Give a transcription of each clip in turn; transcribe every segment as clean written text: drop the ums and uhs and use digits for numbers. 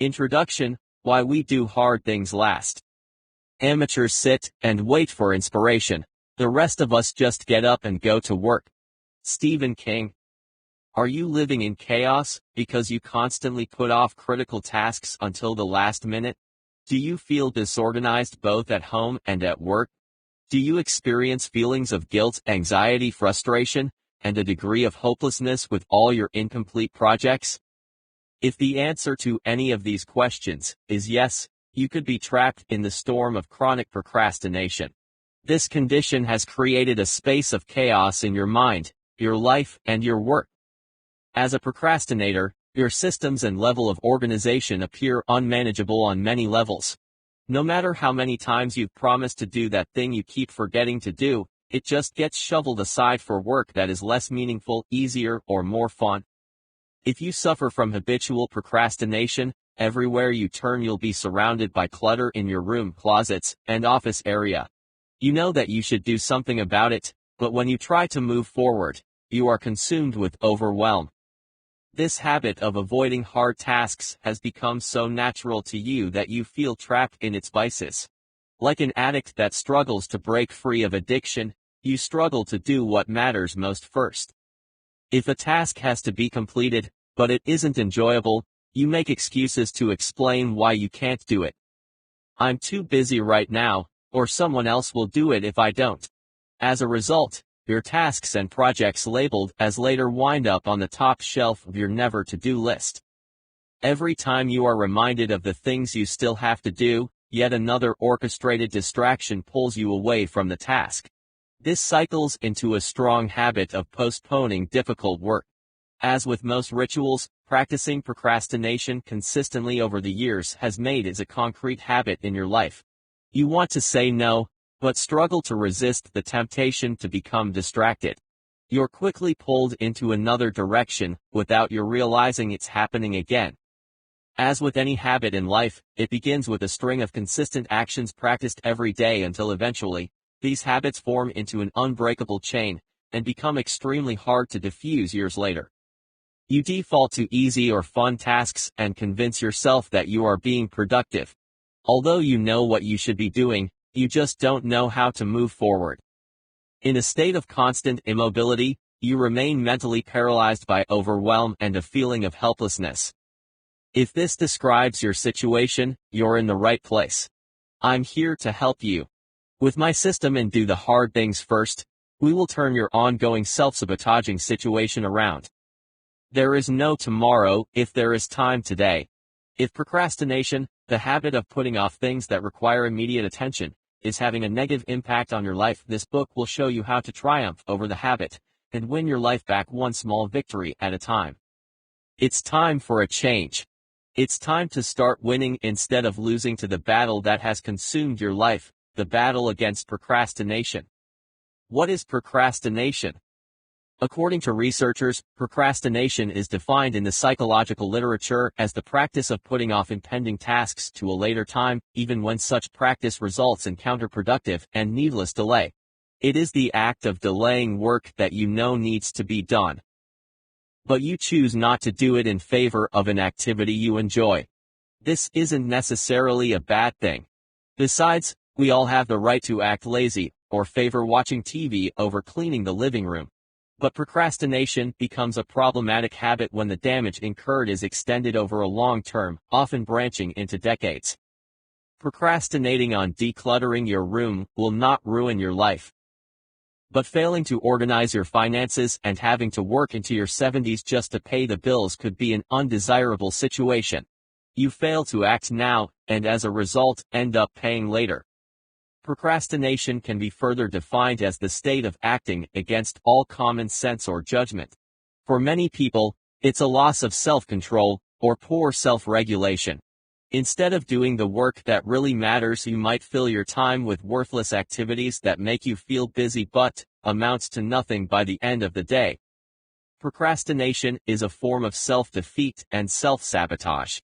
Introduction: Why we do hard things last. Amateurs sit and wait for inspiration. The rest of us just get up and go to work. Stephen King. Are you living in chaos because you constantly put off critical tasks until the last minute? Do you feel disorganized both at home and at work? Do you experience feelings of guilt, anxiety, frustration, and a degree of hopelessness with all your incomplete projects? If the answer to any of these questions is yes, you could be trapped in the storm of chronic procrastination. This condition has created a space of chaos in your mind, your life, and your work. As a procrastinator, your systems and level of organization appear unmanageable on many levels. No matter how many times you've promised to do that thing you keep forgetting to do, it just gets shoveled aside for work that is less meaningful, easier, or more fun. If you suffer from habitual procrastination, everywhere you turn you'll be surrounded by clutter in your room, closets, and office area. You know that you should do something about it, but when you try to move forward, you are consumed with overwhelm. This habit of avoiding hard tasks has become so natural to you that you feel trapped in its vices. Like an addict that struggles to break free of addiction, you struggle to do what matters most first. If a task has to be completed, but it isn't enjoyable, you make excuses to explain why you can't do it. I'm too busy right now, or someone else will do it if I don't. As a result, your tasks and projects labeled as later wind up on the top shelf of your never-to-do list. Every time you are reminded of the things you still have to do, yet another orchestrated distraction pulls you away from the task. This cycles into a strong habit of postponing difficult work. As with most rituals, practicing procrastination consistently over the years has made it a concrete habit in your life. You want to say no, but struggle to resist the temptation to become distracted. You're quickly pulled into another direction without you realizing it's happening again. As with any habit in life, it begins with a string of consistent actions practiced every day until eventually, these habits form into an unbreakable chain and become extremely hard to diffuse years later. You default to easy or fun tasks and convince yourself that you are being productive. Although you know what you should be doing, you just don't know how to move forward. In a state of constant immobility, you remain mentally paralyzed by overwhelm and a feeling of helplessness. If this describes your situation, you're in the right place. I'm here to help you. With my system and do the hard things first, we will turn your ongoing self-sabotaging situation around. There is no tomorrow if there is time today. If procrastination, the habit of putting off things that require immediate attention, is having a negative impact on your life, this book will show you how to triumph over the habit and win your life back one small victory at a time. It's time for a change. It's time to start winning instead of losing to the battle that has consumed your life, the battle against procrastination. What is procrastination? According to researchers, procrastination is defined in the psychological literature as the practice of putting off impending tasks to a later time, even when such practice results in counterproductive and needless delay. It is the act of delaying work that you know needs to be done, but you choose not to do it in favor of an activity you enjoy. This isn't necessarily a bad thing. Besides, we all have the right to act lazy, or favor watching TV over cleaning the living room. But procrastination becomes a problematic habit when the damage incurred is extended over a long term, often branching into decades. Procrastinating on decluttering your room will not ruin your life. But failing to organize your finances and having to work into your 70s just to pay the bills could be an undesirable situation. You fail to act now, and as a result, end up paying later. Procrastination can be further defined as the state of acting against all common sense or judgment. For many people, it's a loss of self-control, or poor self-regulation. Instead of doing the work that really matters, you might fill your time with worthless activities that make you feel busy but amounts to nothing by the end of the day. Procrastination is a form of self-defeat and self-sabotage.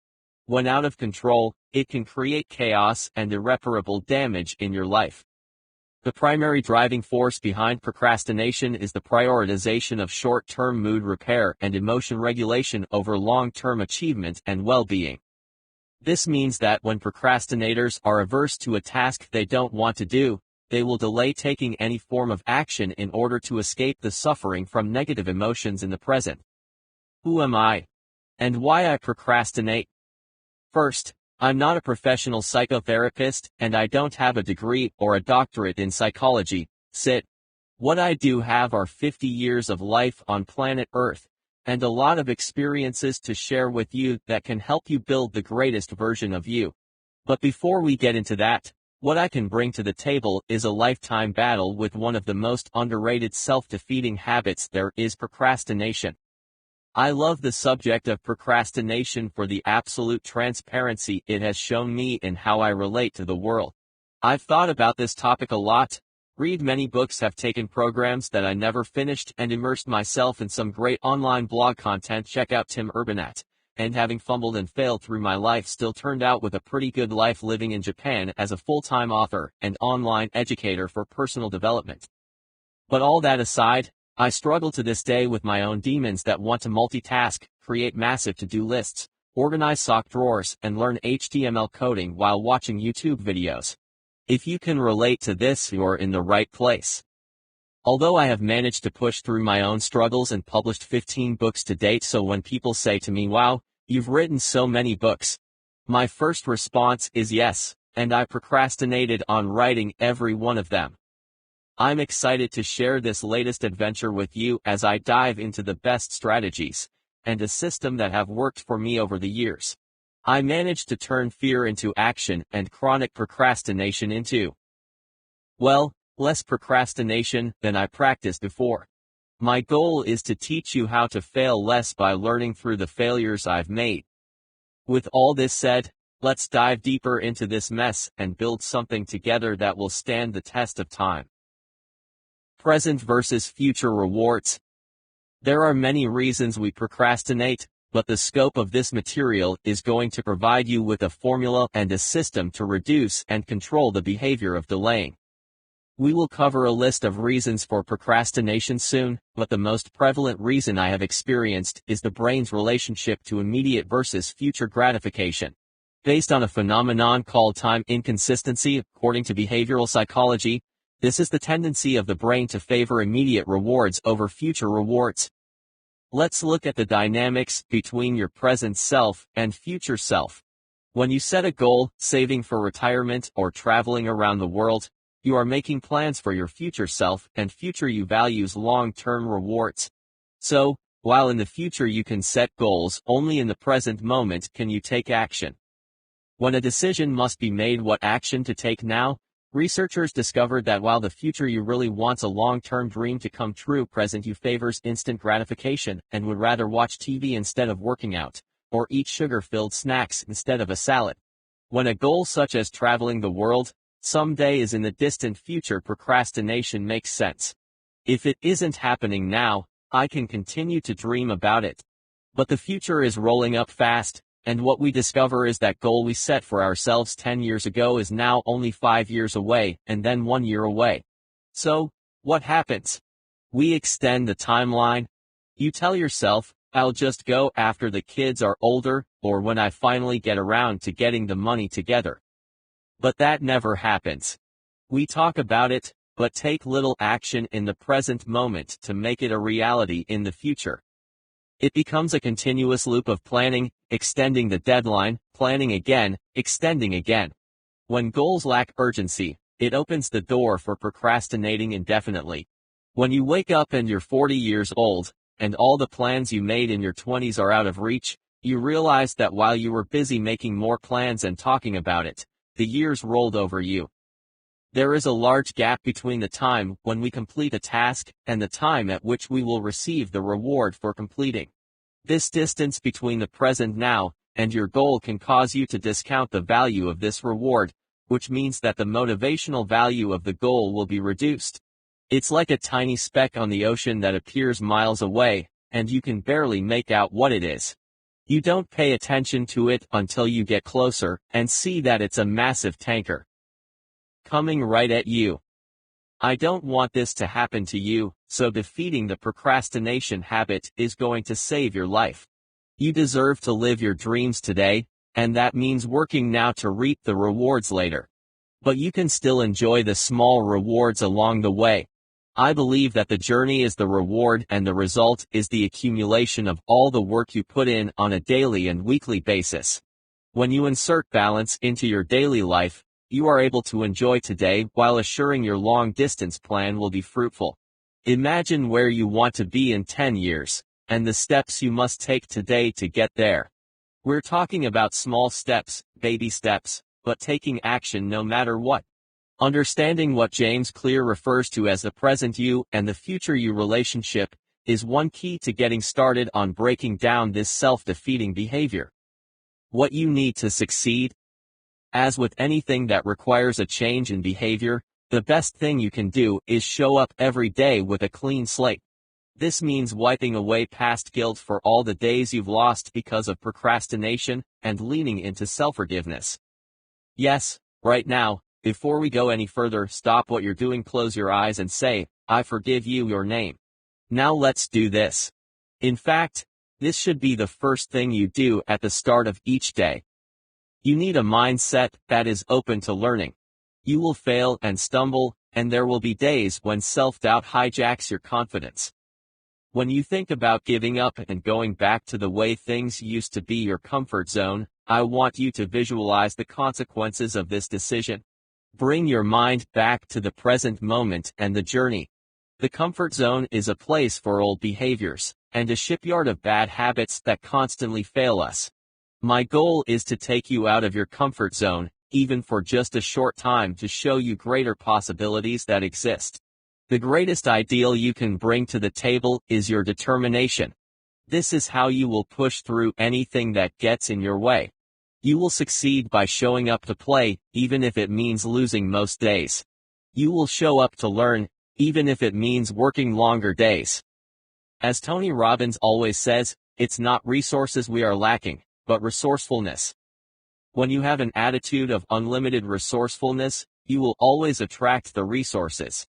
When out of control, it can create chaos and irreparable damage in your life. The primary driving force behind procrastination is the prioritization of short-term mood repair and emotion regulation over long-term achievement and well-being. This means that when procrastinators are averse to a task they don't want to do, they will delay taking any form of action in order to escape the suffering from negative emotions in the present. Who am I? And why I procrastinate? First, I'm not a professional psychotherapist, and I don't have a degree or a doctorate in psychology. What I do have are 50 years of life on planet Earth, and a lot of experiences to share with you that can help you build the greatest version of you. But before we get into that, what I can bring to the table is a lifetime battle with one of the most underrated self-defeating habits there is: procrastination. I love the subject of procrastination for the absolute transparency it has shown me in how I relate to the world. I've thought about this topic a lot, read many books, have taken programs that I never finished, and immersed myself in some great online blog content. Check out Tim Urban at, and having fumbled and failed through my life, still turned out with a pretty good life living in Japan as a full-time author and online educator for personal development. But all that aside, I struggle to this day with my own demons that want to multitask, create massive to-do lists, organize sock drawers, and learn HTML coding while watching YouTube videos. If you can relate to this, you're in the right place. Although I have managed to push through my own struggles and published 15 books to date, so when people say to me, "Wow, you've written so many books," my first response is yes, and I procrastinated on writing every one of them. I'm excited to share this latest adventure with you as I dive into the best strategies and a system that have worked for me over the years. I managed to turn fear into action and chronic procrastination into, well, less procrastination than I practiced before. My goal is to teach you how to fail less by learning through the failures I've made. With all this said, let's dive deeper into this mess and build something together that will stand the test of time. Present versus future rewards. There are many reasons we procrastinate, but the scope of this material is going to provide you with a formula and a system to reduce and control the behavior of delaying. We will cover a list of reasons for procrastination soon, but the most prevalent reason I have experienced is the brain's relationship to immediate versus future gratification. Based on a phenomenon called time inconsistency, according to behavioral psychology, this is the tendency of the brain to favor immediate rewards over future rewards. Let's look at the dynamics between your present self and future self. When you set a goal, saving for retirement or traveling around the world, you are making plans for your future self, and future you values long-term rewards. So, while in the future you can set goals, only in the present moment can you take action. When a decision must be made what action to take now, researchers discovered that while the future you really wants a long-term dream to come true, present you favors instant gratification and would rather watch TV instead of working out, or eat sugar-filled snacks instead of a salad. When a goal such as traveling the world someday is in the distant future, procrastination makes sense. If it isn't happening now, I can continue to dream about it. But the future is rolling up fast, and what we discover is that goal we set for ourselves 10 years ago is now only 5 years away, and then 1 year away. So, what happens? We extend the timeline. You tell yourself, I'll just go after the kids are older, or when I finally get around to getting the money together. But that never happens. We talk about it, but take little action in the present moment to make it a reality in the future. It becomes a continuous loop of planning, extending the deadline, planning again, extending again. When goals lack urgency, it opens the door for procrastinating indefinitely. When you wake up and you're 40 years old, and all the plans you made in your 20s are out of reach, you realize that while you were busy making more plans and talking about it, the years rolled over you. There is a large gap between the time when we complete a task and the time at which we will receive the reward for completing. This distance between the present now and your goal can cause you to discount the value of this reward, which means that the motivational value of the goal will be reduced. It's like a tiny speck on the ocean that appears miles away, and you can barely make out what it is. You don't pay attention to it until you get closer and see that it's a massive tanker coming right at you. I don't want this to happen to you, so defeating the procrastination habit is going to save your life. You deserve to live your dreams today, and that means working now to reap the rewards later. But you can still enjoy the small rewards along the way. I believe that the journey is the reward and the result is the accumulation of all the work you put in on a daily and weekly basis. When you insert balance into your daily life, you are able to enjoy today while assuring your long-distance plan will be fruitful. Imagine where you want to be in 10 years, and the steps you must take today to get there. We're talking about small steps, baby steps, but taking action no matter what. Understanding what James Clear refers to as the present you and the future you relationship is one key to getting started on breaking down this self-defeating behavior. What you need to succeed? As with anything that requires a change in behavior, the best thing you can do is show up every day with a clean slate. This means wiping away past guilt for all the days you've lost because of procrastination and leaning into self-forgiveness. Yes, right now, before we go any further, stop what you're doing, close your eyes and say, I forgive you, your name. Now let's do this. In fact, this should be the first thing you do at the start of each day. You need a mindset that is open to learning. You will fail and stumble, and there will be days when self-doubt hijacks your confidence. When you think about giving up and going back to the way things used to be, your comfort zone, I want you to visualize the consequences of this decision. Bring your mind back to the present moment and the journey. The comfort zone is a place for old behaviors, and a shipyard of bad habits that constantly fail us. My goal is to take you out of your comfort zone, even for just a short time, to show you greater possibilities that exist. The greatest ideal you can bring to the table is your determination. This is how you will push through anything that gets in your way. You will succeed by showing up to play, even if it means losing most days. You will show up to learn, even if it means working longer days. As Tony Robbins always says, it's not resources we are lacking, but resourcefulness. When you have an attitude of unlimited resourcefulness, you will always attract the resources.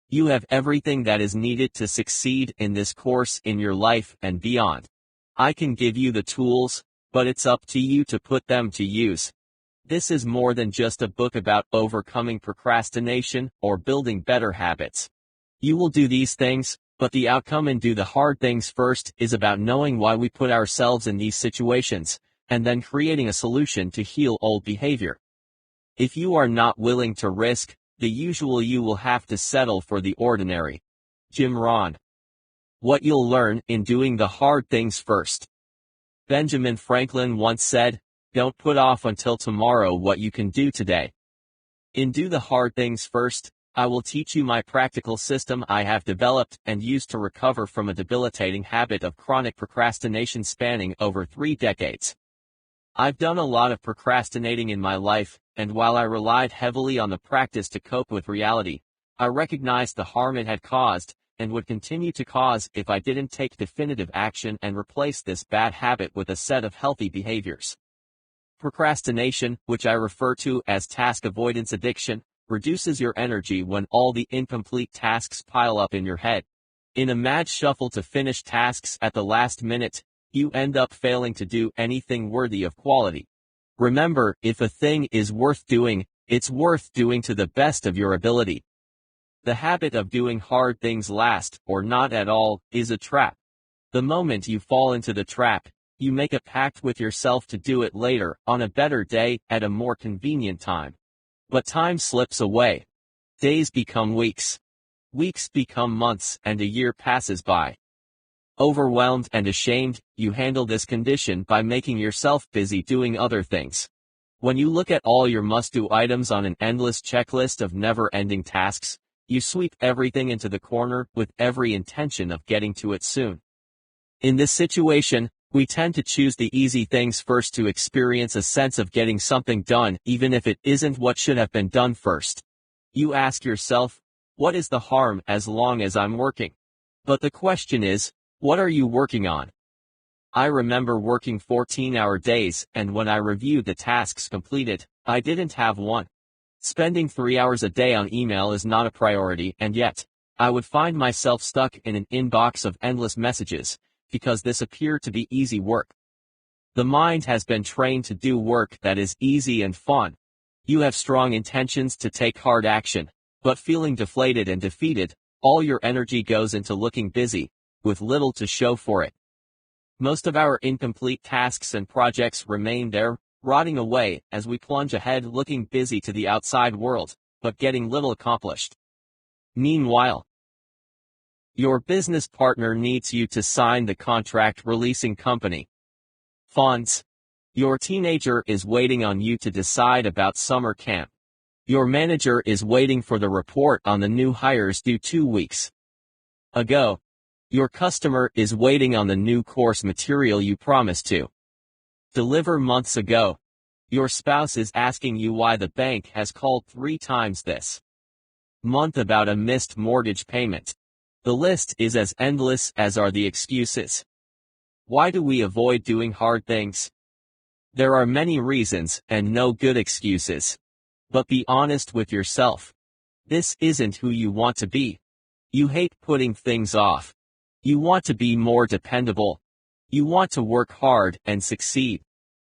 You have everything that is needed to succeed in this course, in your life and beyond. I can give you the tools, but it's up to you to put them to use. This is more than just a book about overcoming procrastination or building better habits. You will do these things, but the outcome in Do the Hard Things First is about knowing why we put ourselves in these situations, and then creating a solution to heal old behavior. If you are not willing to risk the usual, you will have to settle for the ordinary. Jim Rohn. What you'll learn in doing the hard things first. Benjamin Franklin once said, don't put off until tomorrow what you can do today. In Do the Hard Things First, I will teach you my practical system I have developed and used to recover from a debilitating habit of chronic procrastination spanning over 3 decades. I've done a lot of procrastinating in my life, and while I relied heavily on the practice to cope with reality, I recognized the harm it had caused, and would continue to cause if I didn't take definitive action and replace this bad habit with a set of healthy behaviors. Procrastination, which I refer to as task avoidance addiction, reduces your energy when all the incomplete tasks pile up in your head. In a mad shuffle to finish tasks at the last minute, you end up failing to do anything worthy of quality. Remember, if a thing is worth doing, it's worth doing to the best of your ability. The habit of doing hard things last, or not at all, is a trap. The moment you fall into the trap, you make a pact with yourself to do it later, on a better day, at a more convenient time. But time slips away. Days become weeks. Weeks become months, and a year passes by. Overwhelmed and ashamed, you handle this condition by making yourself busy doing other things. When you look at all your must-do items on an endless checklist of never-ending tasks, you sweep everything into the corner with every intention of getting to it soon. In this situation, we tend to choose the easy things first to experience a sense of getting something done, even if it isn't what should have been done first. You ask yourself, what is the harm as long as I'm working? But the question is, what are you working on? I remember working 14-hour days, and when I reviewed the tasks completed, I didn't have one. Spending 3 hours a day on email is not a priority, and yet, I would find myself stuck in an inbox of endless messages, because this appeared to be easy work. The mind has been trained to do work that is easy and fun. You have strong intentions to take hard action, but feeling deflated and defeated, all your energy goes into looking busy, with little to show for it. Most of our incomplete tasks and projects remain there, rotting away as we plunge ahead looking busy to the outside world, but getting little accomplished. Meanwhile, your business partner needs you to sign the contract releasing company funds. Your teenager is waiting on you to decide about summer camp. Your manager is waiting for the report on the new hires due 2 weeks ago. Your customer is waiting on the new course material you promised to deliver months ago. Your spouse is asking you why the bank has called 3 times this month about a missed mortgage payment. The list is as endless as are the excuses. Why do we avoid doing hard things? There are many reasons and no good excuses. But be honest with yourself. This isn't who you want to be. You hate putting things off. You want to be more dependable. You want to work hard and succeed.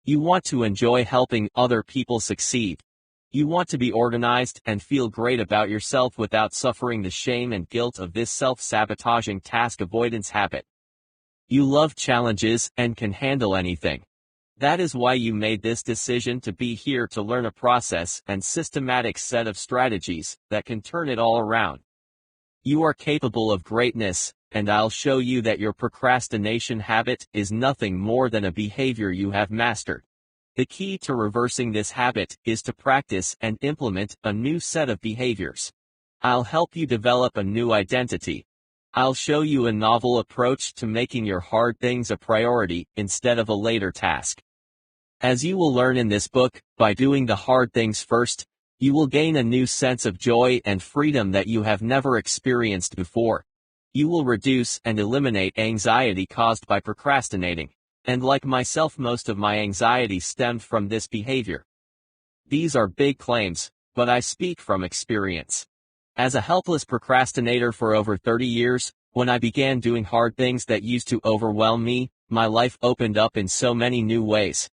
You want to enjoy helping other people succeed. You want to be organized and feel great about yourself without suffering the shame and guilt of this self-sabotaging task avoidance habit. You love challenges and can handle anything. That is why you made this decision to be here to learn a process and systematic set of strategies that can turn it all around. You are capable of greatness, and I'll show you that your procrastination habit is nothing more than a behavior you have mastered. The key to reversing this habit is to practice and implement a new set of behaviors. I'll help you develop a new identity. I'll show you a novel approach to making your hard things a priority instead of a later task. As you will learn in this book, by doing the hard things first, you will gain a new sense of joy and freedom that you have never experienced before. You will reduce and eliminate anxiety caused by procrastinating. And like myself, most of my anxiety stemmed from this behavior. These are big claims, but I speak from experience. As a helpless procrastinator for over 30 years, when I began doing hard things that used to overwhelm me, my life opened up in so many new ways.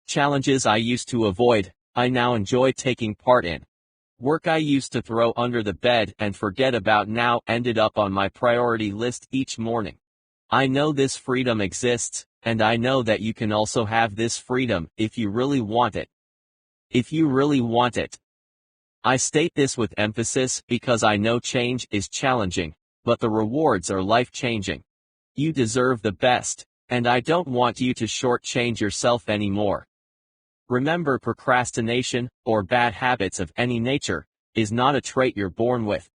Challenges I used to avoid, I now enjoy taking part in. Work I used to throw under the bed and forget about now ended up on my priority list each morning. I know this freedom exists, and I know that you can also have this freedom if you really want it. If you really want it. I state this with emphasis because I know change is challenging, but the rewards are life-changing. You deserve the best, and I don't want you to shortchange yourself anymore. Remember, procrastination, or bad habits of any nature, is not a trait you're born with.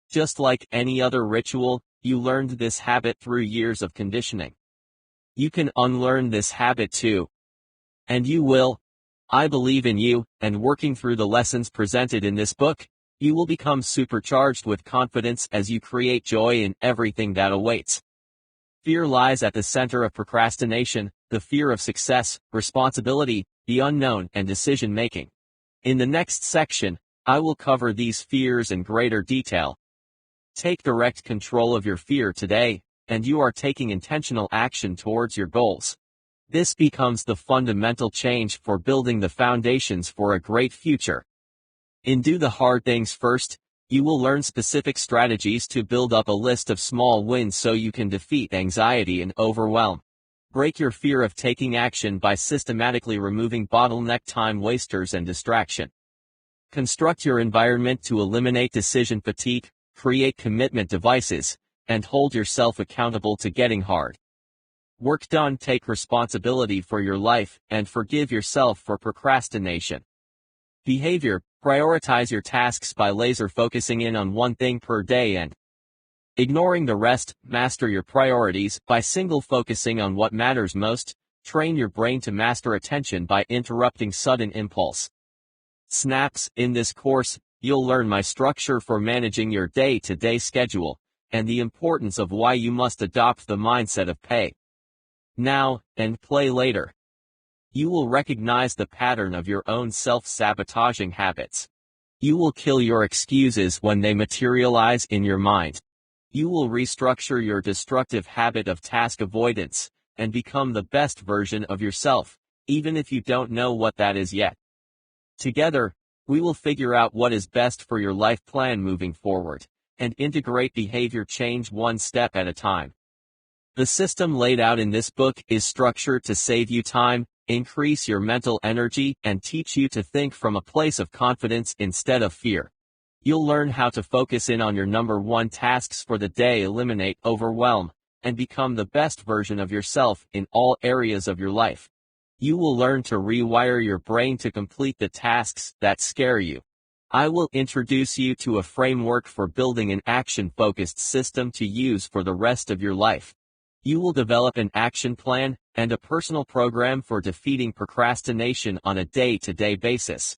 Just like any other ritual, you learned this habit through years of conditioning. You can unlearn this habit too. And you will. I believe in you, and working through the lessons presented in this book, you will become supercharged with confidence as you create joy in everything that awaits. Fear lies at the center of procrastination, the fear of success, responsibility, the unknown, and decision-making. In the next section, I will cover these fears in greater detail. Take direct control of your fear today, and you are taking intentional action towards your goals. This becomes the fundamental change for building the foundations for a great future. In Do the Hard Things First, you will learn specific strategies to build up a list of small wins so you can defeat anxiety and overwhelm. Break your fear of taking action by systematically removing bottleneck time wasters and distraction. Construct your environment to eliminate decision fatigue, create commitment devices, and hold yourself accountable to getting hard work done. Take responsibility for your life and forgive yourself for procrastination. Behavior: prioritize your tasks by laser focusing in on one thing per day and ignoring the rest. Master your priorities by single focusing on what matters most. Train your brain to master attention by interrupting sudden impulse snaps. In this course, you'll learn my structure for managing your day-to-day schedule, and the importance of why you must adopt the mindset of pay now and play later. You will recognize the pattern of your own self-sabotaging habits. You will kill your excuses when they materialize in your mind. You will restructure your destructive habit of task avoidance, and become the best version of yourself, even if you don't know what that is yet. Together, we will figure out what is best for your life plan moving forward, and integrate behavior change one step at a time. The system laid out in this book is structured to save you time, increase your mental energy, and teach you to think from a place of confidence instead of fear. You'll learn how to focus in on your number one tasks for the day, eliminate overwhelm, and become the best version of yourself in all areas of your life. You will learn to rewire your brain to complete the tasks that scare you. I will introduce you to a framework for building an action-focused system to use for the rest of your life. You will develop an action plan and a personal program for defeating procrastination on a day-to-day basis.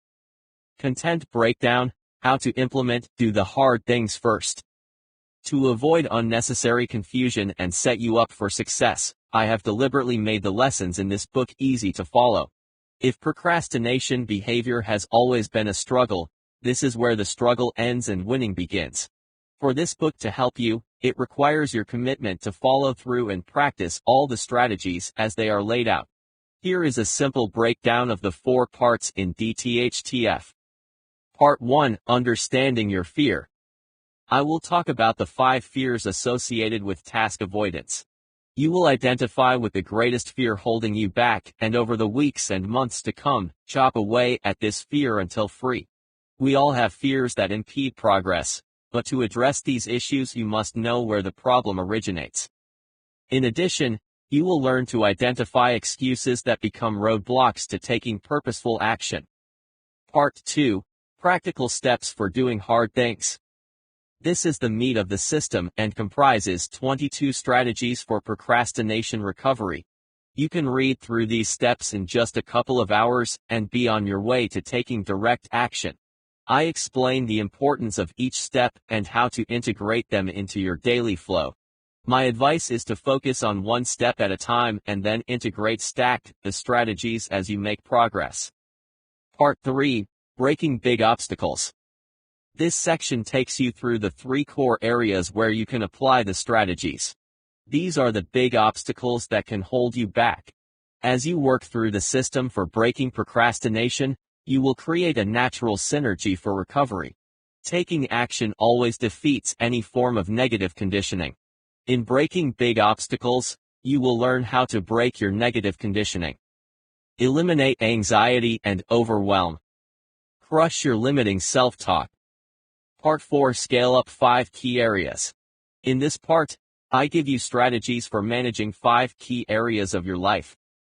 Content breakdown: how to implement, do the hard things first. To avoid unnecessary confusion and set you up for success, I have deliberately made the lessons in this book easy to follow. If procrastination behavior has always been a struggle, this is where the struggle ends and winning begins. For this book to help you, it requires your commitment to follow through and practice all the strategies as they are laid out. Here is a simple breakdown of the 4 parts in DTHTF. Part 1: Understanding your fear. I will talk about the 5 fears associated with task avoidance. You will identify with the greatest fear holding you back, and over the weeks and months to come, chop away at this fear until free. We all have fears that impede progress, but to address these issues you must know where the problem originates. In addition, you will learn to identify excuses that become roadblocks to taking purposeful action. Part 2: Practical steps for doing hard things. This is the meat of the system and comprises 22 strategies for procrastination recovery. You can read through these steps in just a couple of hours and be on your way to taking direct action. I explain the importance of each step and how to integrate them into your daily flow. My advice is to focus on one step at a time and then integrate stacked the strategies as you make progress. Part 3: Breaking big obstacles. This section takes you through the 3 core areas where you can apply the strategies. These are the big obstacles that can hold you back. As you work through the system for breaking procrastination, you will create a natural synergy for recovery. Taking action always defeats any form of negative conditioning. In breaking big obstacles, you will learn how to break your negative conditioning. Eliminate anxiety and overwhelm. Crush your limiting self-talk. Part 4: Scale up 5 key areas. In this part, I give you strategies for managing 5 key areas of your life.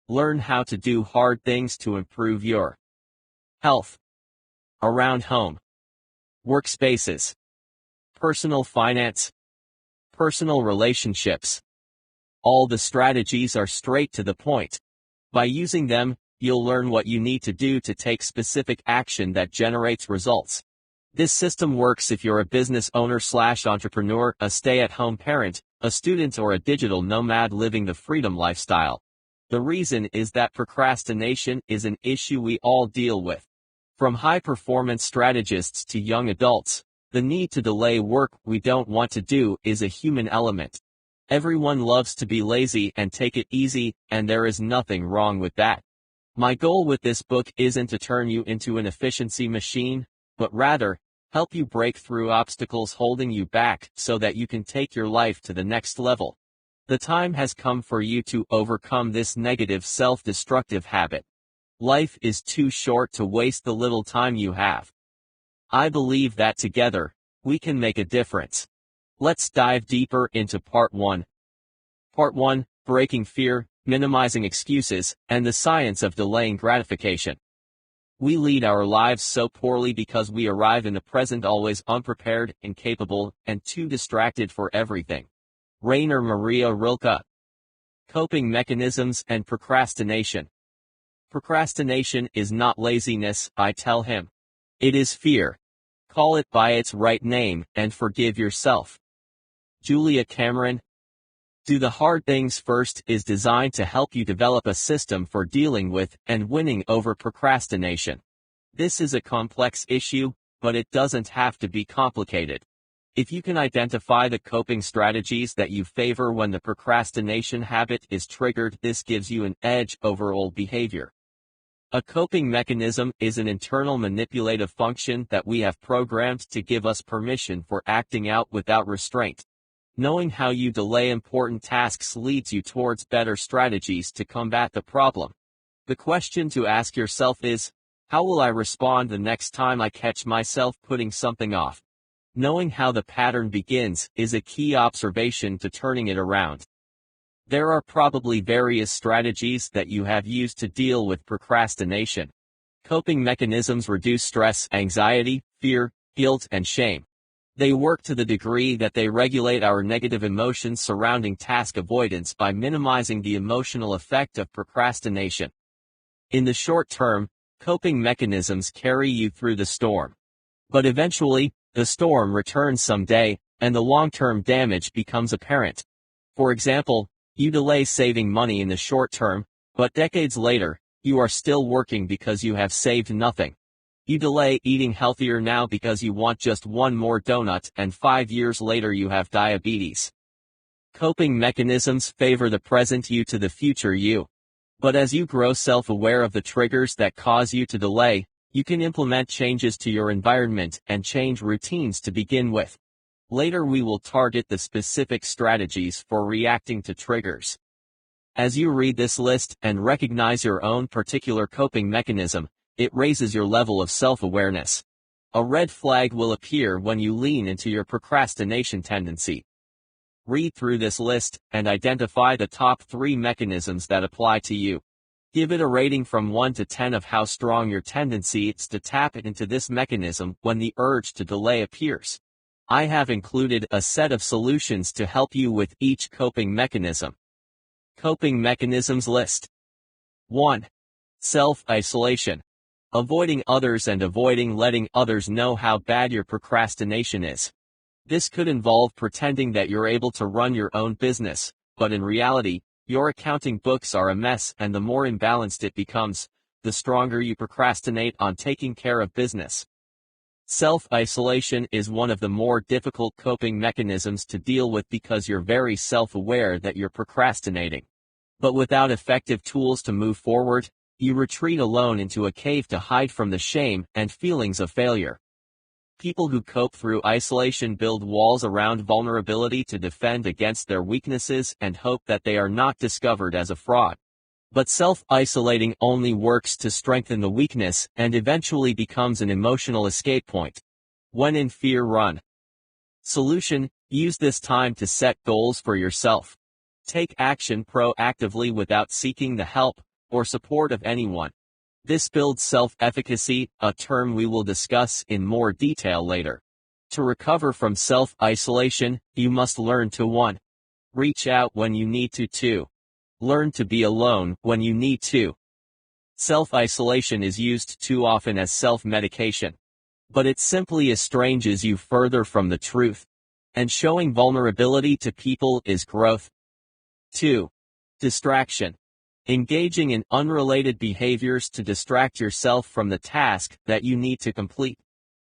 Learn how to do hard things to improve your health, around home, workspaces, personal finance, personal relationships. All the strategies are straight to the point. By using them, you'll learn what you need to do to take specific action that generates results. This system works if you're a business owner/entrepreneur, a stay-at-home parent, a student, or a digital nomad living the freedom lifestyle. The reason is that procrastination is an issue we all deal with. From high-performance strategists to young adults, the need to delay work we don't want to do is a human element. Everyone loves to be lazy and take it easy, and there is nothing wrong with that. My goal with this book isn't to turn you into an efficiency machine, but rather, help you break through obstacles holding you back so that you can take your life to the next level. The time has come for you to overcome this negative self-destructive habit. Life is too short to waste the little time you have. I believe that together, we can make a difference. Let's dive deeper into Part 1. Part 1: Breaking fear, minimizing excuses, and the science of delaying gratification. We lead our lives so poorly because we arrive in the present always unprepared, incapable, and too distracted for everything. Rainer Maria Rilke. Coping mechanisms and procrastination. Procrastination is not laziness, I tell him. It is fear. Call it by its right name, and forgive yourself. Julia Cameron. Do the Hard Things First is designed to help you develop a system for dealing with and winning over procrastination. This is a complex issue, but it doesn't have to be complicated. If you can identify the coping strategies that you favor when the procrastination habit is triggered, this gives you an edge over old behavior. A coping mechanism is an internal manipulative function that we have programmed to give us permission for acting out without restraint. Knowing how you delay important tasks leads you towards better strategies to combat the problem. The question to ask yourself is, how will I respond the next time I catch myself putting something off? Knowing how the pattern begins is a key observation to turning it around. There are probably various strategies that you have used to deal with procrastination. Coping mechanisms reduce stress, anxiety, fear, guilt, and shame. They work to the degree that they regulate our negative emotions surrounding task avoidance by minimizing the emotional effect of procrastination. In the short term, coping mechanisms carry you through the storm. But eventually, the storm returns someday, and the long-term damage becomes apparent. For example, you delay saving money in the short term, but decades later, you are still working because you have saved nothing. You delay eating healthier now because you want just one more donut, and 5 years later you have diabetes. Coping mechanisms favor the present you to the future you. But as you grow self-aware of the triggers that cause you to delay, you can implement changes to your environment and change routines to begin with. Later we will target the specific strategies for reacting to triggers. As you read this list and recognize your own particular coping mechanism, it raises your level of self-awareness. A red flag will appear when you lean into your procrastination tendency. Read through this list and identify the top 3 mechanisms that apply to you. Give it a rating from 1 to 10 of how strong your tendency is to tap into this mechanism when the urge to delay appears. I have included a set of solutions to help you with each coping mechanism. Coping mechanisms list. 1. Self-isolation. Avoiding others and avoiding letting others know how bad your procrastination is. This could involve pretending that you're able to run your own business, but in reality, your accounting books are a mess, and the more imbalanced it becomes, the stronger you procrastinate on taking care of business. Self-isolation is one of the more difficult coping mechanisms to deal with because you're very self-aware that you're procrastinating. But without effective tools to move forward, you retreat alone into a cave to hide from the shame and feelings of failure. People who cope through isolation build walls around vulnerability to defend against their weaknesses and hope that they are not discovered as a fraud. But self-isolating only works to strengthen the weakness and eventually becomes an emotional escape point. When in fear, run. Solution: use this time to set goals for yourself. Take action proactively without seeking the help or support of anyone. This builds self-efficacy, a term we will discuss in more detail later. To recover from self-isolation, you must learn to 1. Reach out when you need to. 2. Learn to be alone when you need to. Self-isolation is used too often as self-medication. But it simply estranges you further from the truth. And showing vulnerability to people is growth. 2. Distraction. Engaging in unrelated behaviors to distract yourself from the task that you need to complete.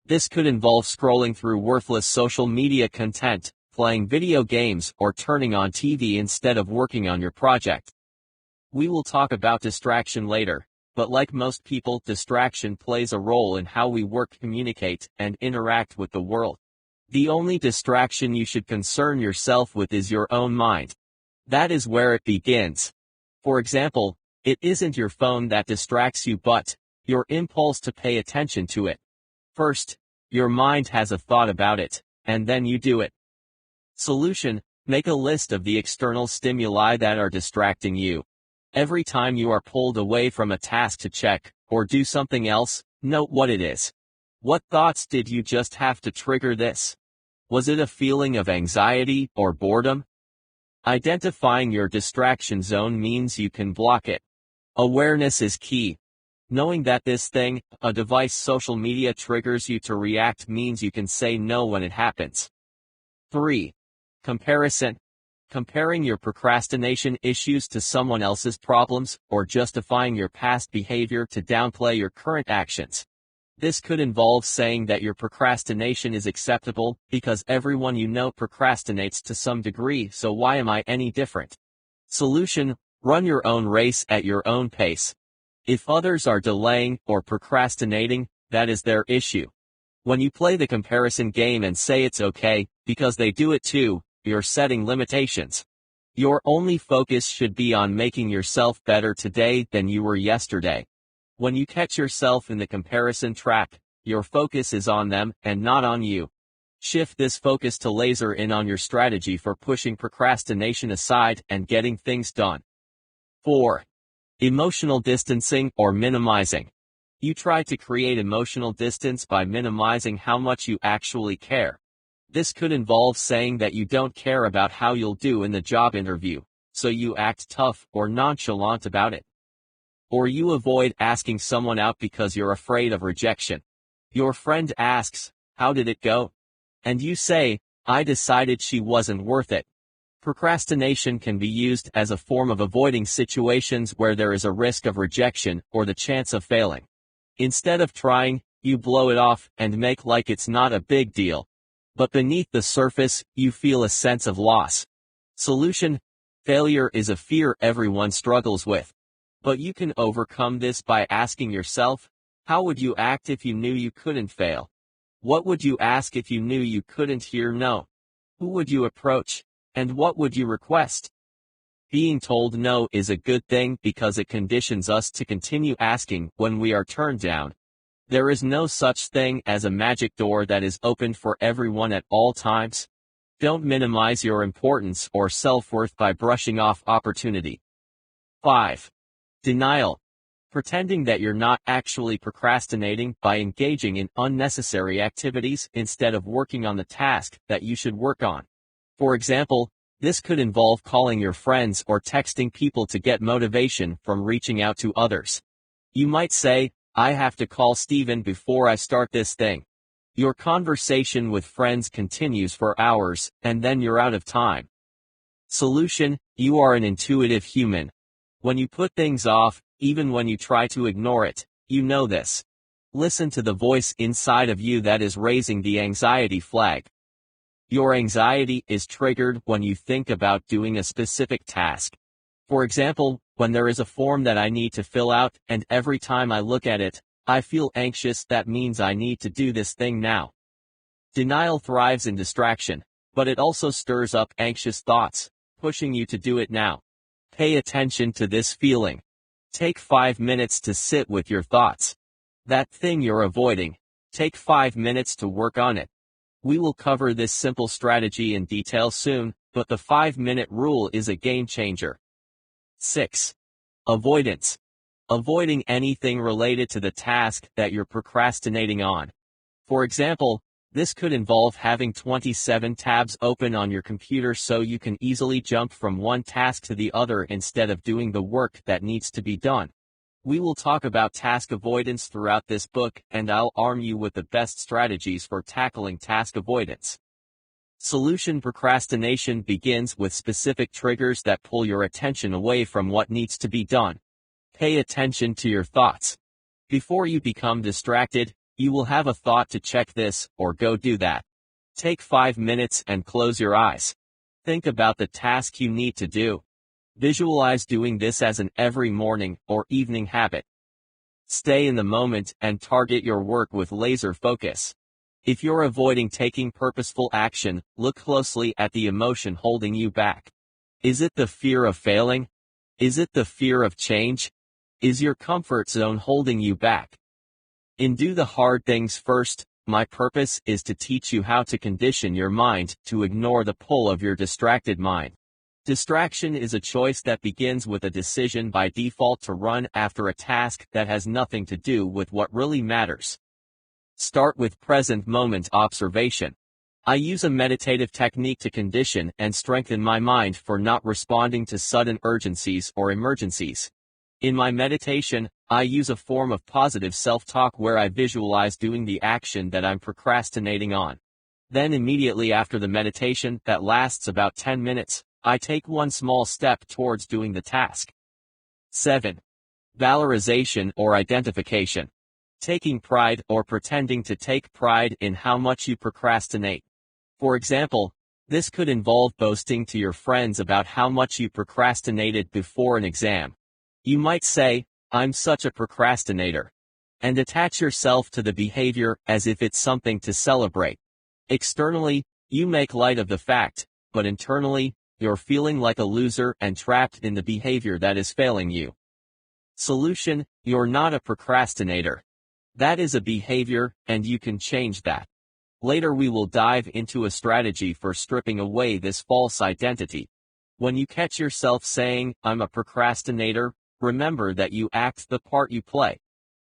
This could involve scrolling through worthless social media content, playing video games, or turning on TV instead of working on your project. We will talk about distraction later, but like most people, distraction plays a role in how we work, communicate, and interact with the world. The only distraction you should concern yourself with is your own mind. That is where it begins. For example, it isn't your phone that distracts you but your impulse to pay attention to it. First, your mind has a thought about it, and then you do it. Solution: make a list of the external stimuli that are distracting you. Every time you are pulled away from a task to check or do something else, note what it is. What thoughts did you just have to trigger this? Was it a feeling of anxiety or boredom? Identifying your distraction zone means you can block it. Awareness is key. Knowing that this thing, a device, social media, triggers you to react means you can say no when it happens. 3. Comparison. Comparing your procrastination issues to someone else's problems, or justifying your past behavior to downplay your current actions. This could involve saying that your procrastination is acceptable, because everyone you know procrastinates to some degree, so why am I any different? Solution: run your own race at your own pace. If others are delaying or procrastinating, that is their issue. When you play the comparison game and say it's okay, because they do it too, you're setting limitations. Your only focus should be on making yourself better today than you were yesterday. When you catch yourself in the comparison trap, your focus is on them and not on you. Shift this focus to laser in on your strategy for pushing procrastination aside and getting things done. 4. Emotional distancing or minimizing. You try to create emotional distance by minimizing how much you actually care. This could involve saying that you don't care about how you'll do in the job interview, so you act tough or nonchalant about it. Or you avoid asking someone out because you're afraid of rejection. Your friend asks, "How did it go?" And you say, "I decided she wasn't worth it." Procrastination can be used as a form of avoiding situations where there is a risk of rejection or the chance of failing. Instead of trying, you blow it off and make like it's not a big deal. But beneath the surface, you feel a sense of loss. Solution: failure is a fear everyone struggles with. But you can overcome this by asking yourself, how would you act if you knew you couldn't fail? What would you ask if you knew you couldn't hear no? Who would you approach? And what would you request? Being told no is a good thing because it conditions us to continue asking when we are turned down. There is no such thing as a magic door that is opened for everyone at all times. Don't minimize your importance or self-worth by brushing off opportunity. 5. Denial. Pretending that you're not actually procrastinating by engaging in unnecessary activities instead of working on the task that you should work on. For example, this could involve calling your friends or texting people to get motivation from reaching out to others. You might say, "I have to call Steven before I start this thing." Your conversation with friends continues for hours, and then you're out of time. Solution: you are an intuitive human. When you put things off, even when you try to ignore it, you know this. Listen to the voice inside of you that is raising the anxiety flag. Your anxiety is triggered when you think about doing a specific task. For example, when there is a form that I need to fill out, and every time I look at it, I feel anxious. That means I need to do this thing now. Denial thrives in distraction, but it also stirs up anxious thoughts, pushing you to do it now. Pay attention to this feeling. Take 5 minutes to sit with your thoughts. That thing you're avoiding, take 5 minutes to work on it. We will cover this simple strategy in detail soon, but the 5-minute rule is a game changer. 6. Avoidance. Avoiding anything related to the task that you're procrastinating on. For example, this could involve having 27 tabs open on your computer so you can easily jump from one task to the other instead of doing the work that needs to be done. We will talk about task avoidance throughout this book, and I'll arm you with the best strategies for tackling task avoidance. Solution: procrastination begins with specific triggers that pull your attention away from what needs to be done. Pay attention to your thoughts. Before you become distracted, you will have a thought to check this or go do that. Take 5 minutes and close your eyes. Think about the task you need to do. Visualize doing this as an every morning or evening habit. Stay in the moment and target your work with laser focus. If you're avoiding taking purposeful action, look closely at the emotion holding you back. Is it the fear of failing? Is it the fear of change? Is your comfort zone holding you back? In Do the Hard Things First, my purpose is to teach you how to condition your mind to ignore the pull of your distracted mind. Distraction is a choice that begins with a decision by default to run after a task that has nothing to do with what really matters. Start with present moment observation. I use a meditative technique to condition and strengthen my mind for not responding to sudden urgencies or emergencies. In my meditation, I use a form of positive self-talk where I visualize doing the action that I'm procrastinating on. Then immediately after the meditation, that lasts about 10 minutes, I take one small step towards doing the task. 7. Valorization or identification. Taking pride or pretending to take pride in how much you procrastinate. For example, this could involve boasting to your friends about how much you procrastinated before an exam. You might say, I'm such a procrastinator. And attach yourself to the behavior as if it's something to celebrate. Externally, you make light of the fact, but internally, you're feeling like a loser and trapped in the behavior that is failing you. Solution: you're not a procrastinator. That is a behavior, and you can change that. Later we will dive into a strategy for stripping away this false identity. When you catch yourself saying, "I'm a procrastinator," remember that you act the part you play.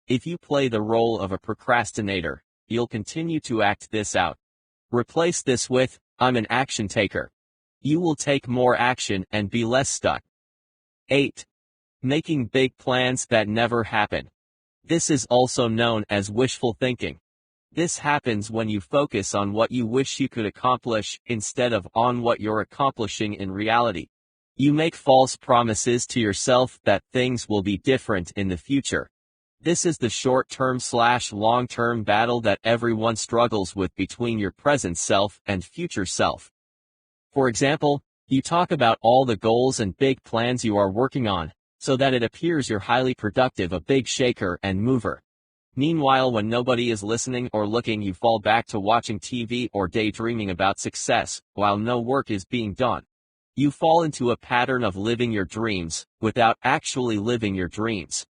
If you play the role of a procrastinator, you'll continue to act this out. Replace this with, "I'm an action taker." You will take more action and be less stuck. 8. Making big plans that never happen. This is also known as wishful thinking. This happens when you focus on what you wish you could accomplish instead of on what you're accomplishing in reality. You make false promises to yourself that things will be different in the future. This is the short-term/long-term battle that everyone struggles with between your present self and future self. For example, you talk about all the goals and big plans you are working on, so that it appears you're highly productive, a big shaker and mover. Meanwhile, when nobody is listening or looking, you fall back to watching TV or daydreaming about success, while no work is being done. You fall into a pattern of living your dreams, without actually living your dreams.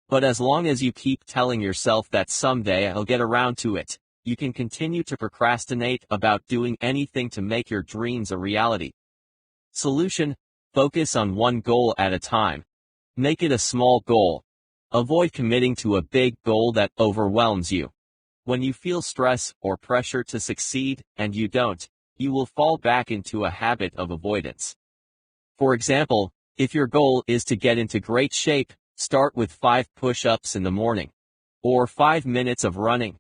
But as long as you keep telling yourself that someday I'll get around to it, you can continue to procrastinate about doing anything to make your dreams a reality. Solution: focus on one goal at a time. Make it a small goal. Avoid committing to a big goal that overwhelms you. When you feel stress or pressure to succeed, and you don't, you will fall back into a habit of avoidance. For example, if your goal is to get into great shape, start with 5 push-ups in the morning. Or 5 minutes of running.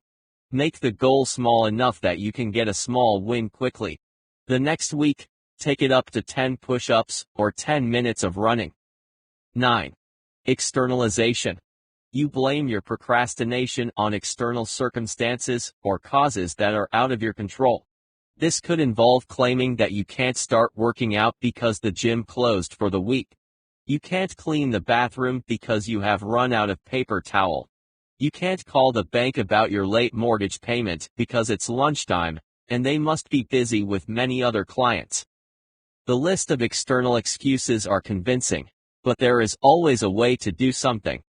Make the goal small enough that you can get a small win quickly. The next week, take it up to 10 push-ups or 10 minutes of running. 9. Externalization. You blame your procrastination on external circumstances or causes that are out of your control. This could involve claiming that you can't start working out because the gym closed for the week. You can't clean the bathroom because you have run out of paper towel. You can't call the bank about your late mortgage payment because it's lunchtime, and they must be busy with many other clients. The list of external excuses are convincing, but there is always a way to do something.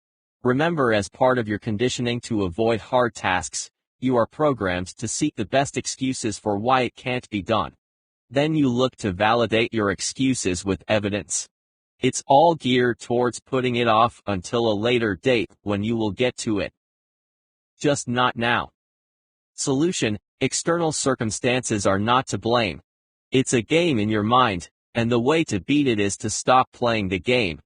Remember, as part of your conditioning to avoid hard tasks, you are programmed to seek the best excuses for why it can't be done. Then you look to validate your excuses with evidence. It's all geared towards putting it off until a later date when you will get to it. Just not now. Solution: external circumstances are not to blame. It's a game in your mind, and the way to beat it is to stop playing the game.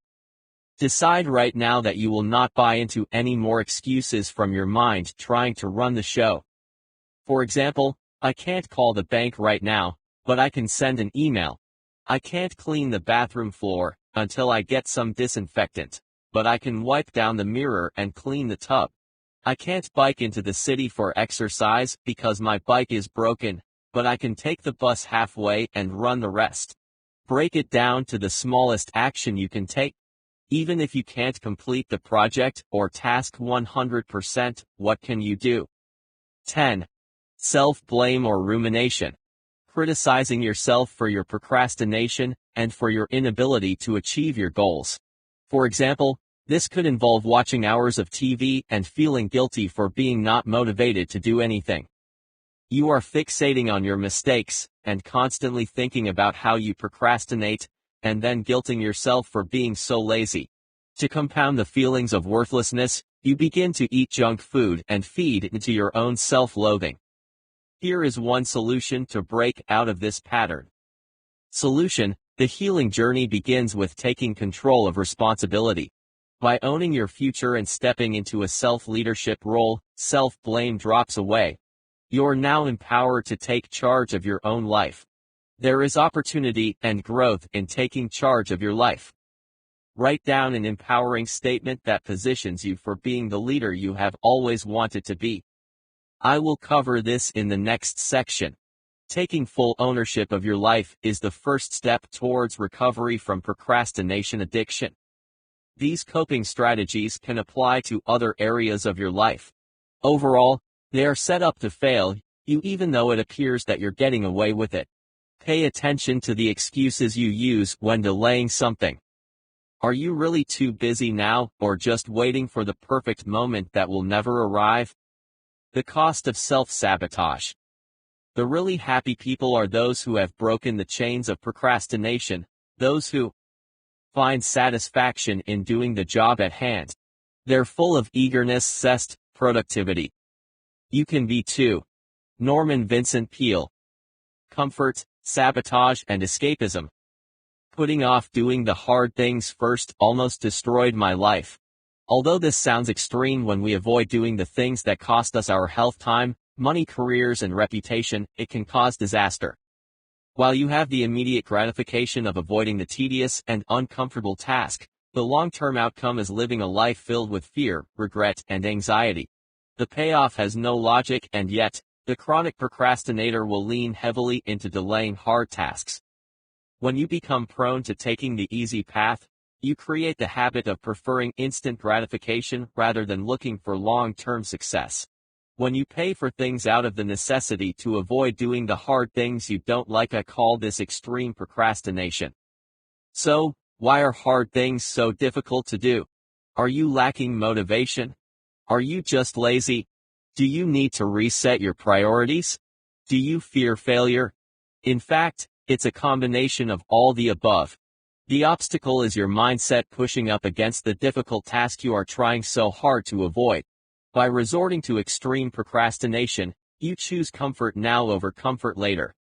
Decide right now that you will not buy into any more excuses from your mind trying to run the show. For example, I can't call the bank right now, but I can send an email. I can't clean the bathroom floor until I get some disinfectant, but I can wipe down the mirror and clean the tub. I can't bike into the city for exercise because my bike is broken, but I can take the bus halfway and run the rest. Break it down to the smallest action you can take. Even if you can't complete the project or task 100%, what can you do? 10. Self-blame or rumination. Criticizing yourself for your procrastination and for your inability to achieve your goals. For example, this could involve watching hours of TV and feeling guilty for being not motivated to do anything. You are fixating on your mistakes and constantly thinking about how you procrastinate, and then guilting yourself for being so lazy. To compound the feelings of worthlessness, you begin to eat junk food and feed into your own self-loathing. Here is one solution to break out of this pattern. Solution: the healing journey begins with taking control of responsibility. By owning your future and stepping into a self-leadership role, self-blame drops away. You're now empowered to take charge of your own life. There is opportunity and growth in taking charge of your life. Write down an empowering statement that positions you for being the leader you have always wanted to be. I will cover this in the next section. Taking full ownership of your life is the first step towards recovery from procrastination addiction. These coping strategies can apply to other areas of your life. Overall, they are set up to fail you even though it appears that you're getting away with it. Pay attention to the excuses you use when delaying something. Are you really too busy now, or just waiting for the perfect moment that will never arrive? The cost of self-sabotage. The really happy people are those who have broken the chains of procrastination, those who find satisfaction in doing the job at hand. They're full of eagerness, zest, productivity. You can be too. Norman Vincent Peale. Comfort, sabotage, and escapism. Putting off doing the hard things first almost destroyed my life. Although this sounds extreme when we avoid doing the things that cost us our health, time, money, careers, and reputation, it can cause disaster. While you have the immediate gratification of avoiding the tedious and uncomfortable task, the long-term outcome is living a life filled with fear, regret, and anxiety. The payoff has no logic, and yet, the chronic procrastinator will lean heavily into delaying hard tasks. When you become prone to taking the easy path, you create the habit of preferring instant gratification rather than looking for long-term success. When you pay for things out of the necessity to avoid doing the hard things you don't like, I call this extreme procrastination. So, why are hard things so difficult to do? Are you lacking motivation? Are you just lazy? Do you need to reset your priorities? Do you fear failure? In fact, it's a combination of all the above. The obstacle is your mindset pushing up against the difficult task you are trying so hard to avoid. By resorting to extreme procrastination, you choose comfort now over comfort later.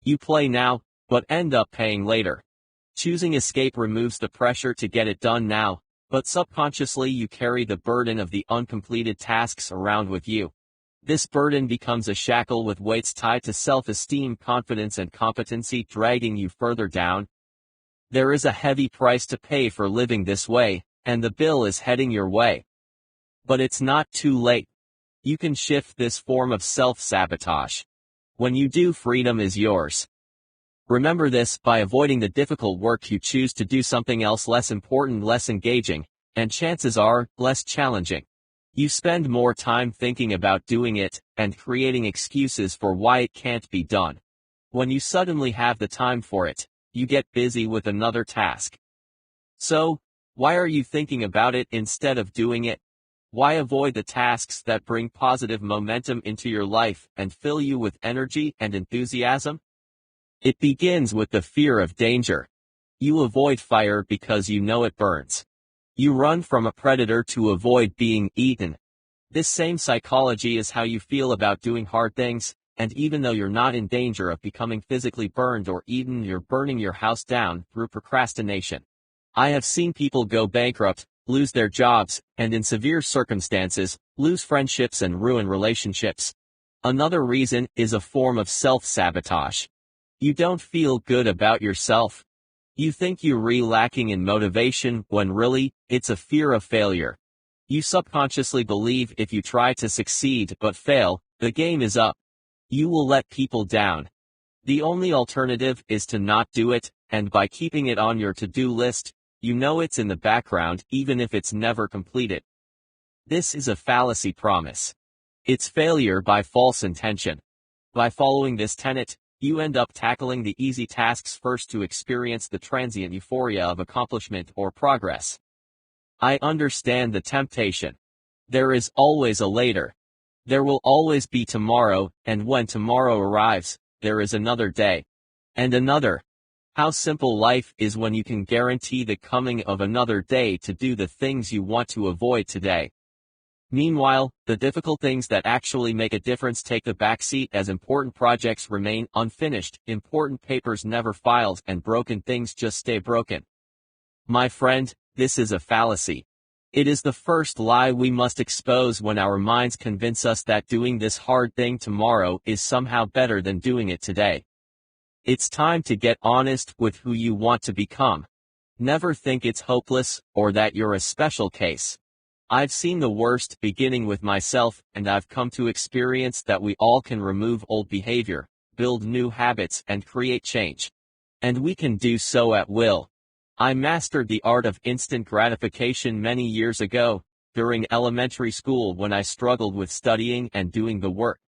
You play now, but end up paying later. Choosing escape removes the pressure to get it done now, but subconsciously you carry the burden of the uncompleted tasks around with you. This burden becomes a shackle with weights tied to self-esteem, confidence, and competency, dragging you further down. There is a heavy price to pay for living this way, and the bill is heading your way. But it's not too late. You can shift this form of self-sabotage. When you do, freedom is yours. Remember this: by avoiding the difficult work, you choose to do something else less important, less engaging, and chances are, less challenging. You spend more time thinking about doing it, and creating excuses for why it can't be done. When you suddenly have the time for it, you get busy with another task. So, why are you thinking about it instead of doing it? Why avoid the tasks that bring positive momentum into your life and fill you with energy and enthusiasm? It begins with the fear of danger. You avoid fire because you know it burns. You run from a predator to avoid being eaten. This same psychology is how you feel about doing hard things, and even though you're not in danger of becoming physically burned or eaten, you're burning your house down through procrastination. I have seen people go bankrupt, lose their jobs, and in severe circumstances, lose friendships and ruin relationships. Another reason is a form of self-sabotage. You don't feel good about yourself. You think you're lacking in motivation when really, it's a fear of failure. You subconsciously believe if you try to succeed but fail, the game is up. You will let people down. The only alternative is to not do it, and by keeping it on your to-do list, you know it's in the background even if it's never completed. This is a fallacy promise. It's failure by false intention. By following this tenet, you end up tackling the easy tasks first to experience the transient euphoria of accomplishment or progress. I understand the temptation. There is always a later. There will always be tomorrow, and when tomorrow arrives, there is another day. And another. How simple life is when you can guarantee the coming of another day to do the things you want to avoid today. Meanwhile, the difficult things that actually make a difference take the backseat as important projects remain unfinished, important papers never filed, and broken things just stay broken. My friend, this is a fallacy. It is the first lie we must expose when our minds convince us that doing this hard thing tomorrow is somehow better than doing it today. It's time to get honest with who you want to become. Never think it's hopeless, or that you're a special case. I've seen the worst, beginning with myself, and I've come to experience that we all can remove old behavior, build new habits, and create change. And we can do so at will. I mastered the art of instant gratification many years ago, during elementary school when I struggled with studying and doing the work.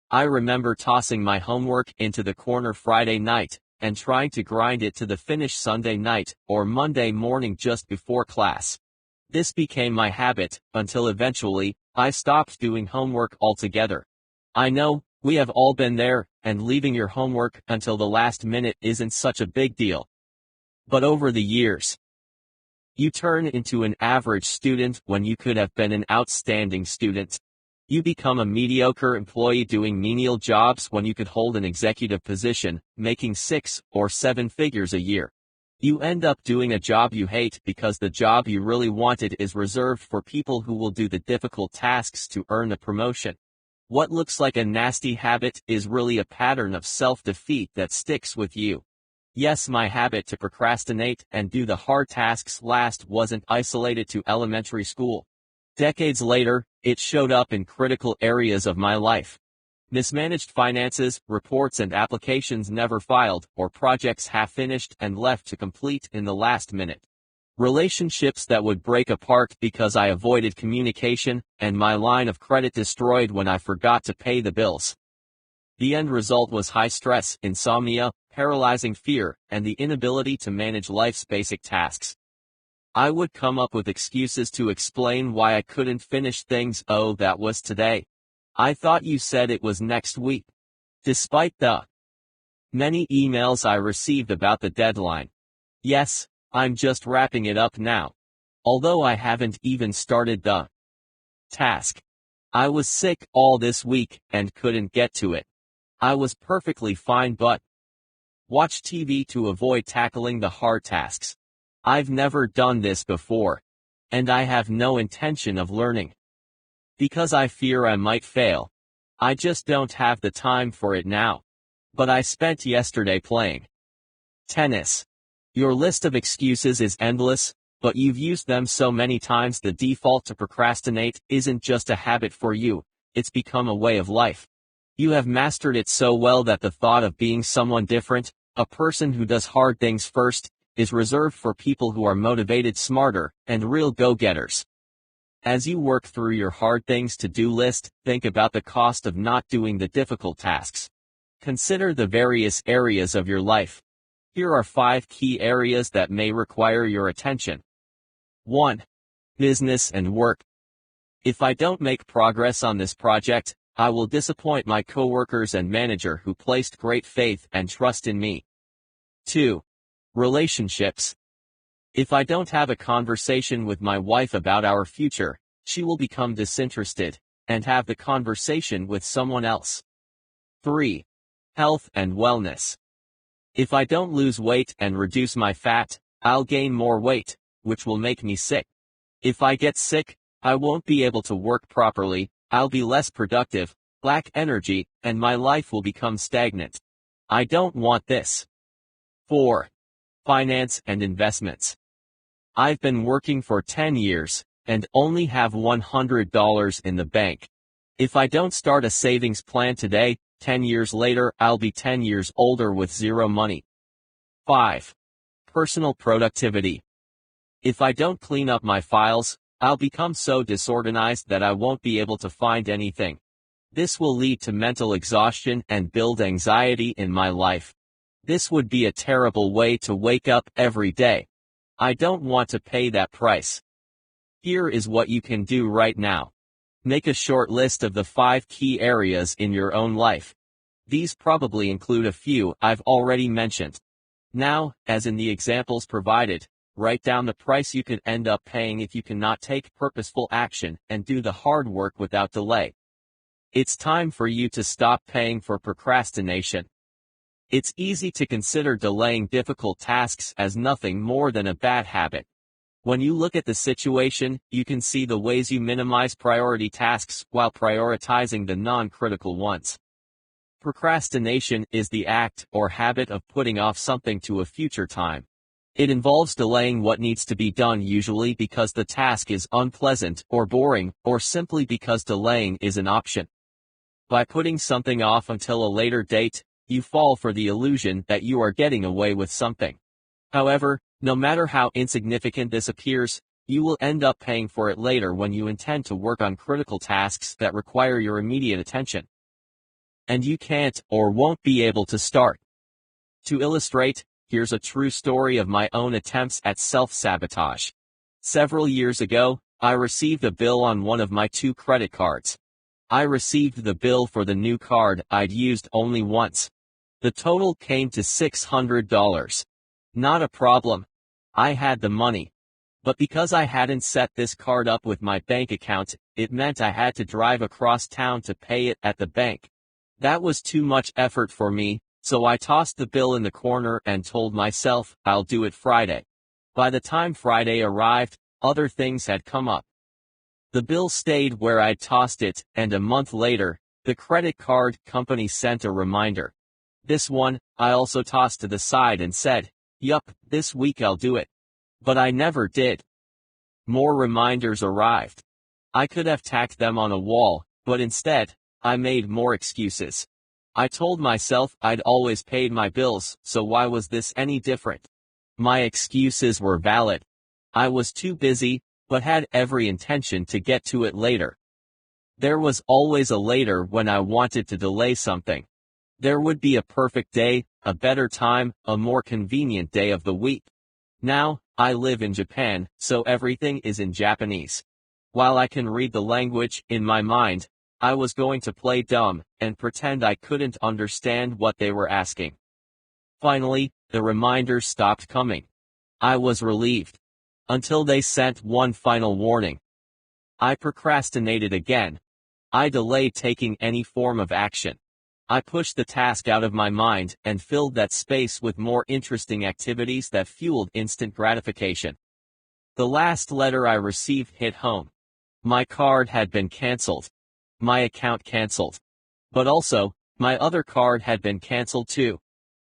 I remember tossing my homework into the corner Friday night, and trying to grind it to the finish Sunday night or Monday morning just before class. This became my habit, until eventually, I stopped doing homework altogether. I know, we have all been there, and leaving your homework until the last minute isn't such a big deal. But over the years, you turn into an average student when you could have been an outstanding student. You become a mediocre employee doing menial jobs when you could hold an executive position, making 6 or 7 figures a year. You end up doing a job you hate because the job you really wanted is reserved for people who will do the difficult tasks to earn the promotion. What looks like a nasty habit is really a pattern of self-defeat that sticks with you. Yes, my habit to procrastinate and do the hard tasks last wasn't isolated to elementary school. Decades later, it showed up in critical areas of my life. Mismanaged finances, reports and applications never filed, or projects half-finished and left to complete in the last minute. Relationships that would break apart because I avoided communication, and my line of credit destroyed when I forgot to pay the bills. The end result was high stress, insomnia, paralyzing fear, and the inability to manage life's basic tasks. I would come up with excuses to explain why I couldn't finish things. Oh, that was today. I thought you said it was next week. Despite the many emails I received about the deadline. Yes, I'm just wrapping it up now. Although I haven't even started the task. I was sick all this week and couldn't get to it. I was perfectly fine but watch TV to avoid tackling the hard tasks. I've never done this before. And I have no intention of learning. Because I fear I might fail. I just don't have the time for it now. But I spent yesterday playing tennis. Your list of excuses is endless, but you've used them so many times the default to procrastinate isn't just a habit for you, it's become a way of life. You have mastered it so well that the thought of being someone different, a person who does hard things first, is reserved for people who are motivated, smarter, and real go-getters. As you work through your hard things to-do list, think about the cost of not doing the difficult tasks. Consider the various areas of your life. Here are 5 key areas that may require your attention. 1. Business and work. If I don't make progress on this project, I will disappoint my coworkers and manager who placed great faith and trust in me. 2. Relationships. If I don't have a conversation with my wife about our future, she will become disinterested, and have the conversation with someone else. 3. Health and wellness. If I don't lose weight and reduce my fat, I'll gain more weight, which will make me sick. If I get sick, I won't be able to work properly, I'll be less productive, lack energy, and my life will become stagnant. I don't want this. 4. Finance and investments. I've been working for 10 years, and only have $100 in the bank. If I don't start a savings plan today, 10 years later I'll be 10 years older with zero money. 5. Personal productivity. If I don't clean up my files, I'll become so disorganized that I won't be able to find anything. This will lead to mental exhaustion and build anxiety in my life. This would be a terrible way to wake up every day. I don't want to pay that price. Here is what you can do right now. Make a short list of the 5 key areas in your own life. These probably include a few I've already mentioned. Now, as in the examples provided, write down the price you could end up paying if you cannot take purposeful action and do the hard work without delay. It's time for you to stop paying for procrastination. It's easy to consider delaying difficult tasks as nothing more than a bad habit. When you look at the situation, you can see the ways you minimize priority tasks while prioritizing the non-critical ones. Procrastination is the act or habit of putting off something to a future time. It involves delaying what needs to be done, usually because the task is unpleasant or boring, or simply because delaying is an option. By putting something off until a later date, you fall for the illusion that you are getting away with something. However, No matter how insignificant this appears, you will end up paying for it later when you intend to work on critical tasks that require your immediate attention. And you can't or won't be able to start. To illustrate, here's a true story of my own attempts at self-sabotage. Several years ago, I received a bill on one of my 2 credit cards. I received the bill for the new card I'd used only once. The total came to $600. Not a problem. I had the money. But because I hadn't set this card up with my bank account, it meant I had to drive across town to pay it at the bank. That was too much effort for me, so I tossed the bill in the corner and told myself, I'll do it Friday. By the time Friday arrived, other things had come up. The bill stayed where I'd tossed it, and a month later, the credit card company sent a reminder. This one, I also tossed to the side and said, yup, this week I'll do it. But I never did. More reminders arrived. I could have tacked them on a wall, but instead, I made more excuses. I told myself I'd always paid my bills, so why was this any different? My excuses were valid. I was too busy, but had every intention to get to it later. There was always a later when I wanted to delay something. There would be a perfect day, a better time, a more convenient day of the week. Now, I live in Japan, so everything is in Japanese. While I can read the language, in my mind, I was going to play dumb and pretend I couldn't understand what they were asking. Finally, the reminders stopped coming. I was relieved. Until they sent one final warning. I procrastinated again. I delayed taking any form of action. I pushed the task out of my mind and filled that space with more interesting activities that fueled instant gratification. The last letter I received hit home. My card had been canceled. My account canceled. But also, my other card had been canceled too.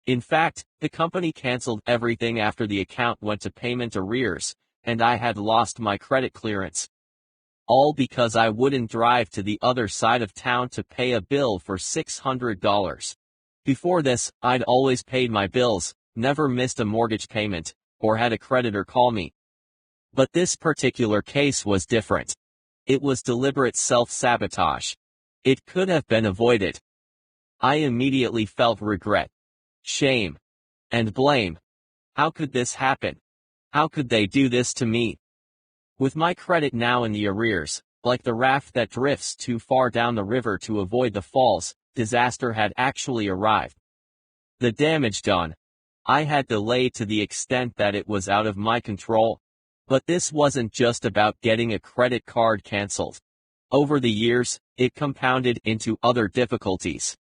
In fact, the company canceled everything after the account went to payment arrears, and I had lost my credit clearance. All because I wouldn't drive to the other side of town to pay a bill for $600. Before this, I'd always paid my bills, never missed a mortgage payment, or had a creditor call me. But this particular case was different. It was deliberate self-sabotage. It could have been avoided. I immediately felt regret, shame, and blame. How could this happen? How could they do this to me? With my credit now in the arrears, like the raft that drifts too far down the river to avoid the falls, disaster had actually arrived. The damage done. I had delayed to the extent that it was out of my control. But this wasn't just about getting a credit card canceled. Over the years, it compounded into other difficulties.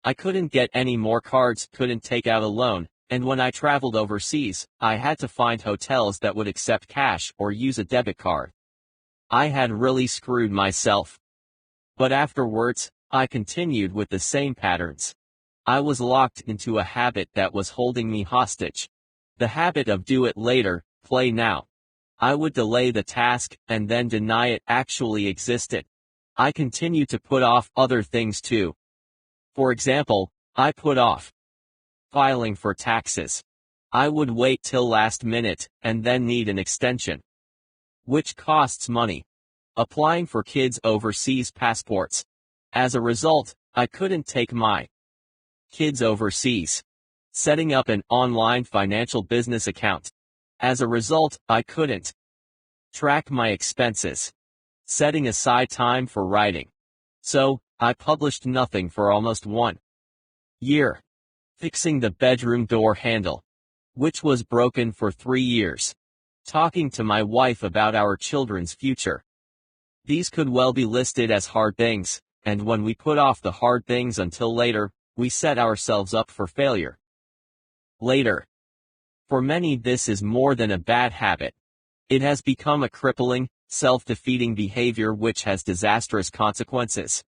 I couldn't get any more cards, couldn't take out a loan, and when I traveled overseas, I had to find hotels that would accept cash or use a debit card. I had really screwed myself. But afterwards, I continued with the same patterns. I was locked into a habit that was holding me hostage. The habit of do it later, play now. I would delay the task and then deny it actually existed. I continued to put off other things too. For example, I put off filing for taxes. I would wait till last minute and then need an extension, which costs money. Applying for kids' overseas passports. As a result, I couldn't take my kids overseas. Setting up an online financial business account. As a result, I couldn't track my expenses. Setting aside time for writing. So, I published nothing for almost 1 year. Fixing the bedroom door handle, which was broken for 3 years. Talking to my wife about our children's future. These could well be listed as hard things, and when we put off the hard things until later, we set ourselves up for failure. Later. For many, this is more than a bad habit. It has become a crippling, self-defeating behavior which has disastrous consequences.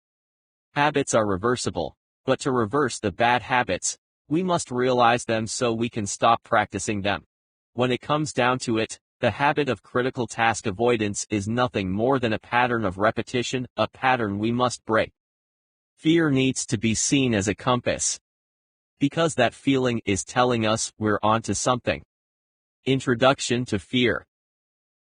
Habits are reversible, but to reverse the bad habits, we must realize them so we can stop practicing them. When it comes down to it, the habit of critical task avoidance is nothing more than a pattern of repetition, a pattern we must break. Fear needs to be seen as a compass. Because that feeling is telling us we're onto something. Introduction to fear.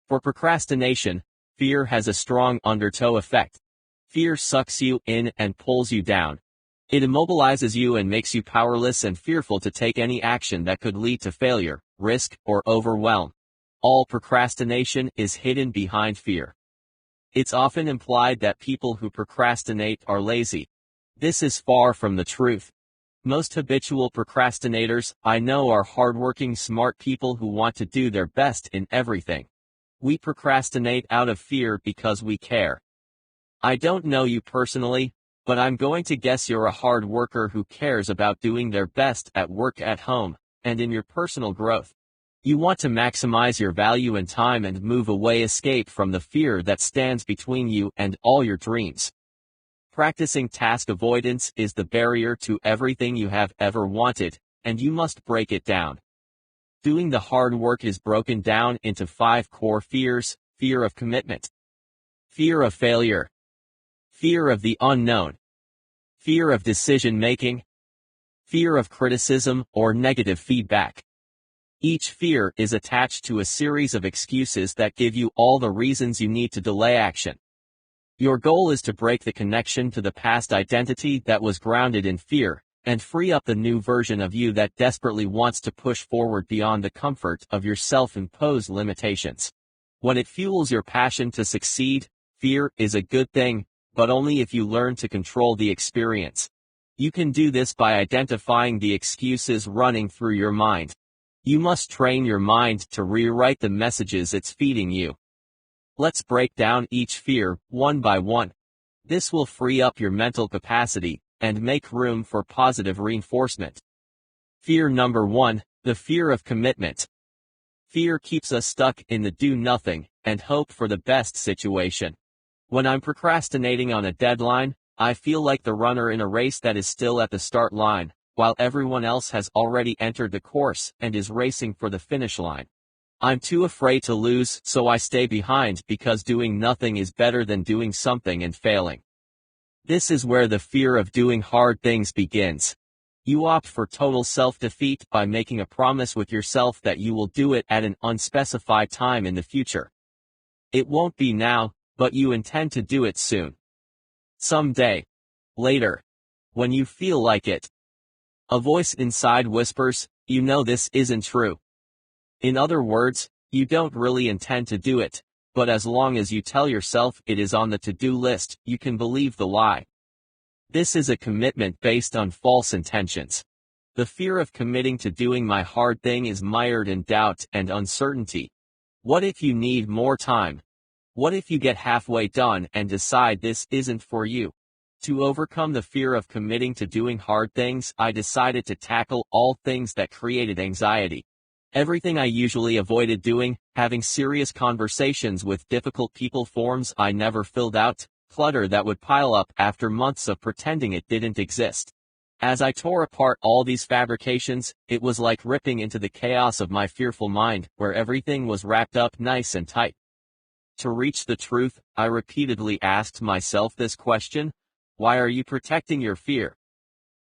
For procrastination, fear has a strong undertow effect. Fear sucks you in and pulls you down. It immobilizes you and makes you powerless and fearful to take any action that could lead to failure, risk, or overwhelm. All procrastination is hidden behind fear. It's often implied that people who procrastinate are lazy. This is far from the truth. Most habitual procrastinators I know are hardworking, smart people who want to do their best in everything. We procrastinate out of fear because we care. I don't know you personally, but I'm going to guess you're a hard worker who cares about doing their best at work, at home, and in your personal growth. You want to maximize your value and time and move away, escape from the fear that stands between you and all your dreams. Practicing task avoidance is the barrier to everything you have ever wanted, and you must break it down. Doing the hard work is broken down into 5 core fears: fear of commitment, fear of failure, fear of the unknown, fear of decision-making, fear of criticism or negative feedback. Each fear is attached to a series of excuses that give you all the reasons you need to delay action. Your goal is to break the connection to the past identity that was grounded in fear, and free up the new version of you that desperately wants to push forward beyond the comfort of your self-imposed limitations. When it fuels your passion to succeed, fear is a good thing, but only if you learn to control the experience. You can do this by identifying the excuses running through your mind. You must train your mind to rewrite the messages it's feeding you. Let's break down each fear, one by one. This will free up your mental capacity and make room for positive reinforcement. Fear number 1, the fear of commitment. Fear keeps us stuck in the do nothing and hope for the best situation. When I'm procrastinating on a deadline, I feel like the runner in a race that is still at the start line, while everyone else has already entered the course and is racing for the finish line. I'm too afraid to lose, so I stay behind because doing nothing is better than doing something and failing. This is where the fear of doing hard things begins. You opt for total self-defeat by making a promise with yourself that you will do it at an unspecified time in the future. It won't be now, but you intend to do it soon. Someday. Later. When you feel like it. A voice inside whispers, "You know this isn't true." In other words, you don't really intend to do it, but as long as you tell yourself it is on the to-do list, you can believe the lie. This is a commitment based on false intentions. The fear of committing to doing my hard thing is mired in doubt and uncertainty. What if you need more time? What if you get halfway done and decide this isn't for you? To overcome the fear of committing to doing hard things, I decided to tackle all things that created anxiety. Everything I usually avoided doing, having serious conversations with difficult people, forms I never filled out, clutter that would pile up after months of pretending it didn't exist. As I tore apart all these fabrications, it was like ripping into the chaos of my fearful mind, where everything was wrapped up nice and tight. To reach the truth, I repeatedly asked myself this question: why are you protecting your fear?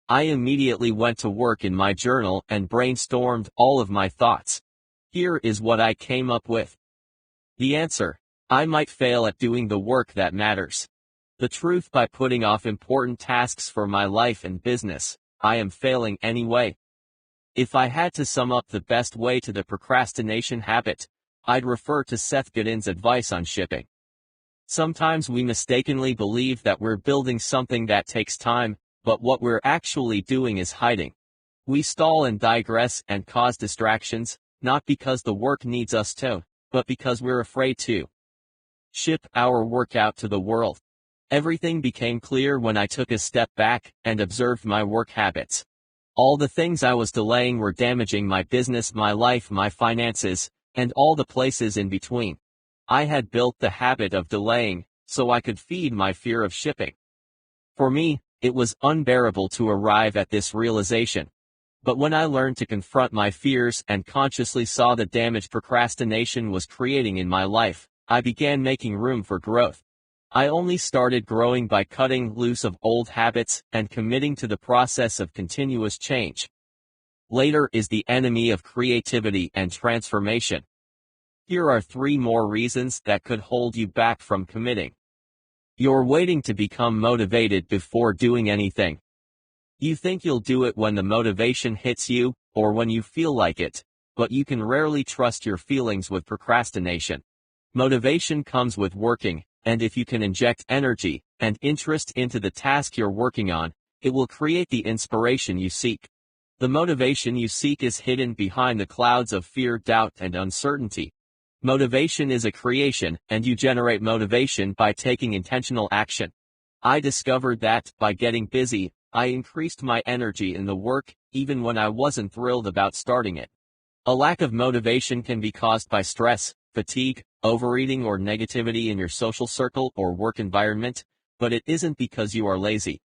I immediately went to work in my journal and brainstormed all of my thoughts. Here is what I came up with. The answer: I might fail at doing the work that matters. The truth: by putting off important tasks for my life and business, I am failing anyway. If I had to sum up the best way to the procrastination habit, I'd refer to Seth Godin's advice on shipping. Sometimes we mistakenly believe that we're building something that takes time, but what we're actually doing is hiding. We stall and digress and cause distractions, not because the work needs us to, but because we're afraid to ship our work out to the world. Everything became clear when I took a step back and observed my work habits. All the things I was delaying were damaging my business, my life, my finances, and all the places in between. I had built the habit of delaying, so I could feed my fear of shipping. For me, it was unbearable to arrive at this realization. But when I learned to confront my fears and consciously saw the damage procrastination was creating in my life, I began making room for growth. I only started growing by cutting loose of old habits and committing to the process of continuous change. Later is the enemy of creativity and transformation. Here are 3 more reasons that could hold you back from committing. You're waiting to become motivated before doing anything. You think you'll do it when the motivation hits you, or when you feel like it, but you can rarely trust your feelings with procrastination. Motivation comes with working, and if you can inject energy and interest into the task you're working on, it will create the inspiration you seek. The motivation you seek is hidden behind the clouds of fear, doubt, and uncertainty. Motivation is a creation, and you generate motivation by taking intentional action. I discovered that, by getting busy, I increased my energy in the work, even when I wasn't thrilled about starting it. A lack of motivation can be caused by stress, fatigue, overeating, or negativity in your social circle or work environment, but it isn't because you are lazy.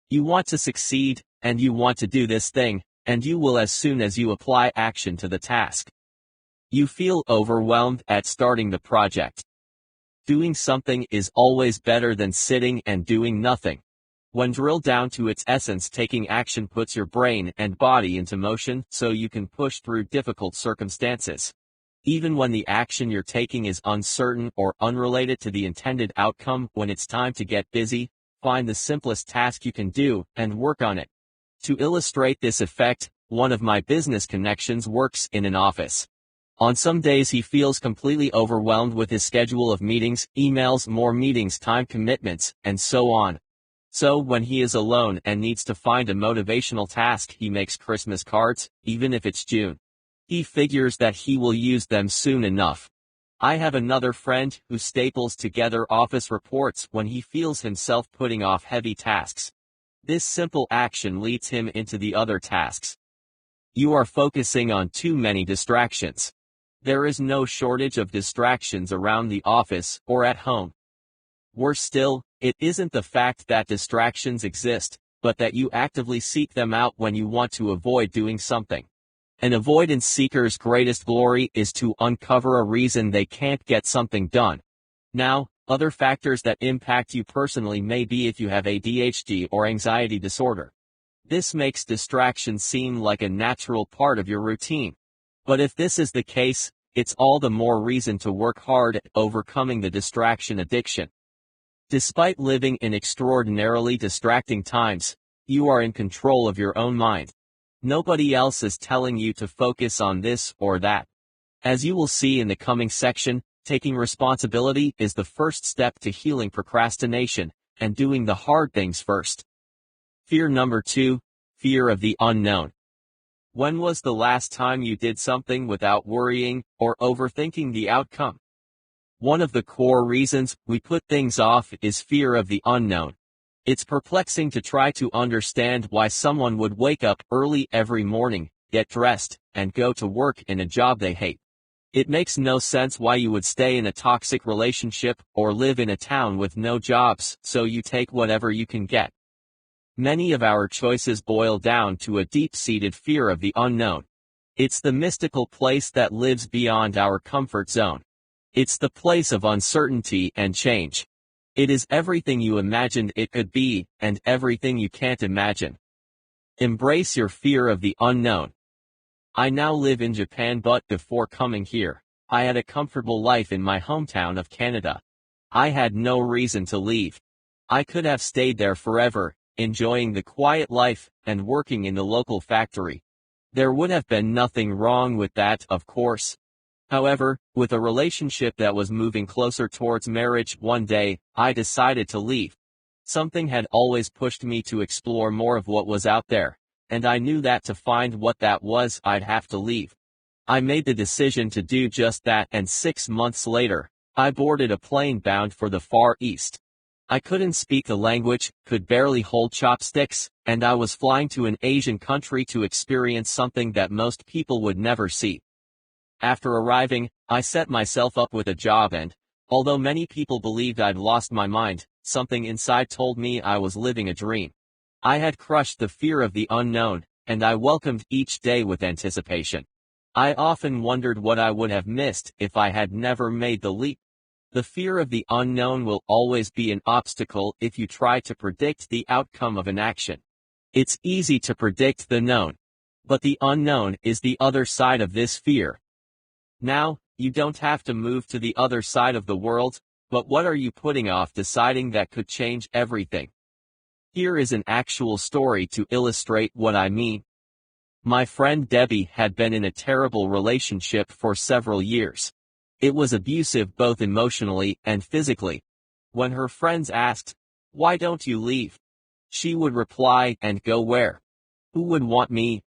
You want to succeed, and you want to do this thing, and you will as soon as you apply action to the task. You feel overwhelmed at starting the project. Doing something is always better than sitting and doing nothing. When drilled down to its essence, taking action puts your brain and body into motion so you can push through difficult circumstances. Even when the action you're taking is uncertain or unrelated to the intended outcome, when it's time to get busy, find the simplest task you can do and work on it. To illustrate this effect, one of my business connections works in an office. On some days he feels completely overwhelmed with his schedule of meetings, emails, more meetings, time commitments, and so on. So when he is alone and needs to find a motivational task, he makes Christmas cards, even if it's June. He figures that he will use them soon enough. I have another friend who staples together office reports when he feels himself putting off heavy tasks. This simple action leads him into the other tasks. You are focusing on too many distractions. There is no shortage of distractions around the office or at home. Worse still, it isn't the fact that distractions exist, but that you actively seek them out when you want to avoid doing something. An avoidance seeker's greatest glory is to uncover a reason they can't get something done. Now, other factors that impact you personally may be if you have ADHD or anxiety disorder. This makes distraction seem like a natural part of your routine. But if this is the case, it's all the more reason to work hard at overcoming the distraction addiction. Despite living in extraordinarily distracting times, you are in control of your own mind. Nobody else is telling you to focus on this or that. As you will see in the coming section, taking responsibility is the first step to healing procrastination and doing the hard things first. Fear number 2, fear of the unknown. When was the last time you did something without worrying or overthinking the outcome? One of the core reasons we put things off is fear of the unknown. It's perplexing to try to understand why someone would wake up early every morning, get dressed, and go to work in a job they hate. It makes no sense why you would stay in a toxic relationship or live in a town with no jobs, so you take whatever you can get. Many of our choices boil down to a deep-seated fear of the unknown. It's the mystical place that lives beyond our comfort zone. It's the place of uncertainty and change. It is everything you imagined it could be, and everything you can't imagine. Embrace your fear of the unknown. I now live in Japan, but before coming here, I had a comfortable life in my hometown of Canada. I had no reason to leave. I could have stayed there forever, enjoying the quiet life and working in the local factory. There would have been nothing wrong with that, of course. However, with a relationship that was moving closer towards marriage, one day, I decided to leave. Something had always pushed me to explore more of what was out there, and I knew that to find what that was, I'd have to leave. I made the decision to do just that, and 6 months later, I boarded a plane bound for the Far East. I couldn't speak the language, could barely hold chopsticks, and I was flying to an Asian country to experience something that most people would never see. After arriving, I set myself up with a job and, although many people believed I'd lost my mind, something inside told me I was living a dream. I had crushed the fear of the unknown, and I welcomed each day with anticipation. I often wondered what I would have missed if I had never made the leap. The fear of the unknown will always be an obstacle if you try to predict the outcome of an action. It's easy to predict the known. But the unknown is the other side of this fear. Now, you don't have to move to the other side of the world, but what are you putting off deciding that could change everything? Here is an actual story to illustrate what I mean. My friend Debbie had been in a terrible relationship for several years. It was abusive both emotionally and physically. When her friends asked, "Why don't you leave?" she would reply, "And go where? Who would want me?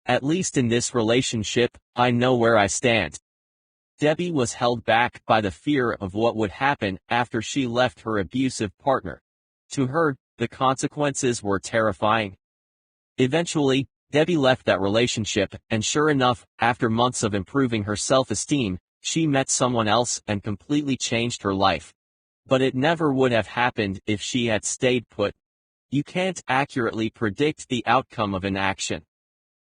At least in this relationship, I know where I stand." Debbie was held back by the fear of what would happen after she left her abusive partner. To her, the consequences were terrifying. Eventually, Debbie left that relationship, and sure enough, after months of improving her self-esteem, she met someone else and completely changed her life. But it never would have happened if she had stayed put. You can't accurately predict the outcome of an action.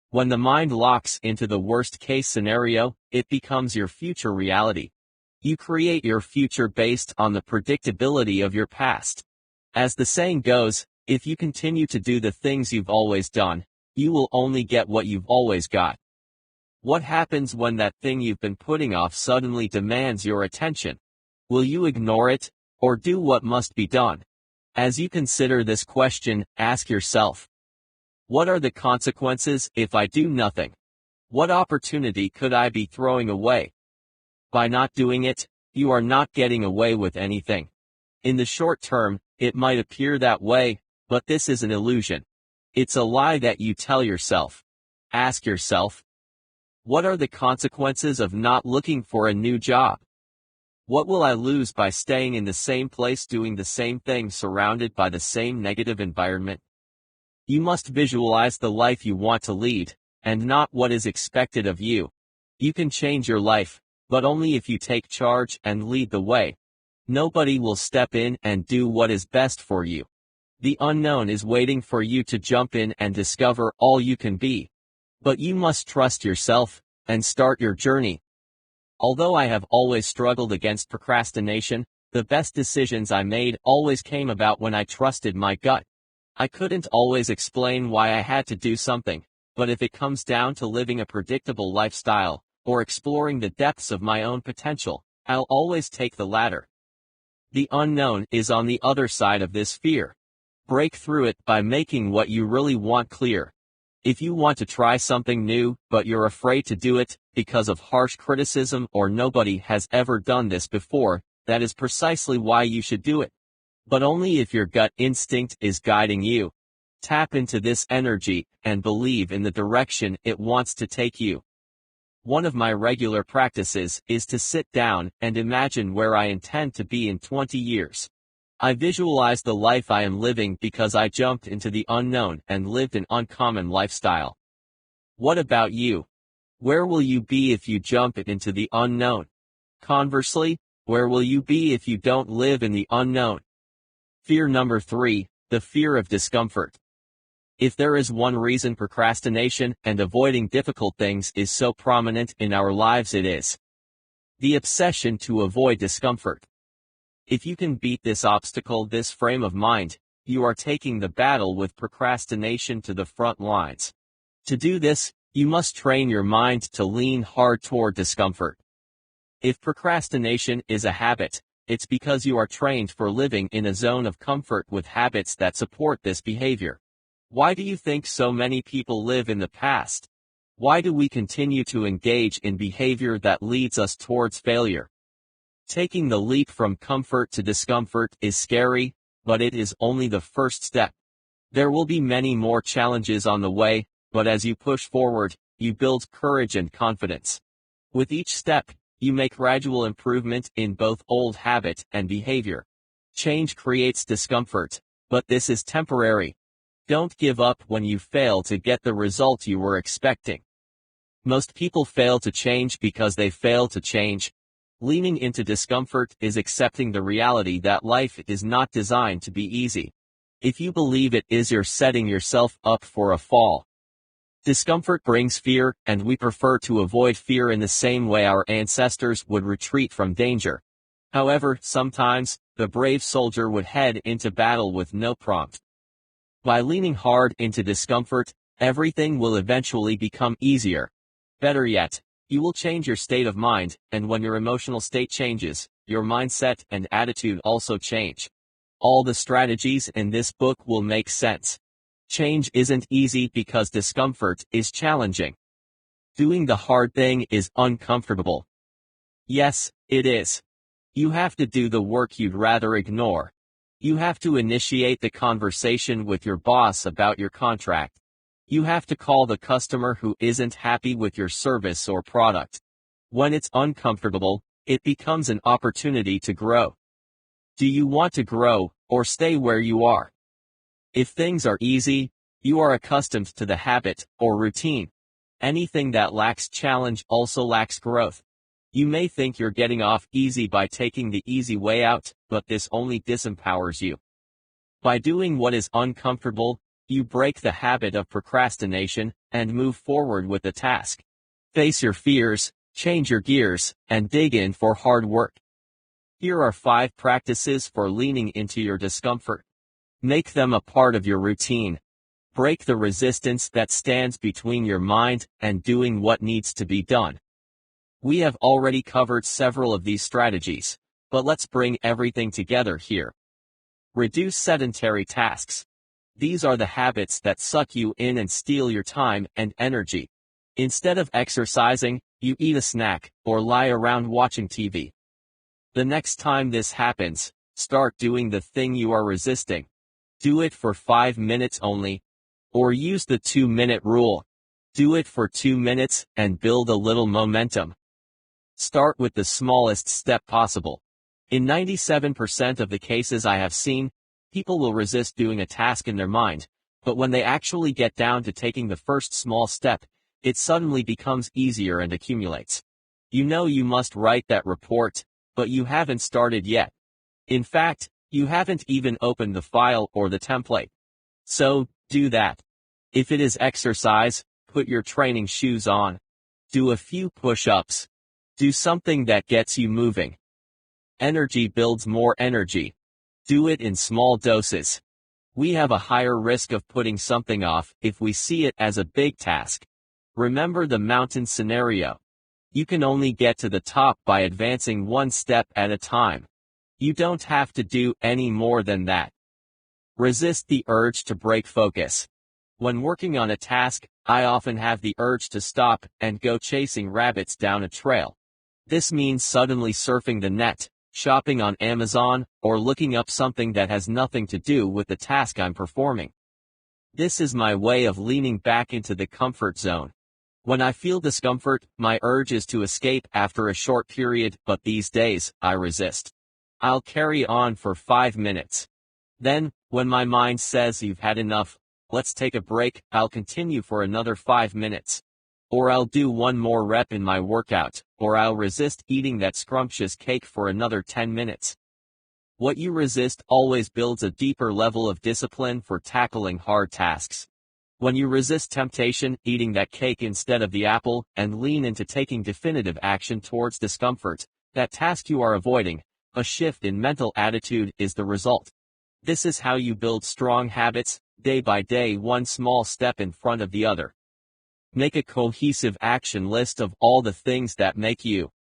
When the mind locks into the worst-case scenario, it becomes your future reality. You create your future based on the predictability of your past. As the saying goes, if you continue to do the things you've always done, you will only get what you've always got. What happens when that thing you've been putting off suddenly demands your attention? Will you ignore it, or do what must be done? As you consider this question, ask yourself, what are the consequences if I do nothing? What opportunity could I be throwing away? By not doing it, you are not getting away with anything. In the short term, it might appear that way, but this is an illusion. It's a lie that you tell yourself. Ask yourself, what are the consequences of not looking for a new job? What will I lose by staying in the same place doing the same thing surrounded by the same negative environment? You must visualize the life you want to lead, and not what is expected of you. You can change your life, but only if you take charge and lead the way. Nobody will step in and do what is best for you. The unknown is waiting for you to jump in and discover all you can be. But you must trust yourself, and start your journey. Although I have always struggled against procrastination, the best decisions I made always came about when I trusted my gut. I couldn't always explain why I had to do something, but if it comes down to living a predictable lifestyle, or exploring the depths of my own potential, I'll always take the latter. The unknown is on the other side of this fear. Break through it by making what you really want clear. If you want to try something new, but you're afraid to do it, because of harsh criticism or nobody has ever done this before, that is precisely why you should do it. But only if your gut instinct is guiding you. Tap into this energy, and believe in the direction it wants to take you. One of my regular practices is to sit down and imagine where I intend to be in 20 years. I visualize the life I am living because I jumped into the unknown and lived an uncommon lifestyle. What about you? Where will you be if you jump into the unknown? Conversely, where will you be if you don't live in the unknown? Fear number 3, the fear of discomfort. If there is one reason procrastination and avoiding difficult things is so prominent in our lives, it is the obsession to avoid discomfort. If you can beat this obstacle, this frame of mind, you are taking the battle with procrastination to the front lines. To do this, you must train your mind to lean hard toward discomfort. If procrastination is a habit, it's because you are trained for living in a zone of comfort with habits that support this behavior. Why do you think so many people live in the past? Why do we continue to engage in behavior that leads us towards failure? Taking the leap from comfort to discomfort is scary, but it is only the first step. There will be many more challenges on the way, but as you push forward, you build courage and confidence. With each step, you make gradual improvement in both old habit and behavior. Change creates discomfort, but this is temporary. Don't give up when you fail to get the result you were expecting. Most people fail to change because they fail to change. Leaning into discomfort is accepting the reality that life is not designed to be easy. If you believe it is, you're setting yourself up for a fall. Discomfort brings fear, and we prefer to avoid fear in the same way our ancestors would retreat from danger. However, sometimes, the brave soldier would head into battle with no prompt. By leaning hard into discomfort, Everything will eventually become easier. Better yet, you will change your state of mind, and when your emotional state changes, your mindset and attitude also change. All the strategies in this book will make sense. Change isn't easy because discomfort is challenging. Doing the hard thing is uncomfortable. Yes, it is. You have to do the work you'd rather ignore. You have to initiate the conversation with your boss about your contract. You have to call the customer who isn't happy with your service or product. When it's uncomfortable, it becomes an opportunity to grow. Do you want to grow, or stay where you are? If things are easy, you are accustomed to the habit, or routine. Anything that lacks challenge also lacks growth. You may think you're getting off easy by taking the easy way out, but this only disempowers you. By doing what is uncomfortable, you break the habit of procrastination, and move forward with the task. Face your fears, change your gears, and dig in for hard work. Here are 5 practices for leaning into your discomfort. Make them a part of your routine. Break the resistance that stands between your mind and doing what needs to be done. We have already covered several of these strategies, but let's bring everything together here. Reduce sedentary tasks. These are the habits that suck you in and steal your time and energy. Instead of exercising, you eat a snack, or lie around watching TV. The next time this happens, start doing the thing you are resisting. Do it for 5 minutes only. Or use the 2-minute rule. Do it for 2 minutes and build a little momentum. Start with the smallest step possible. In 97% of the cases I have seen, people will resist doing a task in their mind, but when they actually get down to taking the first small step, it suddenly becomes easier and accumulates. You know you must write that report, but you haven't started yet. In fact, you haven't even opened the file or the template. So, do that. If it is exercise, put your training shoes on. Do a few push-ups. Do something that gets you moving. Energy builds more energy. Do it in small doses. We have a higher risk of putting something off if we see it as a big task. Remember the mountain scenario. You can only get to the top by advancing one step at a time. You don't have to do any more than that. Resist the urge to break focus. When working on a task, I often have the urge to stop and go chasing rabbits down a trail. This means suddenly surfing the net, shopping on Amazon, or looking up something that has nothing to do with the task I'm performing. This is my way of leaning back into the comfort zone. When I feel discomfort, my urge is to escape after a short period, but these days, I resist. I'll carry on for 5 minutes. Then, when my mind says you've had enough, let's take a break, I'll continue for another 5 minutes. Or I'll do one more rep in my workout, or I'll resist eating that scrumptious cake for another 10 minutes. What you resist always builds a deeper level of discipline for tackling hard tasks. When you resist temptation, eating that cake instead of the apple, and lean into taking definitive action towards discomfort, that task you are avoiding, a shift in mental attitude is the result. This is how you build strong habits, day by day, one small step in front of the other. Make a cohesive action list of all the things that make you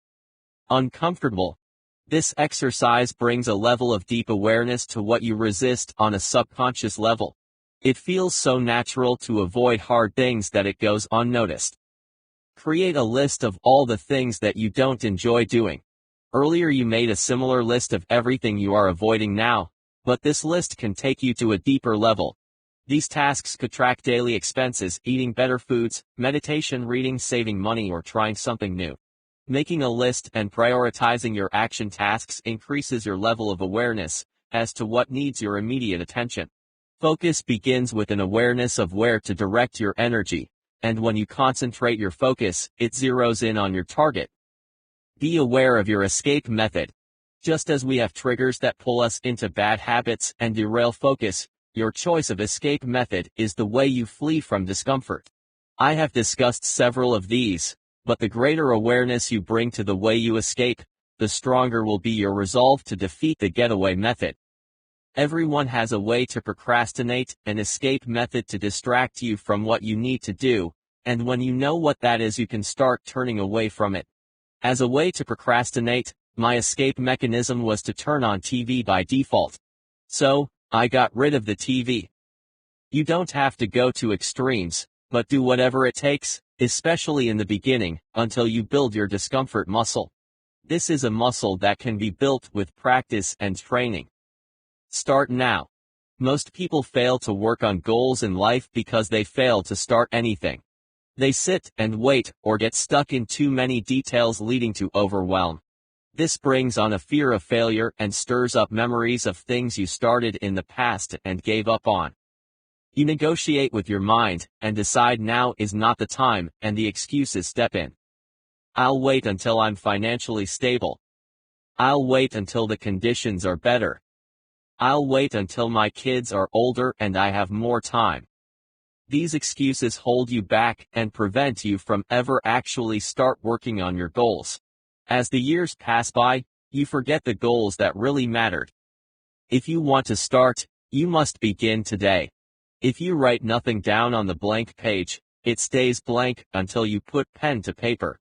uncomfortable. This exercise brings a level of deep awareness to what you resist on a subconscious level. It feels so natural to avoid hard things that it goes unnoticed. Create a list of all the things that you don't enjoy doing. Earlier you made a similar list of everything you are avoiding now, but this list can take you to a deeper level. These tasks could track daily expenses, eating better foods, meditation, reading, saving money, or trying something new. Making a list and prioritizing your action tasks increases your level of awareness as to what needs your immediate attention. Focus begins with an awareness of where to direct your energy, and when you concentrate your focus, it zeroes in on your target. Be aware of your escape method. Just as we have triggers that pull us into bad habits and derail focus, your choice of escape method is the way you flee from discomfort. I have discussed several of these, but the greater awareness you bring to the way you escape, the stronger will be your resolve to defeat the getaway method. Everyone has a way to procrastinate, an escape method to distract you from what you need to do, and when you know what that is, you can start turning away from it. As a way to procrastinate, my escape mechanism was to turn on TV by default. So, I got rid of the TV. You don't have to go to extremes, but do whatever it takes, especially in the beginning, until you build your discomfort muscle. This is a muscle that can be built with practice and training. Start now. Most people fail to work on goals in life because they fail to start anything. They sit and wait or get stuck in too many details, leading to overwhelm. This brings on a fear of failure and stirs up memories of things you started in the past and gave up on. You negotiate with your mind and decide now is not the time, and the excuses step in. I'll wait until I'm financially stable. I'll wait until the conditions are better. I'll wait until my kids are older and I have more time. These excuses hold you back and prevent you from ever actually start working on your goals. As the years pass by, you forget the goals that really mattered. If you want to start, you must begin today. If you write nothing down on the blank page, it stays blank until you put pen to paper.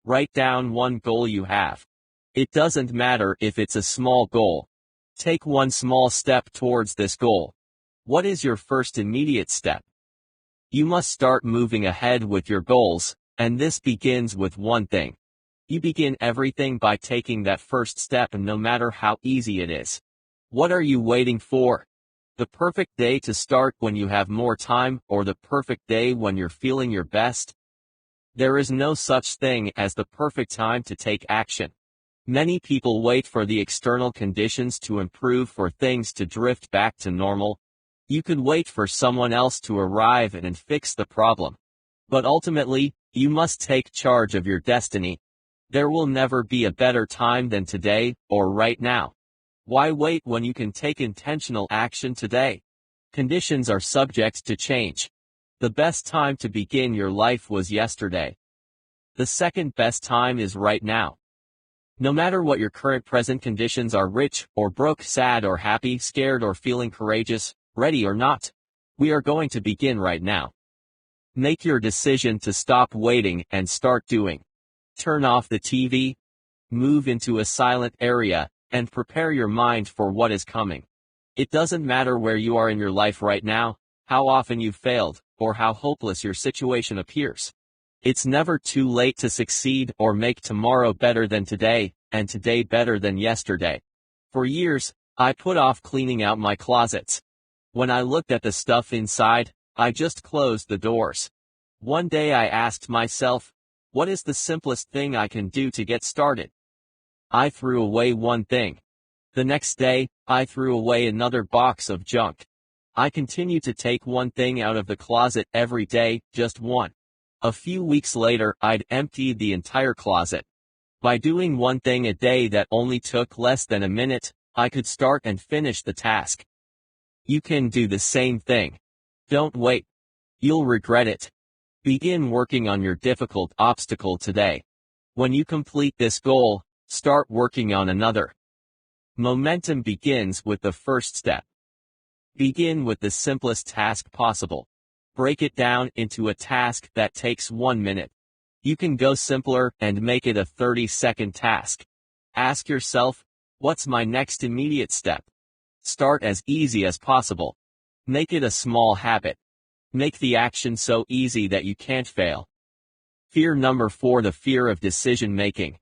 Write down one goal you have. It doesn't matter if it's a small goal. Take one small step towards this goal. What is your first immediate step? You must start moving ahead with your goals, and this begins with one thing. You begin everything by taking that first step, and no matter how easy it is. What are you waiting for? The perfect day to start when you have more time, or the perfect day when you're feeling your best? There is no such thing as the perfect time to take action. Many people wait for the external conditions to improve, for things to drift back to normal. You could wait for someone else to arrive and fix the problem. But ultimately, you must take charge of your destiny. There will never be a better time than today, or right now. Why wait when you can take intentional action today? Conditions are subject to change. The best time to begin your life was yesterday. The second best time is right now. No matter what your current present conditions are, rich or broke, sad or happy, scared or feeling courageous, ready or not, we are going to begin right now. Make your decision to stop waiting and start doing. Turn off the TV, move into a silent area, and prepare your mind for what is coming. It doesn't matter where you are in your life right now, how often you've failed, or how hopeless your situation appears. It's never too late to succeed or make tomorrow better than today, and today better than yesterday. For years, I put off cleaning out my closets. When I looked at the stuff inside, I just closed the doors. One day I asked myself, what is the simplest thing I can do to get started? I threw away one thing. The next day, I threw away another box of junk. I continued to take one thing out of the closet every day, just one. A few weeks later, I'd emptied the entire closet. By doing one thing a day that only took less than a minute, I could start and finish the task. You can do the same thing. Don't wait. You'll regret it. Begin working on your difficult obstacle today. When you complete this goal, start working on another. Momentum begins with the first step. Begin with the simplest task possible. Break it down into a task that takes 1 minute. You can go simpler and make it a 30-second task. Ask yourself, what's my next immediate step? Start as easy as possible. Make it a small habit. Make the action so easy that you can't fail. Fear number 4: the fear of decision making.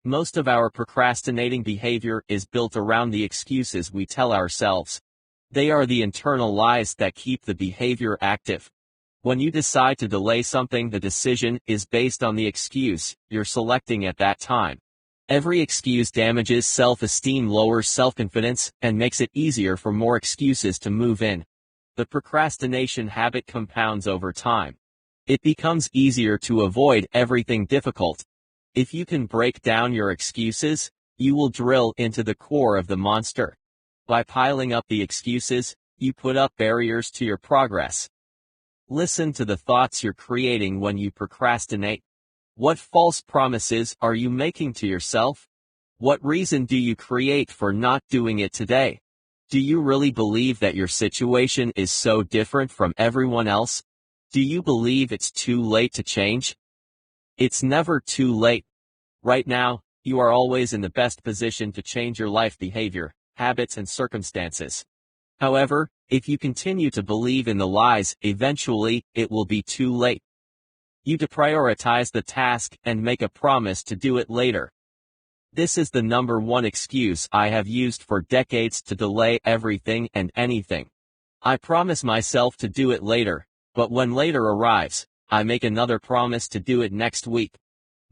Most of our procrastinating behavior is built around the excuses we tell ourselves. They are the internal lies that keep the behavior active. When you decide to delay something, the decision is based on the excuse you're selecting at that time. Every excuse damages self-esteem, lowers self-confidence, and makes it easier for more excuses to move in. The procrastination habit compounds over time. It becomes easier to avoid everything difficult. If you can break down your excuses, you will drill into the core of the monster. By piling up the excuses, you put up barriers to your progress. Listen to the thoughts you're creating when you procrastinate. What false promises are you making to yourself? What reason do you create for not doing it today? Do you really believe that your situation is so different from everyone else? Do you believe it's too late to change? It's never too late. Right now, you are always in the best position to change your life behavior, habits and circumstances. However, if you continue to believe in the lies, eventually, it will be too late. You deprioritize the task and make a promise to do it later. This is the number one excuse I have used for decades to delay everything and anything. I promise myself to do it later, but when later arrives, I make another promise to do it next week.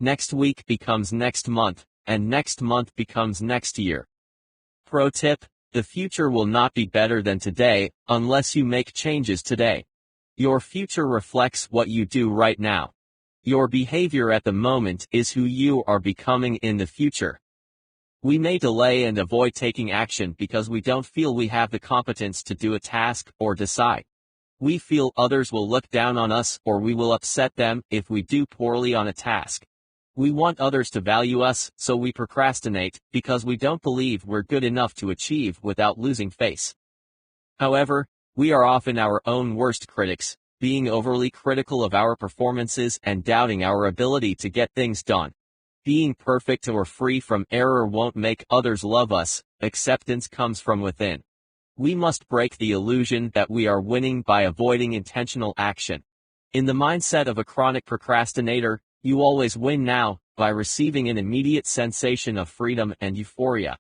Next week becomes next month, and next month becomes next year. Pro tip: the future will not be better than today, unless you make changes today. Your future reflects what you do right now. Your behavior at the moment is who you are becoming in the future. We may delay and avoid taking action because we don't feel we have the competence to do a task or decide. We feel others will look down on us or we will upset them if we do poorly on a task. We want others to value us, so we procrastinate because we don't believe we're good enough to achieve without losing face. However, we are often our own worst critics, being overly critical of our performances and doubting our ability to get things done. Being perfect or free from error won't make others love us. Acceptance comes from within. We must break the illusion that we are winning by avoiding intentional action. In the mindset of a chronic procrastinator, you always win now, by receiving an immediate sensation of freedom and euphoria.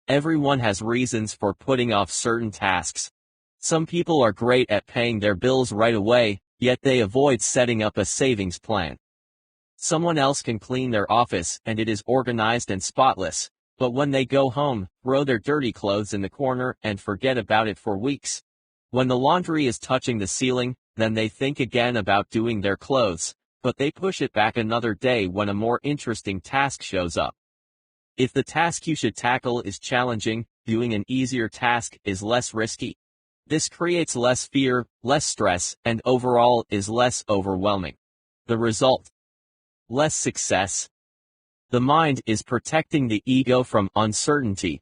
Everyone has reasons for putting off certain tasks. Some people are great at paying their bills right away, yet they avoid setting up a savings plan. Someone else can clean their office and it is organized and spotless, but when they go home, throw their dirty clothes in the corner and forget about it for weeks. When the laundry is touching the ceiling, then they think again about doing their clothes, but they push it back another day when a more interesting task shows up. If the task you should tackle is challenging, doing an easier task is less risky. This creates less fear, less stress, and overall is less overwhelming. The result: less success. The mind is protecting the ego from uncertainty.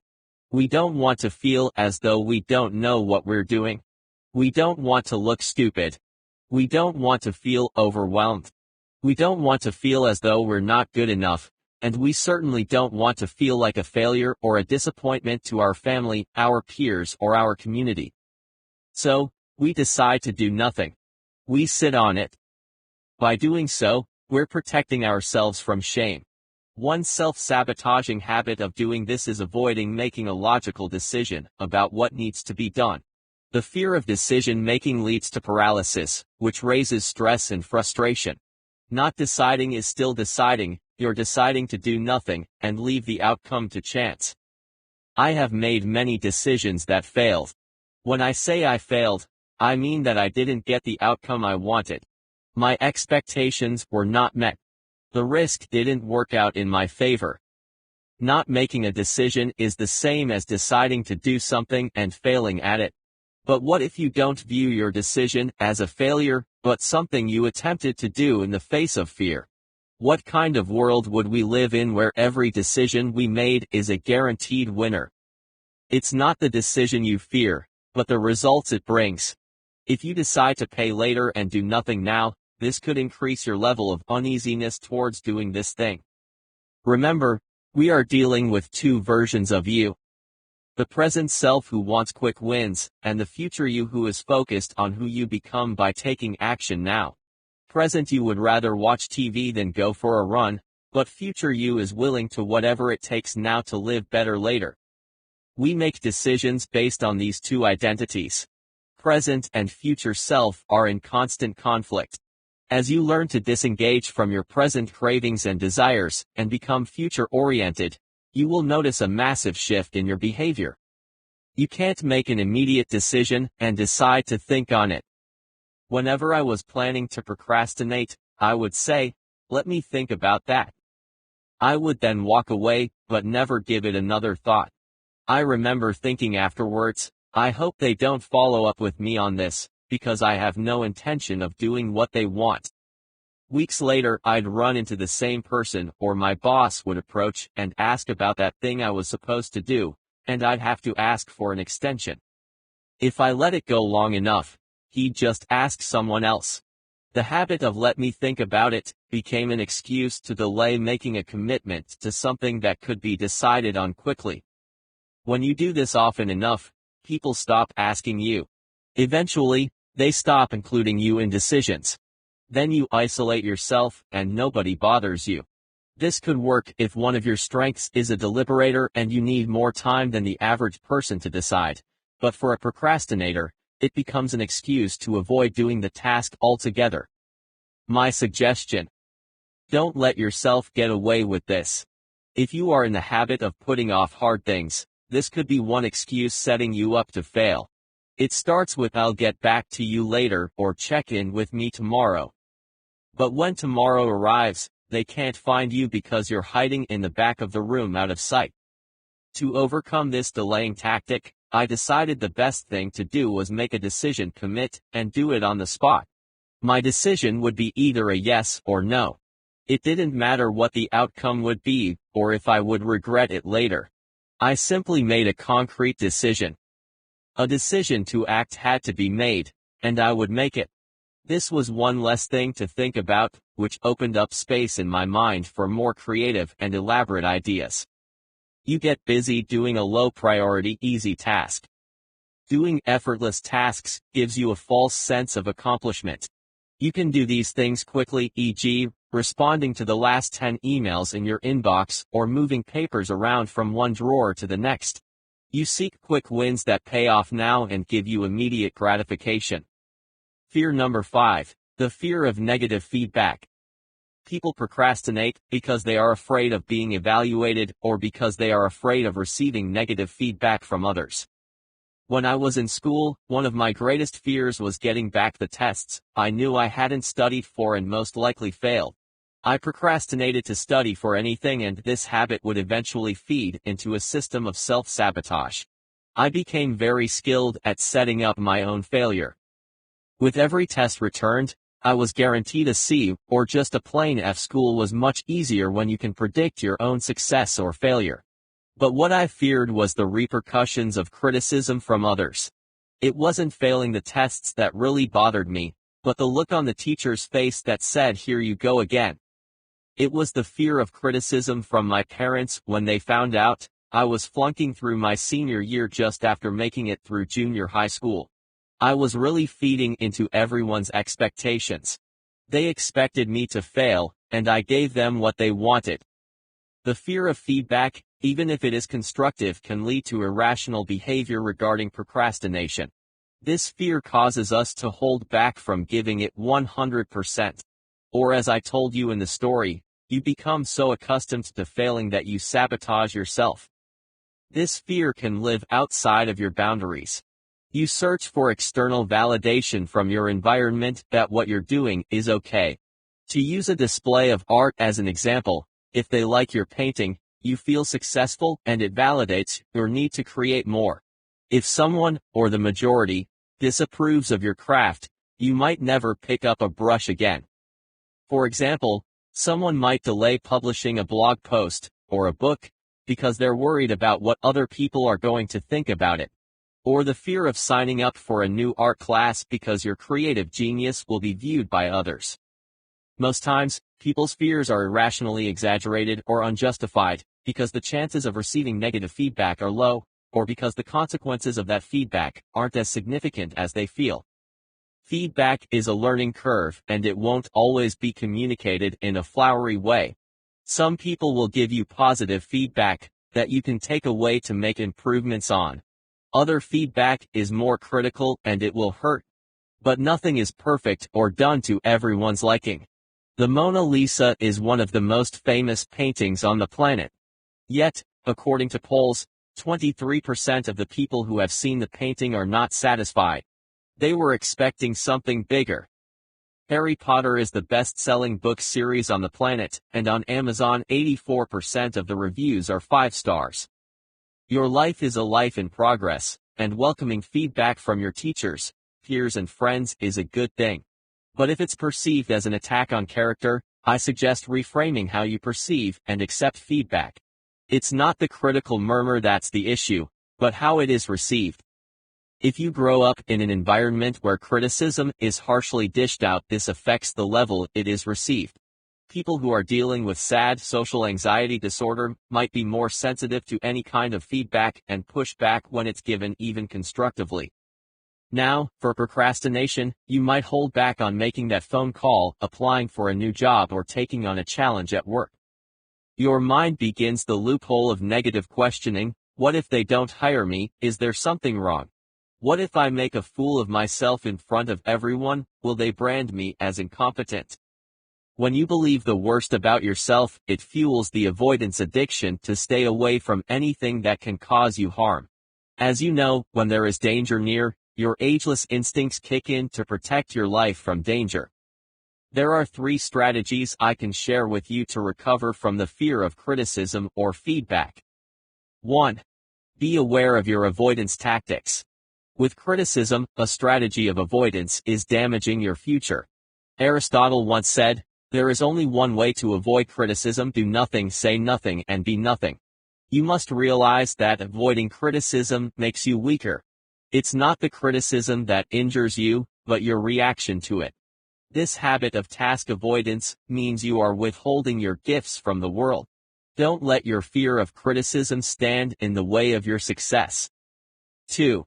We don't want to feel as though we don't know what we're doing. We don't want to look stupid. We don't want to feel overwhelmed. We don't want to feel as though we're not good enough, and we certainly don't want to feel like a failure or a disappointment to our family, our peers, or our community. So, we decide to do nothing. We sit on it. By doing so, we're protecting ourselves from shame. One self-sabotaging habit of doing this is avoiding making a logical decision about what needs to be done. The fear of decision-making leads to paralysis, which raises stress and frustration. Not deciding is still deciding. You're deciding to do nothing, and leave the outcome to chance. I have made many decisions that failed. When I say I failed, I mean that I didn't get the outcome I wanted. My expectations were not met. The risk didn't work out in my favor. Not making a decision is the same as deciding to do something and failing at it. But what if you don't view your decision as a failure, but something you attempted to do in the face of fear? What kind of world would we live in where every decision we made is a guaranteed winner? It's not the decision you fear, but the results it brings. If you decide to pay later and do nothing now, this could increase your level of uneasiness towards doing this thing. Remember, we are dealing with two versions of you. The present self who wants quick wins, and the future you who is focused on who you become by taking action now. Present you would rather watch TV than go for a run, but future you is willing to whatever it takes now to live better later. We make decisions based on these two identities. Present and future self are in constant conflict. As you learn to disengage from your present cravings and desires, and become future-oriented, you will notice a massive shift in your behavior. You can't make an immediate decision and decide to think on it. Whenever I was planning to procrastinate, I would say, "Let me think about that." I would then walk away, but never give it another thought. I remember thinking afterwards, I hope they don't follow up with me on this, because I have no intention of doing what they want. Weeks later, I'd run into the same person or my boss would approach and ask about that thing I was supposed to do, and I'd have to ask for an extension. If I let it go long enough, he'd just ask someone else. The habit of "let me think about it" became an excuse to delay making a commitment to something that could be decided on quickly. When you do this often enough, people stop asking you. Eventually, they stop including you in decisions. Then you isolate yourself and nobody bothers you. This could work if one of your strengths is a deliberator and you need more time than the average person to decide, but for a procrastinator, it becomes an excuse to avoid doing the task altogether. My suggestion: don't let yourself get away with this. If you are in the habit of putting off hard things, this could be one excuse setting you up to fail. It starts with "I'll get back to you later" or "check in with me tomorrow." But when tomorrow arrives, they can't find you because you're hiding in the back of the room out of sight. To overcome this delaying tactic, I decided the best thing to do was make a decision, commit, and do it on the spot. My decision would be either a yes or no. It didn't matter what the outcome would be, or if I would regret it later. I simply made a concrete decision. A decision to act had to be made, and I would make it. This was one less thing to think about, which opened up space in my mind for more creative and elaborate ideas. You get busy doing a low-priority, easy task. Doing effortless tasks gives you a false sense of accomplishment. You can do these things quickly, e.g., responding to the last 10 emails in your inbox or moving papers around from one drawer to the next. You seek quick wins that pay off now and give you immediate gratification. Fear number 5, the fear of negative feedback. People procrastinate because they are afraid of being evaluated or because they are afraid of receiving negative feedback from others. When I was in school, one of my greatest fears was getting back the tests I knew I hadn't studied for and most likely failed. I procrastinated to study for anything, and this habit would eventually feed into a system of self-sabotage. I became very skilled at setting up my own failure. With every test returned, I was guaranteed a C, or just a plain F. School was much easier when you can predict your own success or failure. But what I feared was the repercussions of criticism from others. It wasn't failing the tests that really bothered me, but the look on the teacher's face that said, "Here you go again." It was the fear of criticism from my parents when they found out I was flunking through my senior year just after making it through junior high school. I was really feeding into everyone's expectations. They expected me to fail, and I gave them what they wanted. The fear of feedback, even if it is constructive, can lead to irrational behavior regarding procrastination. This fear causes us to hold back from giving it 100%. Or, as I told you in the story, you become so accustomed to failing that you sabotage yourself. This fear can live outside of your boundaries. You search for external validation from your environment that what you're doing is okay. To use a display of art as an example, if they like your painting, you feel successful and it validates your need to create more. If someone, or the majority, disapproves of your craft, you might never pick up a brush again. For example, someone might delay publishing a blog post, or a book, because they're worried about what other people are going to think about it. Or the fear of signing up for a new art class because your creative genius will be viewed by others. Most times, people's fears are irrationally exaggerated or unjustified, because the chances of receiving negative feedback are low, or because the consequences of that feedback aren't as significant as they feel. Feedback is a learning curve, and it won't always be communicated in a flowery way. Some people will give you positive feedback that you can take away to make improvements on. Other feedback is more critical and it will hurt. But nothing is perfect or done to everyone's liking. The Mona Lisa is one of the most famous paintings on the planet. Yet, according to polls, 23% of the people who have seen the painting are not satisfied. They were expecting something bigger. Harry Potter is the best-selling book series on the planet, and on Amazon 84% of the reviews are 5 stars. Your life is a life in progress, and welcoming feedback from your teachers, peers and friends is a good thing. But if it's perceived as an attack on character, I suggest reframing how you perceive and accept feedback. It's not the critical murmur that's the issue, but how it is received. If you grow up in an environment where criticism is harshly dished out, this affects the level it is received. People who are dealing with sad social anxiety disorder might be more sensitive to any kind of feedback and push back when it's given, even constructively. Now, for procrastination, you might hold back on making that phone call, applying for a new job, or taking on a challenge at work. Your mind begins the loophole of negative questioning. What if they don't hire me? Is there something wrong? What if I make a fool of myself in front of everyone? Will they brand me as incompetent? When you believe the worst about yourself, it fuels the avoidance addiction to stay away from anything that can cause you harm. As you know, when there is danger near, your ageless instincts kick in to protect your life from danger. There are 3 strategies I can share with you to recover from the fear of criticism or feedback. 1. Be aware of your avoidance tactics. With criticism, a strategy of avoidance is damaging your future. Aristotle once said, "There is only one way to avoid criticism: do nothing, say nothing, and be nothing." You must realize that avoiding criticism makes you weaker. It's not the criticism that injures you, but your reaction to it. This habit of task avoidance means you are withholding your gifts from the world. Don't let your fear of criticism stand in the way of your success. 2.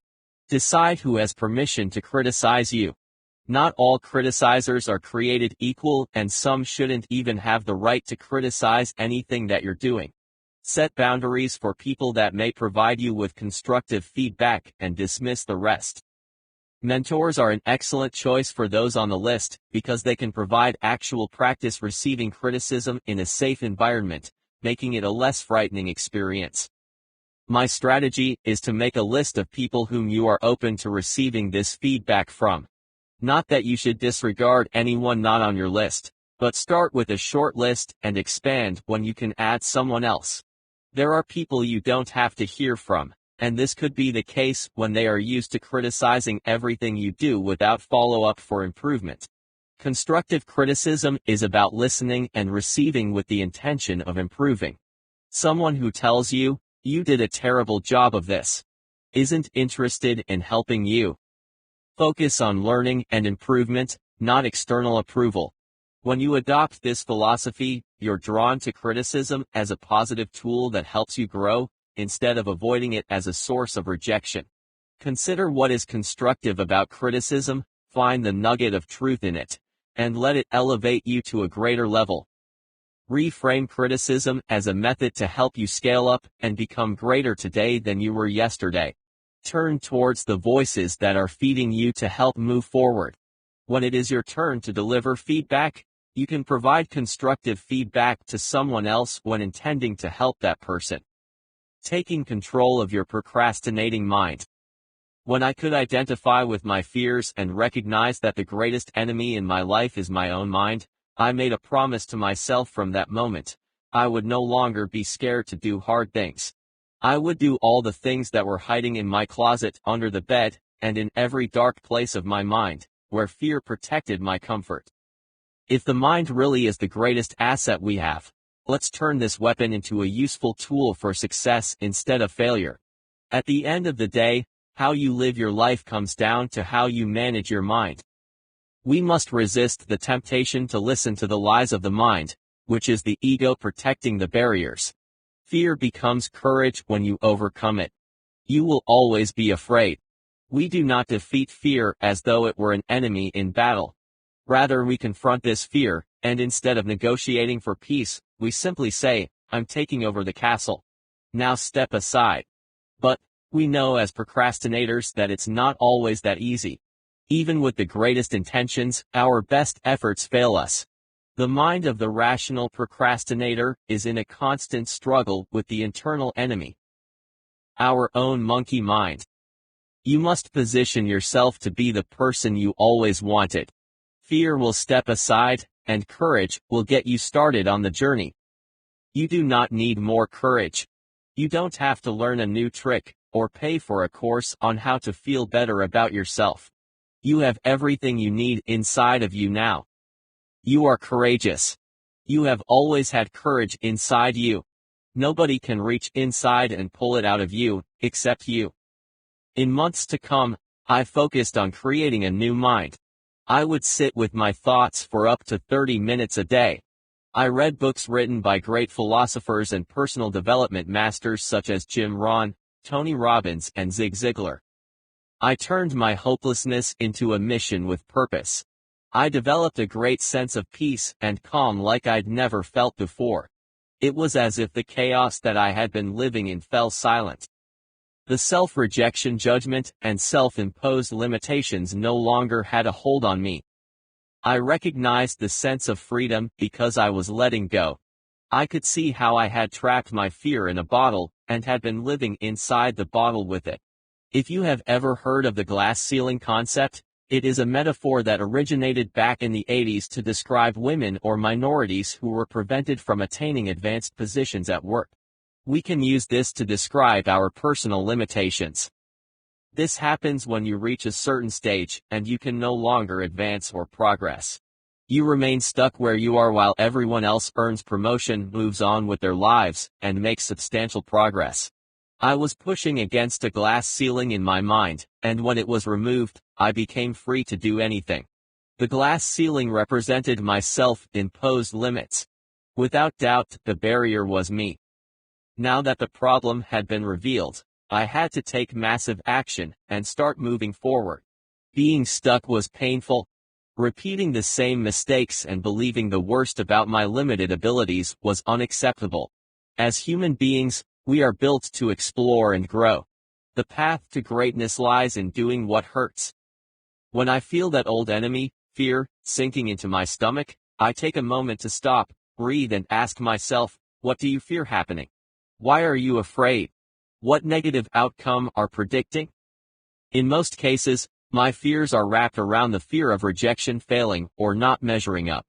Decide who has permission to criticize you. Not all criticizers are created equal, and some shouldn't even have the right to criticize anything that you're doing. Set boundaries for people that may provide you with constructive feedback and dismiss the rest. Mentors are an excellent choice for those on the list because they can provide actual practice receiving criticism in a safe environment, making it a less frightening experience. My strategy is to make a list of people whom you are open to receiving this feedback from. Not that you should disregard anyone not on your list, but start with a short list and expand when you can add someone else. There are people you don't have to hear from, and this could be the case when they are used to criticizing everything you do without follow-up for improvement. Constructive criticism is about listening and receiving with the intention of improving. Someone who tells you, "You did a terrible job of this," isn't interested in helping you. Focus on learning and improvement, not external approval. When you adopt this philosophy, you're drawn to criticism as a positive tool that helps you grow, instead of avoiding it as a source of rejection. Consider what is constructive about criticism, find the nugget of truth in it, and let it elevate you to a greater level. Reframe criticism as a method to help you scale up and become greater today than you were yesterday. Turn towards the voices that are feeding you to help move forward. When it is your turn to deliver feedback, you can provide constructive feedback to someone else when intending to help that person. Taking control of your procrastinating mind. When I could identify with my fears and recognize that the greatest enemy in my life is my own mind, I made a promise to myself from that moment. I would no longer be scared to do hard things. I would do all the things that were hiding in my closet, under the bed, and in every dark place of my mind, where fear protected my comfort. If the mind really is the greatest asset we have, let's turn this weapon into a useful tool for success instead of failure. At the end of the day, how you live your life comes down to how you manage your mind. We must resist the temptation to listen to the lies of the mind, which is the ego protecting the barriers. Fear becomes courage when you overcome it. You will always be afraid. We do not defeat fear as though it were an enemy in battle. Rather, we confront this fear, and instead of negotiating for peace, we simply say, "I'm taking over the castle. Now step aside." But we know as procrastinators that it's not always that easy. Even with the greatest intentions, our best efforts fail us. The mind of the rational procrastinator is in a constant struggle with the internal enemy, our own monkey mind. You must position yourself to be the person you always wanted. Fear will step aside, and courage will get you started on the journey. You do not need more courage. You don't have to learn a new trick, or pay for a course on how to feel better about yourself. You have everything you need inside of you now. You are courageous. You have always had courage inside you. Nobody can reach inside and pull it out of you, except you. In months to come, I focused on creating a new mind. I would sit with my thoughts for up to 30 minutes a day. I read books written by great philosophers and personal development masters such as Jim Rohn, Tony Robbins, and Zig Ziglar. I turned my hopelessness into a mission with purpose. I developed a great sense of peace and calm like I'd never felt before. It was as if the chaos that I had been living in fell silent. The self-rejection, judgment, and self-imposed limitations no longer had a hold on me. I recognized the sense of freedom because I was letting go. I could see how I had trapped my fear in a bottle and had been living inside the bottle with it. If you have ever heard of the glass ceiling concept, it is a metaphor that originated back in the 80s to describe women or minorities who were prevented from attaining advanced positions at work. We can use this to describe our personal limitations. This happens when you reach a certain stage and you can no longer advance or progress. You remain stuck where you are while everyone else earns promotion, moves on with their lives, and makes substantial progress. I was pushing against a glass ceiling in my mind, and when it was removed, I became free to do anything. The glass ceiling represented my self-imposed limits. Without doubt, the barrier was me. Now that the problem had been revealed, I had to take massive action and start moving forward. Being stuck was painful. Repeating the same mistakes and believing the worst about my limited abilities was unacceptable. As human beings, we are built to explore and grow. The path to greatness lies in doing what hurts. When I feel that old enemy, fear, sinking into my stomach, I take a moment to stop, breathe, and ask myself, what do you fear happening? Why are you afraid? What negative outcome are predicting? In most cases, my fears are wrapped around the fear of rejection, failing, or not measuring up.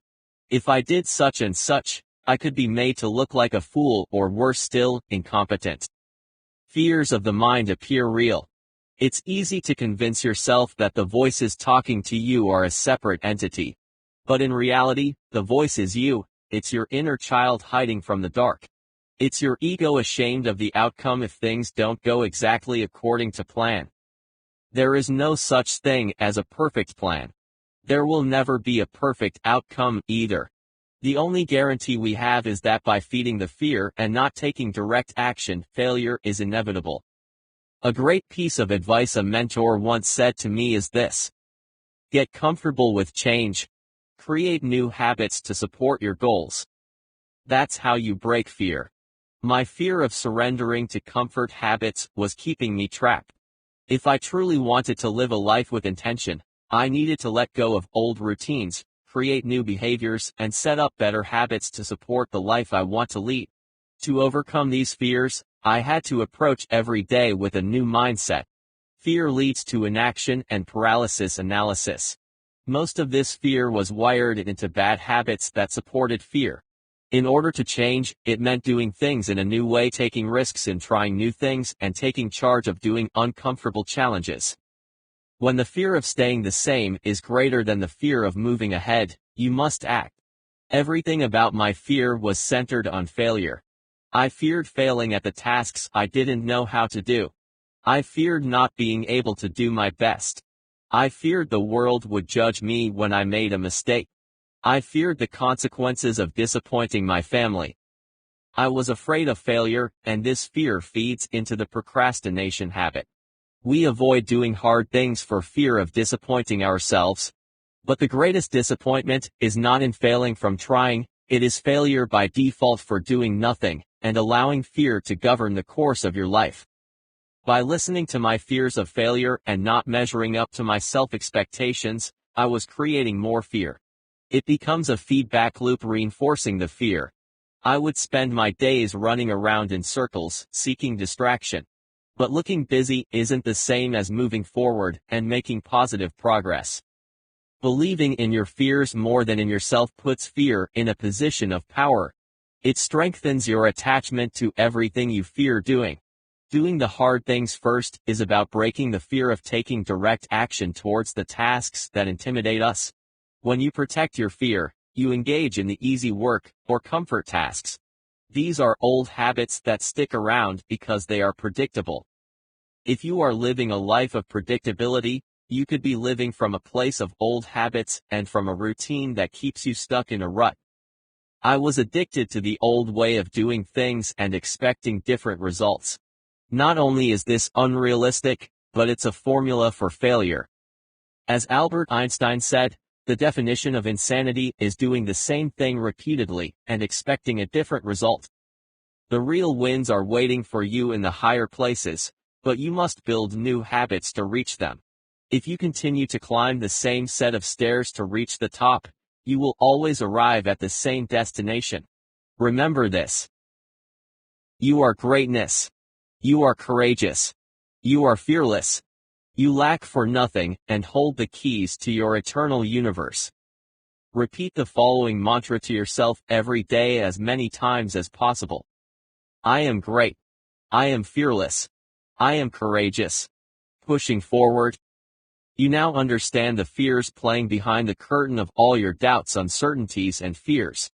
If I did such and such, I could be made to look like a fool or worse still, incompetent. Fears of the mind appear real. It's easy to convince yourself that the voices talking to you are a separate entity. But in reality, the voice is you. It's your inner child hiding from the dark. It's your ego ashamed of the outcome if things don't go exactly according to plan. There is no such thing as a perfect plan. There will never be a perfect outcome either. The only guarantee we have is that by feeding the fear and not taking direct action, failure is inevitable. A great piece of advice a mentor once said to me is this: get comfortable with change. Create new habits to support your goals. That's how you break fear. My fear of surrendering to comfort habits was keeping me trapped. If I truly wanted to live a life with intention, I needed to let go of old routines, create new behaviors, and set up better habits to support the life I want to lead. To overcome these fears, I had to approach every day with a new mindset. Fear leads to inaction and paralysis analysis. Most of this fear was wired into bad habits that supported fear. In order to change, it meant doing things in a new way, taking risks in trying new things, and taking charge of doing uncomfortable challenges. When the fear of staying the same is greater than the fear of moving ahead, you must act. Everything about my fear was centered on failure. I feared failing at the tasks I didn't know how to do. I feared not being able to do my best. I feared the world would judge me when I made a mistake. I feared the consequences of disappointing my family. I was afraid of failure, and this fear feeds into the procrastination habit. We avoid doing hard things for fear of disappointing ourselves. But the greatest disappointment is not in failing from trying, it is failure by default for doing nothing, and allowing fear to govern the course of your life. By listening to my fears of failure and not measuring up to my self-expectations, I was creating more fear. It becomes a feedback loop reinforcing the fear. I would spend my days running around in circles, seeking distraction. But looking busy isn't the same as moving forward and making positive progress. Believing in your fears more than in yourself puts fear in a position of power. It strengthens your attachment to everything you fear doing. Doing the hard things first is about breaking the fear of taking direct action towards the tasks that intimidate us. When you protect your fear, you engage in the easy work, or comfort tasks. These are old habits that stick around because they are predictable. If you are living a life of predictability, you could be living from a place of old habits and from a routine that keeps you stuck in a rut. I was addicted to the old way of doing things and expecting different results. Not only is this unrealistic, but it's a formula for failure. As Albert Einstein said, the definition of insanity is doing the same thing repeatedly and expecting a different result. The real wins are waiting for you in the higher places, but you must build new habits to reach them. If you continue to climb the same set of stairs to reach the top, you will always arrive at the same destination. Remember this. You are greatness. You are courageous. You are fearless. You lack for nothing and hold the keys to your eternal universe. Repeat the following mantra to yourself every day as many times as possible. I am great. I am fearless. I am courageous. Pushing forward. You now understand the fears playing behind the curtain of all your doubts, uncertainties, and fears.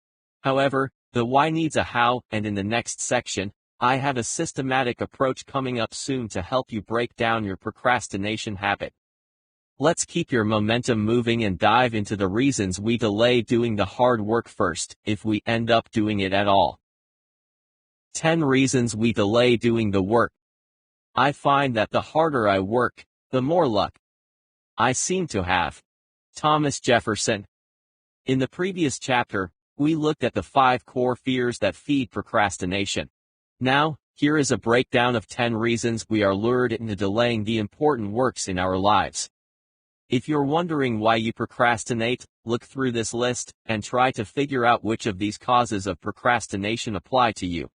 However, the why needs a how, and in the next section, I have a systematic approach coming up soon to help you break down your procrastination habit. Let's keep your momentum moving and dive into the reasons we delay doing the hard work first, if we end up doing it at all. 10 reasons we delay doing the work. I find that the harder I work, the more luck I seem to have. Thomas Jefferson. In the previous chapter, we looked at the 5 core fears that feed procrastination. Now, here is a breakdown of 10 reasons we are lured into delaying the important works in our lives. If you're wondering why you procrastinate, look through this list and try to figure out which of these causes of procrastination apply to you.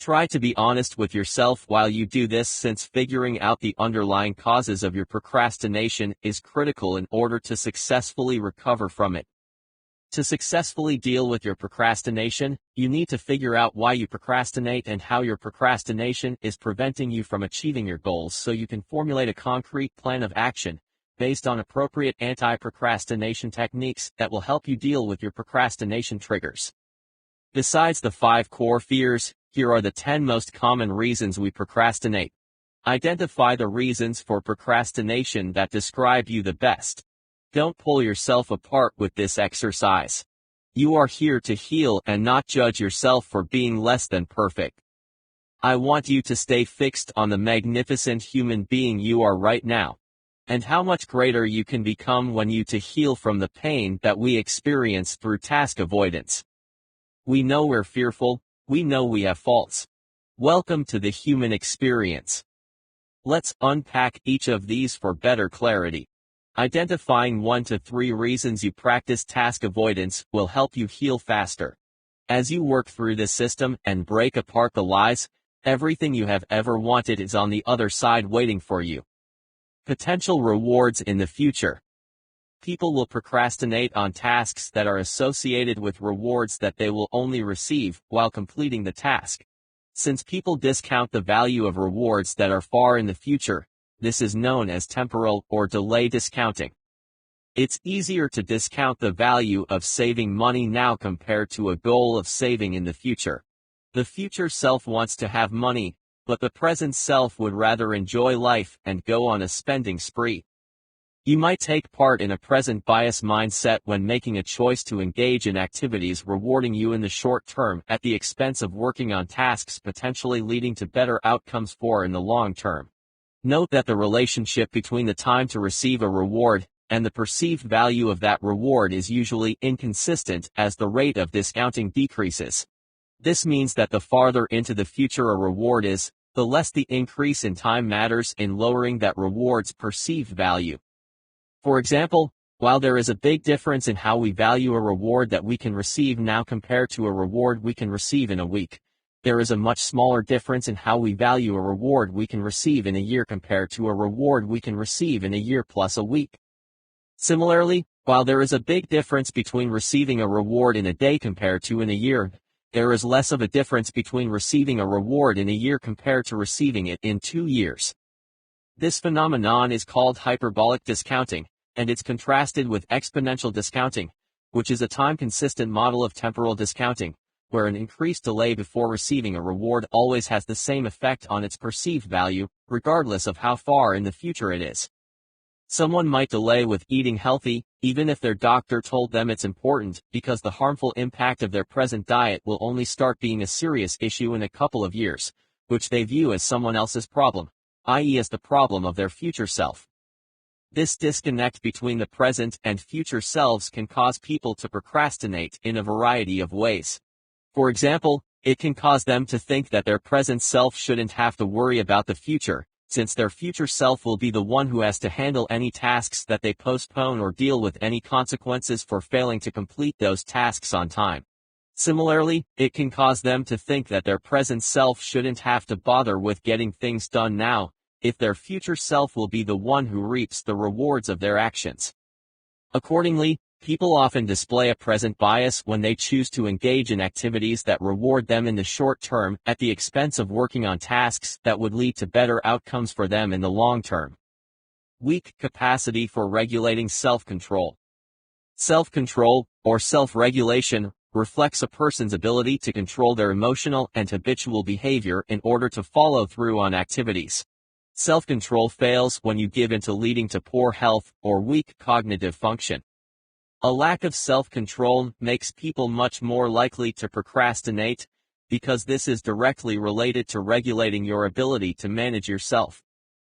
Try to be honest with yourself while you do this, since figuring out the underlying causes of your procrastination is critical in order to successfully recover from it. To successfully deal with your procrastination, you need to figure out why you procrastinate and how your procrastination is preventing you from achieving your goals, so you can formulate a concrete plan of action based on appropriate anti-procrastination techniques that will help you deal with your procrastination triggers. Besides the 5 core fears, here are the 10 most common reasons we procrastinate. Identify the reasons for procrastination that describe you the best. Don't pull yourself apart with this exercise. You are here to heal and not judge yourself for being less than perfect. I want you to stay fixed on the magnificent human being you are right now, and how much greater you can become when you heal from the pain that we experience through task avoidance. We know we're fearful, we know we have faults. Welcome to the human experience. Let's unpack each of these for better clarity. Identifying 1 to 3 reasons you practice task avoidance will help you heal faster. As you work through this system and break apart the lies, everything you have ever wanted is on the other side waiting for you. Potential rewards in the future. People will procrastinate on tasks that are associated with rewards that they will only receive while completing the task. Since people discount the value of rewards that are far in the future, this is known as temporal or delay discounting. It's easier to discount the value of saving money now compared to a goal of saving in the future. The future self wants to have money, but the present self would rather enjoy life and go on a spending spree. You might take part in a present bias mindset when making a choice to engage in activities rewarding you in the short term at the expense of working on tasks potentially leading to better outcomes in the long term. Note that the relationship between the time to receive a reward and the perceived value of that reward is usually inconsistent as the rate of discounting decreases. This means that the farther into the future a reward is, the less the increase in time matters in lowering that reward's perceived value. For example, while there is a big difference in how we value a reward that we can receive now compared to a reward we can receive in a week, there is a much smaller difference in how we value a reward we can receive in a year compared to a reward we can receive in a year plus a week. Similarly, while there is a big difference between receiving a reward in a day compared to in a year, there is less of a difference between receiving a reward in a year compared to receiving it in 2 years. This phenomenon is called hyperbolic discounting, and it's contrasted with exponential discounting, which is a time-consistent model of temporal discounting, where an increased delay before receiving a reward always has the same effect on its perceived value, regardless of how far in the future it is. Someone might delay with eating healthy, even if their doctor told them it's important, because the harmful impact of their present diet will only start being a serious issue in a couple of years, which they view as someone else's problem, i.e. as the problem of their future self. This disconnect between the present and future selves can cause people to procrastinate in a variety of ways. For example, it can cause them to think that their present self shouldn't have to worry about the future, since their future self will be the one who has to handle any tasks that they postpone or deal with any consequences for failing to complete those tasks on time. Similarly, it can cause them to think that their present self shouldn't have to bother with getting things done now, if their future self will be the one who reaps the rewards of their actions. Accordingly, people often display a present bias when they choose to engage in activities that reward them in the short term at the expense of working on tasks that would lead to better outcomes for them in the long term. Weak capacity for regulating self-control. Self-control, or self-regulation, reflects a person's ability to control their emotional and habitual behavior in order to follow through on activities. Self-control fails when you give in to leading to poor health or weak cognitive function. A lack of self-control makes people much more likely to procrastinate, because this is directly related to regulating your ability to manage yourself.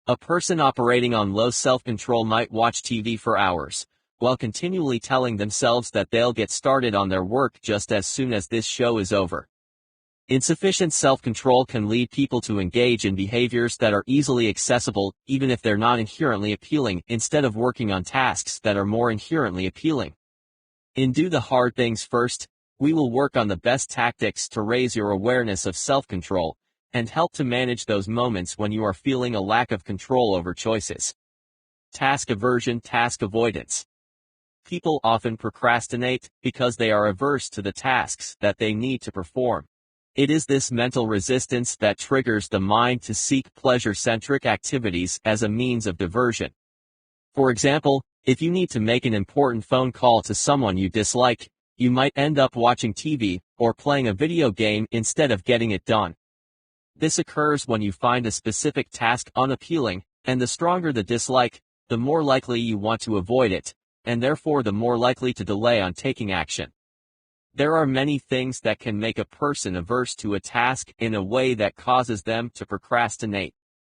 A person operating on low self-control might watch TV for hours, while continually telling themselves that they'll get started on their work just as soon as this show is over. Insufficient self-control can lead people to engage in behaviors that are easily accessible, even if they're not inherently appealing, instead of working on tasks that are more inherently appealing. In Do the Hard Things First, we will work on the best tactics to raise your awareness of self-control, and help to manage those moments when you are feeling a lack of control over choices. Task aversion, task avoidance. People often procrastinate because they are averse to the tasks that they need to perform. It is this mental resistance that triggers the mind to seek pleasure-centric activities as a means of diversion. For example, if you need to make an important phone call to someone you dislike, you might end up watching TV or playing a video game instead of getting it done. This occurs when you find a specific task unappealing, and the stronger the dislike, the more likely you want to avoid it, and therefore the more likely to delay on taking action. There are many things that can make a person averse to a task in a way that causes them to procrastinate.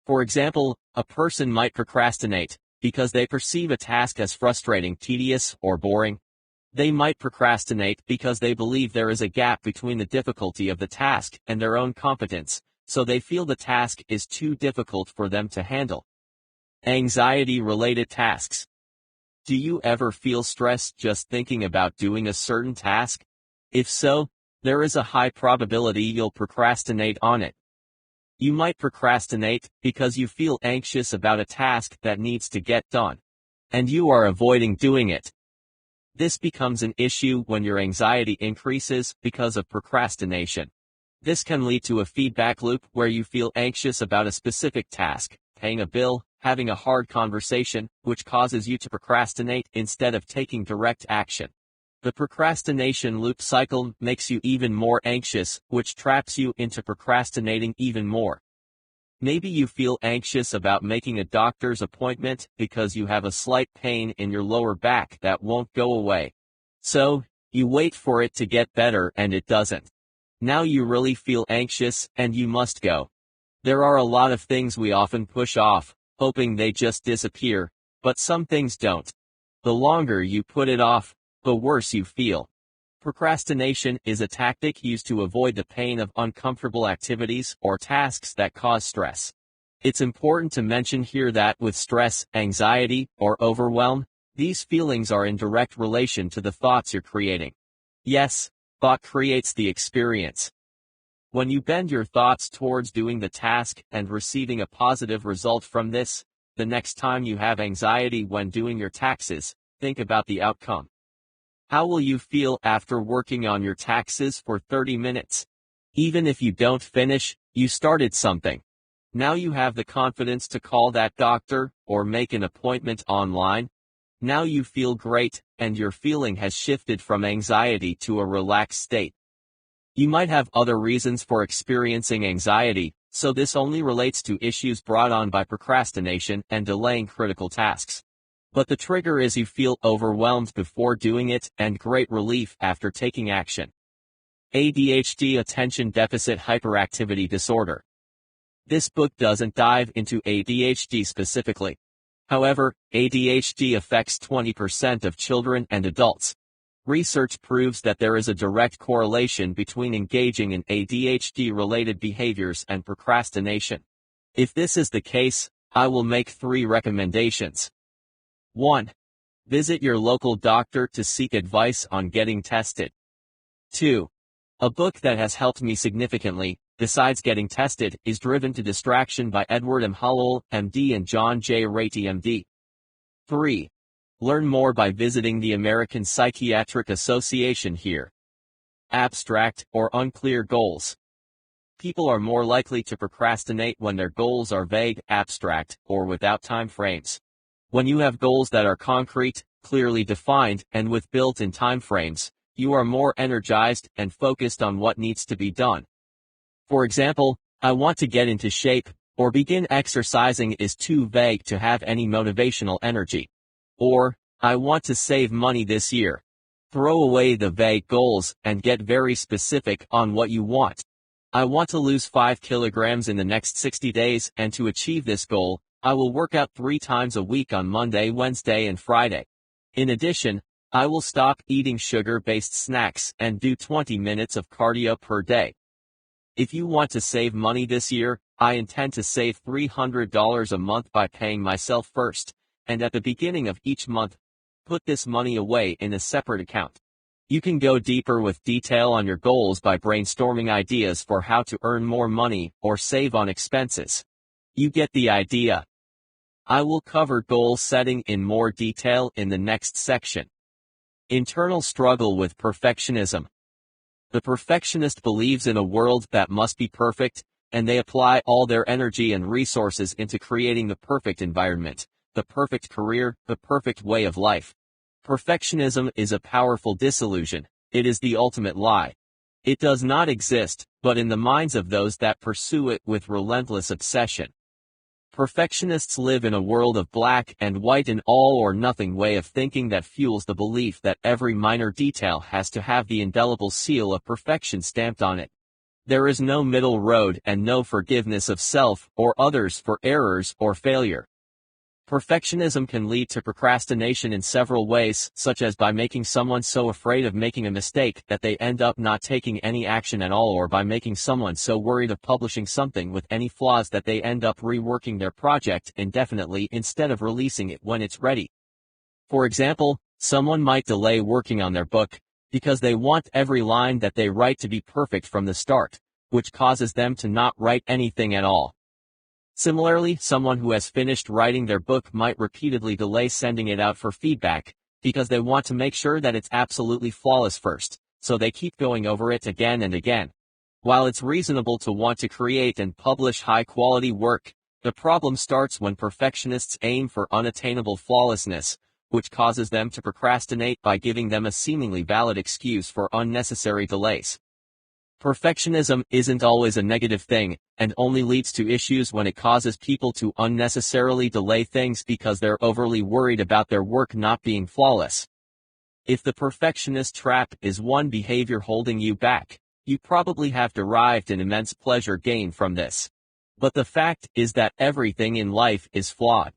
For example, a person might procrastinate because they perceive a task as frustrating, tedious, or boring. They might procrastinate because they believe there is a gap between the difficulty of the task and their own competence, so they feel the task is too difficult for them to handle. Anxiety-related tasks. Do you ever feel stressed just thinking about doing a certain task? If so, there is a high probability you'll procrastinate on it. You might procrastinate because you feel anxious about a task that needs to get done, and you are avoiding doing it. This becomes an issue when your anxiety increases because of procrastination. This can lead to a feedback loop where you feel anxious about a specific task, paying a bill, having a hard conversation, which causes you to procrastinate instead of taking direct action. The procrastination loop cycle makes you even more anxious, which traps you into procrastinating even more. Maybe you feel anxious about making a doctor's appointment because you have a slight pain in your lower back that won't go away. So, you wait for it to get better and it doesn't. Now you really feel anxious and you must go. There are a lot of things we often push off, hoping they just disappear, but some things don't. The longer you put it off, the worse you feel. Procrastination is a tactic used to avoid the pain of uncomfortable activities or tasks that cause stress. It's important to mention here that with stress, anxiety, or overwhelm, these feelings are in direct relation to the thoughts you're creating. Yes, thought creates the experience. When you bend your thoughts towards doing the task and receiving a positive result from this, the next time you have anxiety when doing your taxes, think about the outcome. How will you feel after working on your taxes for 30 minutes? Even if you don't finish, you started something. Now you have the confidence to call that doctor or make an appointment online. Now you feel great, and your feeling has shifted from anxiety to a relaxed state. You might have other reasons for experiencing anxiety, so this only relates to issues brought on by procrastination and delaying critical tasks. But the trigger is you feel overwhelmed before doing it and great relief after taking action. ADHD, Attention Deficit Hyperactivity Disorder. This book doesn't dive into ADHD specifically. However, ADHD affects 20% of children and adults. Research proves that there is a direct correlation between engaging in ADHD-related behaviors and procrastination. If this is the case, I will make 3 recommendations. 1. Visit your local doctor to seek advice on getting tested. 2. A book that has helped me significantly, besides getting tested, is Driven to Distraction by Edward M. Howell, MD and John J. Ratey, MD. 3. Learn more by visiting the American Psychiatric Association here. Abstract or unclear goals. People are more likely to procrastinate when their goals are vague, abstract, or without time frames. When you have goals that are concrete, clearly defined, and with built-in time frames, you are more energized and focused on what needs to be done. For example, I want to get into shape, or begin exercising is too vague to have any motivational energy. Or, I want to save money this year. Throw away the vague goals and get very specific on what you want. I want to lose 5 kilograms in the next 60 days, and to achieve this goal, I will work out 3 times a week on Monday, Wednesday, and Friday. In addition, I will stop eating sugar-based snacks and do 20 minutes of cardio per day. If you want to save money this year, I intend to save $300 a month by paying myself first, and at the beginning of each month, put this money away in a separate account. You can go deeper with detail on your goals by brainstorming ideas for how to earn more money or save on expenses. You get the idea. I will cover goal setting in more detail in the next section. Internal struggle with perfectionism. The perfectionist believes in a world that must be perfect, and they apply all their energy and resources into creating the perfect environment, the perfect career, the perfect way of life. Perfectionism is a powerful disillusion. It is the ultimate lie. It does not exist, but in the minds of those that pursue it with relentless obsession. Perfectionists live in a world of black and white, an all-or-nothing way of thinking that fuels the belief that every minor detail has to have the indelible seal of perfection stamped on it. There is no middle road and no forgiveness of self or others for errors or failure. Perfectionism can lead to procrastination in several ways, such as by making someone so afraid of making a mistake that they end up not taking any action at all, or by making someone so worried of publishing something with any flaws that they end up reworking their project indefinitely instead of releasing it when it's ready. For example, someone might delay working on their book because they want every line that they write to be perfect from the start, which causes them to not write anything at all. Similarly, someone who has finished writing their book might repeatedly delay sending it out for feedback, because they want to make sure that it's absolutely flawless first, so they keep going over it again and again. While it's reasonable to want to create and publish high-quality work, the problem starts when perfectionists aim for unattainable flawlessness, which causes them to procrastinate by giving them a seemingly valid excuse for unnecessary delays. Perfectionism isn't always a negative thing, and only leads to issues when it causes people to unnecessarily delay things because they're overly worried about their work not being flawless. If the perfectionist trap is one behavior holding you back, you probably have derived an immense pleasure gained from this. But the fact is that everything in life is flawed.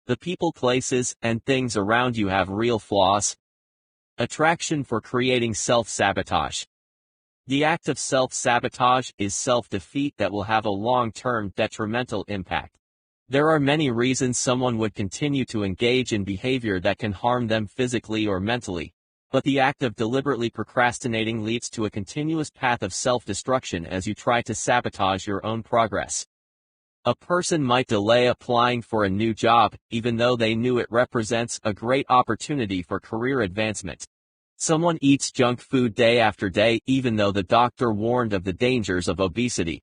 The people, places, and things around you have real flaws. Attraction for creating self-sabotage. The act of self-sabotage is self-defeat that will have a long-term detrimental impact. There are many reasons someone would continue to engage in behavior that can harm them physically or mentally, but the act of deliberately procrastinating leads to a continuous path of self-destruction as you try to sabotage your own progress. A person might delay applying for a new job, even though they knew it represents a great opportunity for career advancement. Someone eats junk food day after day, even though the doctor warned of the dangers of obesity.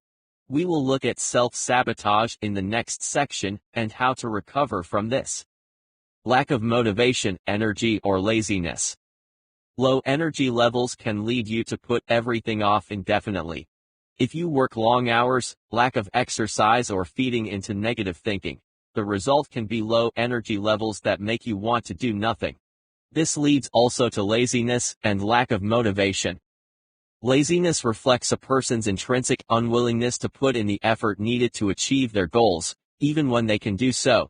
We will look at self-sabotage in the next section, and how to recover from this. Lack of motivation, energy, or laziness. Low energy levels can lead you to put everything off indefinitely. If you work long hours, lack of exercise, or feeding into negative thinking, the result can be low energy levels that make you want to do nothing. This leads also to laziness and lack of motivation. Laziness reflects a person's intrinsic unwillingness to put in the effort needed to achieve their goals, even when they can do so.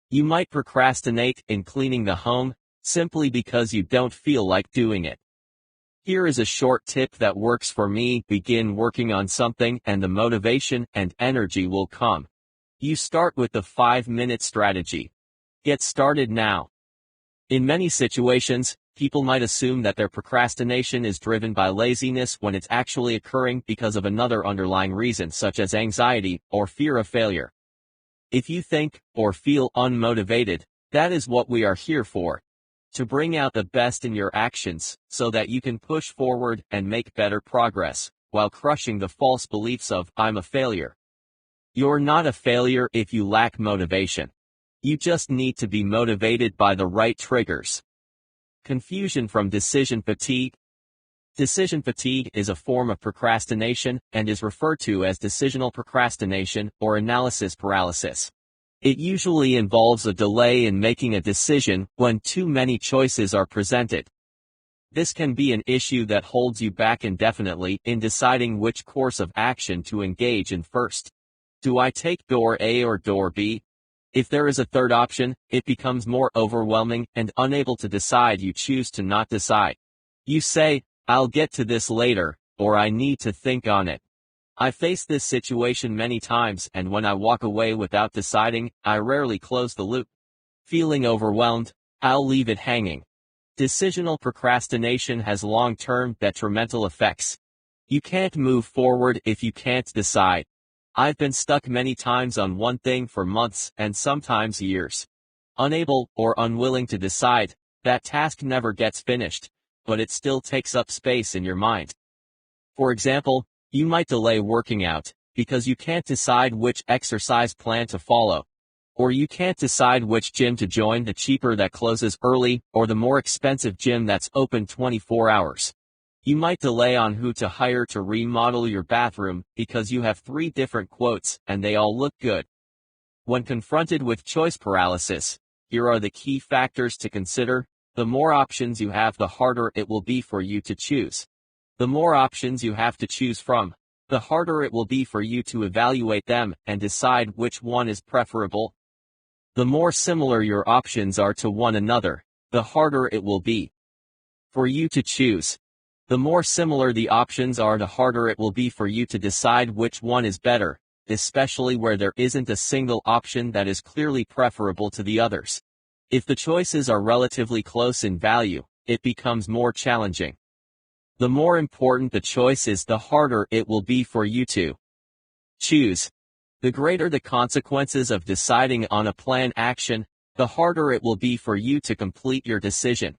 You might procrastinate in cleaning the home, simply because you don't feel like doing it. Here is a short tip that works for me: begin working on something and the motivation and energy will come. You start with the 5-minute strategy. Get started now. In many situations, people might assume that their procrastination is driven by laziness when it's actually occurring because of another underlying reason, such as anxiety or fear of failure. If you think or feel unmotivated, that is what we are here for. To bring out the best in your actions, so that you can push forward and make better progress, while crushing the false beliefs of, "I'm a failure." You're not a failure if you lack motivation. You just need to be motivated by the right triggers. Confusion from decision fatigue. Decision fatigue is a form of procrastination and is referred to as decisional procrastination or analysis paralysis. It usually involves a delay in making a decision when too many choices are presented. This can be an issue that holds you back indefinitely in deciding which course of action to engage in first. Do I take door A or door B? If there is a third option, it becomes more overwhelming, and unable to decide, you choose to not decide. You say, "I'll get to this later," or "I need to think on it." I face this situation many times, and when I walk away without deciding, I rarely close the loop. Feeling overwhelmed, I'll leave it hanging. Decisional procrastination has long-term detrimental effects. You can't move forward if you can't decide. I've been stuck many times on one thing for months and sometimes years. Unable or unwilling to decide, that task never gets finished, but it still takes up space in your mind. For example, you might delay working out because you can't decide which exercise plan to follow. Or you can't decide which gym to join, the cheaper that closes early or the more expensive gym that's open 24 hours. You might delay on who to hire to remodel your bathroom because you have 3 different quotes and they all look good. When confronted with choice paralysis, here are the key factors to consider. The more options you have, the harder it will be for you to choose. The more options you have to choose from, the harder it will be for you to evaluate them and decide which one is preferable. The more similar your options are to one another, the harder it will be for you to choose. The more similar the options are, the harder it will be for you to decide which one is better, especially where there isn't a single option that is clearly preferable to the others. If the choices are relatively close in value, it becomes more challenging. The more important the choice is, the harder it will be for you to choose. The greater the consequences of deciding on a plan action, the harder it will be for you to complete your decision.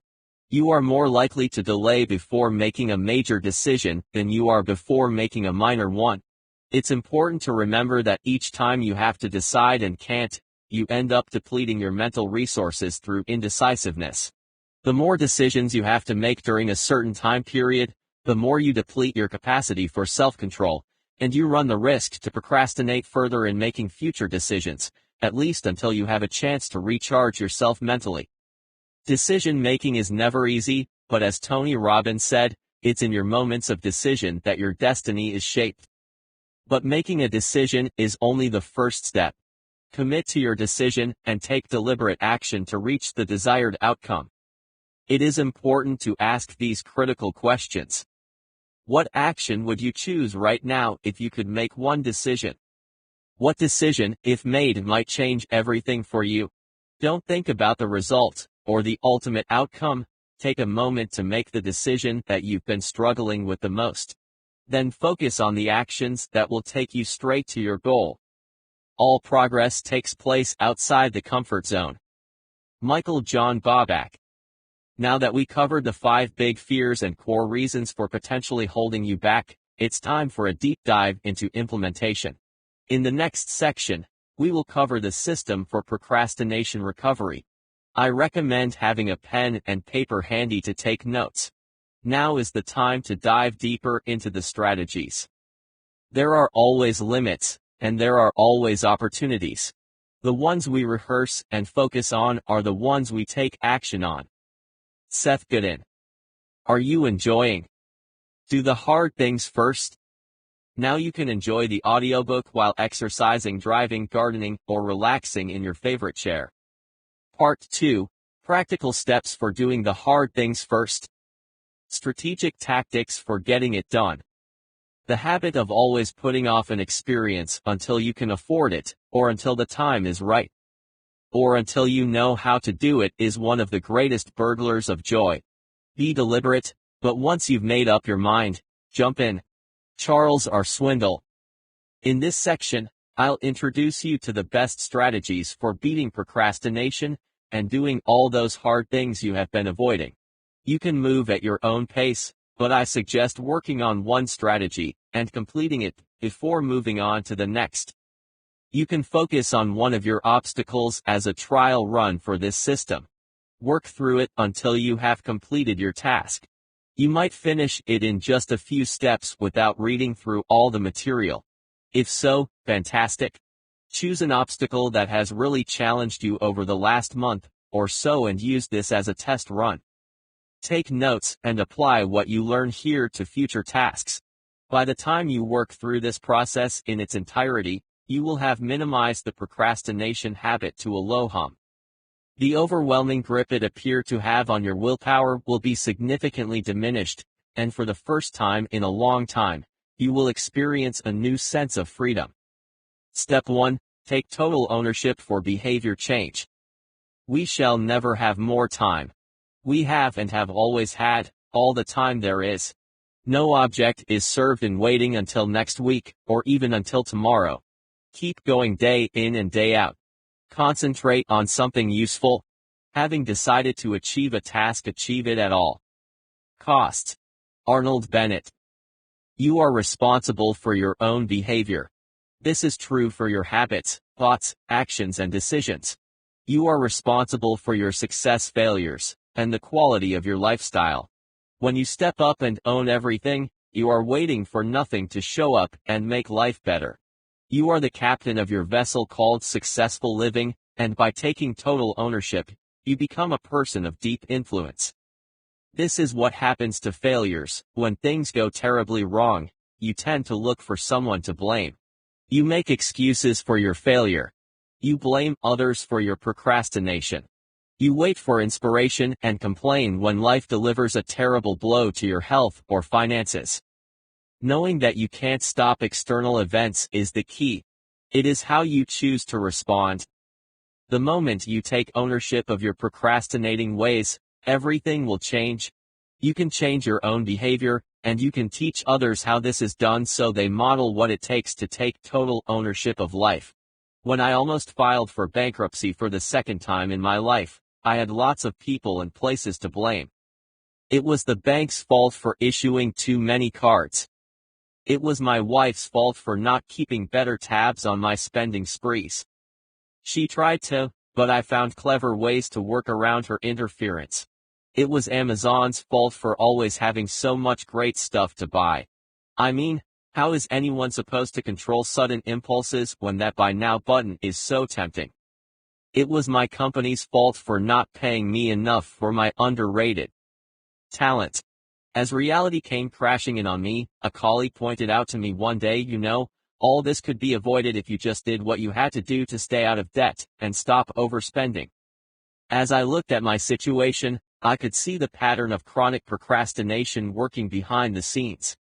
You are more likely to delay before making a major decision than you are before making a minor one. It's important to remember that each time you have to decide and can't, you end up depleting your mental resources through indecisiveness. The more decisions you have to make during a certain time period, the more you deplete your capacity for self-control, and you run the risk to procrastinate further in making future decisions, at least until you have a chance to recharge yourself mentally. Decision-making is never easy, but as Tony Robbins said, it's in your moments of decision that your destiny is shaped. But making a decision is only the first step. Commit to your decision and take deliberate action to reach the desired outcome. It is important to ask these critical questions. What action would you choose right now if you could make one decision? What decision, if made, might change everything for you? Don't think about the result or the ultimate outcome. Take a moment to make the decision that you've been struggling with the most. Then focus on the actions that will take you straight to your goal. All progress takes place outside the comfort zone. Michael John Bobak. Now that we covered the 5 big fears and core reasons for potentially holding you back, it's time for a deep dive into implementation. In the next section, we will cover the system for procrastination recovery. I recommend having a pen and paper handy to take notes. Now is the time to dive deeper into the strategies. There are always limits, and there are always opportunities. The ones we rehearse and focus on are the ones we take action on. Seth Godin. Are you enjoying? Do the hard things first. Now you can enjoy the audiobook while exercising, driving, gardening, or relaxing in your favorite chair. Part 2. Practical steps for doing the hard things first. Strategic tactics for getting it done. The habit of always putting off an experience until you can afford it, or until the time is right, or until you know how to do it is one of the greatest burglars of joy. Be deliberate, but once you've made up your mind, jump in. Charles R. Swindoll. In this section, I'll introduce you to the best strategies for beating procrastination and doing all those hard things you have been avoiding. You can move at your own pace, but I suggest working on one strategy and completing it before moving on to the next. You can focus on one of your obstacles as a trial run for this system. Work through it until you have completed your task. You might finish it in just a few steps without reading through all the material. If so, fantastic. Choose an obstacle that has really challenged you over the last month or so and use this as a test run. Take notes and apply what you learn here to future tasks. By the time you work through this process in its entirety, you will have minimized the procrastination habit to a low hum. The overwhelming grip it appears to have on your willpower will be significantly diminished, and for the first time in a long time, you will experience a new sense of freedom. Step 1. Take total ownership for behavior change. We shall never have more time. We have and have always had all the time there is. No object is served in waiting until next week, or even until tomorrow. Keep going day in and day out. Concentrate on something useful. Having decided to achieve a task, achieve it at all costs. Arnold Bennett. You are responsible for your own behavior. This is true for your habits, thoughts, actions, and decisions. You are responsible for your success, failures, and the quality of your lifestyle. When you step up and own everything, you are waiting for nothing to show up and make life better. You are the captain of your vessel called successful living, and by taking total ownership, you become a person of deep influence. This is what happens to failures. When things go terribly wrong, you tend to look for someone to blame. You make excuses for your failure. You blame others for your procrastination. You wait for inspiration and complain when life delivers a terrible blow to your health or finances. Knowing that you can't stop external events is the key. It is how you choose to respond. The moment you take ownership of your procrastinating ways, everything will change. You can change your own behavior, and you can teach others how this is done so they model what it takes to take total ownership of life. When I almost filed for bankruptcy for the second time in my life, I had lots of people and places to blame. It was the bank's fault for issuing too many cards. It was my wife's fault for not keeping better tabs on my spending sprees. She tried to, but I found clever ways to work around her interference. It was Amazon's fault for always having so much great stuff to buy. I mean, how is anyone supposed to control sudden impulses when that buy now button is so tempting? It was my company's fault for not paying me enough for my underrated talent. As reality came crashing in on me, a colleague pointed out to me one day, all this could be avoided if you just did what you had to do to stay out of debt and stop overspending. As I looked at my situation, I could see the pattern of chronic procrastination working behind the scenes.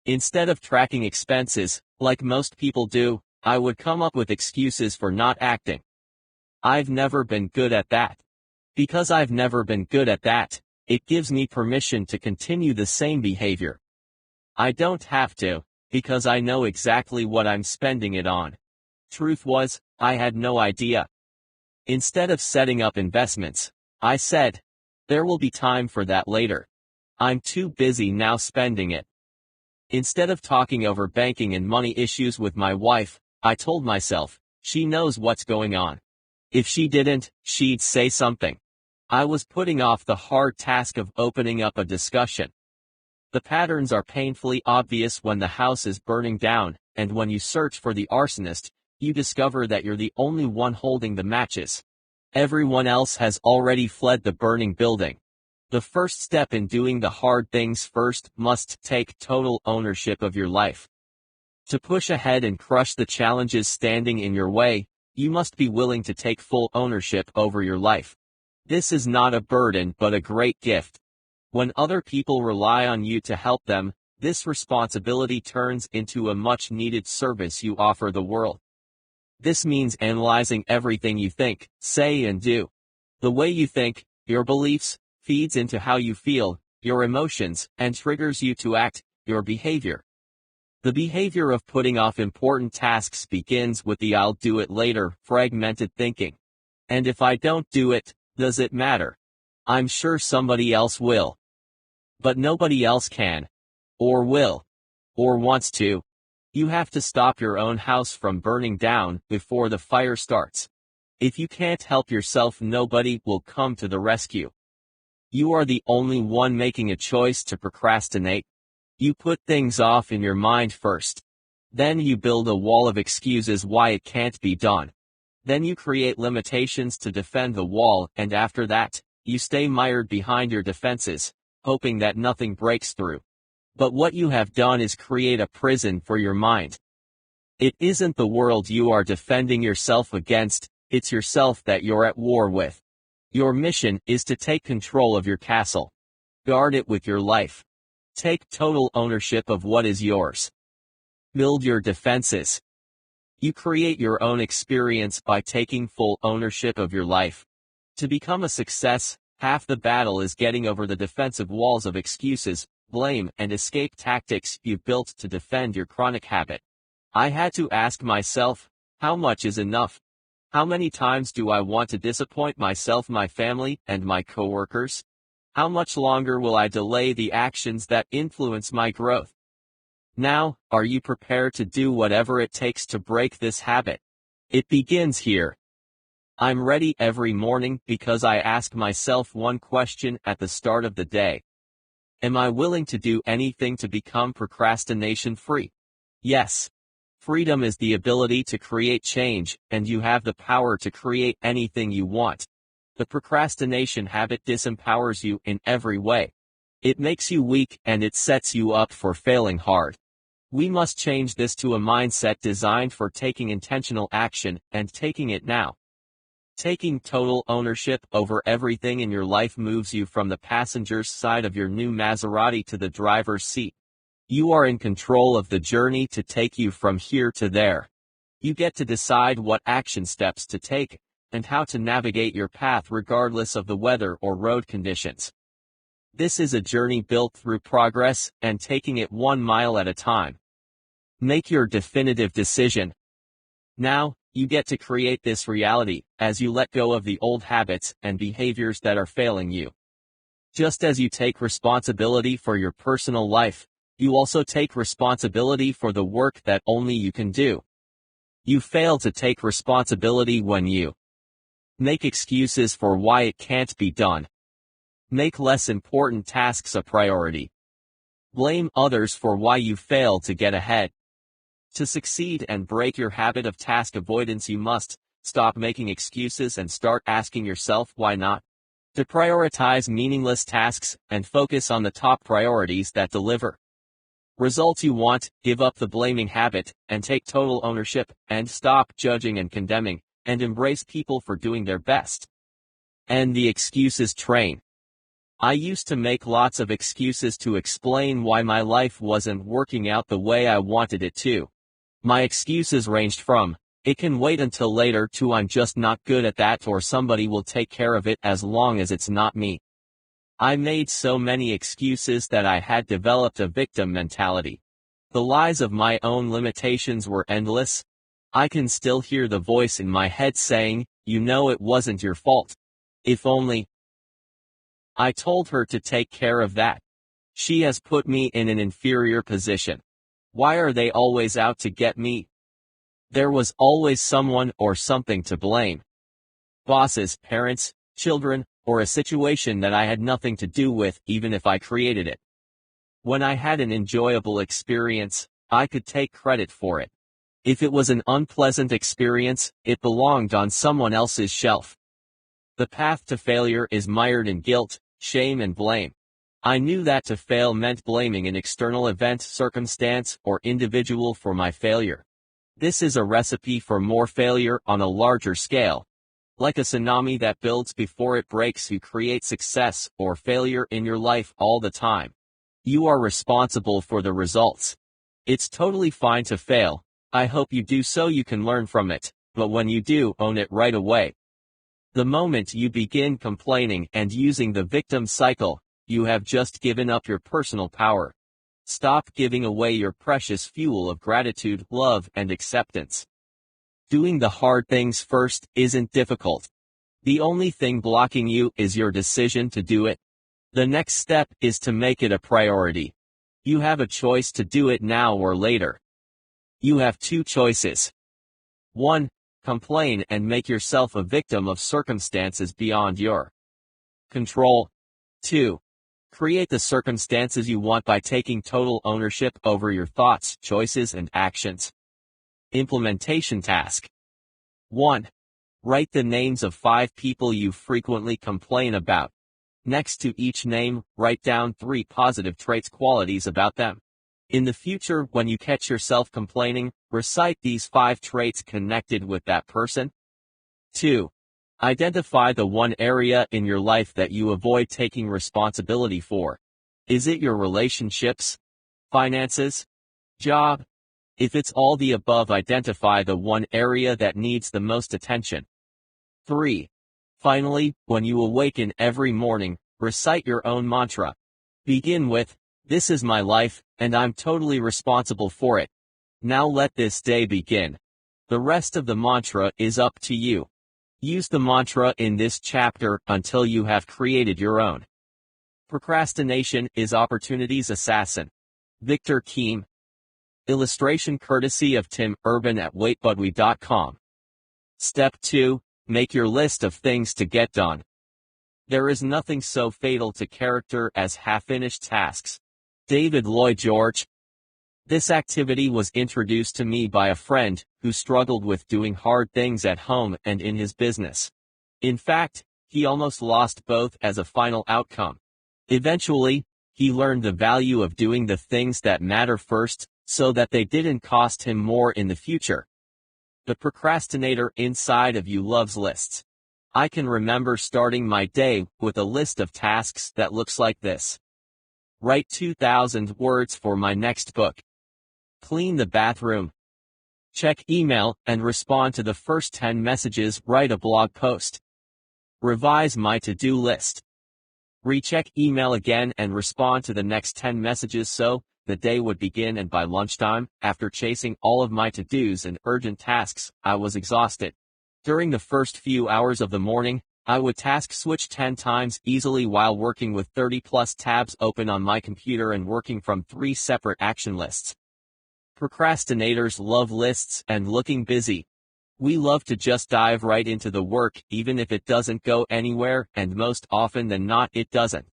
Instead of tracking expenses, like most people do, I would come up with excuses for not acting. I've never been good at that. Because I've never been good at that, it gives me permission to continue the same behavior. I don't have to, because I know exactly what I'm spending it on. Truth was, I had no idea. Instead of setting up investments, I said, there will be time for that later. I'm too busy now spending it. Instead of talking over banking and money issues with my wife, I told myself, she knows what's going on. If she didn't, she'd say something. I was putting off the hard task of opening up a discussion. The patterns are painfully obvious when the house is burning down, and when you search for the arsonist, you discover that you're the only one holding the matches. Everyone else has already fled the burning building. The first step in doing the hard things first must take total ownership of your life. To push ahead and crush the challenges standing in your way, you must be willing to take full ownership over your life. This is not a burden but a great gift. When other people rely on you to help them, this responsibility turns into a much-needed service you offer the world. This means analyzing everything you think, say and do. The way you think, your beliefs, feeds into how you feel, your emotions, and triggers you to act, your behavior. The behavior of putting off important tasks begins with the "I'll do it later" fragmented thinking. And if I don't do it, does it matter? I'm sure somebody else will. But nobody else can. Or will. Or wants to. You have to stop your own house from burning down before the fire starts. If you can't help yourself, nobody will come to the rescue. You are the only one making a choice to procrastinate. You put things off in your mind first. Then you build a wall of excuses why it can't be done. Then you create limitations to defend the wall, and after that, you stay mired behind your defenses, hoping that nothing breaks through. But what you have done is create a prison for your mind. It isn't the world you are defending yourself against, it's yourself that you're at war with. Your mission is to take control of your castle. Guard it with your life. Take total ownership of what is yours. Build your defenses. You create your own experience by taking full ownership of your life. To become a success, half the battle is getting over the defensive walls of excuses, blame, and escape tactics you've built to defend your chronic habit. I had to ask myself, how much is enough? How many times do I want to disappoint myself, my family, and my coworkers? How much longer will I delay the actions that influence my growth? Now, are you prepared to do whatever it takes to break this habit? It begins here. I'm ready every morning because I ask myself one question at the start of the day. Am I willing to do anything to become procrastination-free? Yes. Freedom is the ability to create change, and you have the power to create anything you want. The procrastination habit disempowers you in every way. It makes you weak and it sets you up for failing hard. We must change this to a mindset designed for taking intentional action, and taking it now. Taking total ownership over everything in your life moves you from the passenger's side of your new Maserati to the driver's seat. You are in control of the journey to take you from here to there. You get to decide what action steps to take, and how to navigate your path regardless of the weather or road conditions. This is a journey built through progress and taking it 1 mile at a time. Make your definitive decision. Now, you get to create this reality, as you let go of the old habits and behaviors that are failing you. Just as you take responsibility for your personal life, you also take responsibility for the work that only you can do. You fail to take responsibility when you make excuses for why it can't be done. Make less important tasks a priority. Blame others for why you fail to get ahead. To succeed and break your habit of task avoidance, you must stop making excuses and start asking yourself why not. To prioritize meaningless tasks and focus on the top priorities that deliver results you want, give up the blaming habit, and take total ownership, and stop judging and condemning, and embrace people for doing their best. End the excuses train. I used to make lots of excuses to explain why my life wasn't working out the way I wanted it to. My excuses ranged from, "It can wait until later," to "I'm just not good at that," or "Somebody will take care of it as long as it's not me." I made so many excuses that I had developed a victim mentality. The lies of my own limitations were endless. I can still hear the voice in my head saying, "You know it wasn't your fault. If only I told her to take care of that. She has put me in an inferior position. Why are they always out to get me?" There was always someone or something to blame. Bosses, parents, children, or a situation that I had nothing to do with, even if I created it. When I had an enjoyable experience, I could take credit for it. If it was an unpleasant experience, it belonged on someone else's shelf. The path to failure is mired in guilt, shame, and blame. I knew that to fail meant blaming an external event, circumstance, or individual for my failure. This is a recipe for more failure on a larger scale. Like a tsunami that builds before it breaks, you create success or failure in your life all the time. You are responsible for the results. It's totally fine to fail. I hope you do so you can learn from it, but when you do, own it right away. The moment you begin complaining and using the victim cycle, you have just given up your personal power. Stop giving away your precious fuel of gratitude, love, and acceptance. Doing the hard things first isn't difficult. The only thing blocking you is your decision to do it. The next step is to make it a priority. You have a choice to do it now or later. You have two choices. 1. Complain and make yourself a victim of circumstances beyond your control. 2. Create the circumstances you want by taking total ownership over your thoughts, choices, and actions. Implementation task. 1. Write the names of 5 people you frequently complain about. Next to each name, write down 3 positive traits, qualities about them. In the future, when you catch yourself complaining, recite these 5 traits connected with that person. 2. Identify the one area in your life that you avoid taking responsibility for. Is it your relationships? Finances? Job? If it's all the above, identify the one area that needs the most attention. 3. Finally, when you awaken every morning, recite your own mantra. Begin with, "This is my life, and I'm totally responsible for it. Now let this day begin." The rest of the mantra is up to you. Use the mantra in this chapter until you have created your own. Procrastination is opportunity's assassin. Victor Keem. Illustration courtesy of Tim Urban at waitbutwe.com. Step 2. Make your list of things to get done. There is nothing so fatal to character as half-finished tasks. David Lloyd George. This activity was introduced to me by a friend who struggled with doing hard things at home and in his business. In fact, he almost lost both as a final outcome. Eventually, he learned the value of doing the things that matter first, so that they didn't cost him more in the future. The procrastinator inside of you loves lists. I can remember starting my day with a list of tasks that looks like this. Write 2,000 words for my next book. Clean the bathroom. Check email and respond to the first 10 messages. Write a blog post. Revise my to-do list. Recheck email again and respond to the next 10 messages so the day would begin, and by lunchtime, after chasing all of my to-dos and urgent tasks, I was exhausted. During the first few hours of the morning, I would task switch 10 times easily while working with 30+ tabs open on my computer and working from 3 separate action lists. Procrastinators love lists and looking busy. We love to just dive right into the work, even if it doesn't go anywhere, and most often than not, it doesn't.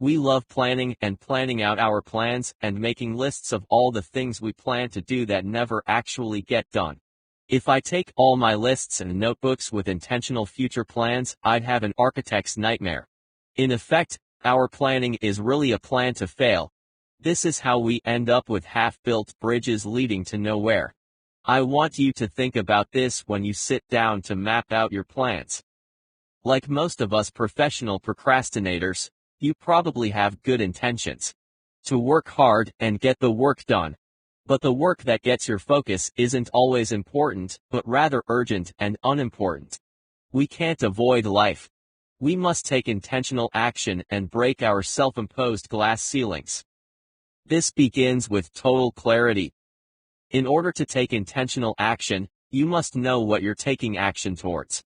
We love planning and planning out our plans and making lists of all the things we plan to do that never actually get done. If I take all my lists and notebooks with intentional future plans, I'd have an architect's nightmare. In effect, our planning is really a plan to fail. This is how we end up with half-built bridges leading to nowhere. I want you to think about this when you sit down to map out your plans. Like most of us professional procrastinators, you probably have good intentions to work hard and get the work done. But the work that gets your focus isn't always important, but rather urgent and unimportant. We can't avoid life. We must take intentional action and break our self-imposed glass ceilings. This begins with total clarity. In order to take intentional action, you must know what you're taking action towards.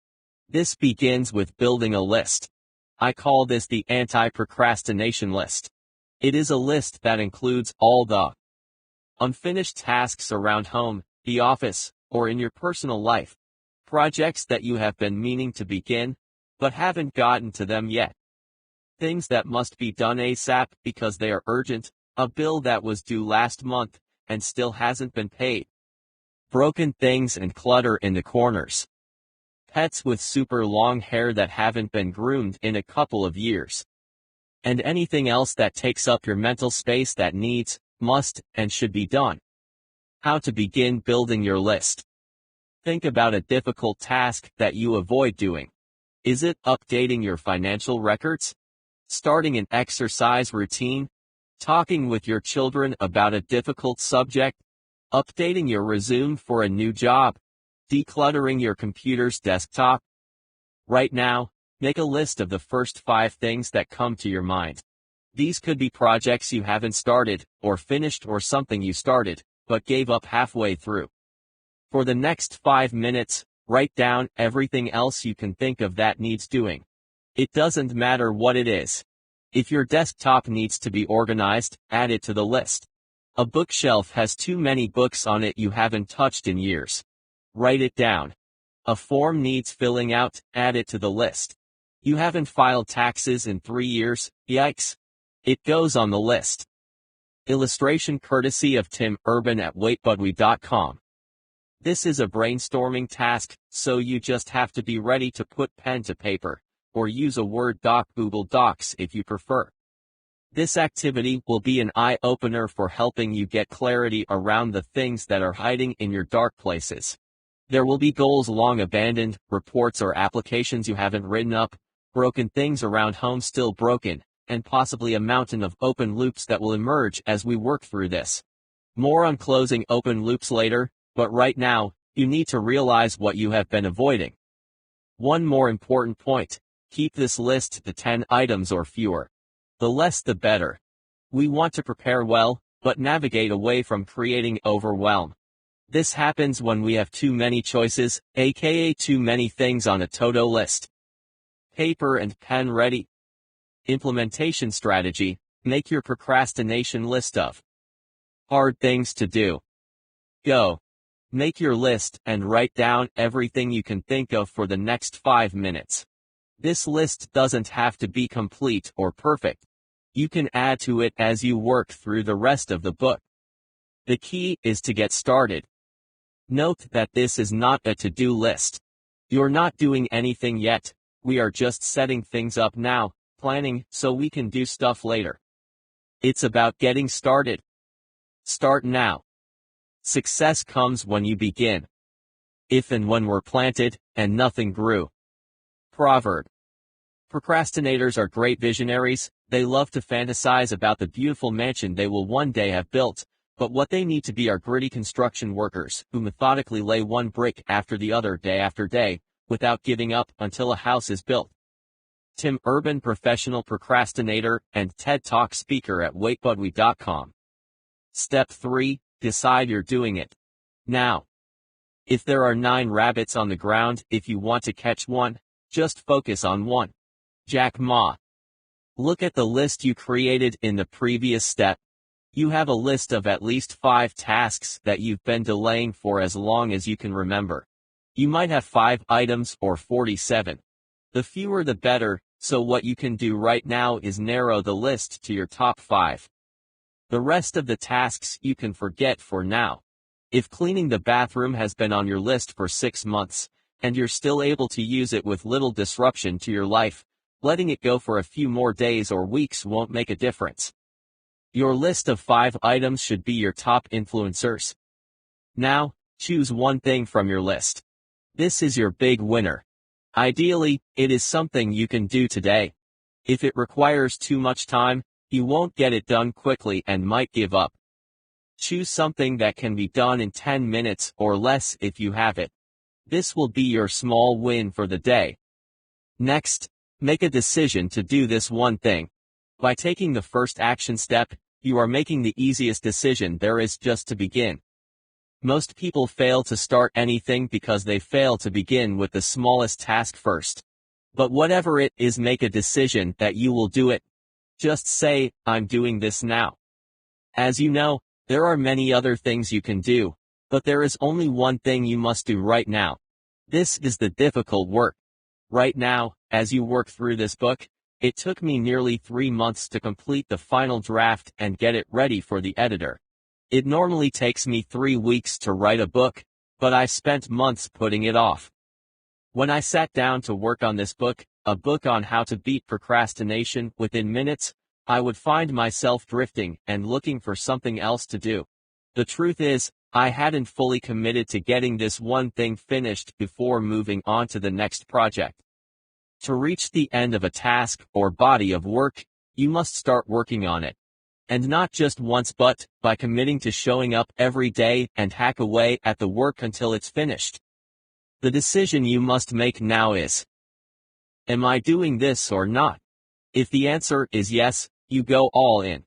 This begins with building a list. I call this the anti-procrastination list. It is a list that includes all the unfinished tasks around home, the office, or in your personal life. Projects that you have been meaning to begin. but haven't gotten to them yet. Things that must be done ASAP because they are urgent, a bill that was due last month and still hasn't been paid. Broken things and clutter in the corners. Pets with super long hair that haven't been groomed in a couple of years. And anything else that takes up your mental space that needs, must, and should be done. How to begin building your list. Think about a difficult task that you avoid doing. Is it updating your financial records? Starting an exercise routine? Talking with your children about a difficult subject? Updating your resume for a new job? Decluttering your computer's desktop? Right now, make a list of the first 5 things that come to your mind. These could be projects you haven't started, or finished, or something you started, but gave up halfway through. For the next 5 minutes, write down everything else you can think of that needs doing. It doesn't matter what it is. If your desktop needs to be organized, add it to the list. A bookshelf has too many books on it you haven't touched in years. Write it down. A form needs filling out, add it to the list. You haven't filed taxes in 3 years, yikes. It goes on the list. Illustration courtesy of Tim Urban at waitbudwe.com. This is a brainstorming task, so you just have to be ready to put pen to paper, or use a Word doc, Google Docs if you prefer. This activity will be an eye-opener for helping you get clarity around the things that are hiding in your dark places. There will be goals long abandoned, reports or applications you haven't written up, broken things around home still broken, and possibly a mountain of open loops that will emerge as we work through this. More on closing open loops later, but right now, you need to realize what you have been avoiding. One more important point. Keep this list to 10 items or fewer. The less the better. We want to prepare well, but navigate away from creating overwhelm. This happens when we have too many choices, aka too many things on a to-do list. Paper and pen ready. Implementation strategy. Make your procrastination list of hard things to do. Go. Make your list and write down everything you can think of for the next 5 minutes. This list doesn't have to be complete or perfect. You can add to it as you work through the rest of the book. The key is to get started. Note that this is not a to-do list. You're not doing anything yet. We are just setting things up now, planning so we can do stuff later. It's about getting started. Start now. Success comes when you begin. If and when we're planted, and nothing grew. Proverb. Procrastinators are great visionaries. They love to fantasize about the beautiful mansion they will one day have built, but what they need to be are gritty construction workers who methodically lay one brick after the other day after day, without giving up until a house is built. Tim Urban, professional procrastinator and TED Talk speaker at waitbudwe.com. Step 3. Decide you're doing it. Now. If there are 9 rabbits on the ground, if you want to catch one, just focus on one. Jack Ma. Look at the list you created in the previous step. You have a list of at least 5 tasks that you've been delaying for as long as you can remember. You might have 5 items or 47. The fewer the better, so what you can do right now is narrow the list to your top 5. The rest of the tasks you can forget for now. If cleaning the bathroom has been on your list for 6 months, and you're still able to use it with little disruption to your life, letting it go for a few more days or weeks won't make a difference. Your list of 5 items should be your top influencers. Now, choose one thing from your list. This is your big winner. Ideally, it is something you can do today. If it requires too much time, you won't get it done quickly and might give up. Choose something that can be done in 10 minutes or less if you have it. This will be your small win for the day. Next, make a decision to do this one thing. By taking the first action step, you are making the easiest decision there is just to begin. Most people fail to start anything because they fail to begin with the smallest task first. But whatever it is, make a decision that you will do it. Just say, I'm doing this now. As you know, there are many other things you can do, but there is only one thing you must do right now. This is the difficult work. Right now, as you work through this book, it took me nearly 3 months to complete the final draft and get it ready for the editor. It normally takes me 3 weeks to write a book, but I spent months putting it off. When I sat down to work on this book, a book on how to beat procrastination within minutes, I would find myself drifting and looking for something else to do. The truth is, I hadn't fully committed to getting this one thing finished before moving on to the next project. To reach the end of a task or body of work, you must start working on it. And not just once but by committing to showing up every day and hack away at the work until it's finished. The decision you must make now is, am I doing this or not? If the answer is yes, you go all in.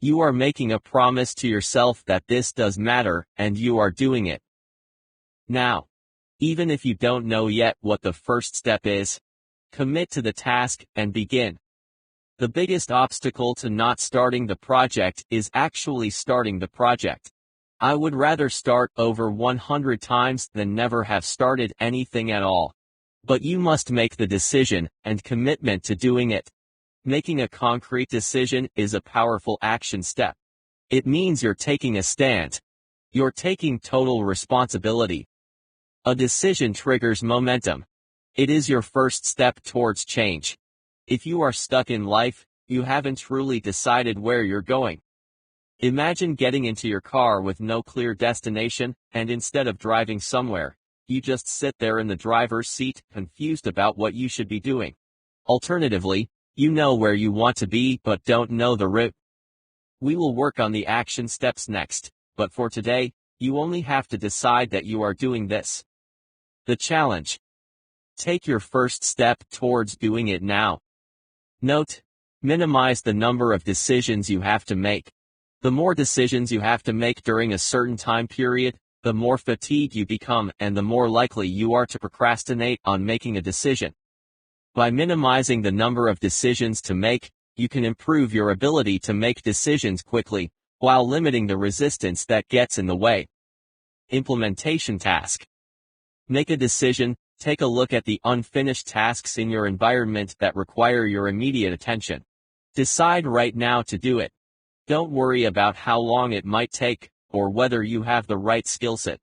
You are making a promise to yourself that this does matter, and you are doing it. Now, even if you don't know yet what the first step is, commit to the task and begin. The biggest obstacle to not starting the project is actually starting the project. I would rather start over 100 times than never have started anything at all. But you must make the decision and commitment to doing it. Making a concrete decision is a powerful action step. It means you're taking a stand. You're taking total responsibility. A decision triggers momentum. It is your first step towards change. If you are stuck in life, you haven't truly decided where you're going. Imagine getting into your car with no clear destination, and instead of driving somewhere, you just sit there in the driver's seat, confused about what you should be doing. Alternatively, you know where you want to be but don't know the route. We will work on the action steps next, but for today, you only have to decide that you are doing this. The challenge. Take your first step towards doing it now. Note: minimize the number of decisions you have to make. The more decisions you have to make during a certain time period, the more fatigued you become and the more likely you are to procrastinate on making a decision. By minimizing the number of decisions to make, you can improve your ability to make decisions quickly, while limiting the resistance that gets in the way. Implementation task. Make a decision. Take a look at the unfinished tasks in your environment that require your immediate attention. Decide right now to do it. Don't worry about how long it might take, or whether you have the right skill set.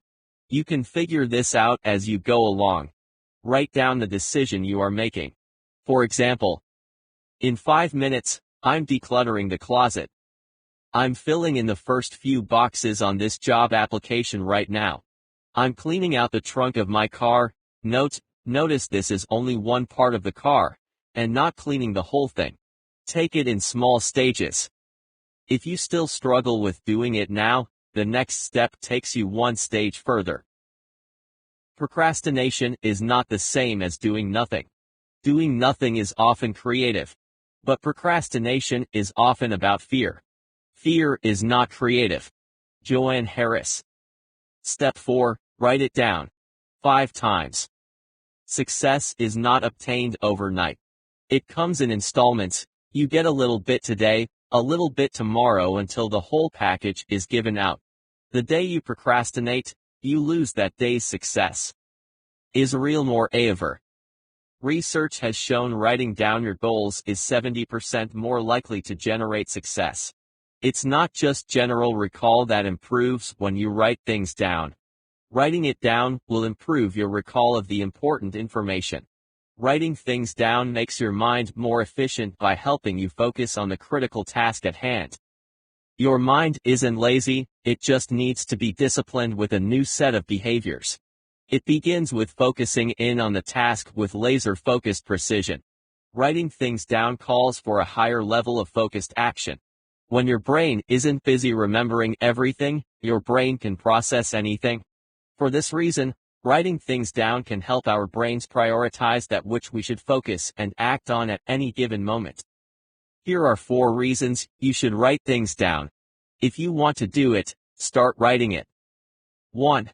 You can figure this out as you go along. Write down the decision you are making. For example, in 5 minutes, I'm decluttering the closet. I'm filling in the first few boxes on this job application right now. I'm cleaning out the trunk of my car. Notice this is only one part of the car, and not cleaning the whole thing. Take it in small stages. If you still struggle with doing it now, the next step takes you one stage further. Procrastination is not the same as doing nothing. Doing nothing is often creative. But procrastination is often about fear. Fear is not creative. Joanne Harris. Step 4, write it down. 5 times. Success is not obtained overnight. It comes in installments. You get a little bit today, a little bit tomorrow until the whole package is given out. The day you procrastinate, you lose that day's success. Israel Moreover. Research has shown writing down your goals is 70% more likely to generate success. It's not just general recall that improves when you write things down. Writing it down will improve your recall of the important information. Writing things down makes your mind more efficient by helping you focus on the critical task at hand. Your mind isn't lazy, it just needs to be disciplined with a new set of behaviors. It begins with focusing in on the task with laser-focused precision. Writing things down calls for a higher level of focused action. When your brain isn't busy remembering everything, your brain can process anything. For this reason, writing things down can help our brains prioritize that which we should focus and act on at any given moment. Here are 4 reasons you should write things down. If you want to do it, start writing it. 1.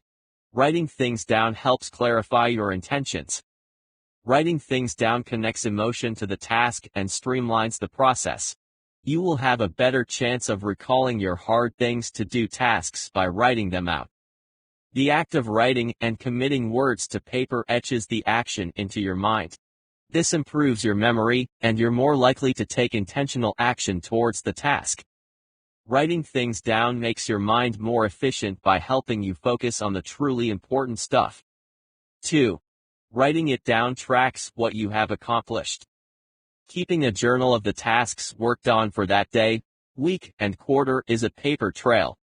Writing things down helps clarify your intentions. Writing things down connects emotion to the task and streamlines the process. You will have a better chance of recalling your hard things to do tasks by writing them out. The act of writing and committing words to paper etches the action into your mind. This improves your memory, and you're more likely to take intentional action towards the task. Writing things down makes your mind more efficient by helping you focus on the truly important stuff. 2. Writing it down tracks what you have accomplished. Keeping a journal of the tasks worked on for that day, week, and quarter is a paper trail.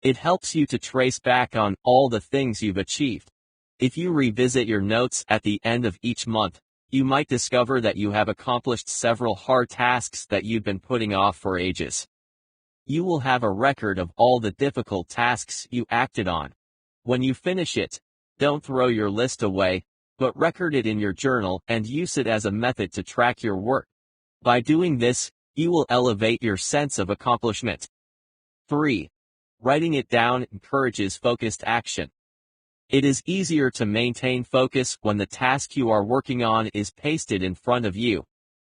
It helps you to trace back on all the things you've achieved. If you revisit your notes at the end of each month, you might discover that you have accomplished several hard tasks that you've been putting off for ages. You will have a record of all the difficult tasks you acted on. When you finish it, don't throw your list away, but record it in your journal and use it as a method to track your work. By doing this, you will elevate your sense of accomplishment. 3. Writing it down encourages focused action. It is easier to maintain focus when the task you are working on is pasted in front of you.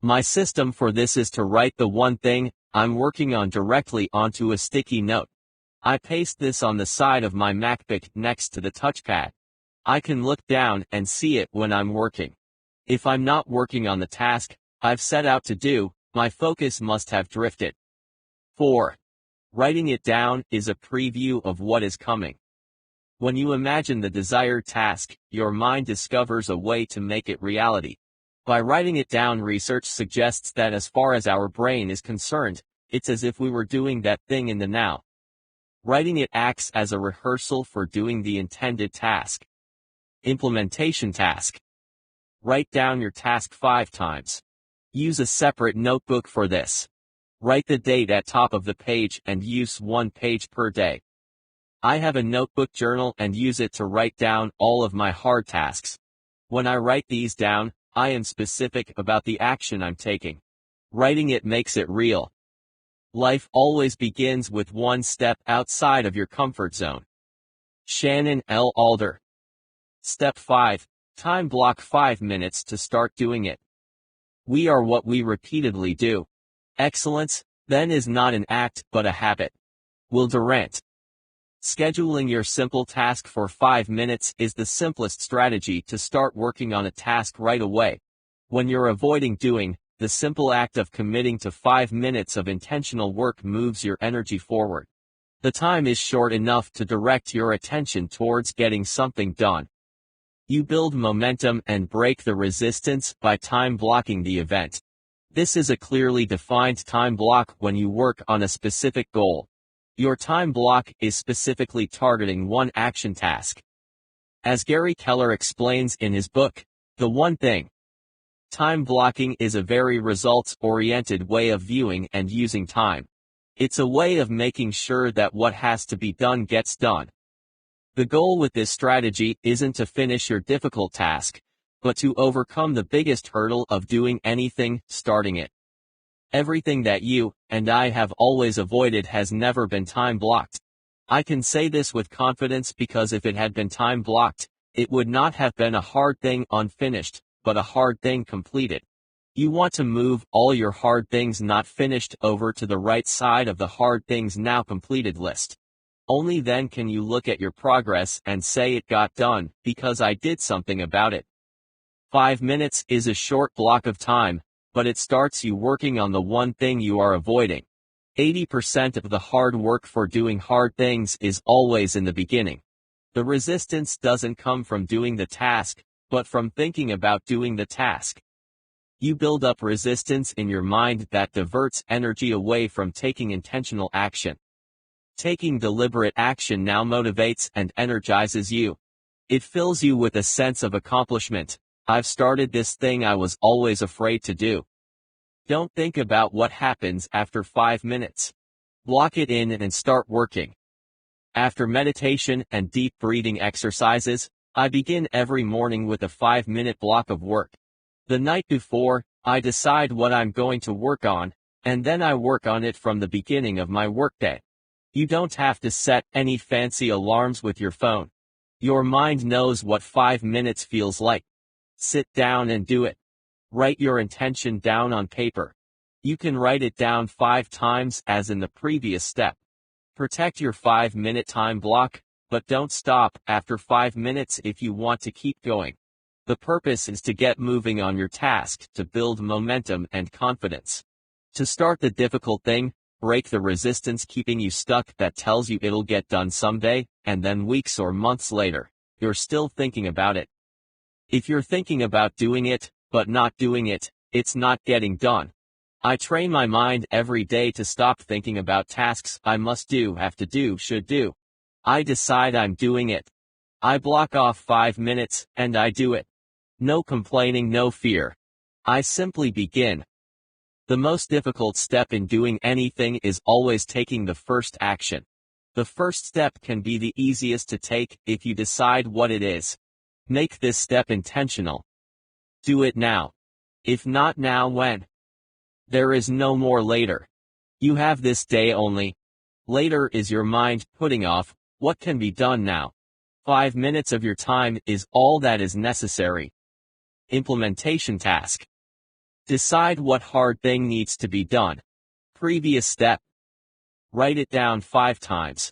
My system for this is to write the one thing I'm working on directly onto a sticky note. I paste this on the side of my MacBook next to the touchpad. I can look down and see it when I'm working. If I'm not working on the task I've set out to do, my focus must have drifted. 4. Writing it down is a preview of what is coming. When you imagine the desired task, your mind discovers a way to make it reality. By writing it down, research suggests that as far as our brain is concerned, it's as if we were doing that thing in the now. Writing it acts as a rehearsal for doing the intended task. Implementation task. Write down your task 5 times. Use a separate notebook for this. Write the date at top of the page and use 1 page per day. I have a notebook journal and use it to write down all of my hard tasks. When I write these down, I am specific about the action I'm taking. Writing it makes it real. Life always begins with one step outside of your comfort zone. Shannon L. Alder. Step 5. Time block 5 minutes to start doing it. We are what we repeatedly do. Excellence, then, is not an act but a habit. Will Durant. Scheduling your simple task for 5 minutes is the simplest strategy to start working on a task right away. When you're avoiding doing, the simple act of committing to 5 minutes of intentional work moves your energy forward. The time is short enough to direct your attention towards getting something done. You build momentum and break the resistance by time blocking the event. This is a clearly defined time block when you work on a specific goal. Your time block is specifically targeting one action task. As Gary Keller explains in his book, The One Thing, time blocking is a very results-oriented way of viewing and using time. It's a way of making sure that what has to be done gets done. The goal with this strategy isn't to finish your difficult task, but to overcome the biggest hurdle of doing anything, starting it. Everything that you and I have always avoided has never been time blocked. I can say this with confidence because if it had been time blocked, it would not have been a hard thing unfinished, but a hard thing completed. You want to move all your hard things not finished over to the right side of the hard things now completed list. Only then can you look at your progress and say it got done because I did something about it. 5 minutes is a short block of time, but it starts you working on the one thing you are avoiding. 80% of the hard work for doing hard things is always in the beginning. The resistance doesn't come from doing the task, but from thinking about doing the task. You build up resistance in your mind that diverts energy away from taking intentional action. Taking deliberate action now motivates and energizes you. It fills you with a sense of accomplishment. I've started this thing I was always afraid to do. Don't think about what happens after 5 minutes. Block it in and start working. After meditation and deep breathing exercises, I begin every morning with a 5-minute block of work. The night before, I decide what I'm going to work on, and then I work on it from the beginning of my workday. You don't have to set any fancy alarms with your phone. Your mind knows what 5 minutes feels like. Sit down and do it. Write your intention down on paper. You can write it down 5 times as in the previous step. Protect your 5-minute time block, but don't stop after 5 minutes if you want to keep going. The purpose is to get moving on your task to build momentum and confidence. To start the difficult thing, break the resistance keeping you stuck that tells you it'll get done someday, and then weeks or months later, you're still thinking about it. If you're thinking about doing it, but not doing it, it's not getting done. I train my mind every day to stop thinking about tasks I must do, have to do, should do. I decide I'm doing it. I block off 5 minutes, and I do it. No complaining, no fear. I simply begin. The most difficult step in doing anything is always taking the first action. The first step can be the easiest to take if you decide what it is. Make this step intentional. Do it now. If not now, when? There is no more later. You have this day only. Later is your mind putting off what can be done now. 5 minutes of your time is all that is necessary. Implementation task. Decide what hard thing needs to be done. Previous step. Write it down 5 times.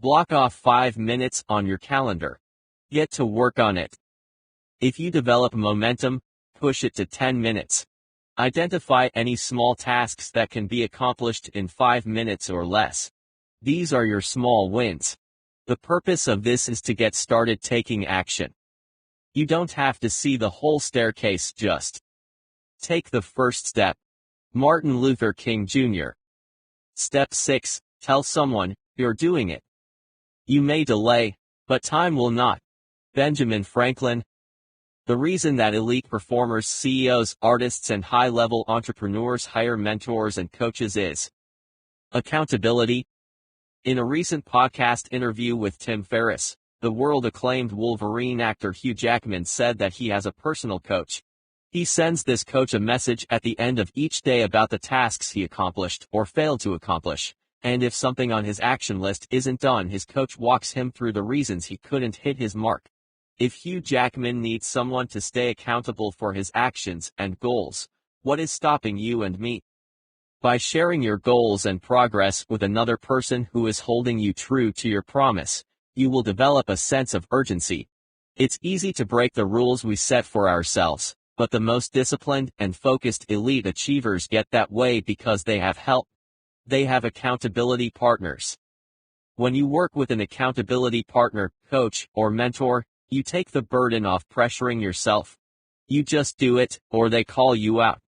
Block off 5 minutes on your calendar. Get to work on it. If you develop momentum, push it to 10 minutes. Identify any small tasks that can be accomplished in 5 minutes or less. These are your small wins. The purpose of this is to get started taking action. You don't have to see the whole staircase, just take the first step. Martin Luther King Jr. Step 6. Tell someone you're doing it. You may delay, but time will not. Benjamin Franklin. The reason that elite performers, CEOs, artists, and high-level entrepreneurs hire mentors and coaches is accountability. In a recent podcast interview with Tim Ferriss, the world-acclaimed Wolverine actor Hugh Jackman said that he has a personal coach. He sends this coach a message at the end of each day about the tasks he accomplished or failed to accomplish, and if something on his action list isn't done, his coach walks him through the reasons he couldn't hit his mark. If Hugh Jackman needs someone to stay accountable for his actions and goals, what is stopping you and me? By sharing your goals and progress with another person who is holding you true to your promise, you will develop a sense of urgency. It's easy to break the rules we set for ourselves, but the most disciplined and focused elite achievers get that way because they have help. They have accountability partners. When you work with an accountability partner, coach, or mentor, you take the burden off pressuring yourself. You just do it, or they call you out.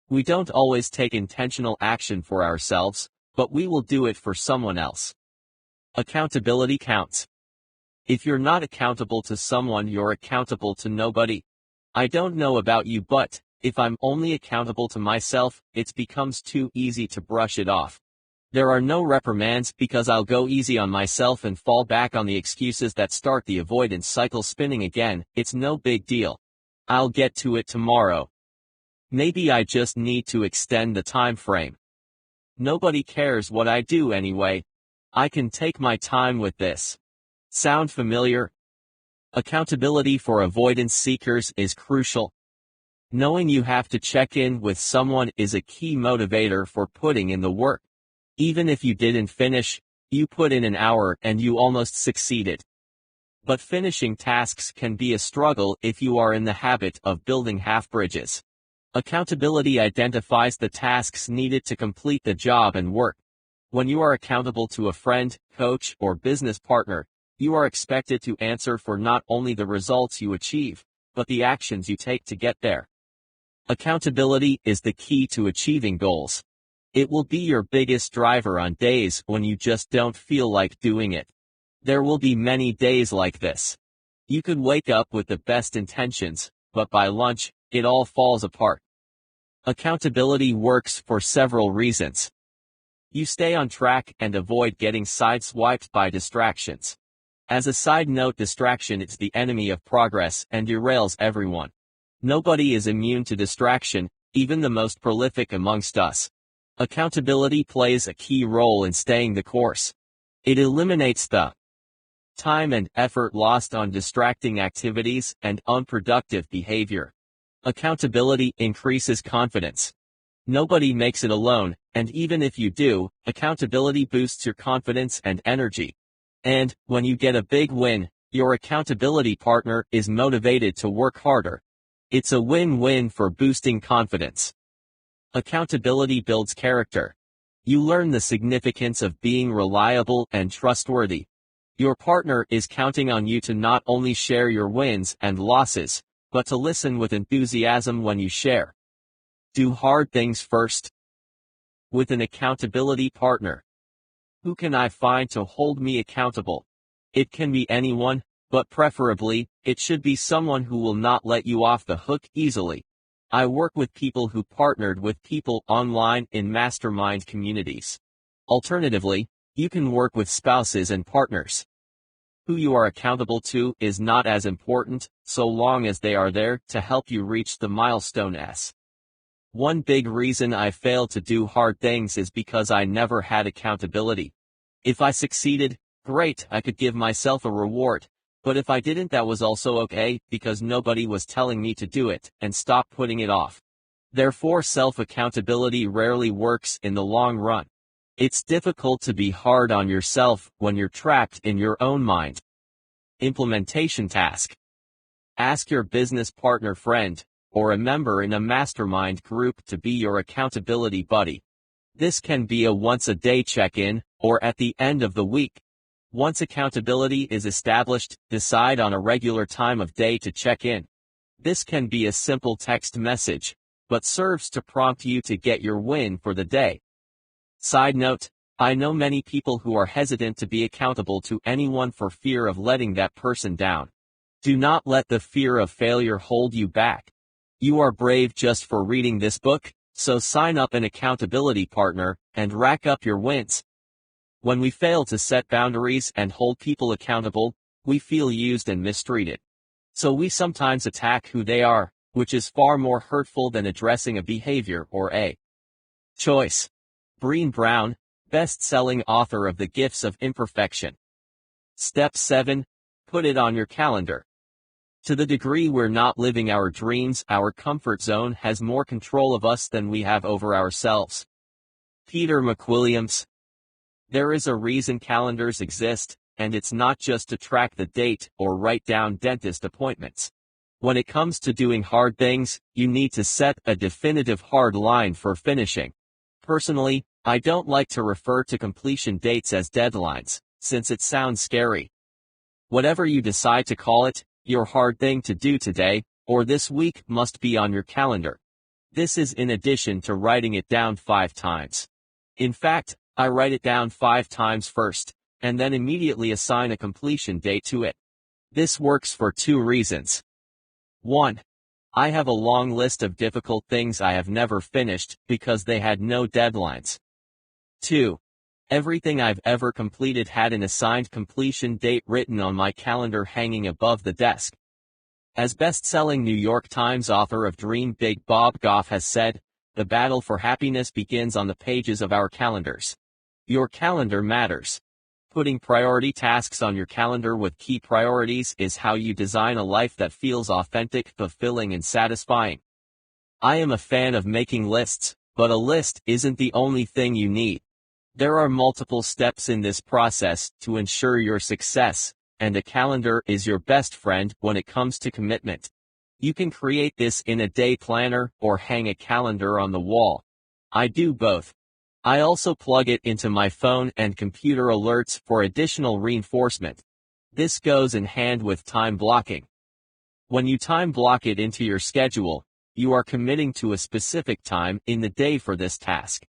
We don't always take intentional action for ourselves, but we will do it for someone else. Accountability counts. If you're not accountable to someone, you're accountable to nobody. I don't know about you, but if I'm only accountable to myself, it becomes too easy to brush it off. There are no reprimands because I'll go easy on myself and fall back on the excuses that start the avoidance cycle spinning again. It's no big deal. I'll get to it tomorrow. Maybe I just need to extend the time frame. Nobody cares what I do anyway. I can take my time with this. Sound familiar? Accountability for avoidance seekers is crucial. Knowing you have to check in with someone is a key motivator for putting in the work. Even if you didn't finish, you put in an hour and you almost succeeded. But finishing tasks can be a struggle if you are in the habit of building half bridges. Accountability identifies the tasks needed to complete the job and work. When you are accountable to a friend, coach, or business partner, you are expected to answer for not only the results you achieve, but the actions you take to get there. Accountability is the key to achieving goals. It will be your biggest driver on days when you just don't feel like doing it. There will be many days like this. You could wake up with the best intentions, but by lunch, it all falls apart. Accountability works for several reasons. You stay on track and avoid getting sideswiped by distractions. As a side note, distraction is the enemy of progress and derails everyone. Nobody is immune to distraction, even the most prolific amongst us. Accountability plays a key role in staying the course. It eliminates the time and effort lost on distracting activities and unproductive behavior. Accountability increases confidence. Nobody makes it alone, and even if you do, accountability boosts your confidence and energy. And, when you get a big win, Your accountability partner is motivated to work harder. It's a win-win for boosting confidence. Accountability builds character. You learn the significance of being reliable and trustworthy. Your partner is counting on you to not only share your wins and losses, but to listen with enthusiasm when you share. Do hard things first. With an accountability partner, who can I find to hold me accountable? It can be anyone, but preferably, it should be someone who will not let you off the hook easily. I work with people who partnered with people online in mastermind communities. Alternatively, you can work with spouses and partners. Who you are accountable to is not as important, so long as they are there to help you reach the milestones. One big reason I failed to do hard things is because I never had accountability. If I succeeded, great, I could give myself a reward. But if I didn't, that was also okay, because nobody was telling me to do it, and stop putting it off. Therefore, self-accountability rarely works in the long run. It's difficult to be hard on yourself when you're trapped in your own mind. Implementation task. Ask your business partner, friend, or a member in a mastermind group to be your accountability buddy. This can be a once-a-day check-in, or at the end of the week. Once accountability is established, decide on a regular time of day to check in. This can be a simple text message, but serves to prompt you to get your win for the day. Side note, I know many people who are hesitant to be accountable to anyone for fear of letting that person down. Do not let the fear of failure hold you back. You are brave just for reading this book, so sign up an accountability partner, and rack up your wins. When we fail to set boundaries and hold people accountable, we feel used and mistreated. So we sometimes attack who they are, which is far more hurtful than addressing a behavior or a choice. Brené Brown, best-selling author of The Gifts of Imperfection. Step 7. Put it on your calendar. To the degree we're not living our dreams, our comfort zone has more control of us than we have over ourselves. Peter McWilliams. There is a reason calendars exist, and it's not just to track the date or write down dentist appointments. When it comes to doing hard things, you need to set a definitive hard line for finishing. Personally, I don't like to refer to completion dates as deadlines, since it sounds scary. Whatever you decide to call it, your hard thing to do today, or this week, must be on your calendar. This is in addition to writing it down 5 times. In fact, I write it down 5 times first, and then immediately assign a completion date to it. This works for 2 reasons. 1. I have a long list of difficult things I have never finished because they had no deadlines. 2. Everything I've ever completed had an assigned completion date written on my calendar hanging above the desk. As best-selling New York Times author of Dream Big Bob Goff has said, the battle for happiness begins on the pages of our calendars. Your calendar matters. Putting priority tasks on your calendar with key priorities is how you design a life that feels authentic, fulfilling, and satisfying. I am a fan of making lists, but a list isn't the only thing you need. There are multiple steps in this process to ensure your success, and a calendar is your best friend when it comes to commitment. You can create this in a day planner or hang a calendar on the wall. I do both. I also plug it into my phone and computer alerts for additional reinforcement. This goes in hand with time blocking. When you time block it into your schedule, you are committing to a specific time in the day for this task.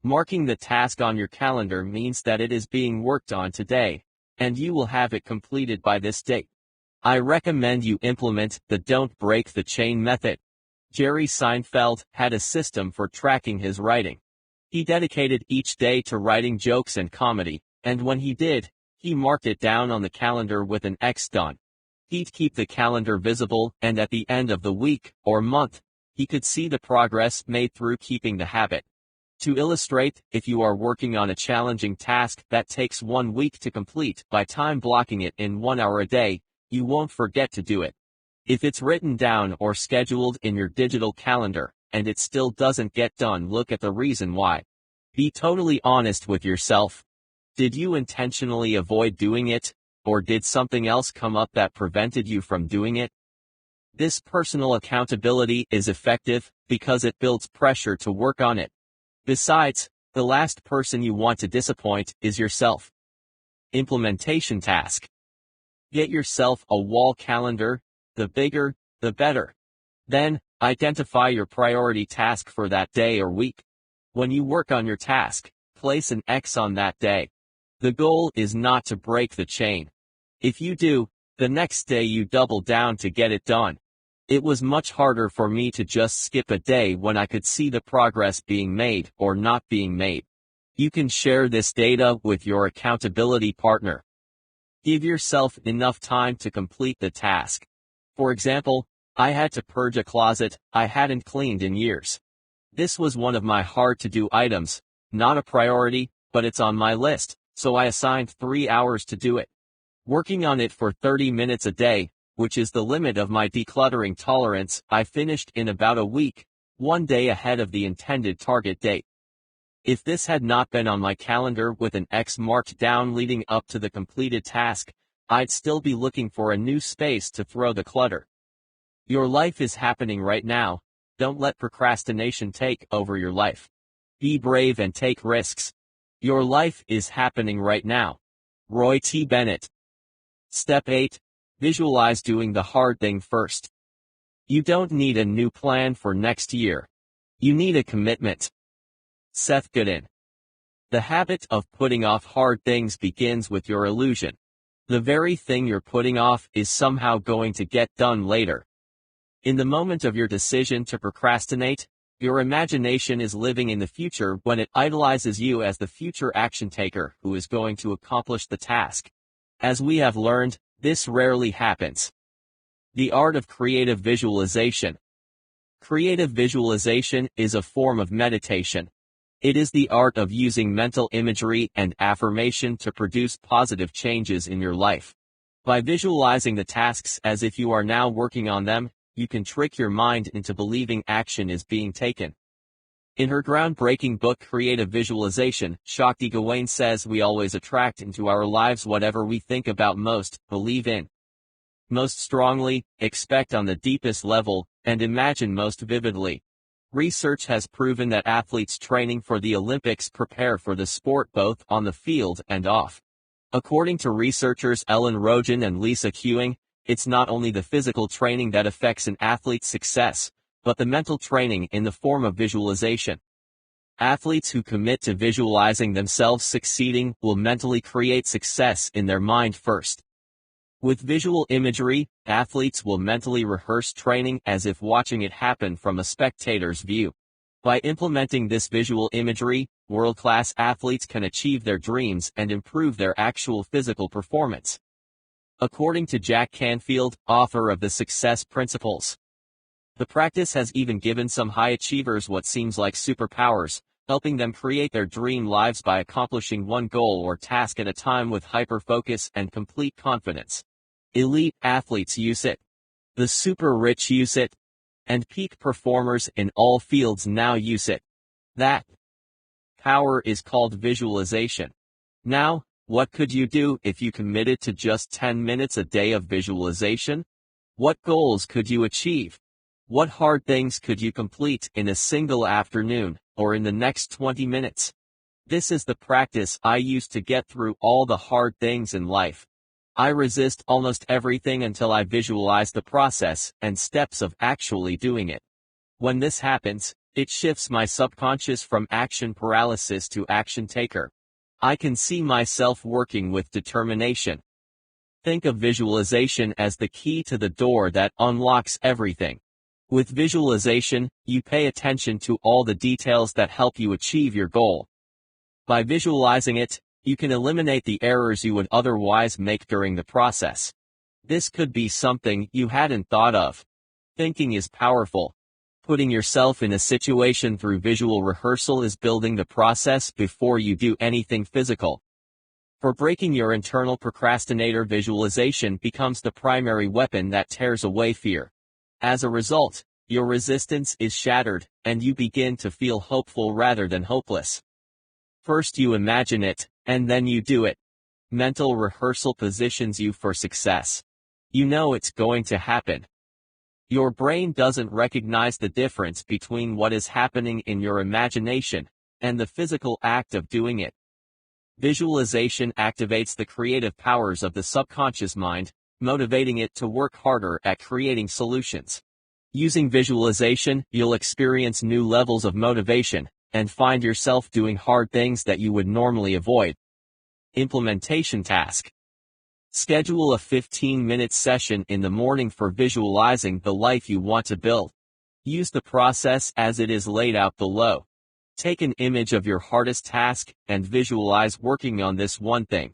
Marking the task on your calendar means that it is being worked on today, and you will have it completed by this date. I recommend you implement the Don't Break the Chain method. Jerry Seinfeld had a system for tracking his writing. He dedicated each day to writing jokes and comedy, and when he did, he marked it down on the calendar with an X done. He'd keep the calendar visible, and at the end of the week, or month, he could see the progress made through keeping the habit. To illustrate, if you are working on a challenging task that takes 1 week to complete, by time blocking it in 1 hour a day, you won't forget to do it. If it's written down or scheduled in your digital calendar, and it still doesn't get done, look at the reason why. Be totally honest with yourself. Did you intentionally avoid doing it, or did something else come up that prevented you from doing it? This personal accountability is effective because it builds pressure to work on it. Besides, the last person you want to disappoint is yourself. Implementation task. Get yourself a wall calendar, the bigger, the better. Then, identify your priority task for that day or week. When you work on your task, place an X on that day. The goal is not to break the chain. If you do, the next day you double down to get it done. It was much harder for me to just skip a day when I could see the progress being made or not being made. You can share this data with your accountability partner. Give yourself enough time to complete the task. For example, I had to purge a closet I hadn't cleaned in years. This was one of my hard-to-do items, not a priority, but it's on my list, so I assigned 3 hours to do it. Working on it for 30 minutes a day, which is the limit of my decluttering tolerance, I finished in about a week, one day ahead of the intended target date. If this had not been on my calendar with an X marked down leading up to the completed task, I'd still be looking for a new space to throw the clutter. Your life is happening right now. Don't let procrastination take over your life. Be brave and take risks. Your life is happening right now. Roy T. Bennett. Step 8. Visualize doing the hard thing first. You don't need a new plan for next year. You need a commitment. Seth Godin. The habit of putting off hard things begins with your illusion. The very thing you're putting off is somehow going to get done later. In the moment of your decision to procrastinate, your imagination is living in the future when it idolizes you as the future action taker who is going to accomplish the task. As we have learned, this rarely happens. The art of creative visualization. Creative visualization is a form of meditation. It is the art of using mental imagery and affirmation to produce positive changes in your life. By visualizing the tasks as if you are now working on them, you can trick your mind into believing action is being taken. In her groundbreaking book Creative Visualization, Shakti Gawain says we always attract into our lives whatever we think about most, believe in most strongly, expect on the deepest level, and imagine most vividly. Research has proven that athletes training for the Olympics prepare for the sport both on the field and off. According to researchers Ellen Rogen and Lisa Kewing, it's not only the physical training that affects an athlete's success, but the mental training in the form of visualization. Athletes who commit to visualizing themselves succeeding will mentally create success in their mind first. With visual imagery, athletes will mentally rehearse training as if watching it happen from a spectator's view. By implementing this visual imagery, world-class athletes can achieve their dreams and improve their actual physical performance. According to Jack Canfield, author of The Success Principles, the practice has even given some high achievers what seems like superpowers, helping them create their dream lives by accomplishing one goal or task at a time with hyper-focus and complete confidence. Elite athletes use it. The super-rich use it. And peak performers in all fields now use it. That power is called visualization. Now, what could you do if you committed to just 10 minutes a day of visualization? What goals could you achieve? What hard things could you complete in a single afternoon, or in the next 20 minutes? This is the practice I use to get through all the hard things in life. I resist almost everything until I visualize the process and steps of actually doing it. When this happens, it shifts my subconscious from action paralysis to action taker. I can see myself working with determination. Think of visualization as the key to the door that unlocks everything. With visualization, you pay attention to all the details that help you achieve your goal. By visualizing it, you can eliminate the errors you would otherwise make during the process. This could be something you hadn't thought of. Thinking is powerful. Putting yourself in a situation through visual rehearsal is building the process before you do anything physical. For breaking your internal procrastinator, visualization becomes the primary weapon that tears away fear. As a result, your resistance is shattered, and you begin to feel hopeful rather than hopeless. First you imagine it, and then you do it. Mental rehearsal positions you for success. You know it's going to happen. Your brain doesn't recognize the difference between what is happening in your imagination and the physical act of doing it. Visualization activates the creative powers of the subconscious mind, motivating it to work harder at creating solutions. Using visualization, you'll experience new levels of motivation and find yourself doing hard things that you would normally avoid. Implementation task. Schedule a 15-minute session in the morning for visualizing the life you want to build. Use the process as it is laid out below. Take an image of your hardest task and visualize working on this one thing.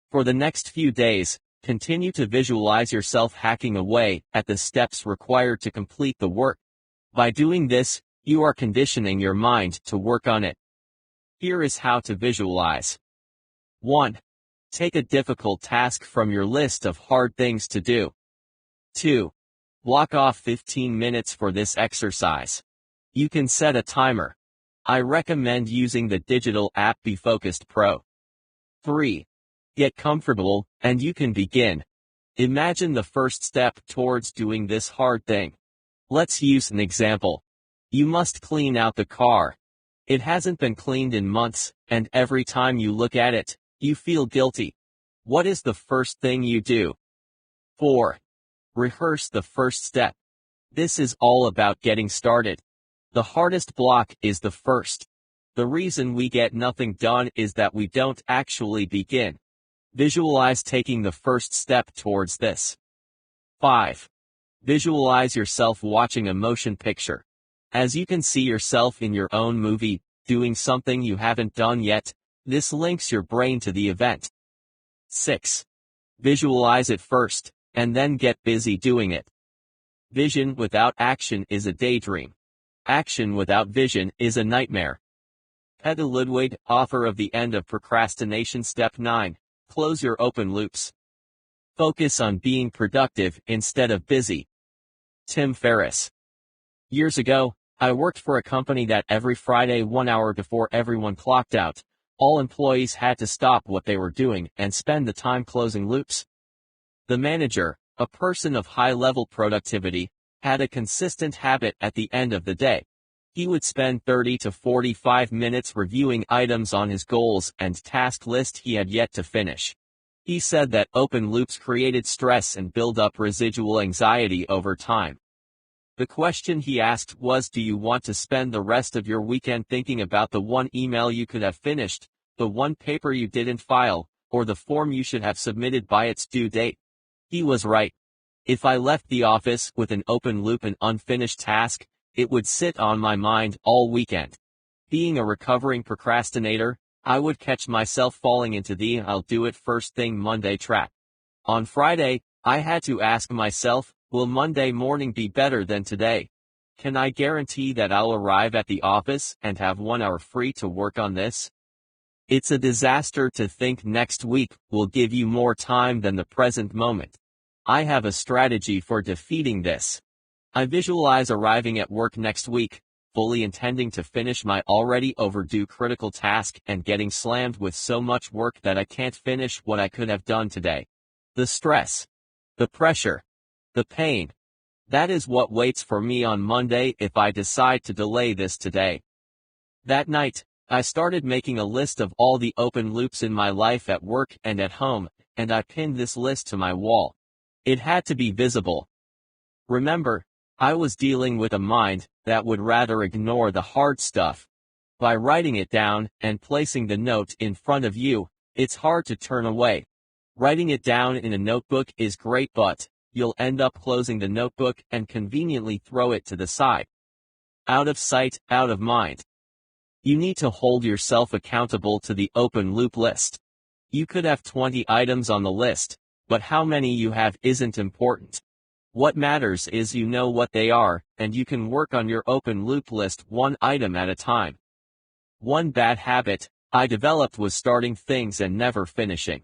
For the next few days, continue to visualize yourself hacking away at the steps required to complete the work. By doing this, you are conditioning your mind to work on it. Here is how to visualize. 1. Take a difficult task from your list of hard things to do. 2. Block off 15 minutes for this exercise. You can set a timer. I recommend using the digital app BeFocused Pro. 3. Get comfortable, and you can begin. Imagine the first step towards doing this hard thing. Let's use an example. You must clean out the car. It hasn't been cleaned in months, and every time you look at it, you feel guilty. What is the first thing you do? 4. Rehearse the first step. This is all about getting started. The hardest block is the first. The reason we get nothing done is that we don't actually begin. Visualize taking the first step towards this. 5. Visualize yourself watching a motion picture. As you can see yourself in your own movie, doing something you haven't done yet, this links your brain to the event. 6. Visualize it first, and then get busy doing it. Vision without action is a daydream. Action without vision is a nightmare. Peter Ludwig, author of The End of Procrastination Step 9, close your open loops. Focus on being productive instead of busy. Tim Ferriss. Years ago, I worked for a company that every Friday 1 hour before everyone clocked out, all employees had to stop what they were doing and spend the time closing loops. The manager, a person of high-level productivity, had a consistent habit at the end of the day. He would spend 30 to 45 minutes reviewing items on his goals and task list he had yet to finish. He said that open loops created stress and build up residual anxiety over time. The question he asked was, do you want to spend the rest of your weekend thinking about the one email you could have finished, the one paper you didn't file, or the form you should have submitted by its due date? He was right. If I left the office with an open loop and unfinished task, it would sit on my mind all weekend. Being a recovering procrastinator, I would catch myself falling into the "I'll do it first thing Monday" trap. On Friday, I had to ask myself, will Monday morning be better than today? Can I guarantee that I'll arrive at the office and have 1 hour free to work on this? It's a disaster to think next week will give you more time than the present moment. I have a strategy for defeating this. I visualize arriving at work next week, fully intending to finish my already overdue critical task and getting slammed with so much work that I can't finish what I could have done today. The stress, the pressure, the pain. That is what waits for me on Monday if I decide to delay this today. That night, I started making a list of all the open loops in my life at work and at home, and I pinned this list to my wall. It had to be visible. Remember, I was dealing with a mind that would rather ignore the hard stuff. By writing it down and placing the note in front of you, it's hard to turn away. Writing it down in a notebook is great, but you'll end up closing the notebook and conveniently throw it to the side. Out of sight, out of mind. You need to hold yourself accountable to the open loop list. You could have 20 items on the list, but how many you have isn't important. What matters is you know what they are, and you can work on your open loop list one item at a time. One bad habit I developed was starting things and never finishing.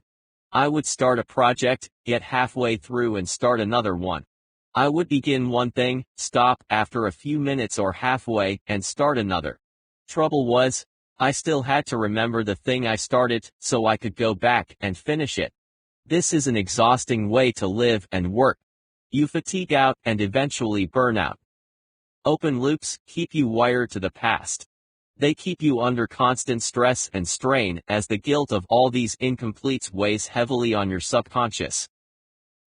I would start a project, get halfway through and start another one. I would begin one thing, stop after a few minutes or halfway, and start another. Trouble was, I still had to remember the thing I started so I could go back and finish it. This is an exhausting way to live and work. You fatigue out and eventually burn out. Open loops keep you wired to the past. They keep you under constant stress and strain as the guilt of all these incompletes weighs heavily on your subconscious.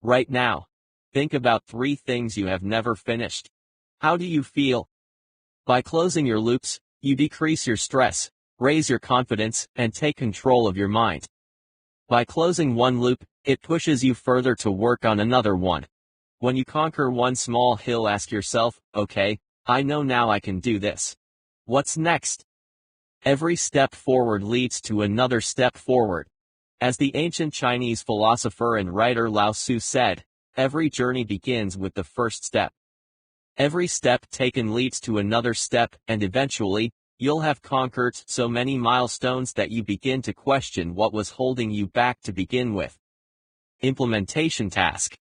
Right now, think about 3 things you have never finished. How do you feel? By closing your loops, you decrease your stress, raise your confidence, and take control of your mind. By closing one loop, it pushes you further to work on another one. When you conquer one small hill, ask yourself, okay, I know now I can do this. What's next? Every step forward leads to another step forward. As the ancient Chinese philosopher and writer Lao Tzu said, every journey begins with the first step. Every step taken leads to another step, and eventually, you'll have conquered so many milestones that you begin to question what was holding you back to begin with. Implementation task.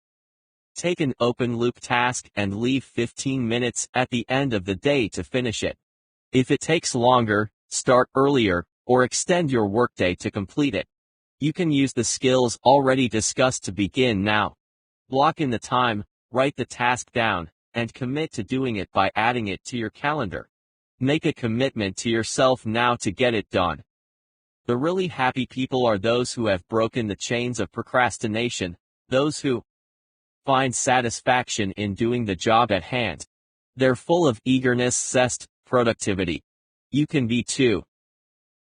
Take an open-loop task and leave 15 minutes at the end of the day to finish it. If it takes longer, start earlier, or extend your workday to complete it. You can use the skills already discussed to begin now. Block in the time, write the task down, and commit to doing it by adding it to your calendar. Make a commitment to yourself now to get it done. The really happy people are those who have broken the chains of procrastination, those who find satisfaction in doing the job at hand. They're full of eagerness, zest, productivity. You can be too.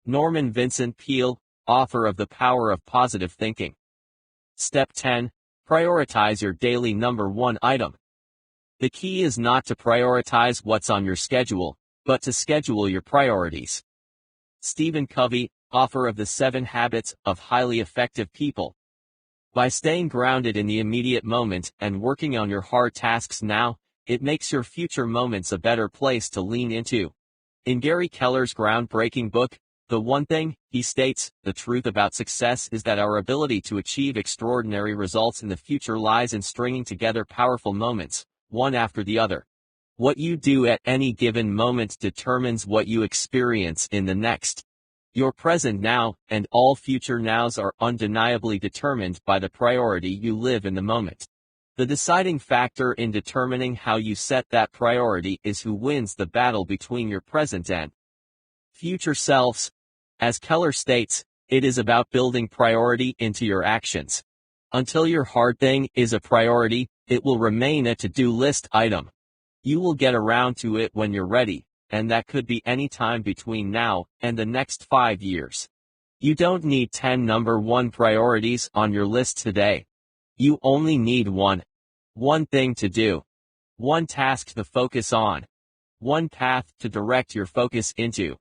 Norman Vincent Peale, author of The Power of Positive Thinking. Step 10. Prioritize your daily number 1 item. The key is not to prioritize what's on your schedule, but to schedule your priorities. Stephen Covey, author of The 7 Habits of Highly Effective People. By staying grounded in the immediate moment and working on your hard tasks now, it makes your future moments a better place to lean into. In Gary Keller's groundbreaking book, The One Thing, he states, the truth about success is that our ability to achieve extraordinary results in the future lies in stringing together powerful moments, one after the other. What you do at any given moment determines what you experience in the next. Your present now, and all future nows are undeniably determined by the priority you live in the moment. The deciding factor in determining how you set that priority is who wins the battle between your present and future selves. As Keller states, it is about building priority into your actions. Until your hard thing is a priority, it will remain a to-do list item. You will get around to it when you're ready, and that could be any time between now and the next 5 years. You don't need 10 number 1 priorities on your list today. You only need one thing to do, one task to focus on, one path to direct your focus into.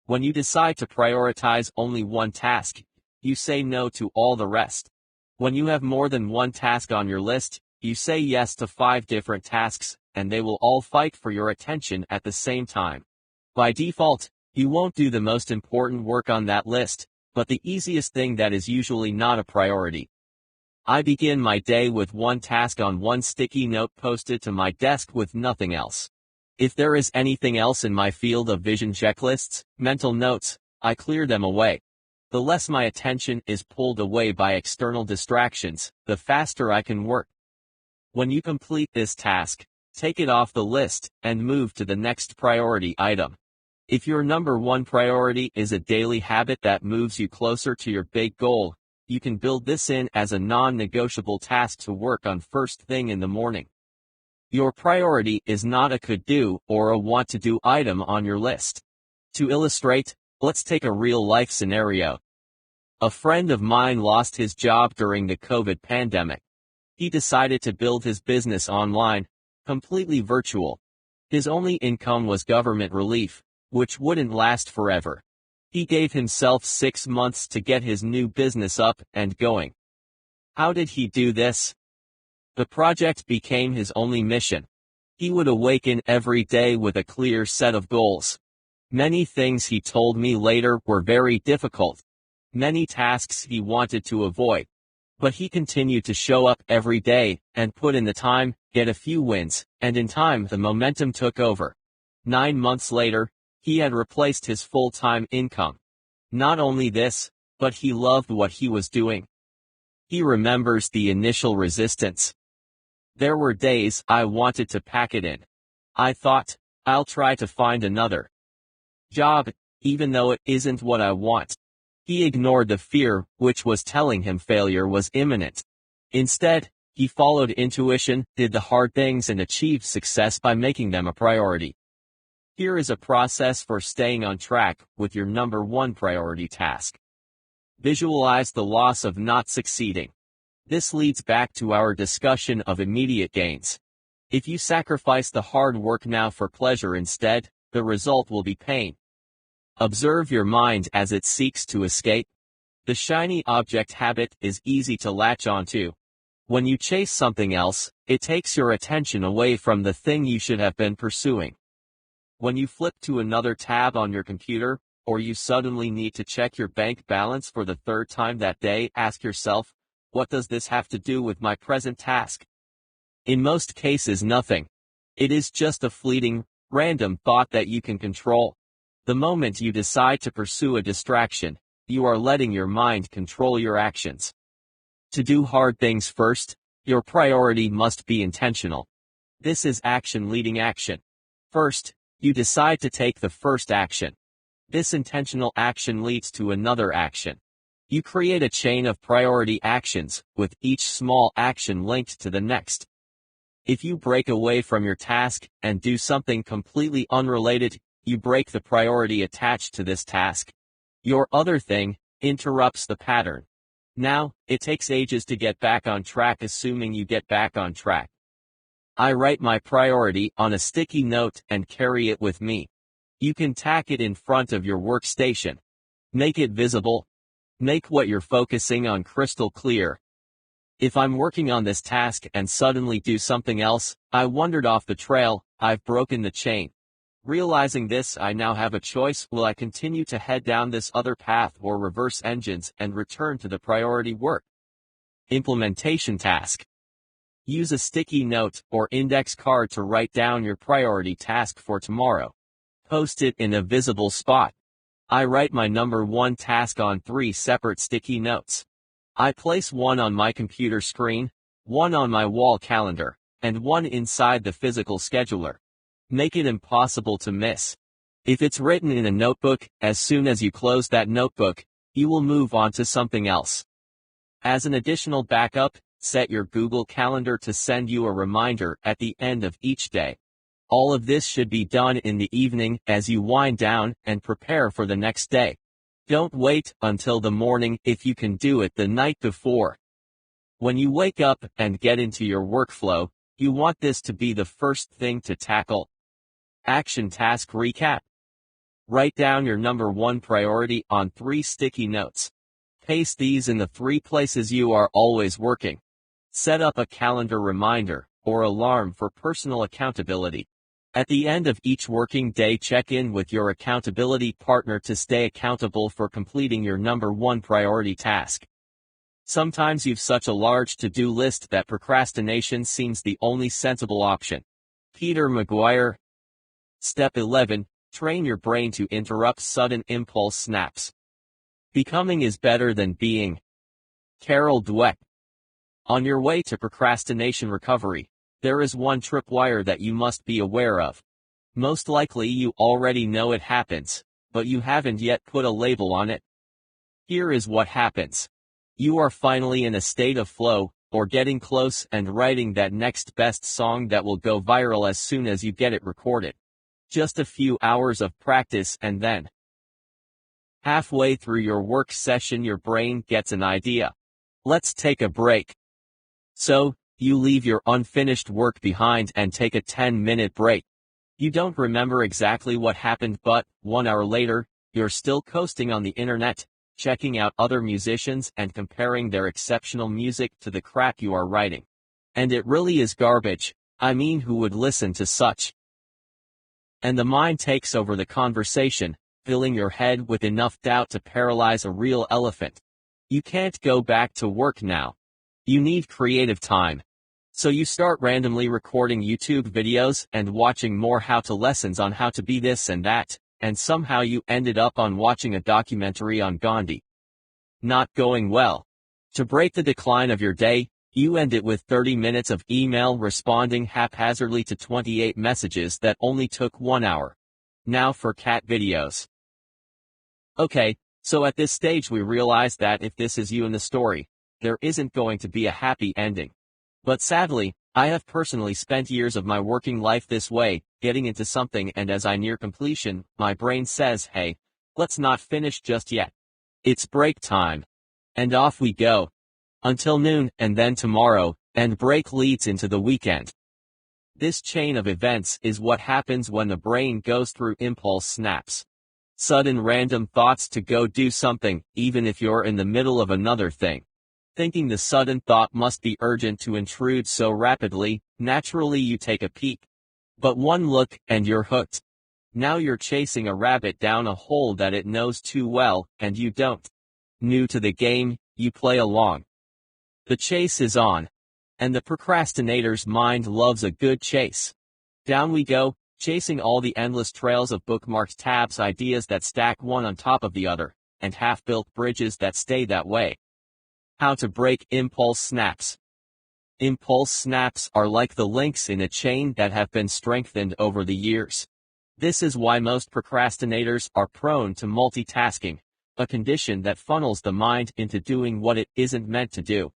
When you decide to prioritize only one task, you say no to all the rest. When you have more than one task on your list, you say yes to 5 different tasks, and they will all fight for your attention at the same time. By default, you won't do the most important work on that list, but the easiest thing that is usually not a priority. I begin my day with one task on one sticky note posted to my desk with nothing else. If there is anything else in my field of vision, checklists, mental notes, I clear them away. The less my attention is pulled away by external distractions, the faster I can work. When you complete this task, take it off the list and move to the next priority item. If your number 1 priority is a daily habit that moves you closer to your big goal, you can build this in as a non-negotiable task to work on first thing in the morning. Your priority is not a could-do or a want-to-do item on your list. To illustrate, let's take a real-life scenario. A friend of mine lost his job during the COVID pandemic. He decided to build his business online, completely virtual. His only income was government relief, which wouldn't last forever. He gave himself 6 months to get his new business up and going. How did he do this? The project became his only mission. He would awaken every day with a clear set of goals. Many things, he told me later, were very difficult. Many tasks he wanted to avoid. But he continued to show up every day and put in the time, get a few wins, and in time the momentum took over. 9 months later, He had replaced his full-time income. Not only this, but he loved what he was doing. He remembers the initial resistance. There were days I wanted to pack it in. I thought, I'll try to find another job, even though it isn't what I want. He ignored the fear, which was telling him failure was imminent. Instead, he followed intuition, did the hard things and achieved success by making them a priority. Here is a process for staying on track with your number one priority task. Visualize the loss of not succeeding. This leads back to our discussion of immediate gains. If you sacrifice the hard work now for pleasure instead, the result will be pain. Observe your mind as it seeks to escape. The shiny object habit is easy to latch onto. When you chase something else, it takes your attention away from the thing you should have been pursuing. When you flip to another tab on your computer, or you suddenly need to check your bank balance for the third time that day, ask yourself, what does this have to do with my present task? In most cases, nothing. It is just a fleeting, random thought that you can control. The moment you decide to pursue a distraction, you are letting your mind control your actions. To do hard things first, your priority must be intentional. This is action leading action. First, you decide to take the first action. This intentional action leads to another action. You create a chain of priority actions, with each small action linked to the next. If you break away from your task and do something completely unrelated, you break the priority attached to this task. Your other thing interrupts the pattern. Now, it takes ages to get back on track, assuming you get back on track. I write my priority on a sticky note and carry it with me. You can tack it in front of your workstation. Make it visible. Make what you're focusing on crystal clear. If I'm working on this task and suddenly do something else, I wandered off the trail, I've broken the chain. Realizing this, I now have a choice: will I continue to head down this other path or reverse engines and return to the priority work? Implementation task. Use a sticky note or index card to write down your priority task for tomorrow. Post it in a visible spot. I write my number one task on 3 separate sticky notes. I place one on my computer screen, one on my wall calendar, and one inside the physical scheduler. Make it impossible to miss. If it's written in a notebook, as soon as you close that notebook, you will move on to something else. As an additional backup, set your Google Calendar to send you a reminder at the end of each day. All of this should be done in the evening as you wind down and prepare for the next day. Don't wait until the morning if you can do it the night before. When you wake up and get into your workflow, you want this to be the first thing to tackle. Action task recap. Write down your number one priority on 3 sticky notes. Paste these in the 3 places you are always working. Set up a calendar reminder or alarm for personal accountability. At the end of each working day, check in with your accountability partner to stay accountable for completing your number one priority task. Sometimes you've such a large to-do list that procrastination seems the only sensible option. Peter McGuire. Step 11. Train your brain to interrupt sudden impulse snaps. Becoming is better than being. Carol Dweck. On your way to procrastination recovery, there is one tripwire that you must be aware of. Most likely you already know it happens, but you haven't yet put a label on it. Here is what happens. You are finally in a state of flow, or getting close, and writing that next best song that will go viral as soon as you get it recorded. Just a few hours of practice and then, halfway through your work session, your brain gets an idea. Let's take a break. So, you leave your unfinished work behind and take a 10-minute break. You don't remember exactly what happened, but 1 hour later, you're still coasting on the internet, checking out other musicians and comparing their exceptional music to the crap you are writing. And it really is garbage. I mean, who would listen to such? And the mind takes over the conversation, filling your head with enough doubt to paralyze a real elephant. You can't go back to work now. You need creative time. So you start randomly recording YouTube videos and watching more how-to lessons on how to be this and that, and somehow you ended up on watching a documentary on Gandhi. Not going well. To break the decline of your day, you end it with 30 minutes of email responding haphazardly to 28 messages that only took 1 hour. Now for cat videos. Okay, so at this stage we realize that if this is you in the story, there isn't going to be a happy ending. But sadly, I have personally spent years of my working life this way, getting into something, and as I near completion, my brain says, hey, let's not finish just yet. It's break time. And off we go. Until noon, and then tomorrow, and break leads into the weekend. This chain of events is what happens when the brain goes through impulse snaps. Sudden random thoughts to go do something, even if you're in the middle of another thing. Thinking the sudden thought must be urgent to intrude so rapidly, naturally you take a peek. But one look, and you're hooked. Now you're chasing a rabbit down a hole that it knows too well, and you don't. New to the game, you play along. The chase is on. And the procrastinator's mind loves a good chase. Down we go, chasing all the endless trails of bookmarked tabs, ideas that stack one on top of the other, and half-built bridges that stay that way. How to break impulse snaps. Impulse snaps are like the links in a chain that have been strengthened over the years. This is why most procrastinators are prone to multitasking, a condition that funnels the mind into doing what it isn't meant to do.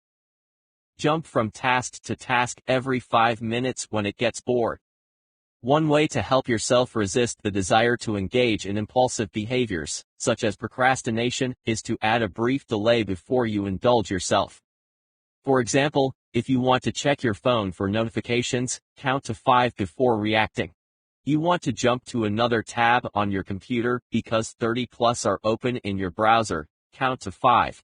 Jump from task to task every 5 minutes when it gets bored. One way to help yourself resist the desire to engage in impulsive behaviors, such as procrastination, is to add a brief delay before you indulge yourself. For example, if you want to check your phone for notifications, count to 5 before reacting. You want to jump to another tab on your computer because 30 plus are open in your browser, count to 5.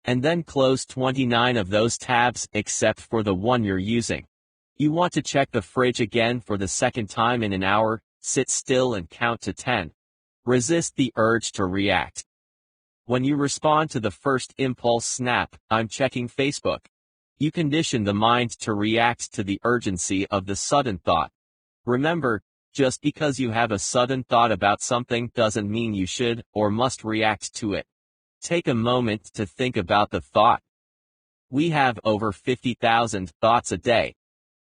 And then close 29 of those tabs except for the one you're using. You want to check the fridge again for the second time in an hour, sit still and count to 10. Resist the urge to react. When you respond to the first impulse snap, I'm checking Facebook. You condition the mind to react to the urgency of the sudden thought. Remember, just because you have a sudden thought about something doesn't mean you should or must react to it. Take a moment to think about the thought. We have over 50,000 thoughts a day.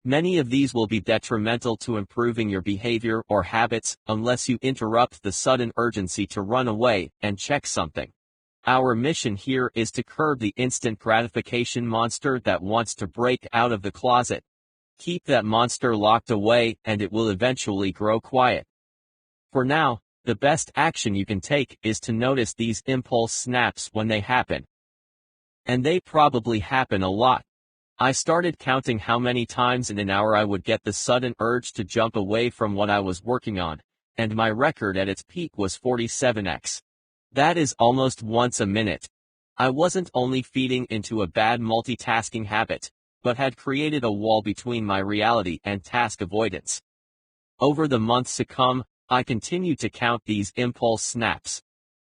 Many of these will be detrimental to improving your behavior or habits unless you interrupt the sudden urgency to run away and check something. Our mission here is to curb the instant gratification monster that wants to break out of the closet. Keep that monster locked away and it will eventually grow quiet. For now, the best action you can take is to notice these impulse snaps when they happen. And they probably happen a lot. I started counting how many times in an hour I would get the sudden urge to jump away from what I was working on, and my record at its peak was 47x. That is almost once a minute. I wasn't only feeding into a bad multitasking habit, but had created a wall between my reality and task avoidance. Over the months to come, I continued to count these impulse snaps.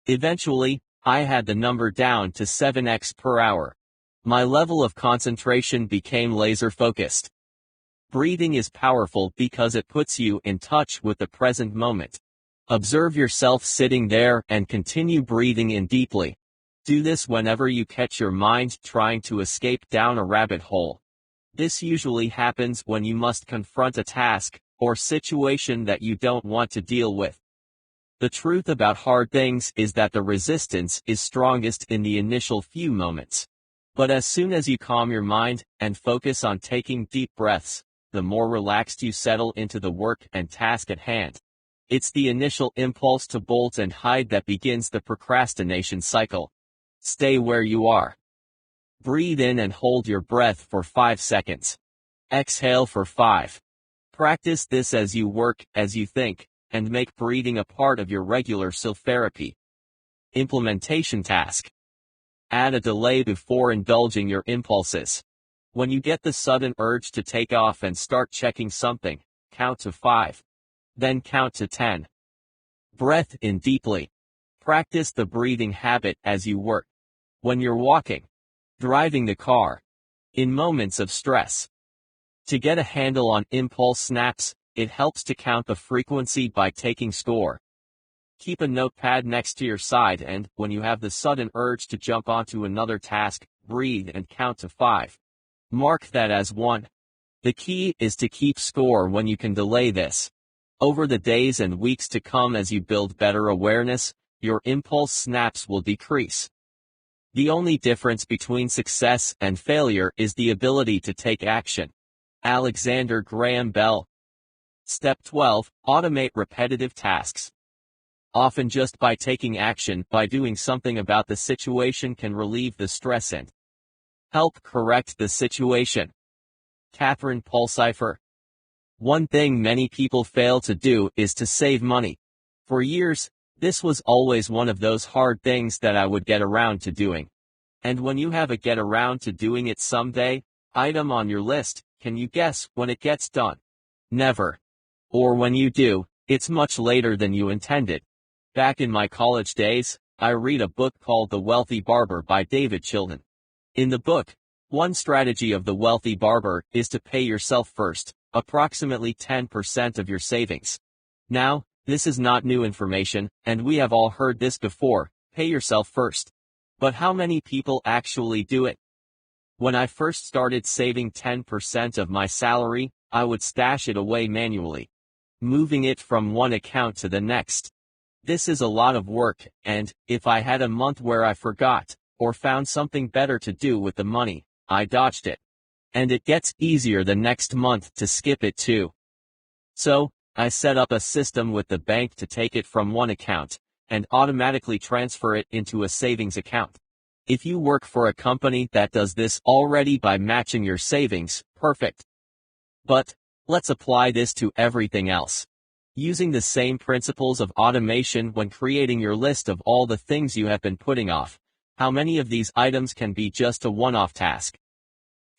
Eventually, I had the number down to 7x per hour. My level of concentration became laser-focused. Breathing is powerful because it puts you in touch with the present moment. Observe yourself sitting there and continue breathing in deeply. Do this whenever you catch your mind trying to escape down a rabbit hole. This usually happens when you must confront a task or situation that you don't want to deal with. The truth about hard things is that the resistance is strongest in the initial few moments. But as soon as you calm your mind and focus on taking deep breaths, the more relaxed you settle into the work and task at hand. It's the initial impulse to bolt and hide that begins the procrastination cycle. Stay where you are. Breathe in and hold your breath for 5 seconds. Exhale for 5. Practice this as you work, as you think, and make breathing a part of your regular self-therapy. Implementation task. Add a delay before indulging your impulses. When you get the sudden urge to take off and start checking something, count to 5. Then count to 10. Breath in deeply. Practice the breathing habit as you work. When you're walking, driving the car, in moments of stress. To get a handle on impulse snaps, it helps to count the frequency by taking score. Keep a notepad next to your side and, when you have the sudden urge to jump onto another task, breathe and count to 5. Mark that as 1. The key is to keep score when you can delay this. Over the days and weeks to come, as you build better awareness, your impulse snaps will decrease. The only difference between success and failure is the ability to take action. Alexander Graham Bell. Step 12. Automate repetitive tasks. Often just by taking action, by doing something about the situation, can relieve the stress and help correct the situation. Catherine Pulsifer. One thing many people fail to do is to save money. For years, this was always one of those hard things that I would get around to doing. And when you have a get around to doing it someday item on your list, can you guess when it gets done? Never. Or when you do, it's much later than you intended. Back in my college days, I read a book called The Wealthy Barber by David Chilton. In the book, one strategy of the wealthy barber is to pay yourself first, approximately 10% of your savings. Now, this is not new information, and we have all heard this before, pay yourself first. But how many people actually do it? When I first started saving 10% of my salary, I would stash it away manually, moving it from one account to the next. This is a lot of work, and if I had a month where I forgot, or found something better to do with the money, I dodged it. And it gets easier the next month to skip it too. So, I set up a system with the bank to take it from one account, and automatically transfer it into a savings account. If you work for a company that does this already by matching your savings, perfect. But, let's apply this to everything else. Using the same principles of automation when creating your list of all the things you have been putting off, how many of these items can be just a one-off task?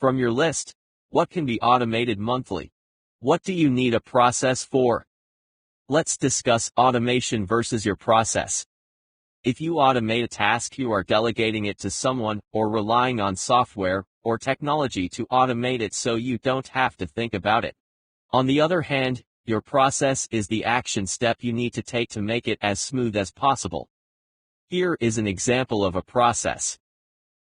From your list, what can be automated monthly? What do you need a process for? Let's discuss automation versus your process. If you automate a task, you are delegating it to someone, or relying on software or technology to automate it so you don't have to think about it. On the other hand, your process is the action step you need to take to make it as smooth as possible. Here is an example of a process.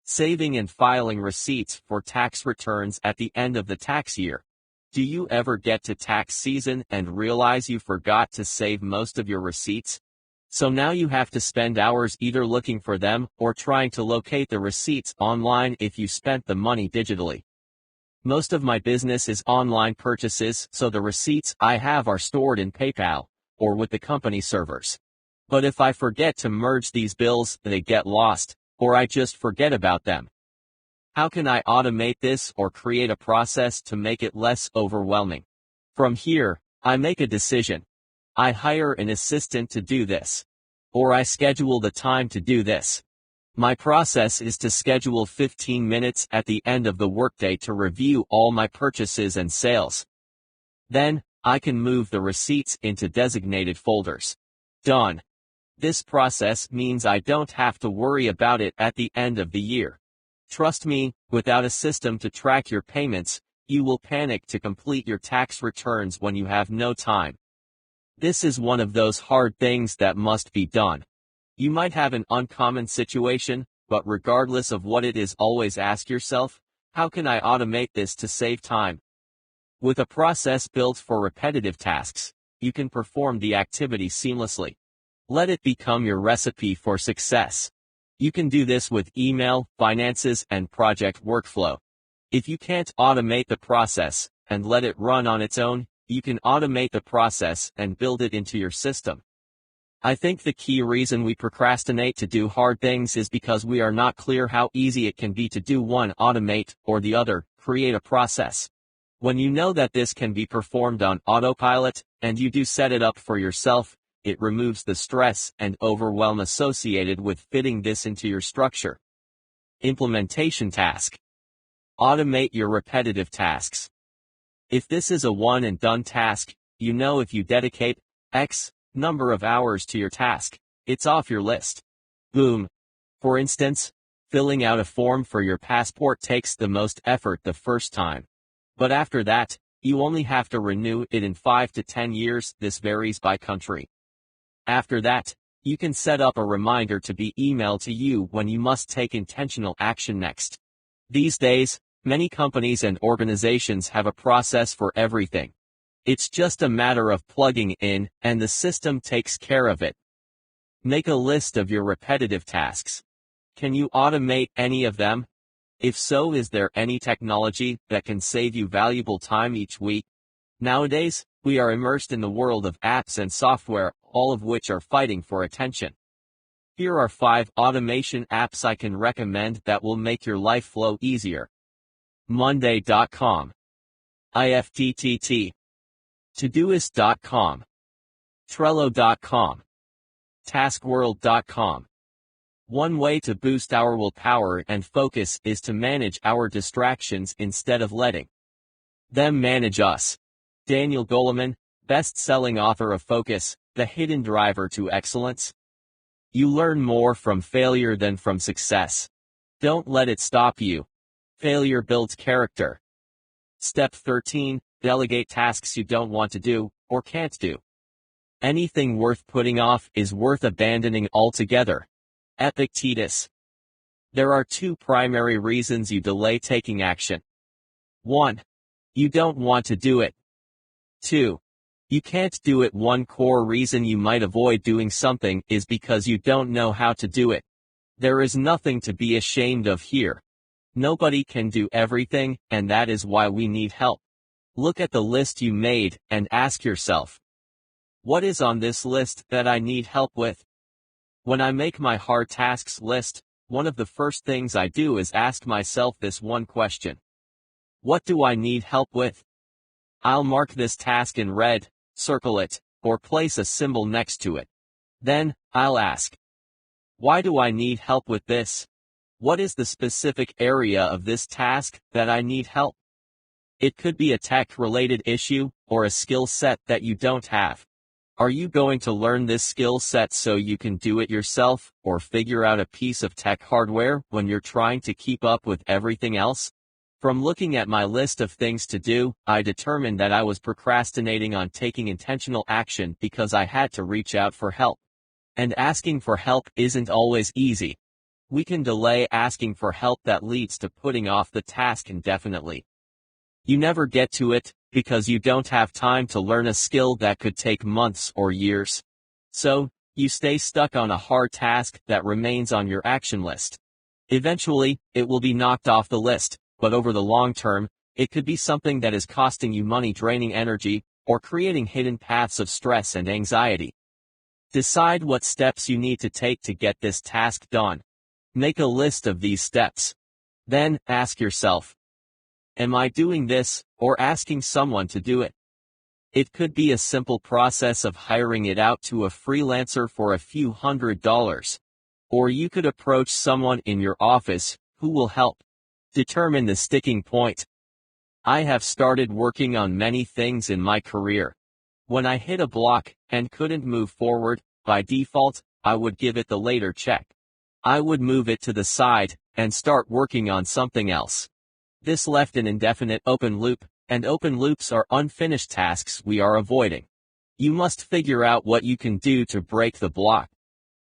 Saving and filing receipts for tax returns at the end of the tax year. Do you ever get to tax season and realize you forgot to save most of your receipts? So now you have to spend hours either looking for them or trying to locate the receipts online if you spent the money digitally. Most of my business is online purchases, so the receipts I have are stored in PayPal or with the company servers. But if I forget to merge these bills, they get lost, or I just forget about them. How can I automate this or create a process to make it less overwhelming? From here, I make a decision. I hire an assistant to do this. Or I schedule the time to do this. My process is to schedule 15 minutes at the end of the workday to review all my purchases and sales. Then, I can move the receipts into designated folders. Done. This process means I don't have to worry about it at the end of the year. Trust me, without a system to track your payments, you will panic to complete your tax returns when you have no time. This is one of those hard things that must be done. You might have an uncommon situation, but regardless of what it is, always ask yourself, how can I automate this to save time? With a process built for repetitive tasks, you can perform the activity seamlessly. Let it become your recipe for success. You can do this with email, finances, and project workflow. If you can't automate the process and let it run on its own, you can automate the process and build it into your system. I think the key reason we procrastinate to do hard things is because we are not clear how easy it can be to do one, automate, or the other, create a process. When you know that this can be performed on autopilot, and you do set it up for yourself, it removes the stress and overwhelm associated with fitting this into your structure. Implementation task. Automate your repetitive tasks. If this is a one-and-done task, you know if you dedicate X number of hours to your task, it's off your list. Boom. For instance, filling out a form for your passport takes the most effort the first time. But after that, you only have to renew it in 5 to 10 years. This varies by country. After that, you can set up a reminder to be emailed to you when you must take intentional action next. These days, many companies and organizations have a process for everything. It's just a matter of plugging in, and the system takes care of it. Make a list of your repetitive tasks. Can you automate any of them? If so, is there any technology that can save you valuable time each week? Nowadays, we are immersed in the world of apps and software, all of which are fighting for attention. Here are 5 automation apps I can recommend that will make your life flow easier. Monday.com, IFTTT, Todoist.com, Trello.com, TaskWorld.com. One way to boost our willpower and focus is to manage our distractions instead of letting them manage us. Daniel Goleman, best-selling author of Focus, The Hidden Driver to Excellence. You learn more from failure than from success. Don't let it stop you. Failure builds character. Step 13, delegate tasks you don't want to do, or can't do. Anything worth putting off is worth abandoning altogether. Epictetus. There are 2 primary reasons you delay taking action. 1. You don't want to do it. 2. You can't do it. One core reason you might avoid doing something is because you don't know how to do it. There is nothing to be ashamed of here. Nobody can do everything, and that is why we need help. Look at the list you made, and ask yourself, what is on this list that I need help with? When I make my hard tasks list, one of the first things I do is ask myself this one question. What do I need help with? I'll mark this task in red, circle it, or place a symbol next to it. Then, I'll ask, why do I need help with this? What is the specific area of this task that I need help? It could be a tech-related issue, or a skill set that you don't have. Are you going to learn this skill set so you can do it yourself, or figure out a piece of tech hardware when you're trying to keep up with everything else? From looking at my list of things to do, I determined that I was procrastinating on taking intentional action because I had to reach out for help. And asking for help isn't always easy. We can delay asking for help that leads to putting off the task indefinitely. You never get to it, because you don't have time to learn a skill that could take months or years. So, you stay stuck on a hard task that remains on your action list. Eventually, it will be knocked off the list, but over the long term, it could be something that is costing you money, draining energy, or creating hidden paths of stress and anxiety. Decide what steps you need to take to get this task done. Make a list of these steps. Then, ask yourself, am I doing this, or asking someone to do it? It could be a simple process of hiring it out to a freelancer for a few $100s. Or you could approach someone in your office, who will help. Determine the sticking point. I have started working on many things in my career. When I hit a block, and couldn't move forward, by default, I would give it the later check. I would move it to the side, and start working on something else. This left an indefinite open loop, and open loops are unfinished tasks we are avoiding. You must figure out what you can do to break the block.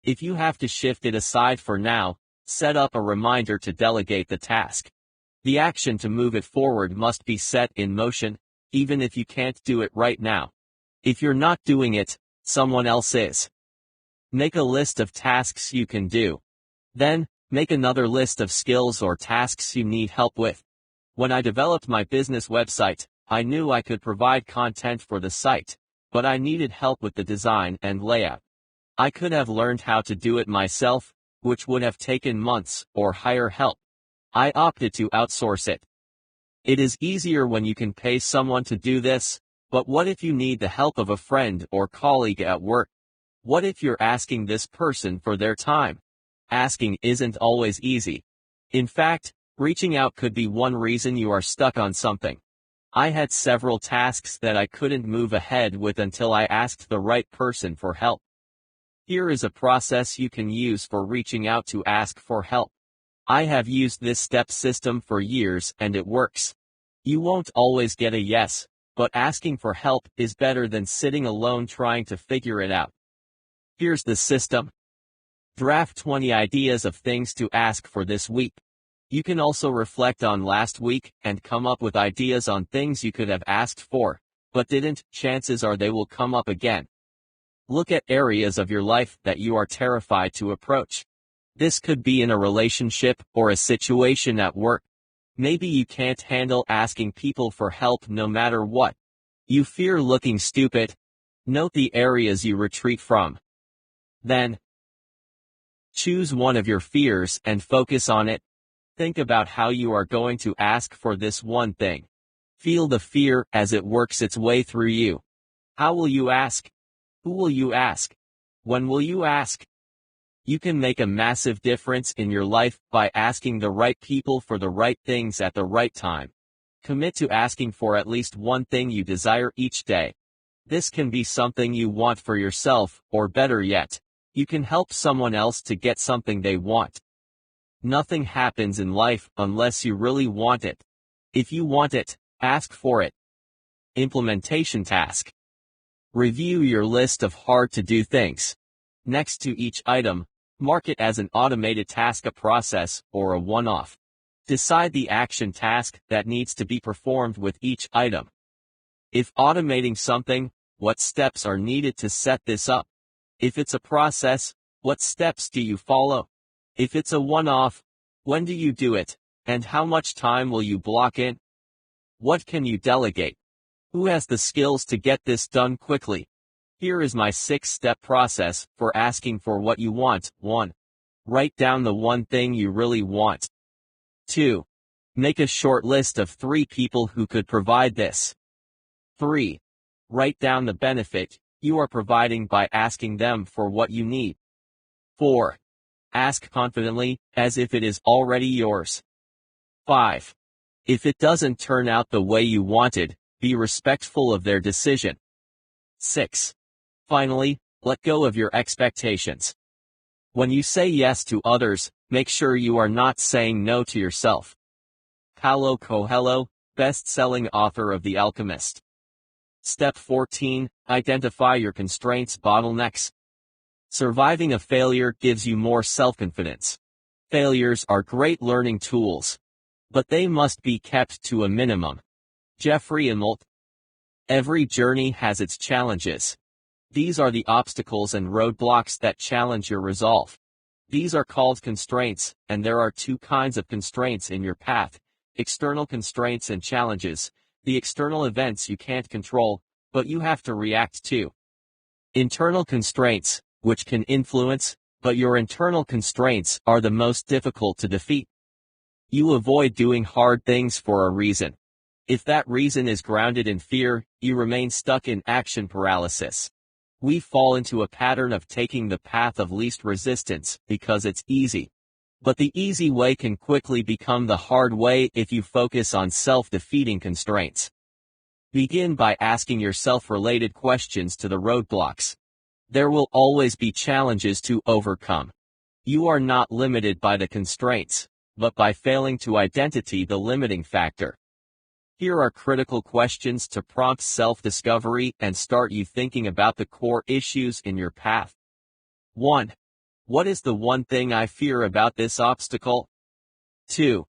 If you have to shift it aside for now, set up a reminder to delegate the task. The action to move it forward must be set in motion, even if you can't do it right now. If you're not doing it, someone else is. Make a list of tasks you can do. Then, make another list of skills or tasks you need help with. When I developed my business website, I knew I could provide content for the site, but I needed help with the design and layout. I could have learned how to do it myself, which would have taken months, or hire help. I opted to outsource it. It is easier when you can pay someone to do this, but what if you need the help of a friend or colleague at work? What if you're asking this person for their time? Asking isn't always easy. In fact, reaching out could be one reason you are stuck on something. I had several tasks that I couldn't move ahead with until I asked the right person for help. Here is a process you can use for reaching out to ask for help. I have used this step system for years and it works. You won't always get a yes, but asking for help is better than sitting alone trying to figure it out. Here's the system. Draft 20 ideas of things to ask for this week. You can also reflect on last week and come up with ideas on things you could have asked for, but didn't. Chances are they will come up again. Look at areas of your life that you are terrified to approach. This could be in a relationship or a situation at work. Maybe you can't handle asking people for help no matter what. You fear looking stupid. Note the areas you retreat from. Then, choose one of your fears and focus on it. Think about how you are going to ask for this one thing. Feel the fear as it works its way through you. How will you ask? Who will you ask? When will you ask? You can make a massive difference in your life by asking the right people for the right things at the right time. Commit to asking for at least one thing you desire each day. This can be something you want for yourself, or better yet, you can help someone else to get something they want. Nothing happens in life unless you really want it. If you want it, ask for it. Implementation task. Review your list of hard-to-do things. Next to each item, mark it as an automated task, a process, or a one-off. Decide the action task that needs to be performed with each item. If automating something, what steps are needed to set this up? If it's a process, what steps do you follow? If it's a one-off, when do you do it, and how much time will you block in? What can you delegate? Who has the skills to get this done quickly? Here is my 6-step process for asking for what you want. 1. Write down the one thing you really want. 2. Make a short list of 3 people who could provide this. 3. Write down the benefit you are providing by asking them for what you need. 4. Ask confidently, as if it is already yours. 5. If it doesn't turn out the way you wanted, be respectful of their decision. 6. Finally, let go of your expectations. When you say yes to others, make sure you are not saying no to yourself. Paulo Coelho, best-selling author of The Alchemist. Step 14. Identify your constraints, bottlenecks. Surviving a failure gives you more self-confidence. Failures are great learning tools, but they must be kept to a minimum. Jeffrey Immelt. Every journey has its challenges. These are the obstacles and roadblocks that challenge your resolve. These are called constraints, and there are 2 kinds of constraints in your path: external constraints and challenges. The external events you can't control, but you have to react to. Internal constraints, which can influence, but your internal constraints are the most difficult to defeat. You avoid doing hard things for a reason. If that reason is grounded in fear, you remain stuck in action paralysis. We fall into a pattern of taking the path of least resistance because it's easy. But the easy way can quickly become the hard way if you focus on self-defeating constraints. Begin by asking yourself related questions to the roadblocks. There will always be challenges to overcome. You are not limited by the constraints, but by failing to identify the limiting factor. Here are critical questions to prompt self-discovery and start you thinking about the core issues in your path. 1. What is the one thing I fear about this obstacle? 2.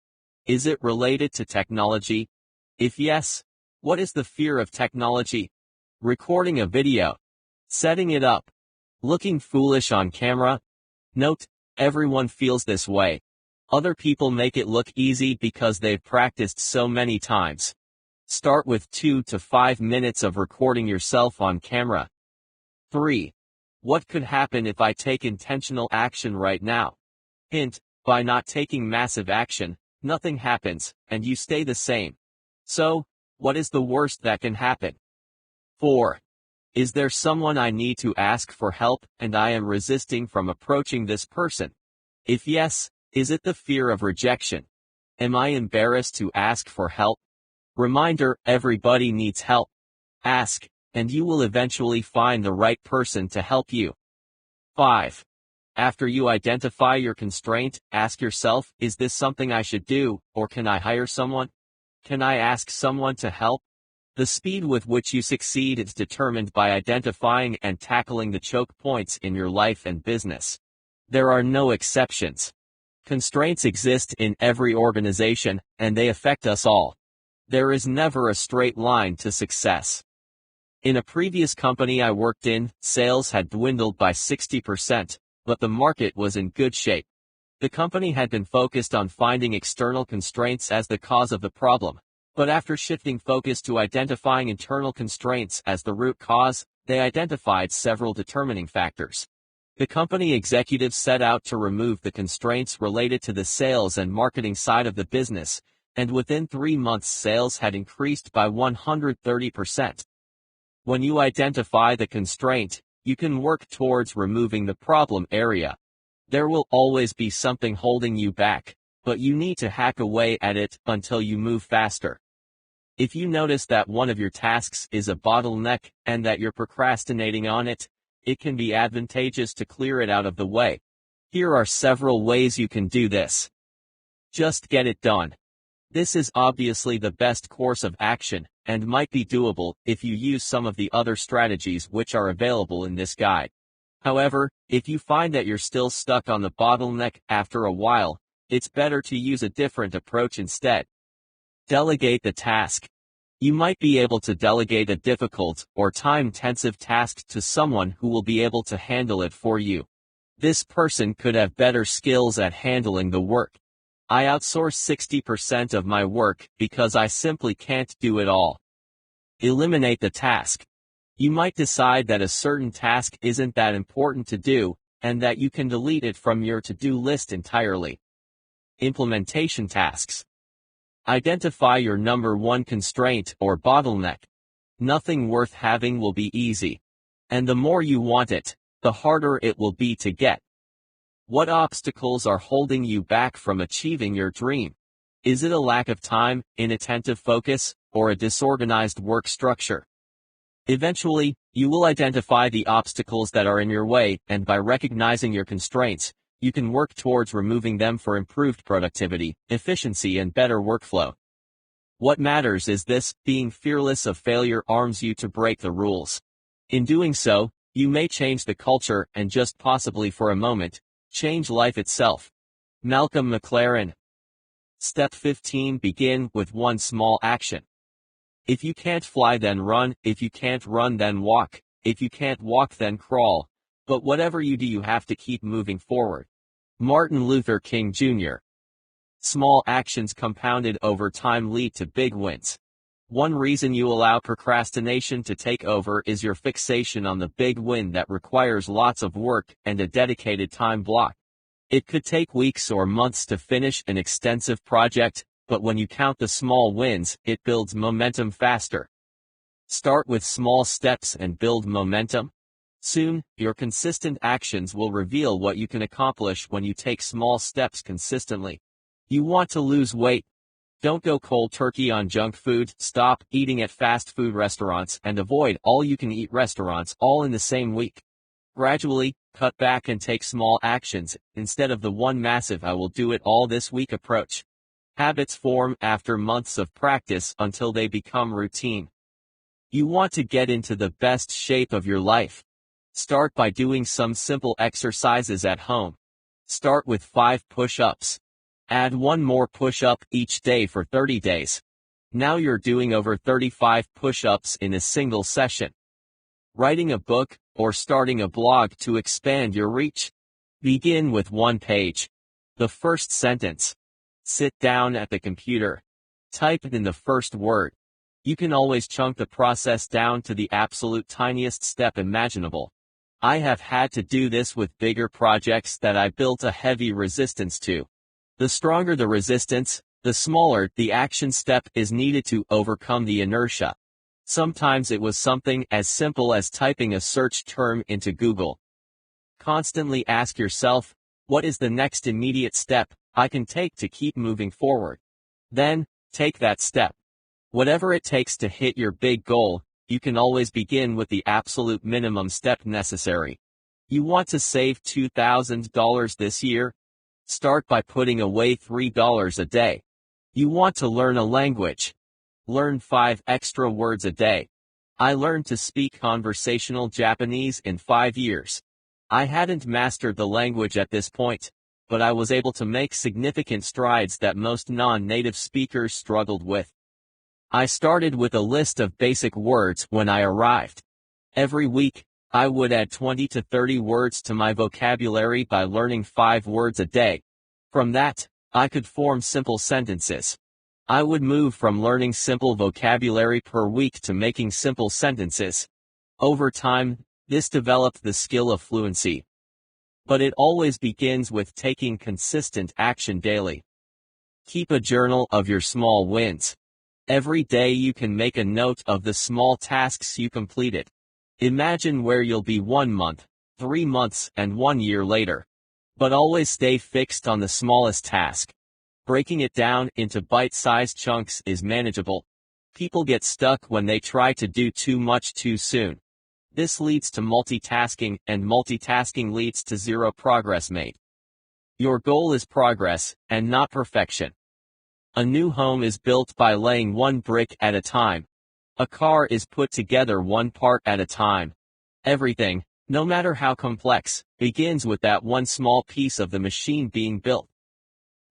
Is it related to technology? If yes, what is the fear of technology? Recording a video. Setting it up. Looking foolish on camera? Note, everyone feels this way. Other people make it look easy because they've practiced so many times. Start with 2 to 5 minutes of recording yourself on camera. 3. What could happen if I take intentional action right now? Hint, by not taking massive action, nothing happens, and you stay the same. So, what is the worst that can happen? 4. Is there someone I need to ask for help, and I am resisting from approaching this person? If yes, is it the fear of rejection? Am I embarrassed to ask for help? Reminder, everybody needs help. Ask, and you will eventually find the right person to help you. 5. After you identify your constraint, ask yourself, is this something I should do, or can I hire someone? Can I ask someone to help? The speed with which you succeed is determined by identifying and tackling the choke points in your life and business. There are no exceptions. Constraints exist in every organization, and they affect us all. There is never a straight line to success. In a previous company I worked in, sales had dwindled by 60%, but the market was in good shape. The company had been focused on finding external constraints as the cause of the problem, but after shifting focus to identifying internal constraints as the root cause, they identified several determining factors. The company executives set out to remove the constraints related to the sales and marketing side of the business, and within 3 months sales had increased by 130%. When you identify the constraint, you can work towards removing the problem area. There will always be something holding you back, but you need to hack away at it until you move faster. If you notice that one of your tasks is a bottleneck and that you're procrastinating on it, it can be advantageous to clear it out of the way. Here are several ways you can do this. Just get it done. This is obviously the best course of action, and might be doable if you use some of the other strategies which are available in this guide. However, if you find that you're still stuck on the bottleneck after a while, it's better to use a different approach instead. Delegate the task. You might be able to delegate a difficult or time-intensive task to someone who will be able to handle it for you. This person could have better skills at handling the work. I outsource 60% of my work because I simply can't do it all. Eliminate the task. You might decide that a certain task isn't that important to do, and that you can delete it from your to-do list entirely. Implementation tasks. Identify your number one constraint or bottleneck. Nothing worth having will be easy. And the more you want it, the harder it will be to get. What obstacles are holding you back from achieving your dream? Is it a lack of time, inattentive focus, or a disorganized work structure? Eventually, you will identify the obstacles that are in your way, and by recognizing your constraints, you can work towards removing them for improved productivity, efficiency, and better workflow. What matters is this: being fearless of failure arms you to break the rules. In doing so, you may change the culture and just possibly for a moment, change life itself. Malcolm McLaren. Step 15. Begin with one small action. If you can't fly, then run. If you can't run, then walk. If you can't walk, then crawl. But whatever you do, you have to keep moving forward. Martin Luther King Jr. Small actions compounded over time lead to big wins. One reason you allow procrastination to take over is your fixation on the big win that requires lots of work and a dedicated time block. It could take weeks or months to finish an extensive project, but when you count the small wins, it builds momentum faster. Start with small steps and build momentum. Soon, your consistent actions will reveal what you can accomplish when you take small steps consistently. You want to lose weight? Don't go cold turkey on junk food. Stop eating at fast food restaurants and avoid all-you-can-eat restaurants all in the same week. Gradually, cut back and take small actions, instead of the one massive "I will do it all this week" approach. Habits form after months of practice until they become routine. You want to get into the best shape of your life? Start by doing some simple exercises at home. Start with 5 push-ups. Add one more push-up each day for 30 days. Now you're doing over 35 push-ups in a single session. Writing a book or starting a blog to expand your reach? Begin with 1 page. The first sentence. Sit down at the computer. Type in the first word. You can always chunk the process down to the absolute tiniest step imaginable. I have had to do this with bigger projects that I built a heavy resistance to. The stronger the resistance, the smaller the action step is needed to overcome the inertia. Sometimes it was something as simple as typing a search term into Google. Constantly ask yourself, what is the next immediate step I can take to keep moving forward? Then, take that step. Whatever it takes to hit your big goal, you can always begin with the absolute minimum step necessary. You want to save $2,000 this year? Start by putting away $3 a day. You want to learn a language? Learn 5 extra words a day. I learned to speak conversational Japanese in 5 years. I hadn't mastered the language at this point, but I was able to make significant strides that most non-native speakers struggled with. I started with a list of basic words when I arrived. Every week, I would add 20 to 30 words to my vocabulary by learning 5 words a day. From that, I could form simple sentences. I would move from learning simple vocabulary per week to making simple sentences. Over time, this developed the skill of fluency. But it always begins with taking consistent action daily. Keep a journal of your small wins. Every day you can make a note of the small tasks you completed. Imagine where you'll be 1 month, 3 months, and 1 year later. But always stay fixed on the smallest task. Breaking it down into bite-sized chunks is manageable. People get stuck when they try to do too much too soon. This leads to multitasking, and multitasking leads to zero progress made. Your goal is progress, and not perfection. A new home is built by laying one brick at a time. A car is put together one part at a time. Everything, no matter how complex, begins with that one small piece of the machine being built.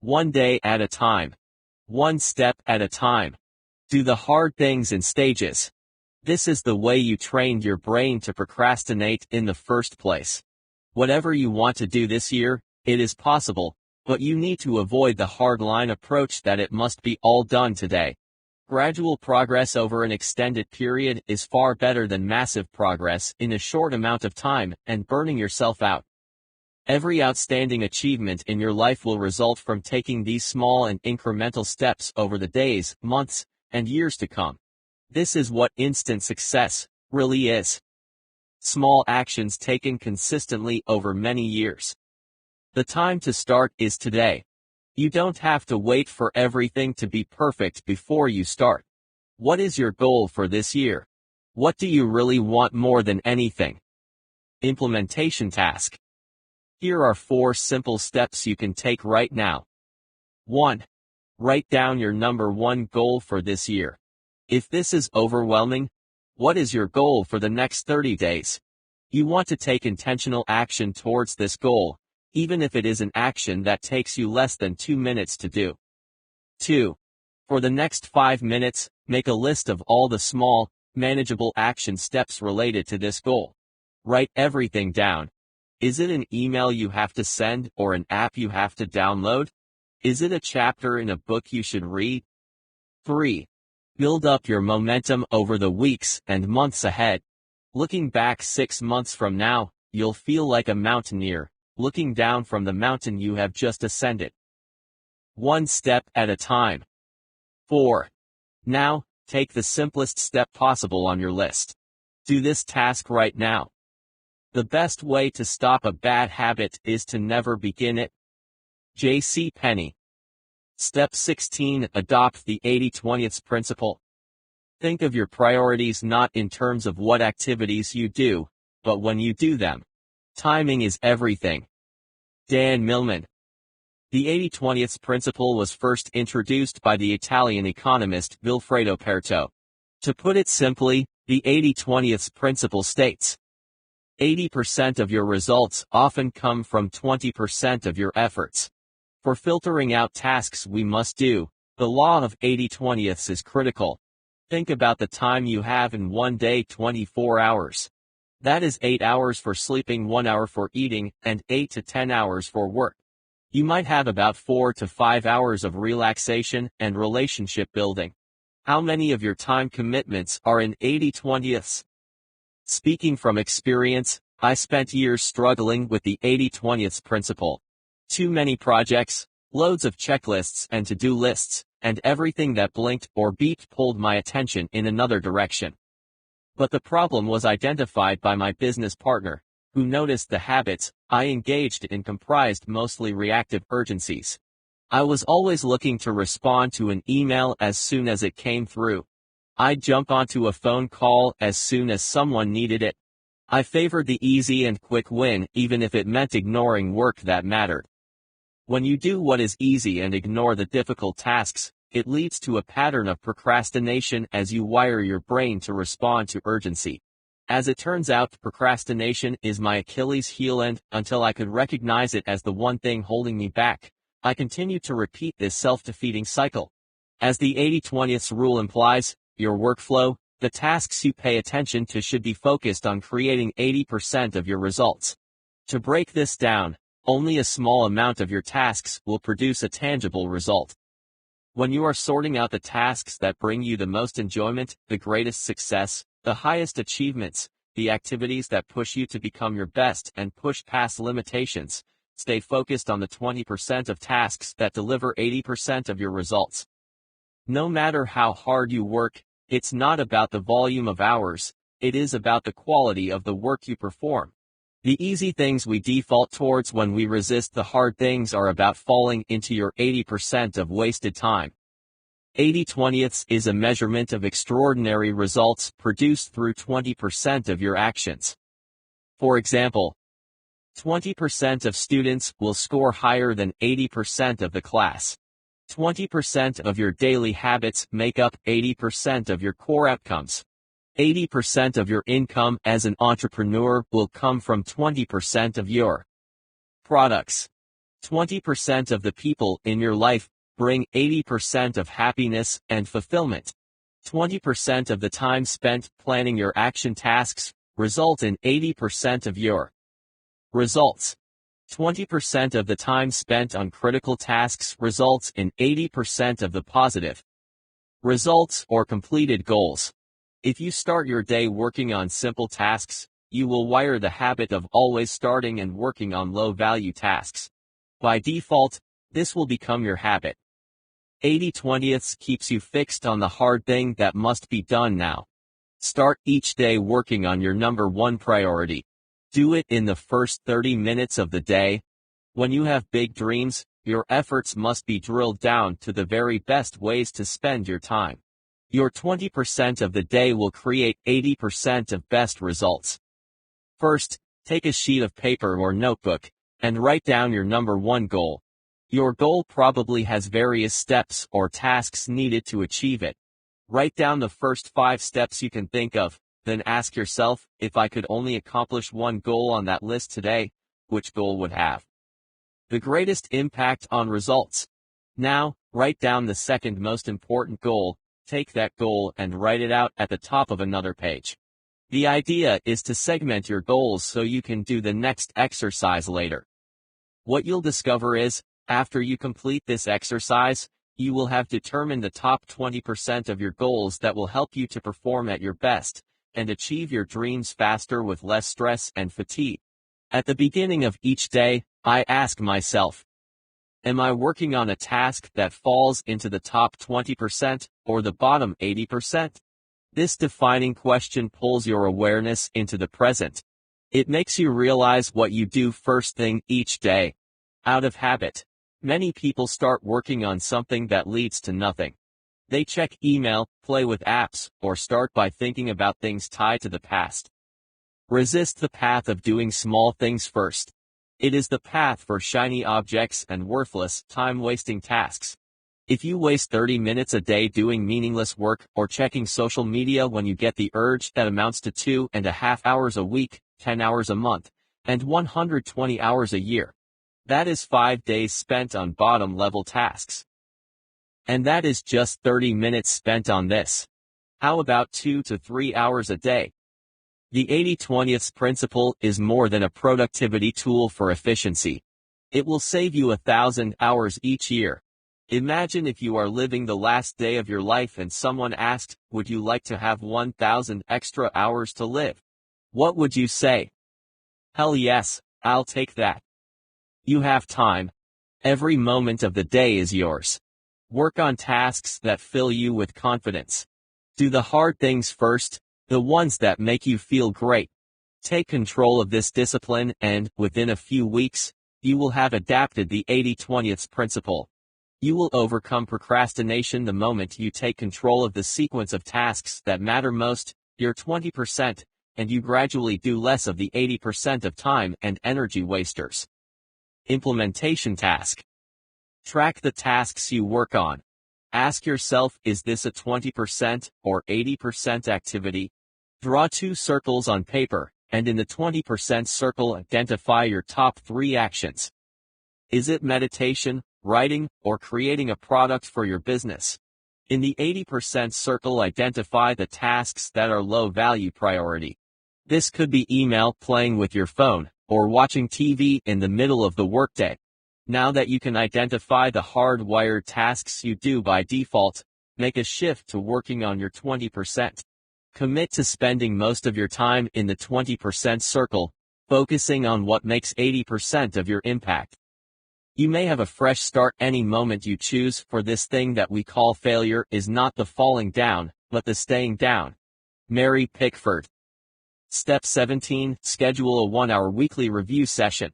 One day at a time. One step at a time. Do the hard things in stages. This is the way you trained your brain to procrastinate in the first place. Whatever you want to do this year, it is possible, but you need to avoid the hard-line approach that it must be all done today. Gradual progress over an extended period is far better than massive progress in a short amount of time and burning yourself out. Every outstanding achievement in your life will result from taking these small and incremental steps over the days, months, and years to come. This is what instant success really is. Small actions taken consistently over many years. The time to start is today. You don't have to wait for everything to be perfect before you start. What is your goal for this year? What do you really want more than anything? Implementation task. Here are 4 simple steps you can take right now. 1. Write down your number 1 goal for this year. If this is overwhelming, what is your goal for the next 30 days? You want to take intentional action towards this goal, even if it is an action that takes you less than 2 minutes to do. 2. For the next 5 minutes, make a list of all the small, manageable action steps related to this goal. Write everything down. Is it an email you have to send or an app you have to download? Is it a chapter in a book you should read? 3. Build up your momentum over the weeks and months ahead. Looking back 6 months from now, you'll feel like a mountaineer, looking down from the mountain you have just ascended. One step at a time. 4. Now, take the simplest step possible on your list. Do this task right now. The best way to stop a bad habit is to never begin it. J.C. Penney. Step 16. Adopt the 80-20 principle. Think of your priorities not in terms of what activities you do, but when you do them. Timing is everything. Dan Millman. The 80-20 principle was first introduced by the Italian economist Vilfredo Pareto. To put it simply, the 80-20 principle states, 80% of your results often come from 20% of your efforts. For filtering out tasks we must do, the law of 80-20 is critical. Think about the time you have in one day: 24 hours. That is 8 hours for sleeping, 1 hour for eating, and 8 to 10 hours for work. You might have about 4 to 5 hours of relaxation and relationship building. How many of your time commitments are in 80-20? Speaking from experience, I spent years struggling with the 80-20 principle. Too many projects, loads of checklists and to-do lists, and everything that blinked or beeped pulled my attention in another direction. But the problem was identified by my business partner, who noticed the habits I engaged in comprised mostly reactive urgencies. I was always looking to respond to an email as soon as it came through. I'd jump onto a phone call as soon as someone needed it. I favored the easy and quick win, even if it meant ignoring work that mattered. When you do what is easy and ignore the difficult tasks, It leads to a pattern of procrastination as you wire your brain to respond to urgency. As it turns out, procrastination is my Achilles heel, and until I could recognize it as the one thing holding me back, I continued to repeat this self-defeating cycle. As the 80/20 rule implies, your workflow, the tasks you pay attention to, should be focused on creating 80% of your results. To break this down, only a small amount of your tasks will produce a tangible result. When you are sorting out the tasks that bring you the most enjoyment, the greatest success, the highest achievements, the activities that push you to become your best and push past limitations, stay focused on the 20% of tasks that deliver 80% of your results. No matter how hard you work, it's not about the volume of hours, it is about the quality of the work you perform. The easy things we default towards when we resist the hard things are about falling into your 80% of wasted time. 80/20 is a measurement of extraordinary results produced through 20% of your actions. For example, 20% of students will score higher than 80% of the class. 20% of your daily habits make up 80% of your core outcomes. 80% of your income as an entrepreneur will come from 20% of your products. 20% of the people in your life bring 80% of happiness and fulfillment. 20% of the time spent planning your action tasks result in 80% of your results. 20% of the time spent on critical tasks results in 80% of the positive results or completed goals. If you start your day working on simple tasks, you will wire the habit of always starting and working on low-value tasks. By default, this will become your habit. 80/20 keeps you fixed on the hard thing that must be done now. Start each day working on your number one priority. Do it in the first 30 minutes of the day. When you have big dreams, your efforts must be drilled down to the very best ways to spend your time. Your 20% of the day will create 80% of best results. First, take a sheet of paper or notebook and write down your number one goal. Your goal probably has various steps or tasks needed to achieve it. Write down the first 5 steps you can think of, then ask yourself, if I could only accomplish one goal on that list today, which goal would have the greatest impact on results? Now, write down the second most important goal, take that goal and write it out at the top of another page. The idea is to segment your goals so you can do the next exercise later. What you'll discover is, after you complete this exercise, you will have determined the top 20% of your goals that will help you to perform at your best and achieve your dreams faster with less stress and fatigue. At the beginning of each day, I ask myself, am I working on a task that falls into the top 20% or the bottom 80%? This defining question pulls your awareness into the present. It makes you realize what you do first thing each day. Out of habit, many people start working on something that leads to nothing. They check email, play with apps, or start by thinking about things tied to the past. Resist the path of doing small things first. It is the path for shiny objects and worthless, time-wasting tasks. If you waste 30 minutes a day doing meaningless work or checking social media when you get the urge, that amounts to 2.5 hours a week, 10 hours a month, and 120 hours a year. That is 5 days spent on bottom-level tasks. And that is just 30 minutes spent on this. How about 2 to 3 hours a day? The 80/20 principle is more than a productivity tool for efficiency. It will save you 1,000 hours each year. Imagine if you are living the last day of your life and someone asked, would you like to have 1,000 extra hours to live? What would you say? Hell yes, I'll take that. You have time. Every moment of the day is yours. Work on tasks that fill you with confidence. Do the hard things first, the ones that make you feel great. Take control of this discipline and, within a few weeks, you will have adapted the 80/20 principle. You will overcome procrastination the moment you take control of the sequence of tasks that matter most, your 20%, and you gradually do less of the 80% of time and energy wasters. Implementation task. Track the tasks you work on. Ask yourself, is this a 20% or 80% activity? Draw two circles on paper, and in the 20% circle identify your top 3 actions. Is it meditation, writing, or creating a product for your business? In the 80% circle, identify the tasks that are low-value priority. This could be email, playing with your phone, or watching TV in the middle of the workday. Now that you can identify the hardwired tasks you do by default, make a shift to working on your 20%. Commit to spending most of your time in the 20% circle, focusing on what makes 80% of your impact. You may have a fresh start any moment you choose, for this thing that we call failure is not the falling down, but the staying down. Mary Pickford. Step 17. Schedule a 1-hour weekly review session.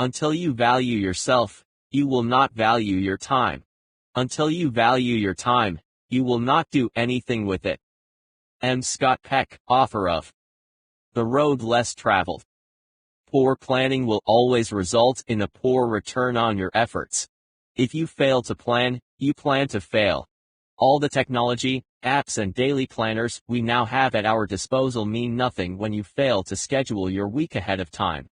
Until you value yourself, you will not value your time. Until you value your time, you will not do anything with it. M. Scott Peck, author of The Road Less Traveled. Poor planning will always result in a poor return on your efforts. If you fail to plan, you plan to fail. All the technology, apps and daily planners we now have at our disposal mean nothing when you fail to schedule your week ahead of time.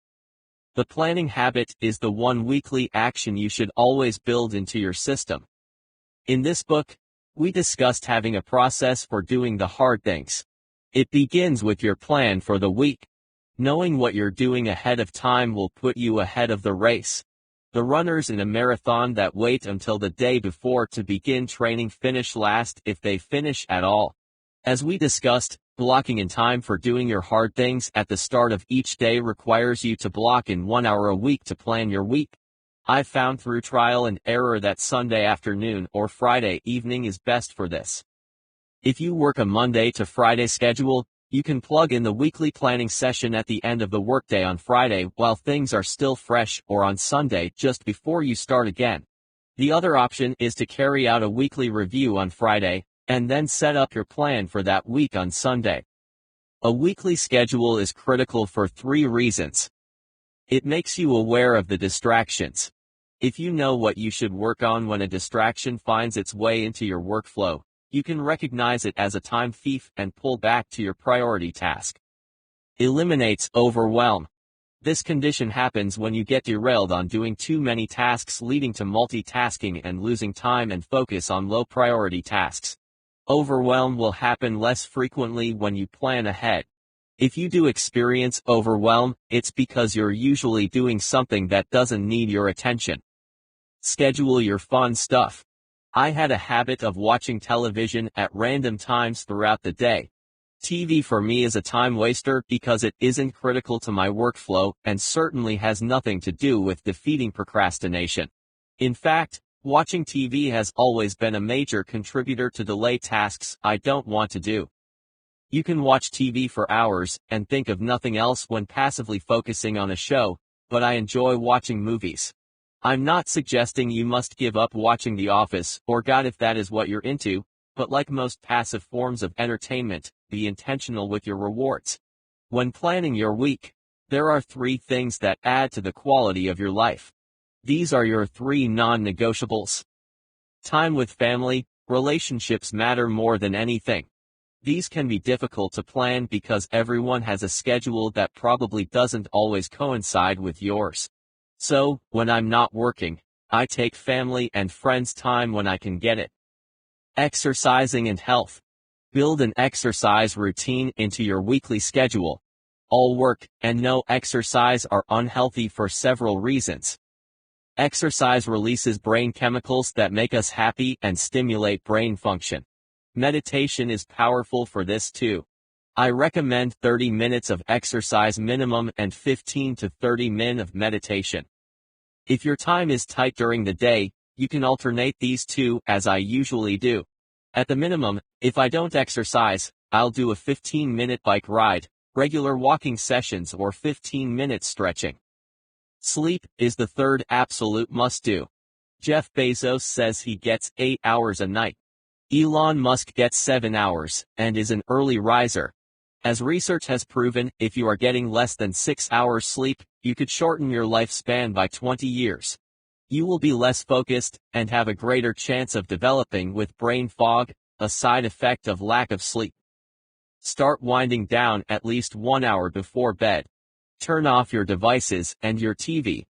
The planning habit is the one weekly action you should always build into your system. In this book, we discussed having a process for doing the hard things. It begins with your plan for the week. Knowing what you're doing ahead of time will put you ahead of the race. The runners in a marathon that wait until the day before to begin training finish last, if they finish at all. As we discussed, blocking in time for doing your hard things at the start of each day requires you to block in 1 hour a week to plan your week. I've found through trial and error that Sunday afternoon or Friday evening is best for this. If you work a Monday to Friday schedule, you can plug in the weekly planning session at the end of the workday on Friday while things are still fresh, or on Sunday just before you start again. The other option is to carry out a weekly review on Friday, and then set up your plan for that week on Sunday. A weekly schedule is critical for 3 reasons. It makes you aware of the distractions. If you know what you should work on when a distraction finds its way into your workflow, you can recognize it as a time thief and pull back to your priority task. Eliminates overwhelm. This condition happens when you get derailed on doing too many tasks, leading to multitasking and losing time and focus on low priority tasks. Overwhelm will happen less frequently when you plan ahead. If you do experience overwhelm, it's because you're usually doing something that doesn't need your attention. Schedule your fun stuff. I had a habit of watching television at random times throughout the day. TV for me is a time waster because it isn't critical to my workflow and certainly has nothing to do with defeating procrastination. In fact, watching TV has always been a major contributor to delay tasks I don't want to do. You can watch TV for hours and think of nothing else when passively focusing on a show, but I enjoy watching movies. I'm not suggesting you must give up watching The Office or God if that is what you're into, but like most passive forms of entertainment, be intentional with your rewards. When planning your week, there are 3 things that add to the quality of your life. These are your 3 non-negotiables. Time with family. Relationships matter more than anything. These can be difficult to plan because everyone has a schedule that probably doesn't always coincide with yours. So, when I'm not working, I take family and friends time when I can get it. Exercising and health. Build an exercise routine into your weekly schedule. All work and no exercise are unhealthy for several reasons. Exercise releases brain chemicals that make us happy and stimulate brain function. Meditation is powerful for this too. I recommend 30 minutes of exercise minimum and 15 to 30 min of meditation. If your time is tight during the day, you can alternate these 2, as I usually do. At the minimum, if I don't exercise, I'll do a 15-minute bike ride, regular walking sessions, or 15-minute stretching. Sleep is the 3rd absolute must-do. Jeff Bezos says he gets 8 hours a night. Elon Musk gets 7 hours, and is an early riser. As research has proven, if you are getting less than 6 hours sleep, you could shorten your lifespan by 20 years. You will be less focused and have a greater chance of developing with brain fog, a side effect of lack of sleep. Start winding down at least 1 hour before bed. Turn off your devices and your TV.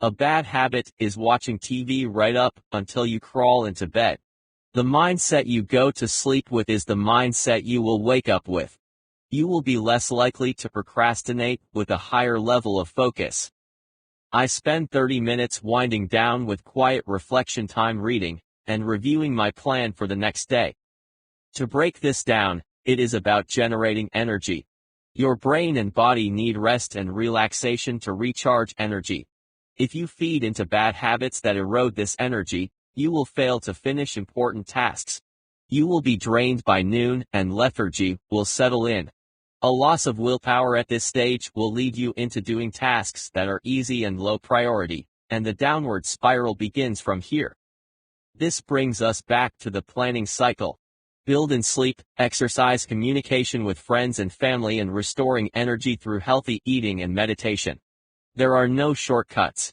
A bad habit is watching TV right up until you crawl into bed. The mindset you go to sleep with is the mindset you will wake up with. You will be less likely to procrastinate with a higher level of focus. I spend 30 minutes winding down with quiet reflection time reading and reviewing my plan for the next day. To break this down, it is about generating energy. Your brain and body need rest and relaxation to recharge energy. If you feed into bad habits that erode this energy, you will fail to finish important tasks. You will be drained by noon and lethargy will settle in. A loss of willpower at this stage will lead you into doing tasks that are easy and low priority, and the downward spiral begins from here. This brings us back to the planning cycle. Build in sleep, exercise, communication with friends and family, and restoring energy through healthy eating and meditation. There are no shortcuts.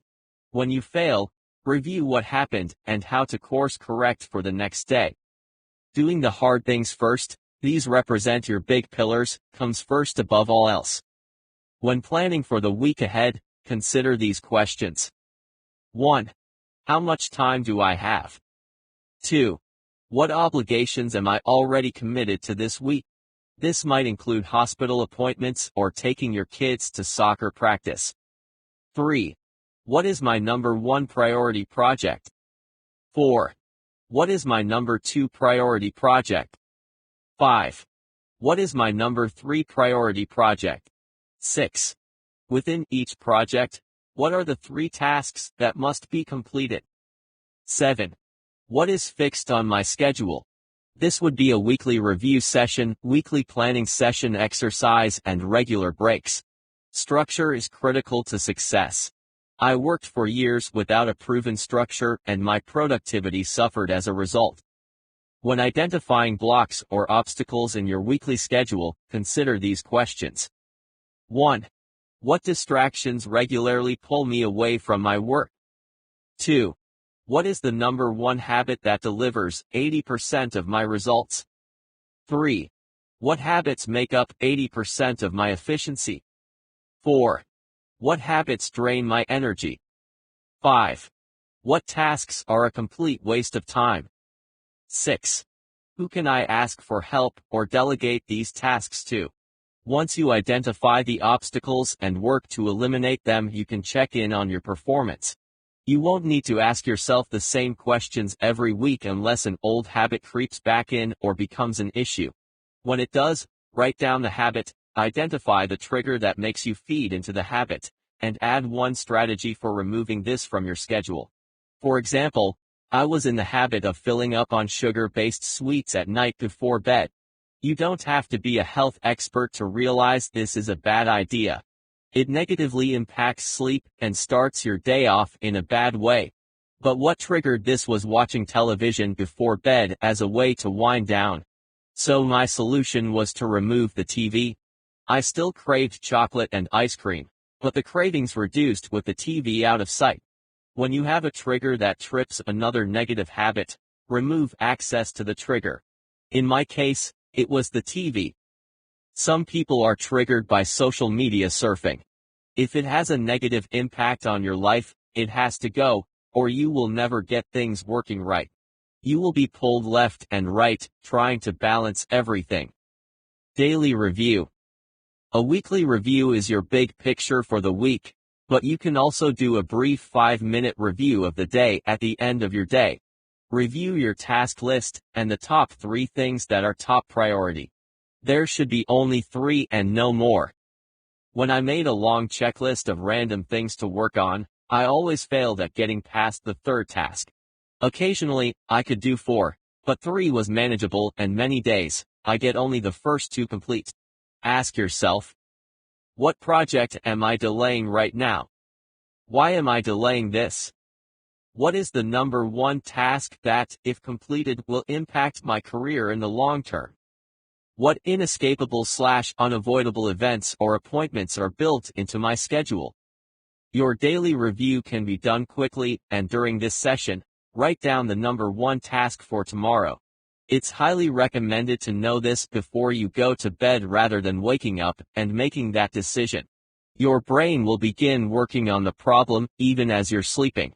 When you fail, review what happened and how to course correct for the next day. Doing the hard things first, these represent your big pillars, comes first above all else. When planning for the week ahead, consider these questions. 1. How much time do I have? 2. What obligations am I already committed to this week? This might include hospital appointments or taking your kids to soccer practice. 3. What is my number 1 priority project? 4. What is my number 2 priority project? 5. What is my number 3 priority project? 6. Within each project, what are the 3 tasks that must be completed? 7. What is fixed on my schedule? This would be a weekly review session, weekly planning session exercise, and regular breaks. Structure is critical to success. I worked for years without a proven structure and my productivity suffered as a result. When identifying blocks or obstacles in your weekly schedule, consider these questions. 1. What distractions regularly pull me away from my work? 2. What is the number 1 habit that delivers 80% of my results? 3. What habits make up 80% of my efficiency? 4. What habits drain my energy? 5. What tasks are a complete waste of time? 6. Who can I ask for help or delegate these tasks to? Once you identify the obstacles and work to eliminate them, you can check in on your performance. You won't need to ask yourself the same questions every week unless an old habit creeps back in or becomes an issue. When it does, write down the habit, identify the trigger that makes you feed into the habit, and add 1 strategy for removing this from your schedule. For example, I was in the habit of filling up on sugar-based sweets at night before bed. You don't have to be a health expert to realize this is a bad idea. It negatively impacts sleep and starts your day off in a bad way. But what triggered this was watching television before bed as a way to wind down. So my solution was to remove the TV. I still craved chocolate and ice cream, but the cravings reduced with the TV out of sight. When you have a trigger that trips another negative habit, remove access to the trigger. In my case, it was the TV. Some people are triggered by social media surfing. If it has a negative impact on your life, it has to go, or you will never get things working right. You will be pulled left and right, trying to balance everything. Daily review. A weekly review is your big picture for the week, but you can also do a brief 5-minute review of the day at the end of your day. Review your task list and the top 3 things that are top priority. There should be only 3 and no more. When I made a long checklist of random things to work on, I always failed at getting past the 3rd task. Occasionally, I could do 4, but 3 was manageable, and many days, I get only the first 2 complete. Ask yourself, what project am I delaying right now? Why am I delaying this? What is the number 1 task that, if completed, will impact my career in the long term? What inescapable/unavoidable events or appointments are built into my schedule? Your daily review can be done quickly, and during this session, write down the number one task for tomorrow. It's highly recommended to know this before you go to bed rather than waking up and making that decision. Your brain will begin working on the problem even as you're sleeping.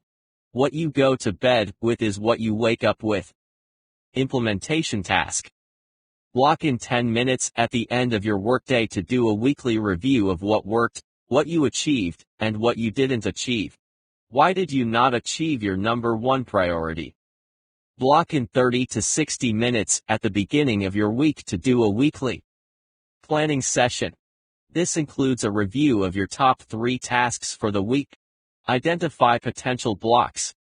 What you go to bed with is what you wake up with. Implementation task. Block in 10 minutes at the end of your workday to do a weekly review of what worked, what you achieved, and what you didn't achieve. Why did you not achieve your number one priority? Block in 30 to 60 minutes at the beginning of your week to do a weekly planning session. This includes a review of your top 3 tasks for the week. Identify potential blocks.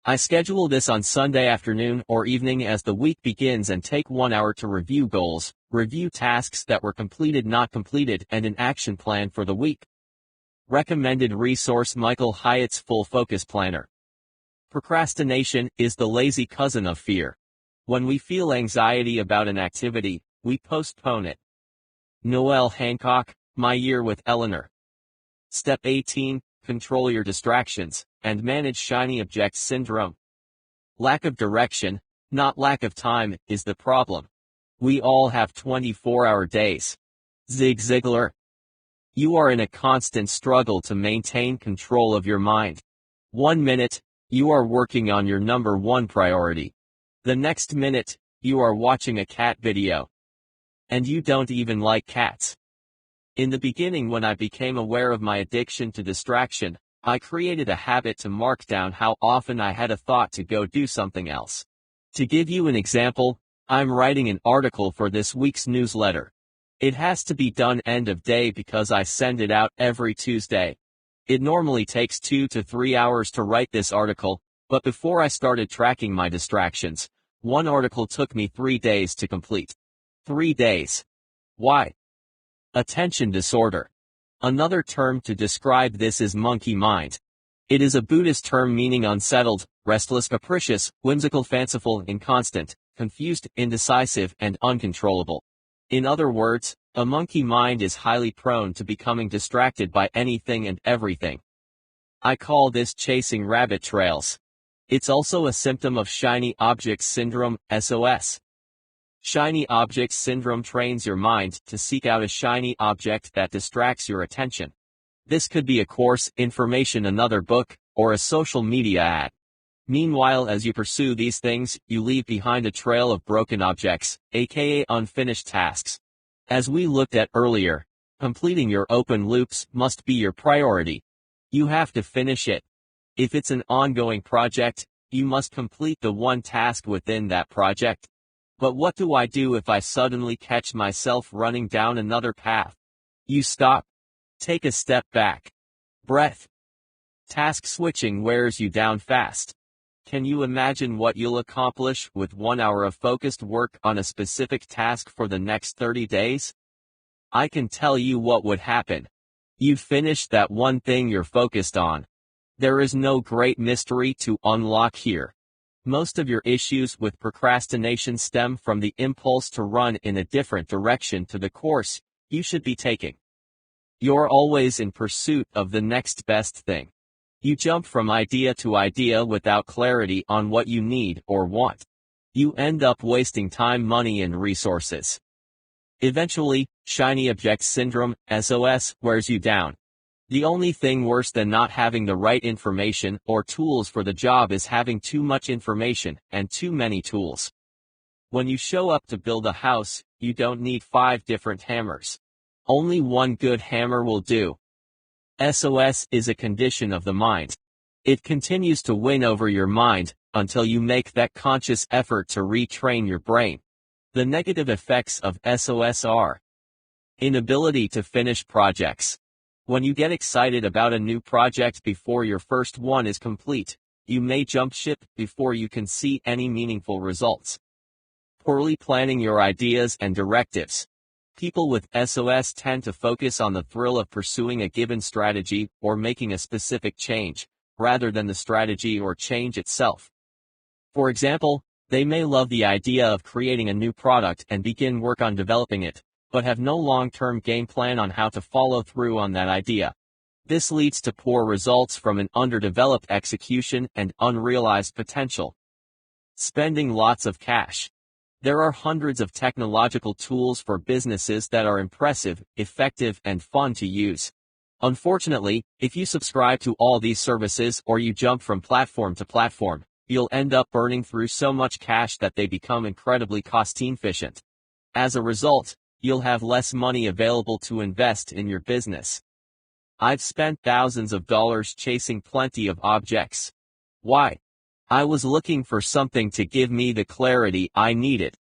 I schedule this on Sunday afternoon or evening as the week begins and take 1 hour to review goals, review tasks that were completed not completed and an action plan for the week. Recommended resource: Michael Hyatt's Full Focus Planner. Procrastination is the lazy cousin of fear. When we feel anxiety about an activity, we postpone it. Noel Hancock, My Year with Eleanor. Step 18. Control your distractions, and manage shiny object syndrome. Lack of direction, not lack of time, is the problem. We all have 24-hour days. Zig Ziglar. You are in a constant struggle to maintain control of your mind. 1 minute, you are working on your number one priority. The next minute, you are watching a cat video. And you don't even like cats. In the beginning, when I became aware of my addiction to distraction, I created a habit to mark down how often I had a thought to go do something else. To give you an example, I'm writing an article for this week's newsletter. It has to be done end of day because I send it out every Tuesday. It normally takes 2 to 3 hours to write this article, but before I started tracking my distractions, one article took me 3 days to complete. 3 days. Why? Attention disorder. Another term to describe this is monkey mind. It is a Buddhist term meaning unsettled, restless, capricious, whimsical, fanciful, inconstant, confused, indecisive, and uncontrollable. In other words, a monkey mind is highly prone to becoming distracted by anything and everything. I call this chasing rabbit trails. It's also a symptom of shiny object syndrome, SOS. Shiny object syndrome trains your mind to seek out a shiny object that distracts your attention. This could be a course, information, another book, or a social media ad. Meanwhile, as you pursue these things, you leave behind a trail of broken objects, aka unfinished tasks. As we looked at earlier, completing your open loops must be your priority. You have to finish it. If it's an ongoing project, you must complete the one task within that project. But what do I do if I suddenly catch myself running down another path? You stop. Take a step back. Breath. Task switching wears you down fast. Can you imagine what you'll accomplish with 1 hour of focused work on a specific task for the next 30 days? I can tell you what would happen. You'd finish that one thing you're focused on. There is no great mystery to unlock here. Most of your issues with procrastination stem from the impulse to run in a different direction to the course you should be taking. You're always in pursuit of the next best thing. You jump from idea to idea without clarity on what you need or want. You end up wasting time, money, and resources. Eventually, shiny object syndrome, SOS, wears you down. The only thing worse than not having the right information or tools for the job is having too much information and too many tools. When you show up to build a house, you don't need 5 different hammers. Only one good hammer will do. SOS is a condition of the mind. It continues to win over your mind until you make that conscious effort to retrain your brain. The negative effects of SOS are: inability to finish projects. When you get excited about a new project before your first one is complete, you may jump ship before you can see any meaningful results. Poorly planning your ideas and directives. People with SOS tend to focus on the thrill of pursuing a given strategy or making a specific change, rather than the strategy or change itself. For example, they may love the idea of creating a new product and begin work on developing it, but have no long-term game plan on how to follow through on that idea. This leads to poor results from an underdeveloped execution and unrealized potential. Spending lots of cash. There are hundreds of technological tools for businesses that are impressive, effective, and fun to use. Unfortunately, if you subscribe to all these services or you jump from platform to platform, you'll end up burning through so much cash that they become incredibly cost-inefficient. As a result, you'll have less money available to invest in your business. I've spent thousands of dollars chasing plenty of objects. Why? I was looking for something to give me the clarity I needed.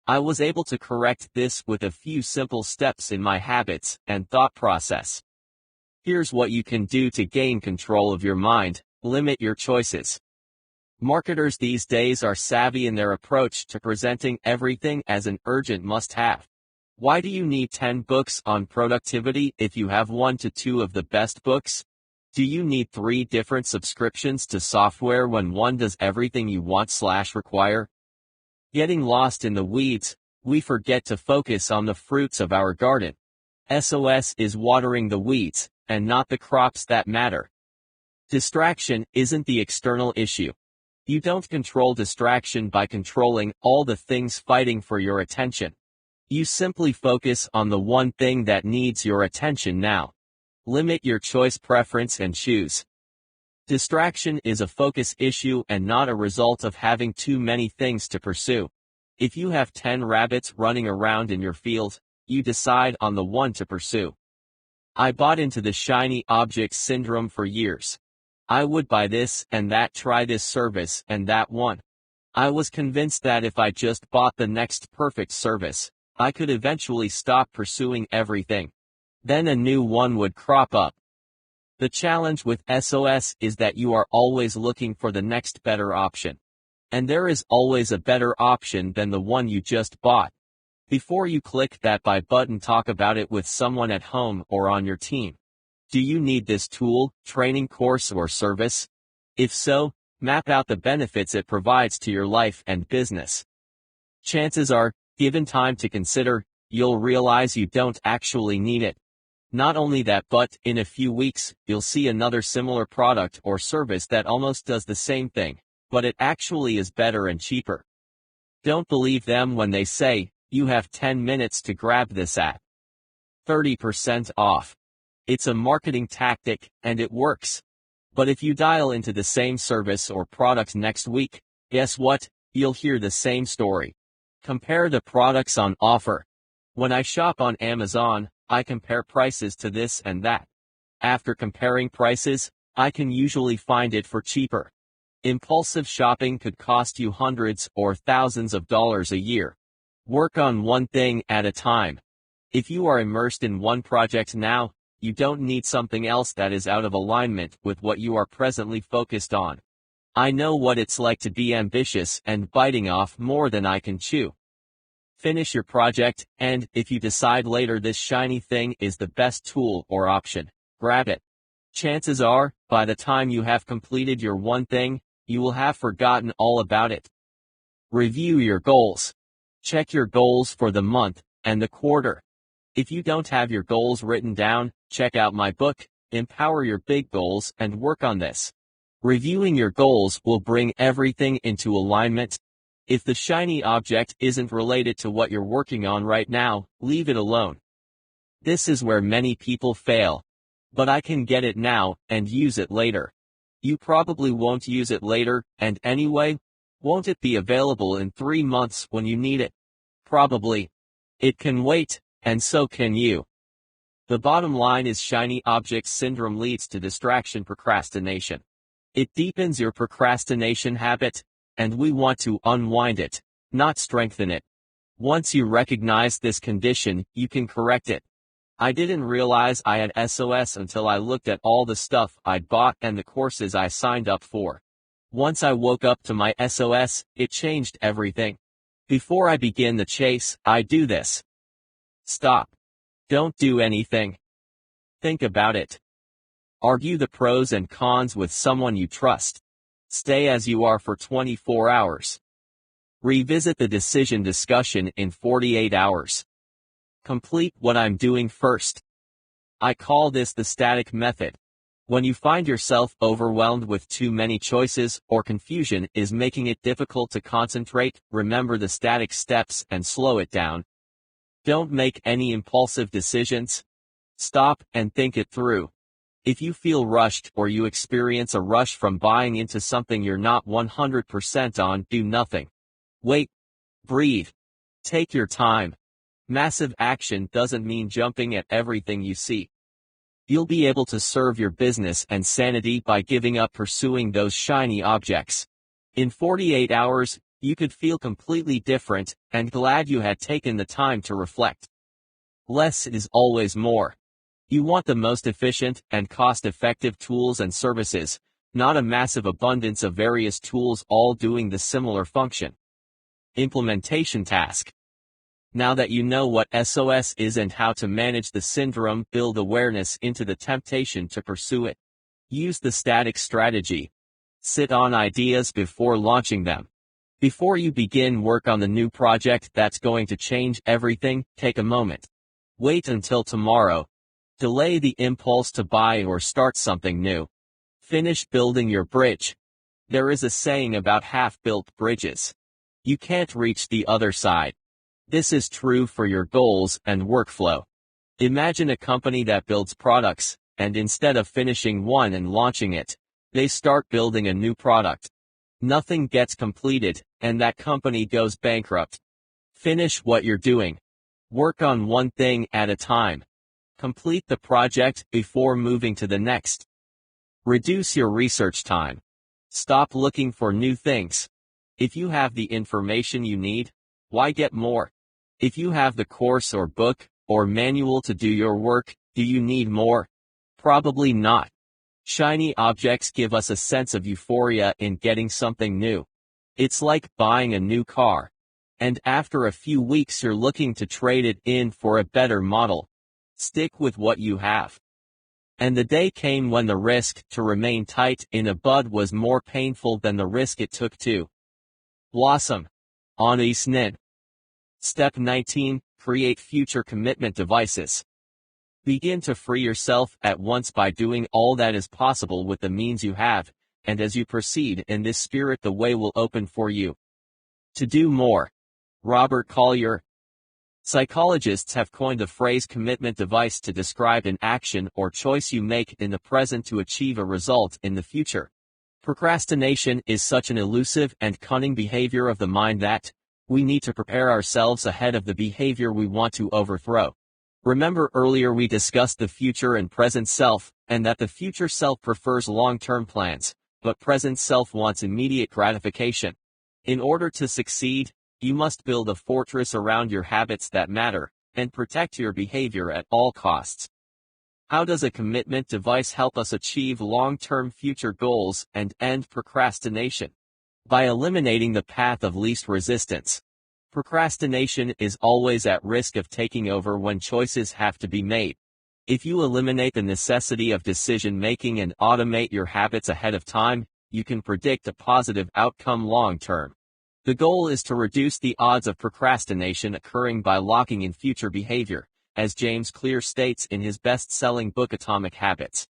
I was able to correct this with a few simple steps in my habits and thought process. Here's what you can do to gain control of your mind: limit your choices. Marketers these days are savvy in their approach to presenting everything as an urgent must-have. Why do you need 10 books on productivity if you have 1 to 2 of the best books? Do you need 3 different subscriptions to software when one does everything you want/require? Getting lost in the weeds, we forget to focus on the fruits of our garden. SOS is watering the weeds, and not the crops that matter. Distraction isn't the external issue. You don't control distraction by controlling all the things fighting for your attention. You simply focus on the one thing that needs your attention now. Limit your choice preference and choose. Distraction is a focus issue and not a result of having too many things to pursue. If you have 10 rabbits running around in your field, you decide on the one to pursue. I bought into the shiny object syndrome for years. I would buy this and that, try this service and that one. I was convinced that if I just bought the next perfect service, I could eventually stop pursuing everything. Then a new one would crop up. The challenge with SOS is that you are always looking for the next better option. And there is always a better option than the one you just bought. Before you click that buy button, talk about it with someone at home or on your team. Do you need this tool, training course, or service? If so, map out the benefits it provides to your life and business. Chances are, given time to consider, you'll realize you don't actually need it. Not only that, but in a few weeks, you'll see another similar product or service that almost does the same thing, but it actually is better and cheaper. Don't believe them when they say, you have 10 minutes to grab this at 30% off. It's a marketing tactic, and it works. But if you dial into the same service or product next week, guess what? You'll hear the same story. Compare the products on offer. When I shop on Amazon, I compare prices to this and that. After comparing prices, I can usually find it for cheaper. Impulsive shopping could cost you hundreds or thousands of dollars a year. Work on one thing at a time. If you are immersed in one project now, you don't need something else that is out of alignment with what you are presently focused on. I know what it's like to be ambitious and biting off more than I can chew. Finish your project, and if you decide later this shiny thing is the best tool or option, grab it. Chances are, by the time you have completed your one thing, you will have forgotten all about it. Review your goals. Check your goals for the month and the quarter. If you don't have your goals written down, check out my book, Empower Your Big Goals, and work on this. Reviewing your goals will bring everything into alignment. If the shiny object isn't related to what you're working on right now, leave it alone. This is where many people fail. But I can get it now and use it later. You probably won't use it later, and anyway, won't it be available in 3 months when you need it? Probably. It can wait, and so can you. The bottom line is shiny object syndrome leads to distraction procrastination. It deepens your procrastination habit, and we want to unwind it, not strengthen it. Once you recognize this condition, you can correct it. I didn't realize I had SOS until I looked at all the stuff I'd bought and the courses I signed up for. Once I woke up to my SOS, it changed everything. Before I begin the chase, I do this. Stop. Don't do anything. Think about it. Argue the pros and cons with someone you trust. Stay as you are for 24 hours. Revisit the decision discussion in 48 hours. Complete what I'm doing first. I call this the static method. When you find yourself overwhelmed with too many choices or confusion is making it difficult to concentrate, remember the static steps and slow it down. Don't make any impulsive decisions. Stop and think it through. If you feel rushed or you experience a rush from buying into something you're not 100% on, do nothing. Wait. Breathe. Take your time. Massive action doesn't mean jumping at everything you see. You'll be able to serve your business and sanity by giving up pursuing those shiny objects. In 48 hours, you could feel completely different and glad you had taken the time to reflect. Less is always more. You want the most efficient and cost-effective tools and services, not a massive abundance of various tools all doing the similar function. Implementation task. Now that you know what SOS is and how to manage the syndrome, build awareness into the temptation to pursue it. Use the static strategy. Sit on ideas before launching them. Before you begin work on the new project that's going to change everything, take a moment. Wait until tomorrow. Delay the impulse to buy or start something new. Finish building your bridge. There is a saying about half-built bridges. You can't reach the other side. This is true for your goals and workflow. Imagine a company that builds products, and instead of finishing one and launching it, they start building a new product. Nothing gets completed, and that company goes bankrupt. Finish what you're doing. Work on one thing at a time. Complete the project before moving to the next. Reduce your research time. Stop looking for new things. If you have the information you need, why get more? If you have the course or book or manual to do your work, do you need more? Probably not. Shiny objects give us a sense of euphoria in getting something new. It's like buying a new car. And after a few weeks you're looking to trade it in for a better model. Stick with what you have. And the day came when the risk to remain tight in a bud was more painful than the risk it took to blossom. On Isnin. Step 19. Create future commitment devices. Begin to free yourself at once by doing all that is possible with the means you have, and as you proceed in this spirit the way will open for you. To do more. Robert Collier. Psychologists have coined the phrase commitment device to describe an action or choice you make in the present to achieve a result in the future. Procrastination is such an elusive and cunning behavior of the mind that we need to prepare ourselves ahead of the behavior we want to overthrow. Remember earlier we discussed the future and present self, and that the future self prefers long-term plans, but present self wants immediate gratification. In order to succeed, you must build a fortress around your habits that matter, and protect your behavior at all costs. How does a commitment device help us achieve long-term future goals and end procrastination? By eliminating the path of least resistance. Procrastination is always at risk of taking over when choices have to be made. If you eliminate the necessity of decision-making and automate your habits ahead of time, you can predict a positive outcome long-term. The goal is to reduce the odds of procrastination occurring by locking in future behavior, as James Clear states in his best-selling book Atomic Habits.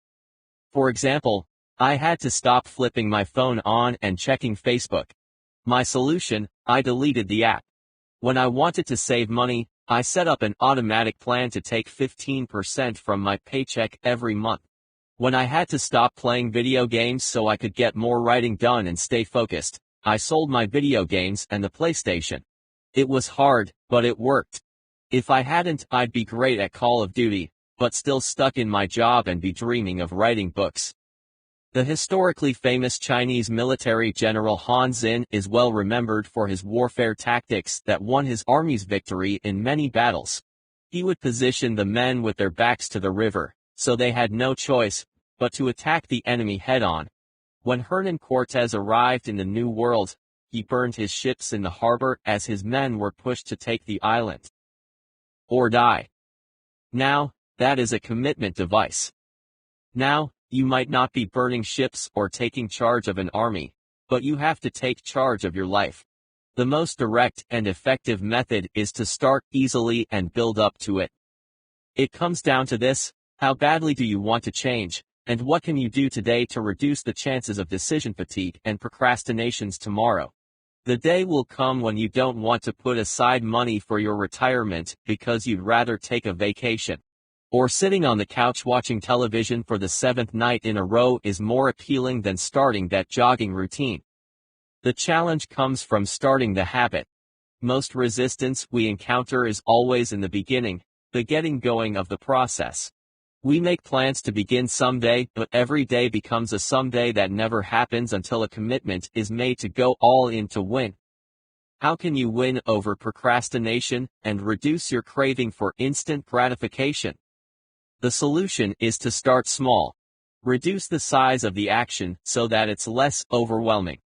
For example, I had to stop flipping my phone on and checking Facebook. My solution, I deleted the app. When I wanted to save money, I set up an automatic plan to take 15% from my paycheck every month. When I had to stop playing video games so I could get more writing done and stay focused, I sold my video games and the PlayStation. It was hard, but it worked. If I hadn't, I'd be great at Call of Duty, but still stuck in my job and be dreaming of writing books. The historically famous Chinese military general Han Xin is well remembered for his warfare tactics that won his army's victory in many battles. He would position the men with their backs to the river, so they had no choice but to attack the enemy head-on. When Hernan Cortés arrived in the New World, he burned his ships in the harbor as his men were pushed to take the island. Or die. Now, that is a commitment device. Now, you might not be burning ships or taking charge of an army, but you have to take charge of your life. The most direct and effective method is to start easily and build up to it. It comes down to this: how badly do you want to change, And what can you do today to reduce the chances of decision fatigue and procrastinations tomorrow? The day will come when you don't want to put aside money for your retirement because you'd rather take a vacation. Or sitting on the couch watching television for the 7th night in a row is more appealing than starting that jogging routine. The challenge comes from starting the habit. Most resistance we encounter is always in the beginning, the getting going of the process. We make plans to begin someday, but every day becomes a someday that never happens until a commitment is made to go all in to win. How can you win over procrastination and reduce your craving for instant gratification? The solution is to start small. Reduce the size of the action so that it's less overwhelming.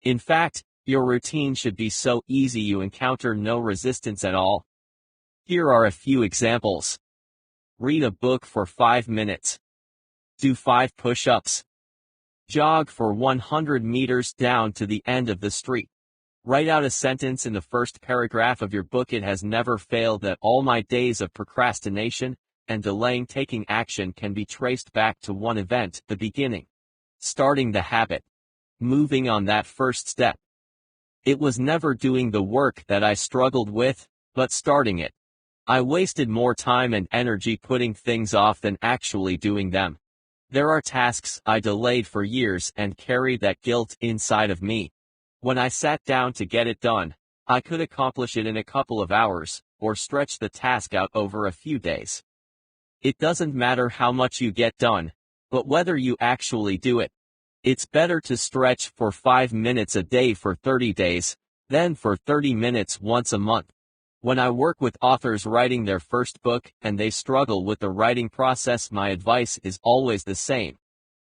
In fact, your routine should be so easy you encounter no resistance at all. Here are a few examples. Read a book for 5 minutes. Do 5 push-ups. Jog for 100 meters down to the end of the street. Write out a sentence in the first paragraph of your book. It has never failed that all my days of procrastination and delaying taking action can be traced back to one event, the beginning. Starting the habit. Moving on that first step. It was never doing the work that I struggled with, but starting it. I wasted more time and energy putting things off than actually doing them. There are tasks I delayed for years and carried that guilt inside of me. When I sat down to get it done, I could accomplish it in a couple of hours, or stretch the task out over a few days. It doesn't matter how much you get done, but whether you actually do it. It's better to stretch for 5 minutes a day for 30 days, than for 30 minutes once a month. When I work with authors writing their first book and they struggle with the writing process, my advice is always the same.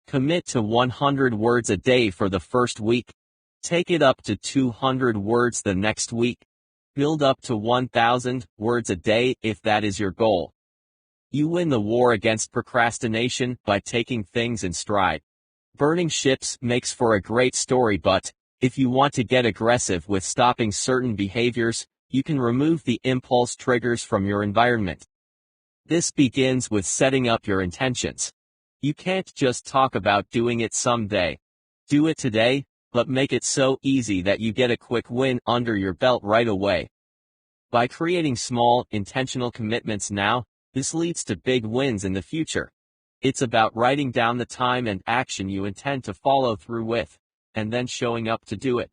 Commit to 100 words a day for the first week. Take it up to 200 words the next week. Build up to 1,000 words a day if that is your goal. You win the war against procrastination by taking things in stride. Burning ships makes for a great story, but if you want to get aggressive with stopping certain behaviors, you can remove the impulse triggers from your environment. This begins with setting up your intentions. You can't just talk about doing it someday. Do it today, but make it so easy that you get a quick win under your belt right away. By creating small, intentional commitments now, this leads to big wins in the future. It's about writing down the time and action you intend to follow through with, and then showing up to do it.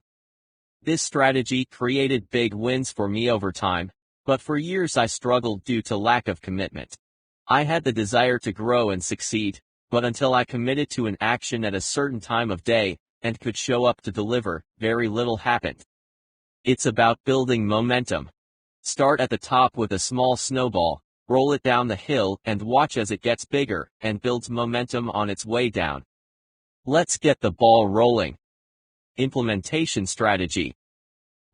This strategy created big wins for me over time, but for years I struggled due to lack of commitment. I had the desire to grow and succeed, but until I committed to an action at a certain time of day, and could show up to deliver, very little happened. It's about building momentum. Start at the top with a small snowball, roll it down the hill and watch as it gets bigger and builds momentum on its way down. Let's get the ball rolling. Implementation strategy.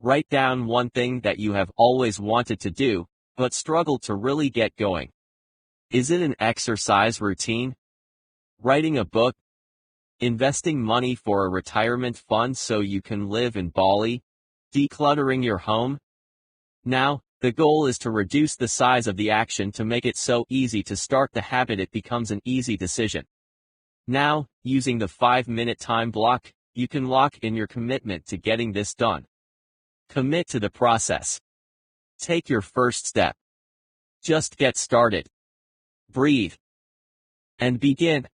Write down one thing that you have always wanted to do, but struggled to really get going. Is it an exercise routine? Writing a book? Investing money for a retirement fund so you can live in Bali? Decluttering your home? Now, the goal is to reduce the size of the action to make it so easy to start the habit it becomes an easy decision. Now, using the 5-minute time block, you can lock in your commitment to getting this done. Commit to the process. Take your first step. Just get started. Breathe. And begin.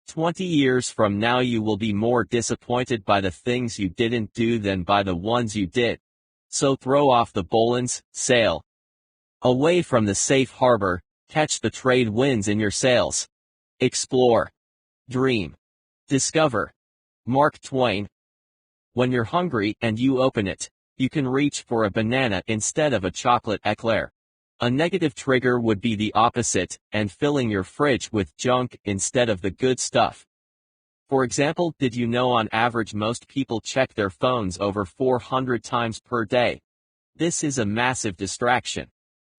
20 years from now you will be more disappointed by the things you didn't do than by the ones you did. So throw off the bowlines, sail away from the safe harbor, catch the trade winds in your sails. Explore. Dream. Discover. Mark Twain. When you're hungry and you open it, you can reach for a banana instead of a chocolate eclair. A negative trigger would be the opposite, and filling your fridge with junk instead of the good stuff. For example, did you know on average most people check their phones over 400 times per day? This is a massive distraction.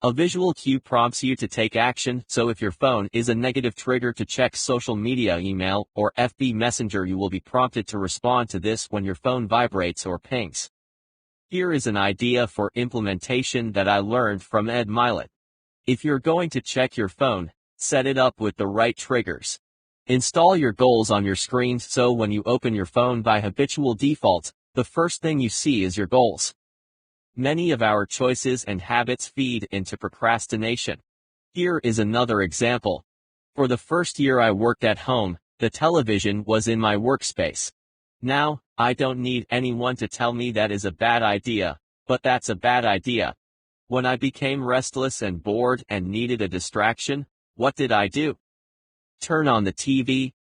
A visual cue prompts you to take action, so if your phone is a negative trigger to check social media, email, or FB Messenger, you will be prompted to respond to this when your phone vibrates or pings. Here is an idea for implementation that I learned from Ed Mylett. If you're going to check your phone, set it up with the right triggers. Install your goals on your screen so when you open your phone by habitual default, the first thing you see is your goals. Many of our choices and habits feed into procrastination. Here is another example. For the first year I worked at home, the television was in my workspace. Now, I don't need anyone to tell me that is a bad idea, but that's a bad idea. When I became restless and bored and needed a distraction, what did I do? Turn on the TV.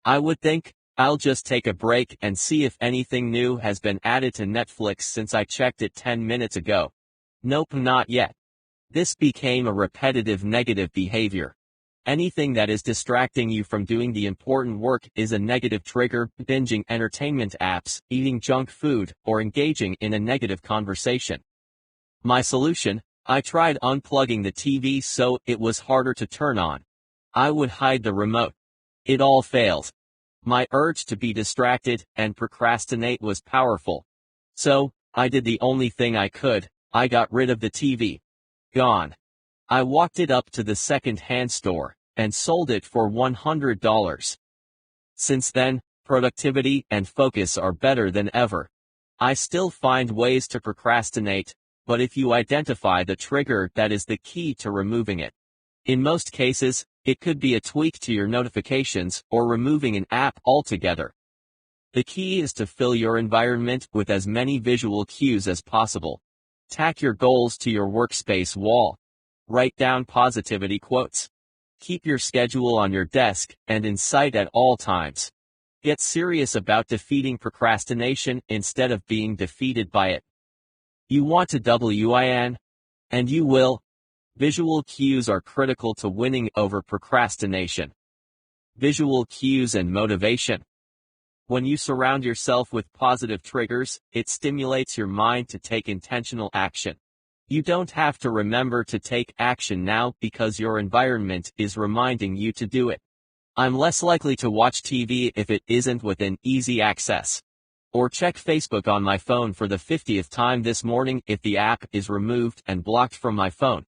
I would think, I'll just take a break and see if anything new has been added to Netflix since I checked it 10 minutes ago. Nope, not yet. This became a repetitive negative behavior. Anything that is distracting you from doing the important work is a negative trigger. Binging entertainment apps, eating junk food, or engaging in a negative conversation. My solution: I tried unplugging the TV so it was harder to turn on. I would hide the remote. It all failed. My urge to be distracted and procrastinate was powerful. So, I did the only thing I could: I got rid of the TV. Gone. I walked it up to the second-hand store and sold it for $100. Since then, productivity and focus are better than ever. I still find ways to procrastinate, but if you identify the trigger, that is the key to removing it. In most cases, it could be a tweak to your notifications or removing an app altogether. The key is to fill your environment with as many visual cues as possible. Tack your goals to your workspace wall. Write down positivity quotes. Keep your schedule on your desk and in sight at all times. Get serious about defeating procrastination instead of being defeated by it. You want to win? And you will. Visual cues are critical to winning over procrastination. Visual cues and motivation. When you surround yourself with positive triggers, it stimulates your mind to take intentional action. You don't have to remember to take action now because your environment is reminding you to do it. I'm less likely to watch TV if it isn't within easy access. Or check Facebook on my phone for the 50th time this morning if the app is removed and blocked from my phone.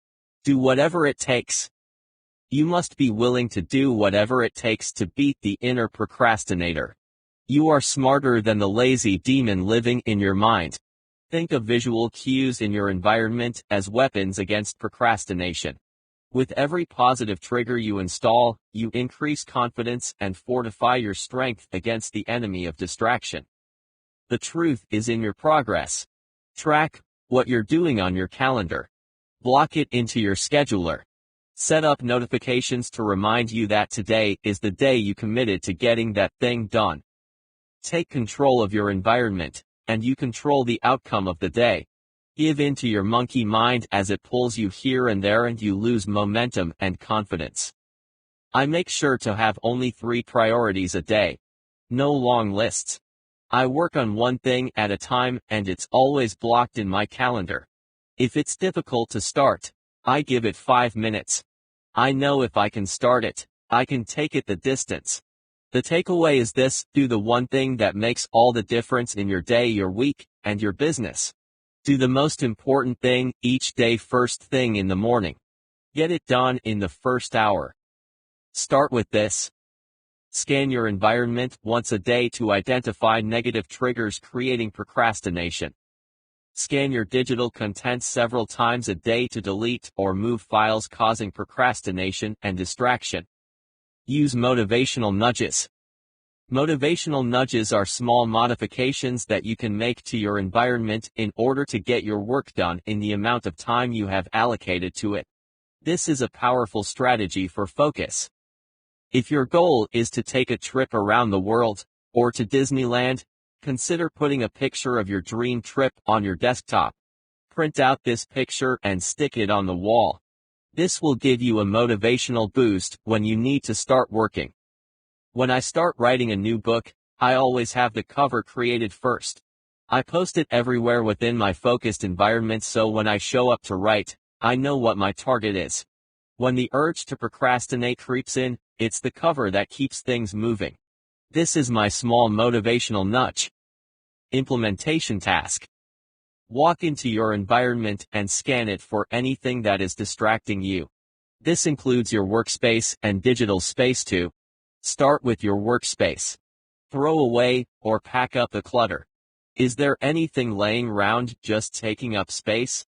Do whatever it takes. You must be willing to do whatever it takes to beat the inner procrastinator. You are smarter than the lazy demon living in your mind. Think of visual cues in your environment as weapons against procrastination. With every positive trigger you install, you increase confidence and fortify your strength against the enemy of distraction. The truth is in your progress. Track what you're doing on your calendar. Block it into your scheduler. Set up notifications to remind you that today is the day you committed to getting that thing done. Take control of your environment, and you control the outcome of the day. Give in to your monkey mind as it pulls you here and there and you lose momentum and confidence. I make sure to have only 3 priorities a day. No long lists. I work on one thing at a time and it's always blocked in my calendar. If it's difficult to start, I give it 5 minutes. I know if I can start it, I can take it the distance. The takeaway is this: do the one thing that makes all the difference in your day, your week, and your business. Do the most important thing each day first thing in the morning. Get it done in the first hour. Start with this. Scan your environment once a day to identify negative triggers creating procrastination. Scan your digital content several times a day to delete or move files causing procrastination and distraction. Use motivational nudges. Motivational nudges are small modifications that you can make to your environment in order to get your work done in the amount of time you have allocated to it. This is a powerful strategy for focus. If your goal is to take a trip around the world, or to Disneyland, consider putting a picture of your dream trip on your desktop. Print out this picture and stick it on the wall. This will give you a motivational boost when you need to start working. When I start writing a new book, I always have the cover created first. I post it everywhere within my focused environment so when I show up to write, I know what my target is. When the urge to procrastinate creeps in, it's the cover that keeps things moving. This is my small motivational nudge. Implementation task. Walk into your environment and scan it for anything that is distracting you. This includes your workspace and digital space too. Start with your workspace. Throw away or pack up the clutter. Is there anything laying around just taking up space?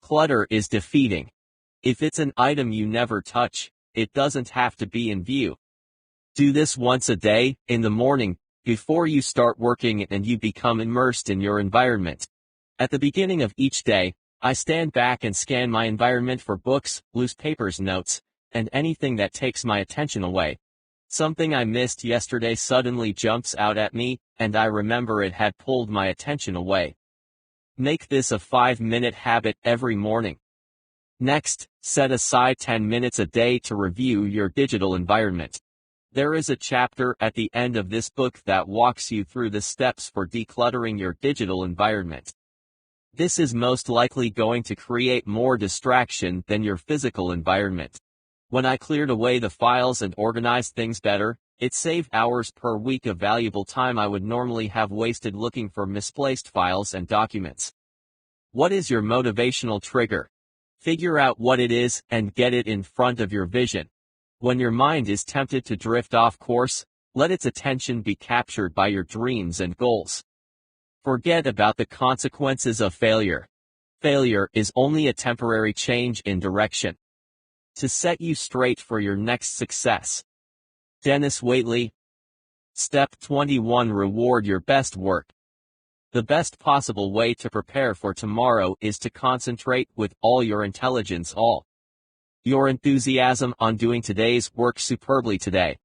Clutter is defeating. If it's an item you never touch, it doesn't have to be in view. Do this once a day, in the morning, before you start working and you become immersed in your environment. At the beginning of each day, I stand back and scan my environment for books, loose papers, notes, and anything that takes my attention away. Something I missed yesterday suddenly jumps out at me, and I remember it had pulled my attention away. Make this a 5-minute habit every morning. Next, set aside 10 minutes a day to review your digital environment. There is a chapter at the end of this book that walks you through the steps for decluttering your digital environment. This is most likely going to create more distraction than your physical environment. When I cleared away the files and organized things better, it saved hours per week of valuable time I would normally have wasted looking for misplaced files and documents. What is your motivational trigger? Figure out what it is and get it in front of your vision. When your mind is tempted to drift off course, let its attention be captured by your dreams and goals. Forget about the consequences of failure. Failure is only a temporary change in direction to set you straight for your next success. Dennis Waitley. Step 21. Reward your best work. The best possible way to prepare for tomorrow is to concentrate with all your intelligence, all your enthusiasm on doing today's work superbly today.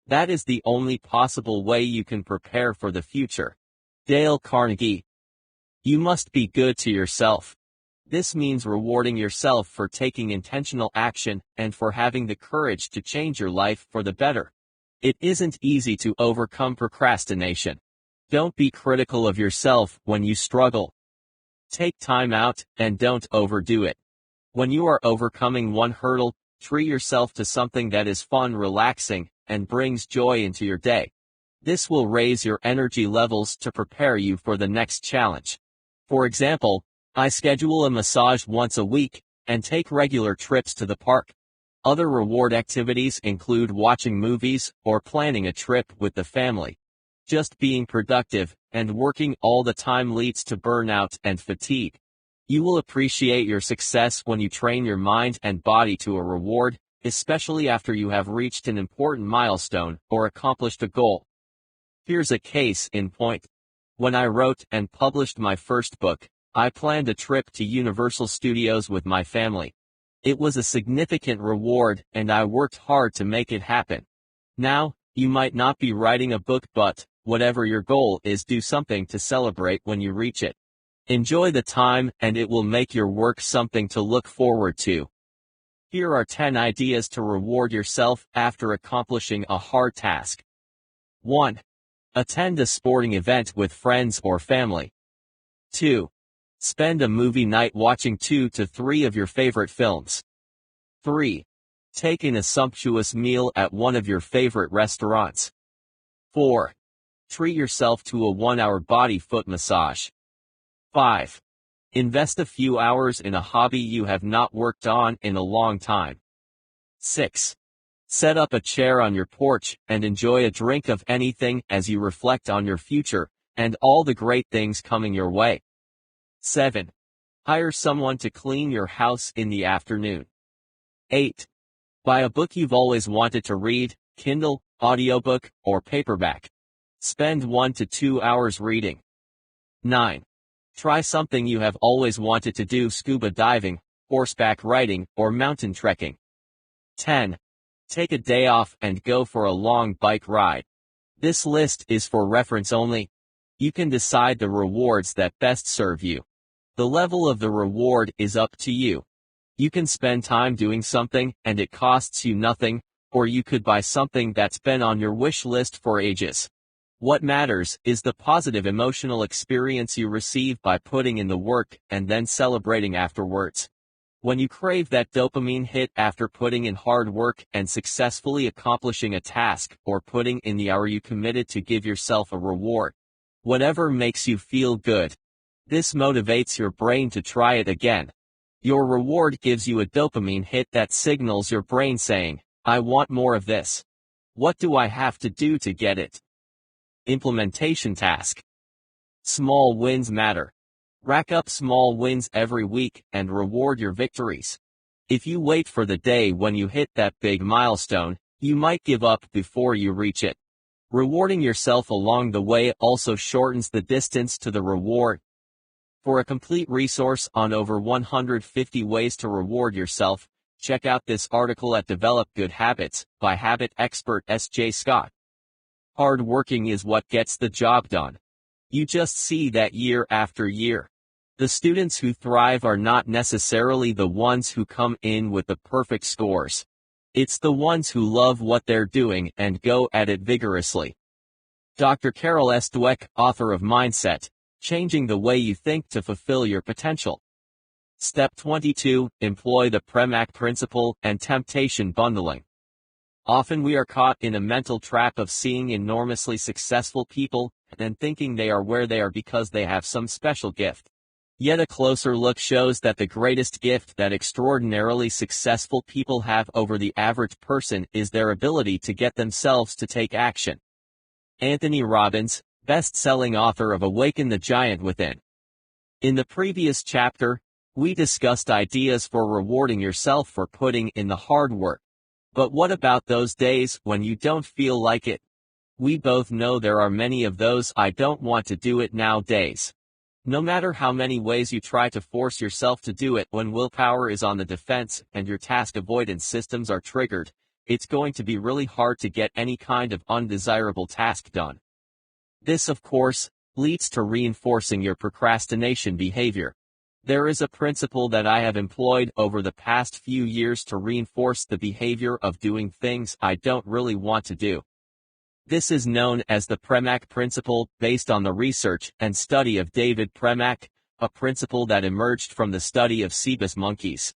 That is the only possible way you can prepare for the future. Dale Carnegie. You must be good to yourself. This means rewarding yourself for taking intentional action and for having the courage to change your life for the better. It isn't easy to overcome procrastination. Don't be critical of yourself when you struggle. Take time out and don't overdo it. When you are overcoming one hurdle, treat yourself to something that is fun, relaxing, and brings joy into your day. This will raise your energy levels to prepare you for the next challenge. For example, I schedule a massage once a week and take regular trips to the park. Other reward activities include watching movies or planning a trip with the family. Just being productive and working all the time leads to burnout and fatigue. You will appreciate your success when you train your mind and body to a reward, especially after you have reached an important milestone or accomplished a goal. Here's a case in point. When I wrote and published my first book, I planned a trip to Universal Studios with my family. It was a significant reward, and I worked hard to make it happen. Now, you might not be writing a book, but whatever your goal is, do something to celebrate when you reach it. Enjoy the time, and it will make your work something to look forward to. Here are 10 ideas to reward yourself after accomplishing a hard task. 1. Attend a sporting event with friends or family. 2. Spend a movie night watching 2 to 3 of your favorite films. 3. Take in a sumptuous meal at one of your favorite restaurants. 4. Treat yourself to a 1-hour body foot massage. 5. Invest a few hours in a hobby you have not worked on in a long time. 6. Set up a chair on your porch and enjoy a drink of anything as you reflect on your future and all the great things coming your way. 7. Hire someone to clean your house in the afternoon. 8. Buy a book you've always wanted to read, Kindle, audiobook, or paperback. Spend 1 to 2 hours reading. 9. Try something you have always wanted to do: scuba diving, horseback riding, or mountain trekking. 10. Take a day off and go for a long bike ride. This list is for reference only. You can decide the rewards that best serve you. The level of the reward is up to you. You can spend time doing something and it costs you nothing, or you could buy something that's been on your wish list for ages. What matters is the positive emotional experience you receive by putting in the work and then celebrating afterwards. When you crave that dopamine hit after putting in hard work and successfully accomplishing a task, or putting in the hour you committed to give yourself a reward. Whatever makes you feel good. This motivates your brain to try it again. Your reward gives you a dopamine hit that signals your brain saying, "I want more of this." What do I have to do to get it? Implementation task. Small wins matter. Rack up small wins every week and reward your victories. If you wait for the day when you hit that big milestone, you might give up before you reach it. Rewarding yourself along the way also shortens the distance to the reward. For a complete resource on over 150 ways to reward yourself, check out this article at Develop Good Habits by habit expert S.J. Scott. Hard working is what gets the job done. You just see that year after year. The students who thrive are not necessarily the ones who come in with the perfect scores. It's the ones who love what they're doing and go at it vigorously. Dr. Carol S. Dweck, author of Mindset, Changing the Way You Think to Fulfill Your Potential. Step 22. Employ the Premack Principle and Temptation Bundling. Often we are caught in a mental trap of seeing enormously successful people and thinking they are where they are because they have some special gift. Yet a closer look shows that the greatest gift that extraordinarily successful people have over the average person is their ability to get themselves to take action. Anthony Robbins, best-selling author of Awaken the Giant Within. In the previous chapter, we discussed ideas for rewarding yourself for putting in the hard work. But what about those days when you don't feel like it? We both know there are many of those I don't want to do it now days. No matter how many ways you try to force yourself to do it, when willpower is on the defense and your task avoidance systems are triggered, it's going to be really hard to get any kind of undesirable task done. This, of course, leads to reinforcing your procrastination behavior. There is a principle that I have employed over the past few years to reinforce the behavior of doing things I don't really want to do. This is known as the Premack Principle, based on the research and study of David Premack, a principle that emerged from the study of Cebus monkeys.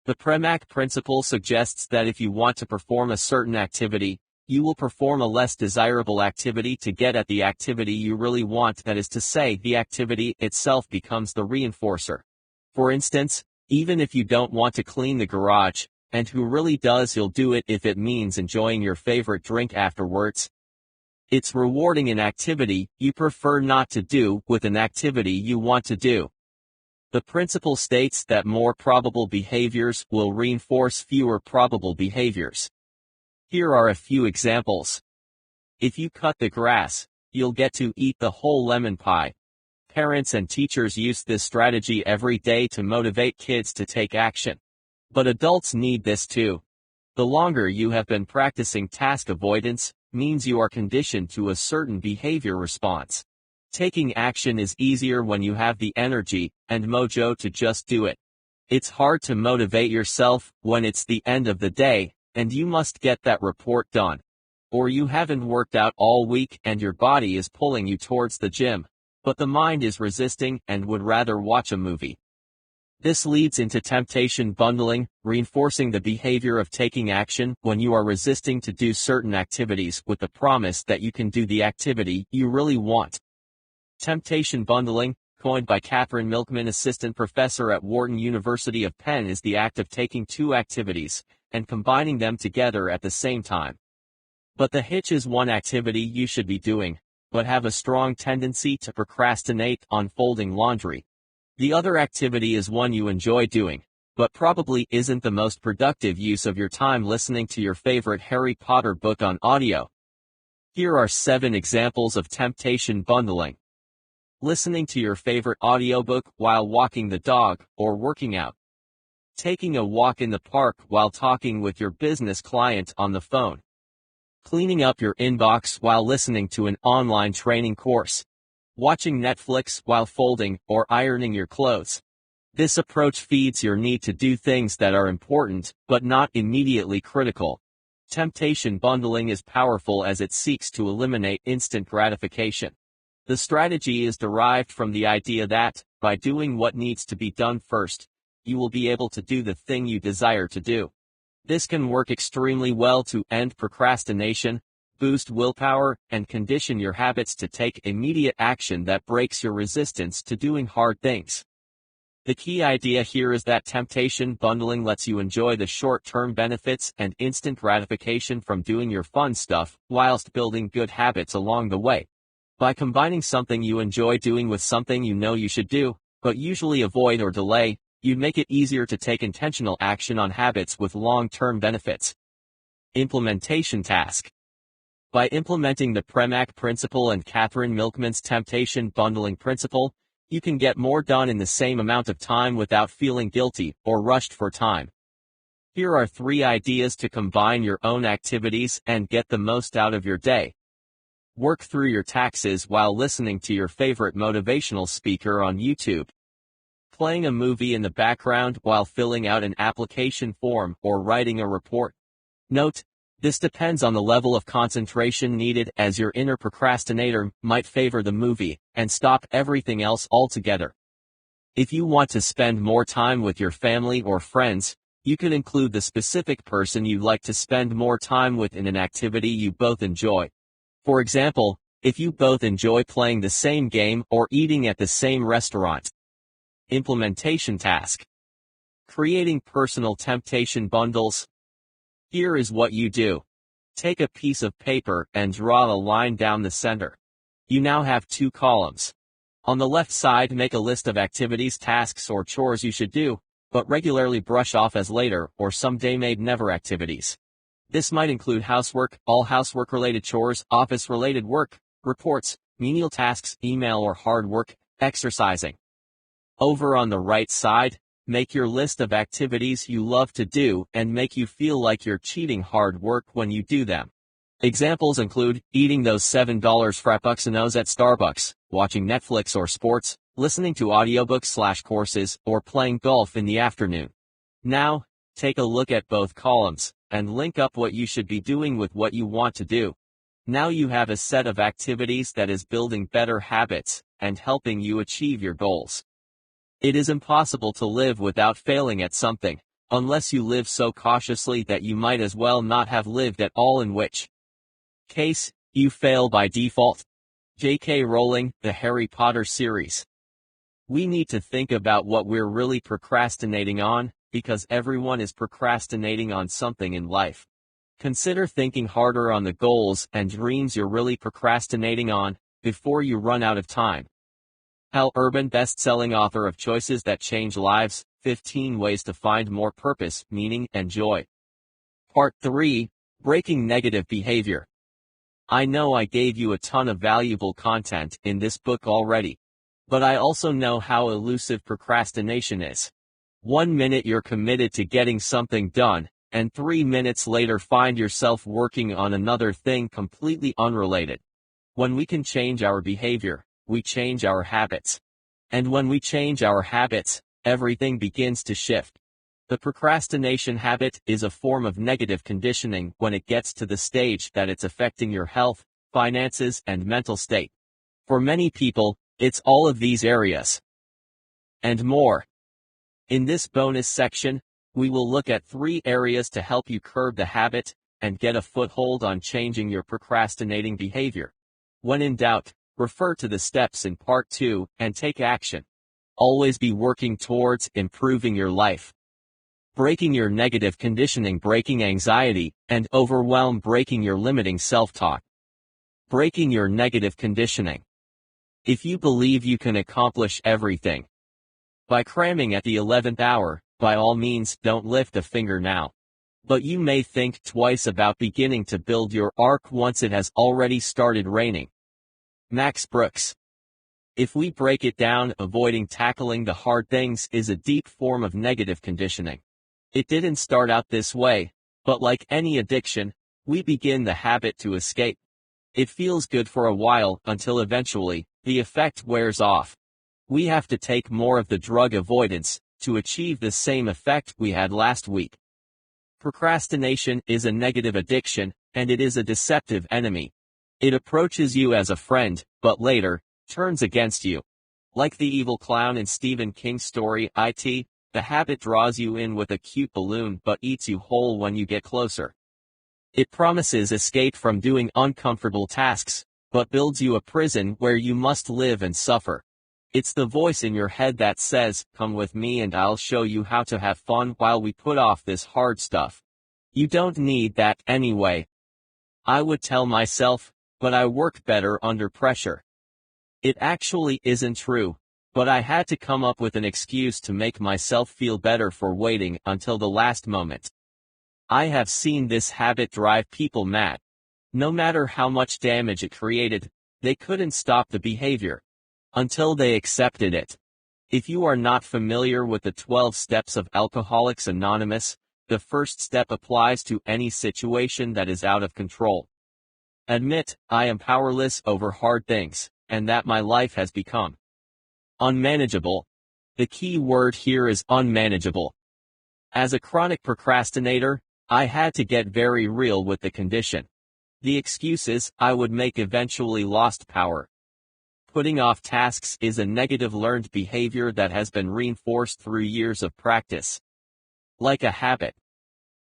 The Premack Principle suggests that if you want to perform a certain activity, you will perform a less desirable activity to get at the activity you really want. That is to say, the activity itself becomes the reinforcer. For instance, even if you don't want to clean the garage, and who really does, you'll do it if it means enjoying your favorite drink afterwards. It's rewarding an activity you prefer not to do with an activity you want to do. The principle states that more probable behaviors will reinforce fewer probable behaviors. Here are a few examples. If you cut the grass, you'll get to eat the whole lemon pie. Parents and teachers use this strategy every day to motivate kids to take action. But adults need this too. The longer you have been practicing task avoidance means you are conditioned to a certain behavior response. Taking action is easier when you have the energy and mojo to just do it. It's hard to motivate yourself when it's the end of the day, and you must get that report done. Or you haven't worked out all week and your body is pulling you towards the gym, but the mind is resisting and would rather watch a movie. This leads into temptation bundling, reinforcing the behavior of taking action when you are resisting to do certain activities with the promise that you can do the activity you really want. Temptation bundling, coined by Catherine Milkman, assistant professor at Wharton University of Penn, is the act of taking two activities and combining them together at the same time. But the hitch is one activity you should be doing, but have a strong tendency to procrastinate on folding laundry. The other activity is one you enjoy doing, but probably isn't the most productive use of your time listening to your favorite Harry Potter book on audio. Here are 7 examples of temptation bundling. Listening to your favorite audiobook while walking the dog or working out. Taking a walk in the park while talking with your business client on the phone. Cleaning up your inbox while listening to an online training course. Watching Netflix while folding or ironing your clothes. This approach feeds your need to do things that are important, but not immediately critical. Temptation bundling is powerful as it seeks to eliminate instant gratification. The strategy is derived from the idea that, by doing what needs to be done first, you will be able to do the thing you desire to do. This can work extremely well to end procrastination, boost willpower, and condition your habits to take immediate action that breaks your resistance to doing hard things. The key idea here is that temptation bundling lets you enjoy the short-term benefits and instant gratification from doing your fun stuff, whilst building good habits along the way. By combining something you enjoy doing with something you know you should do, but usually avoid or delay, you make it easier to take intentional action on habits with long-term benefits. Implementation task. By implementing the Premack principle and Catherine Milkman's temptation bundling principle, you can get more done in the same amount of time without feeling guilty or rushed for time. Here are 3 ideas to combine your own activities and get the most out of your day. Work through your taxes while listening to your favorite motivational speaker on YouTube. Playing a movie in the background while filling out an application form or writing a report. Note, this depends on the level of concentration needed, as your inner procrastinator might favor the movie and stop everything else altogether. If you want to spend more time with your family or friends, you can include the specific person you'd like to spend more time with in an activity you both enjoy. For example, if you both enjoy playing the same game or eating at the same restaurant. Implementation task. Creating personal temptation bundles. Here is what you do. Take a piece of paper and draw a line down the center. You now have 2 columns. On the left side, make a list of activities, tasks, or chores you should do, but regularly brush off as later or someday made never activities. This might include housework, all housework-related chores, office-related work, reports, menial tasks, email or hard work, exercising. Over on the right side, make your list of activities you love to do and make you feel like you're cheating hard work when you do them. Examples include eating those $7 frappuccinos at Starbucks, watching Netflix or sports, listening to audiobooks/courses, or playing golf in the afternoon. Now, take a look at both columns and link up what you should be doing with what you want to do. Now you have a set of activities that is building better habits and helping you achieve your goals. It is impossible to live without failing at something, unless you live so cautiously that you might as well not have lived at all, in which case, you fail by default. J.K. Rowling, The Harry Potter series. We need to think about what we're really procrastinating on, because everyone is procrastinating on something in life. Consider thinking harder on the goals and dreams you're really procrastinating on, before you run out of time. Hal Urban, best-selling author of Choices That Change Lives, 15 Ways to Find More Purpose, Meaning, and Joy. Part 3, Breaking Negative Behavior. I know I gave you a ton of valuable content in this book already. But I also know how elusive procrastination is. 1 minute you're committed to getting something done, and 3 minutes later find yourself working on another thing completely unrelated. When we can change our behavior, we change our habits. And when we change our habits, everything begins to shift. The procrastination habit is a form of negative conditioning when it gets to the stage that it's affecting your health, finances, and mental state. For many people, it's all of these areas. And more. In this bonus section, we will look at 3 areas to help you curb the habit and get a foothold on changing your procrastinating behavior. When in doubt, refer to the steps in Part 2 and take action. Always be working towards improving your life. Breaking your negative conditioning, breaking anxiety and overwhelm, breaking your limiting self-talk. Breaking your negative conditioning. If you believe you can accomplish everything by cramming at the 11th hour, by all means, don't lift a finger now. But you may think twice about beginning to build your ark once it has already started raining. Max Brooks. If we break it down, avoiding tackling the hard things is a deep form of negative conditioning. It didn't start out this way, but like any addiction, we begin the habit to escape. It feels good for a while until eventually, the effect wears off. We have to take more of the drug avoidance to achieve the same effect we had last week. Procrastination is a negative addiction, and it is a deceptive enemy. It approaches you as a friend, but later, turns against you. Like the evil clown in Stephen King's story, It, the habit draws you in with a cute balloon but eats you whole when you get closer. It promises escape from doing uncomfortable tasks, but builds you a prison where you must live and suffer. It's the voice in your head that says, "Come with me and I'll show you how to have fun while we put off this hard stuff." You don't need that anyway. I would tell myself, but I work better under pressure. It actually isn't true, but I had to come up with an excuse to make myself feel better for waiting until the last moment. I have seen this habit drive people mad. No matter how much damage it created, they couldn't stop the behavior until they accepted it. If you are not familiar with the 12 steps of Alcoholics Anonymous, the first step applies to any situation that is out of control. Admit, I am powerless over hard things, and that my life has become unmanageable. The key word here is unmanageable. As a chronic procrastinator, I had to get very real with the condition. The excuses I would make eventually lost power. Putting off tasks is a negative learned behavior that has been reinforced through years of practice. Like a habit.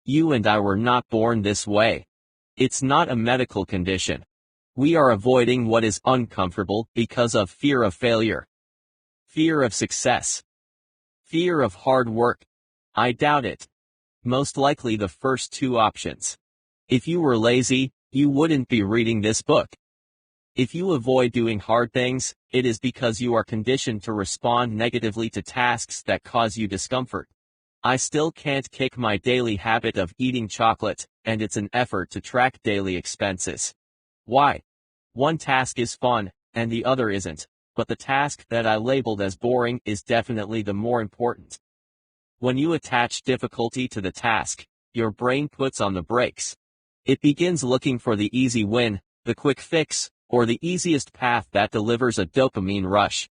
You and I were not born this way. It's not a medical condition. We are avoiding what is uncomfortable because of fear of failure. Fear of success. Fear of hard work. I doubt it. Most likely the first two options. If you were lazy, you wouldn't be reading this book. If you avoid doing hard things, it is because you are conditioned to respond negatively to tasks that cause you discomfort. I still can't kick my daily habit of eating chocolate, and it's an effort to track daily expenses. Why? One task is fun, and the other isn't, but the task that I labeled as boring is definitely the more important. When you attach difficulty to the task, your brain puts on the brakes. It begins looking for the easy win, the quick fix, or the easiest path that delivers a dopamine rush.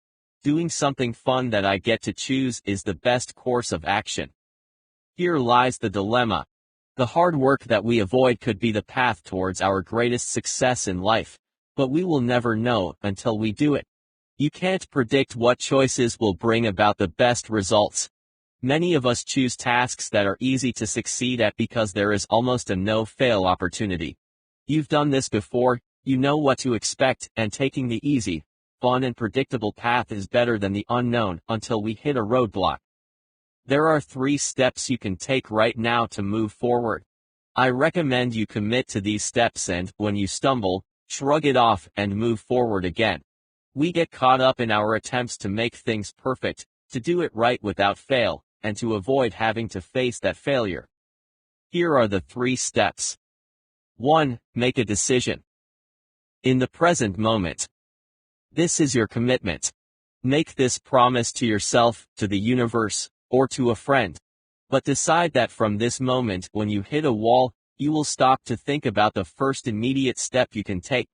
Doing something fun that I get to choose is the best course of action. Here lies the dilemma. The hard work that we avoid could be the path towards our greatest success in life, but we will never know until we do it. You can't predict what choices will bring about the best results. Many of us choose tasks that are easy to succeed at because there is almost a no-fail opportunity. You've done this before, you know what to expect, and taking the easy, fun and predictable path is better than the unknown until we hit a roadblock. There are 3 steps you can take right now to move forward. I recommend you commit to these steps and, when you stumble, shrug it off and move forward again. We get caught up in our attempts to make things perfect, to do it right without fail, and to avoid having to face that failure. Here are the 3 steps. 1. Make a decision. In the present moment. This is your commitment. Make this promise to yourself, to the universe, or to a friend. But decide that from this moment when you hit a wall, you will stop to think about the first immediate step you can take.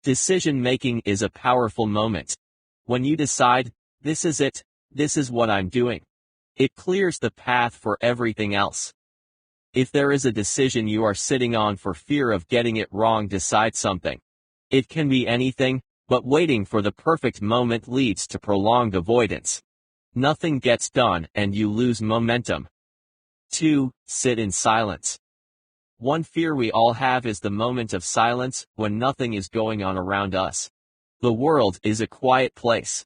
Decision-making is a powerful moment. When you decide, this is it, this is what I'm doing. It clears the path for everything else. If there is a decision you are sitting on for fear of getting it wrong, decide something. It can be anything, but waiting for the perfect moment leads to prolonged avoidance. Nothing gets done and you lose momentum. 2. Sit in silence. One fear we all have is the moment of silence, when nothing is going on around us. The world is a quiet place.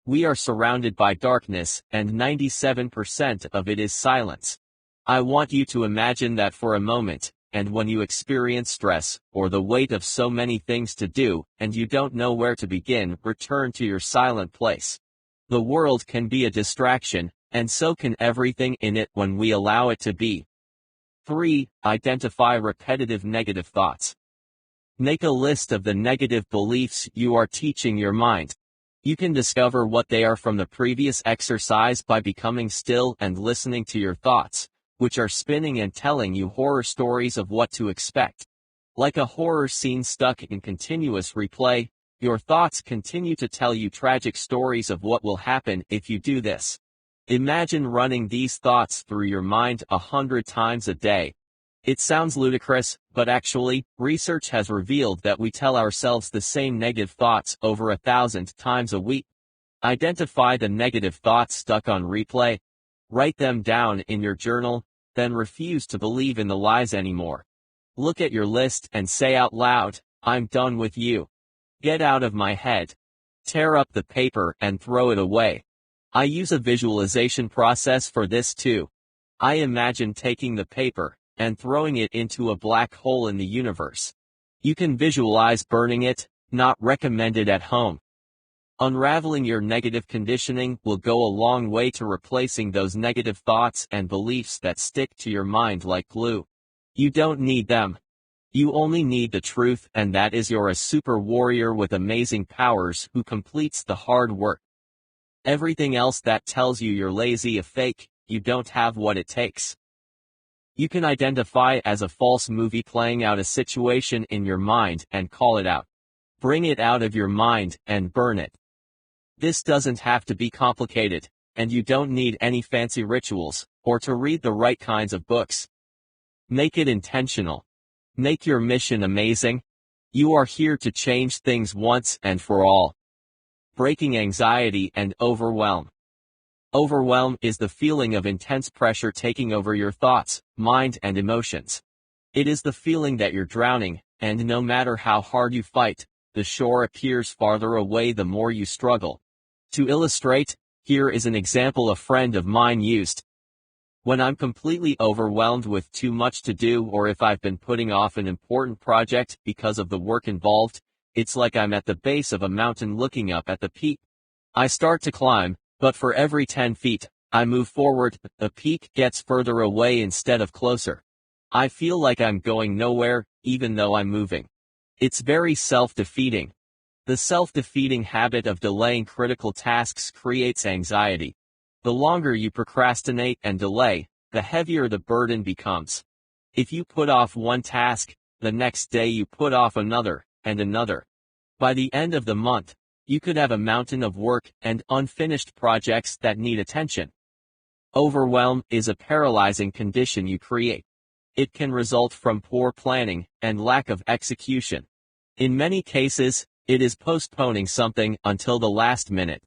We are surrounded by darkness, and 97% of it is silence. I want you to imagine that for a moment, and when you experience stress, or the weight of so many things to do, and you don't know where to begin, return to your silent place. The world can be a distraction, and so can everything in it when we allow it to be. 3. Identify repetitive negative thoughts. Make a list of the negative beliefs you are teaching your mind. You can discover what they are from the previous exercise by becoming still and listening to your thoughts, which are spinning and telling you horror stories of what to expect. Like a horror scene stuck in continuous replay, your thoughts continue to tell you tragic stories of what will happen if you do this. Imagine running these thoughts through your mind 100 times a day. It sounds ludicrous, but actually, research has revealed that we tell ourselves the same negative thoughts over 1,000 times a week. Identify the negative thoughts stuck on replay. Write them down in your journal, then refuse to believe in the lies anymore. Look at your list and say out loud, "I'm done with you. Get out of my head." Tear up the paper and throw it away. I use a visualization process for this too. I imagine taking the paper and throwing it into a black hole in the universe. You can visualize burning it, not recommended at home. Unraveling your negative conditioning will go a long way to replacing those negative thoughts and beliefs that stick to your mind like glue. You don't need them. You only need the truth, and that is you're a super warrior with amazing powers who completes the hard work. Everything else that tells you you're lazy, a fake, you don't have what it takes. You can identify as a false movie playing out a situation in your mind and call it out. Bring it out of your mind and burn it. This doesn't have to be complicated, and you don't need any fancy rituals, or to read the right kinds of books. Make it intentional. Make your mission amazing. You are here to change things once and for all. Breaking anxiety and overwhelm. Overwhelm is the feeling of intense pressure taking over your thoughts, mind, and emotions. It is the feeling that you're drowning, and no matter how hard you fight, the shore appears farther away the more you struggle. To illustrate, here is an example a friend of mine used. When I'm completely overwhelmed with too much to do, or if I've been putting off an important project because of the work involved, it's like I'm at the base of a mountain looking up at the peak. I start to climb, but for every 10 feet, I move forward, the peak gets further away instead of closer. I feel like I'm going nowhere, even though I'm moving. It's very self-defeating. The self-defeating habit of delaying critical tasks creates anxiety. The longer you procrastinate and delay, the heavier the burden becomes. If you put off one task, the next day you put off another, and another. By the end of the month, you could have a mountain of work and unfinished projects that need attention. Overwhelm is a paralyzing condition you create. It can result from poor planning and lack of execution. In many cases, it is postponing something until the last minute.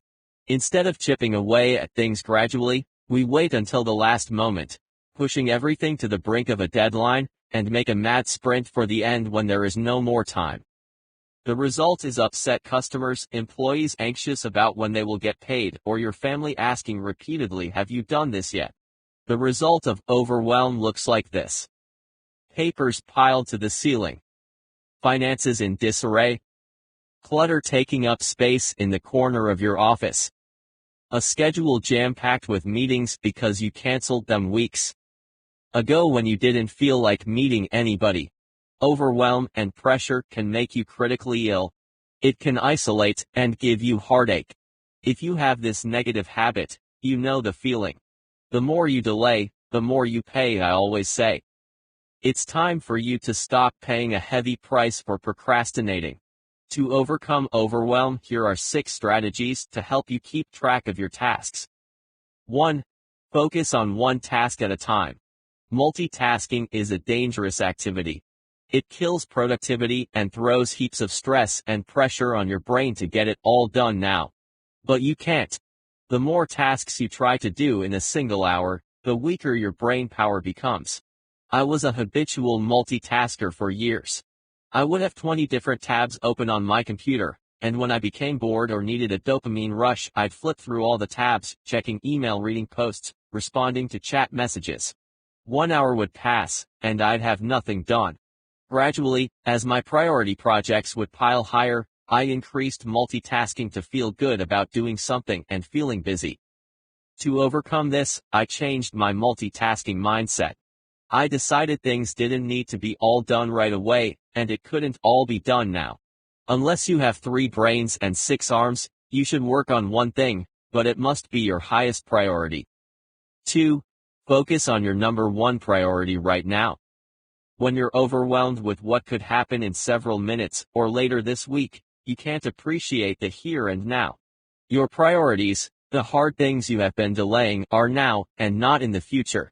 Instead of chipping away at things gradually, we wait until the last moment, pushing everything to the brink of a deadline, and make a mad sprint for the end when there is no more time. The result is upset customers, employees anxious about when they will get paid, or your family asking repeatedly, "Have you done this yet?" The result of overwhelm looks like this. Papers piled to the ceiling. Finances in disarray. Clutter taking up space in the corner of your office. A schedule jam-packed with meetings because you canceled them weeks ago when you didn't feel like meeting anybody. Overwhelm and pressure can make you critically ill. It can isolate and give you heartache. If you have this negative habit, you know the feeling. The more you delay, the more you pay, I always say. It's time for you to stop paying a heavy price for procrastinating. To overcome overwhelm, here are 6 strategies to help you keep track of your tasks. 1. Focus on one task at a time. Multitasking is a dangerous activity. It kills productivity and throws heaps of stress and pressure on your brain to get it all done now. But you can't. The more tasks you try to do in a single hour, the weaker your brain power becomes. I was a habitual multitasker for years. I would have 20 different tabs open on my computer, and when I became bored or needed a dopamine rush, I'd flip through all the tabs, checking email, reading posts, responding to chat messages. 1 hour would pass, and I'd have nothing done. Gradually, as my priority projects would pile higher, I increased multitasking to feel good about doing something and feeling busy. To overcome this, I changed my multitasking mindset. I decided things didn't need to be all done right away, and it couldn't all be done now. Unless you have 3 brains and 6 arms, you should work on one thing, but it must be your highest priority. 2. Focus on your number 1 priority right now. When you're overwhelmed with what could happen in several minutes or later this week, you can't appreciate the here and now. Your priorities, the hard things you have been delaying, are now and not in the future.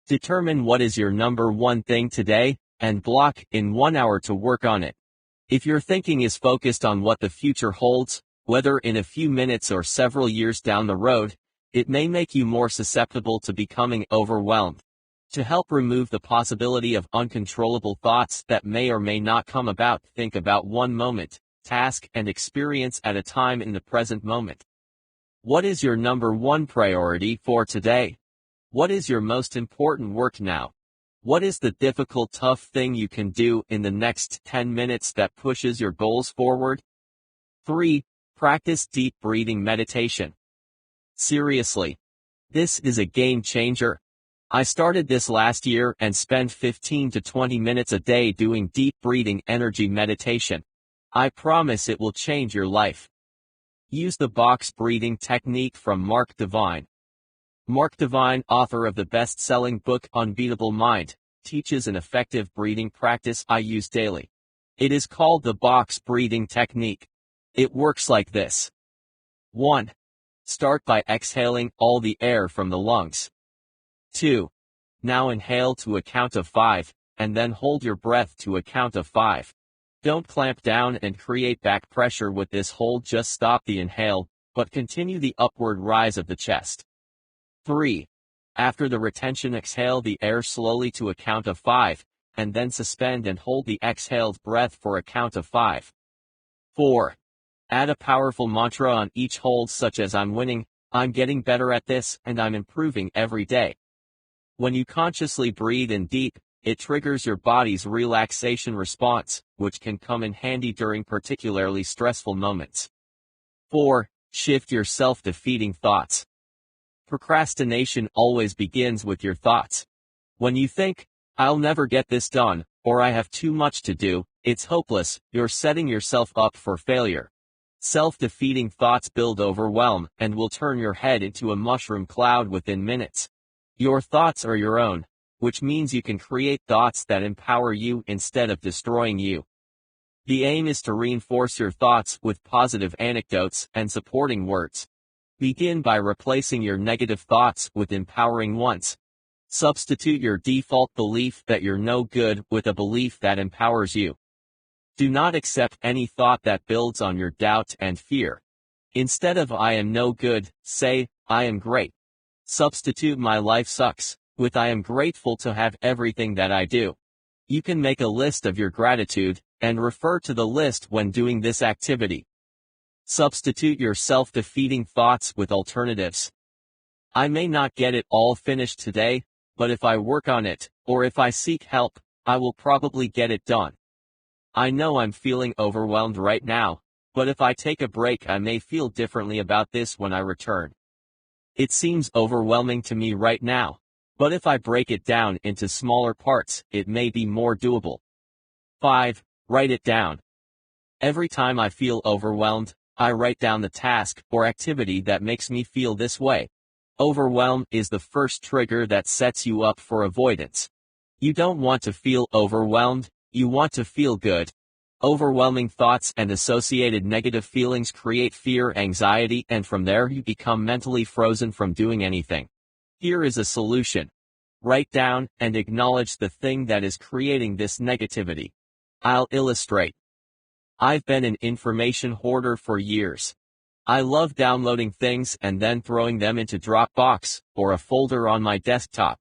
Determine what is your number 1 thing today, and block in 1 hour to work on it. If your thinking is focused on what the future holds, whether in a few minutes or several years down the road, it may make you more susceptible to becoming overwhelmed. To help remove the possibility of uncontrollable thoughts that may or may not come about, think about one moment task, and experience at a time in the present moment. What is your number one priority for today? What is your most important work now? What is the difficult, tough thing you can do in the next 10 minutes that pushes your goals forward? 3. Practice deep breathing meditation. Seriously. This is a game changer. I started this last year and spend 15 to 20 minutes a day doing deep breathing energy meditation. I promise it will change your life. Use the box breathing technique from Mark Divine. Mark Divine, author of the best-selling book Unbeatable Mind, teaches an effective breathing practice I use daily. It is called the box breathing technique. It works like this. 1. Start by exhaling all the air from the lungs. 2. Now inhale to a count of 5, and then hold your breath to a count of 5. Don't clamp down and create back pressure with this hold, just stop the inhale, but continue the upward rise of the chest. 3. After the retention, exhale the air slowly to a count of 5, and then suspend and hold the exhaled breath for a count of 5. 4. Add a powerful mantra on each hold, such as I'm winning, I'm getting better at this, and I'm improving every day. When you consciously breathe in deep, it triggers your body's relaxation response, which can come in handy during particularly stressful moments. 4. Shift your self-defeating thoughts. Procrastination always begins with your thoughts. When you think, I'll never get this done, or I have too much to do, it's hopeless, you're setting yourself up for failure. Self-defeating thoughts build overwhelm and will turn your head into a mushroom cloud within minutes. Your thoughts are your own, which means you can create thoughts that empower you instead of destroying you. The aim is to reinforce your thoughts with positive anecdotes and supporting words. Begin by replacing your negative thoughts with empowering ones. Substitute your default belief that you're no good with a belief that empowers you. Do not accept any thought that builds on your doubt and fear. Instead of I am no good, say, I am great. Substitute my life sucks with I am grateful to have everything that I do. You can make a list of your gratitude and refer to the list when doing this activity. Substitute your self-defeating thoughts with alternatives. I may not get it all finished today, but if I work on it, or if I seek help, I will probably get it done. I know I'm feeling overwhelmed right now, but if I take a break, I may feel differently about this when I return. It seems overwhelming to me right now, but if I break it down into smaller parts, it may be more doable. 5. Write it down. Every time I feel overwhelmed, I write down the task or activity that makes me feel this way. Overwhelm is the first trigger that sets you up for avoidance. You don't want to feel overwhelmed, you want to feel good. Overwhelming thoughts and associated negative feelings create fear, anxiety, and from there you become mentally frozen from doing anything. Here is a solution. Write down and acknowledge the thing that is creating this negativity. I'll illustrate. I've been an information hoarder for years. I love downloading things and then throwing them into Dropbox or a folder on my desktop.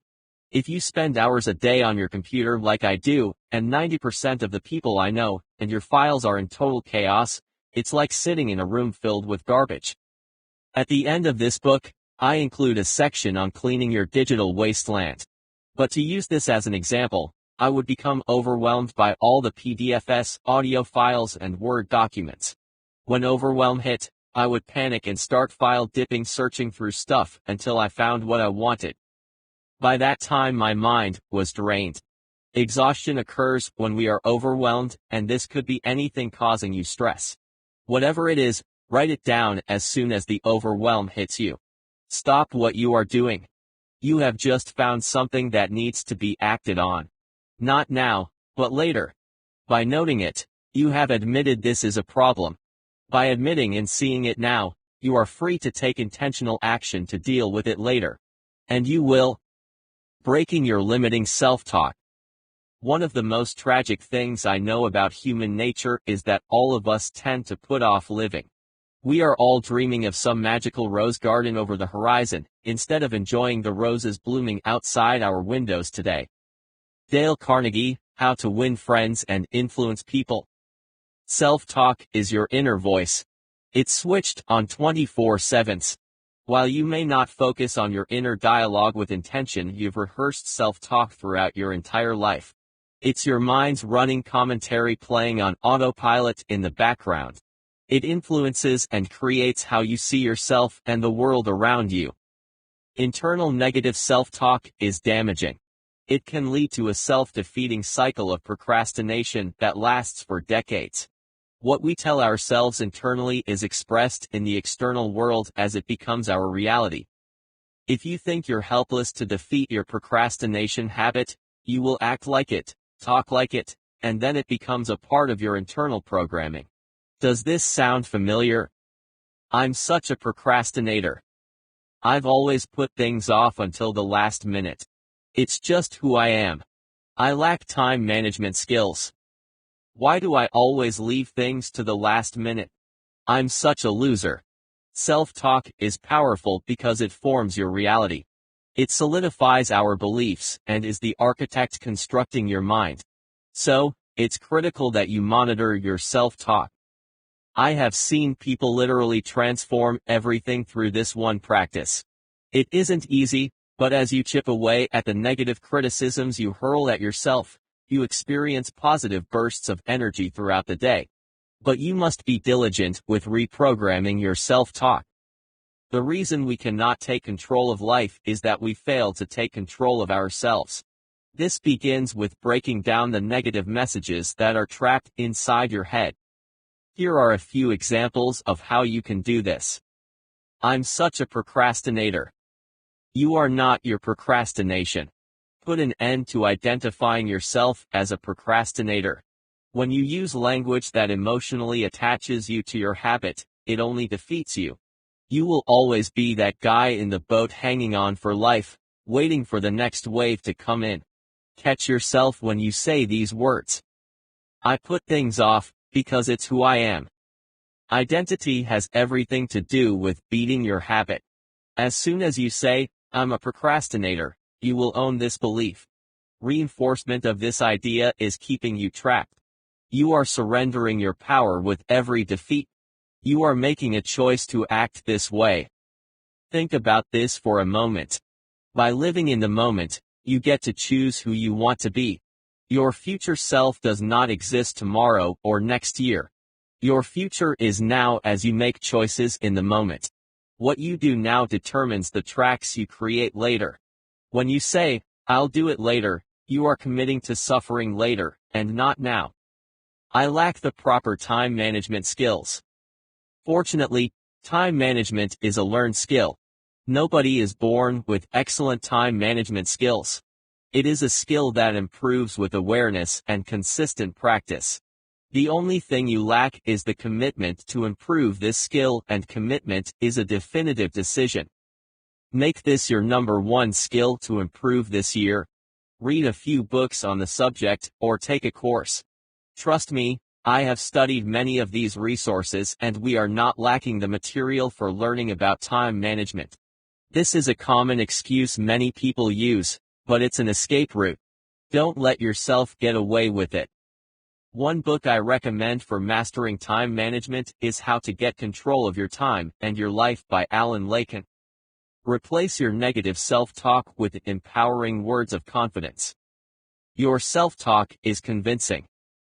If you spend hours a day on your computer like I do, and 90% of the people I know, and your files are in total chaos, it's like sitting in a room filled with garbage. At the end of this book, I include a section on cleaning your digital wasteland. But to use this as an example, I would become overwhelmed by all the PDFs, audio files, and Word documents. When overwhelm hit, I would panic and start file dipping, searching through stuff until I found what I wanted. By that time my mind was drained. Exhaustion occurs when we are overwhelmed, and this could be anything causing you stress. Whatever it is, write it down as soon as the overwhelm hits you. Stop what you are doing. You have just found something that needs to be acted on. Not now, but later. By noting it, you have admitted this is a problem. By admitting and seeing it now, you are free to take intentional action to deal with it later. And you will. Breaking your limiting self-talk. One of the most tragic things I know about human nature is that all of us tend to put off living. We are all dreaming of some magical rose garden over the horizon, instead of enjoying the roses blooming outside our windows today. Dale Carnegie, How to Win Friends and Influence People. Self-talk is your inner voice. It's switched on 24/7. While you may not focus on your inner dialogue with intention, you've rehearsed self-talk throughout your entire life. It's your mind's running commentary playing on autopilot in the background. It influences and creates how you see yourself and the world around you. Internal negative self-talk is damaging. It can lead to a self-defeating cycle of procrastination that lasts for decades. What we tell ourselves internally is expressed in the external world as it becomes our reality. If you think you're helpless to defeat your procrastination habit, you will act like it, talk like it, and then it becomes a part of your internal programming. Does this sound familiar? I'm such a procrastinator. I've always put things off until the last minute. It's just who I am. I lack time management skills. Why do I always leave things to the last minute? I'm such a loser. Self-talk is powerful because it forms your reality. It solidifies our beliefs and is the architect constructing your mind. So, it's critical that you monitor your self-talk. I have seen people literally transform everything through this one practice. It isn't easy, but as you chip away at the negative criticisms you hurl at yourself, you experience positive bursts of energy throughout the day. But you must be diligent with reprogramming your self-talk. The reason we cannot take control of life is that we fail to take control of ourselves. This begins with breaking down the negative messages that are trapped inside your head. Here are a few examples of how you can do this. I'm such a procrastinator. You are not your procrastination. Put an end to identifying yourself as a procrastinator. When you use language that emotionally attaches you to your habit, it only defeats you. You will always be that guy in the boat hanging on for life, waiting for the next wave to come in. Catch yourself when you say these words. I put things off because it's who I am. Identity has everything to do with beating your habit. As soon as you say, I'm a procrastinator, you will own this belief. Reinforcement of this idea is keeping you trapped. You are surrendering your power with every defeat. You are making a choice to act this way. Think about this for a moment. By living in the moment, you get to choose who you want to be. Your future self does not exist tomorrow or next year. Your future is now as you make choices in the moment. What you do now determines the tracks you create later. When you say, I'll do it later, you are committing to suffering later, and not now. I lack the proper time management skills. Fortunately, time management is a learned skill. Nobody is born with excellent time management skills. It is a skill that improves with awareness and consistent practice. The only thing you lack is the commitment to improve this skill, and commitment is a definitive decision. Make this your number one skill to improve this year. Read a few books on the subject, or take a course. Trust me, I have studied many of these resources and we are not lacking the material for learning about time management. This is a common excuse many people use, but it's an escape route. Don't let yourself get away with it. One book I recommend for mastering time management is How to Get Control of Your Time and Your Life by Allan. Replace your negative self-talk with empowering words of confidence. Your self-talk is convincing.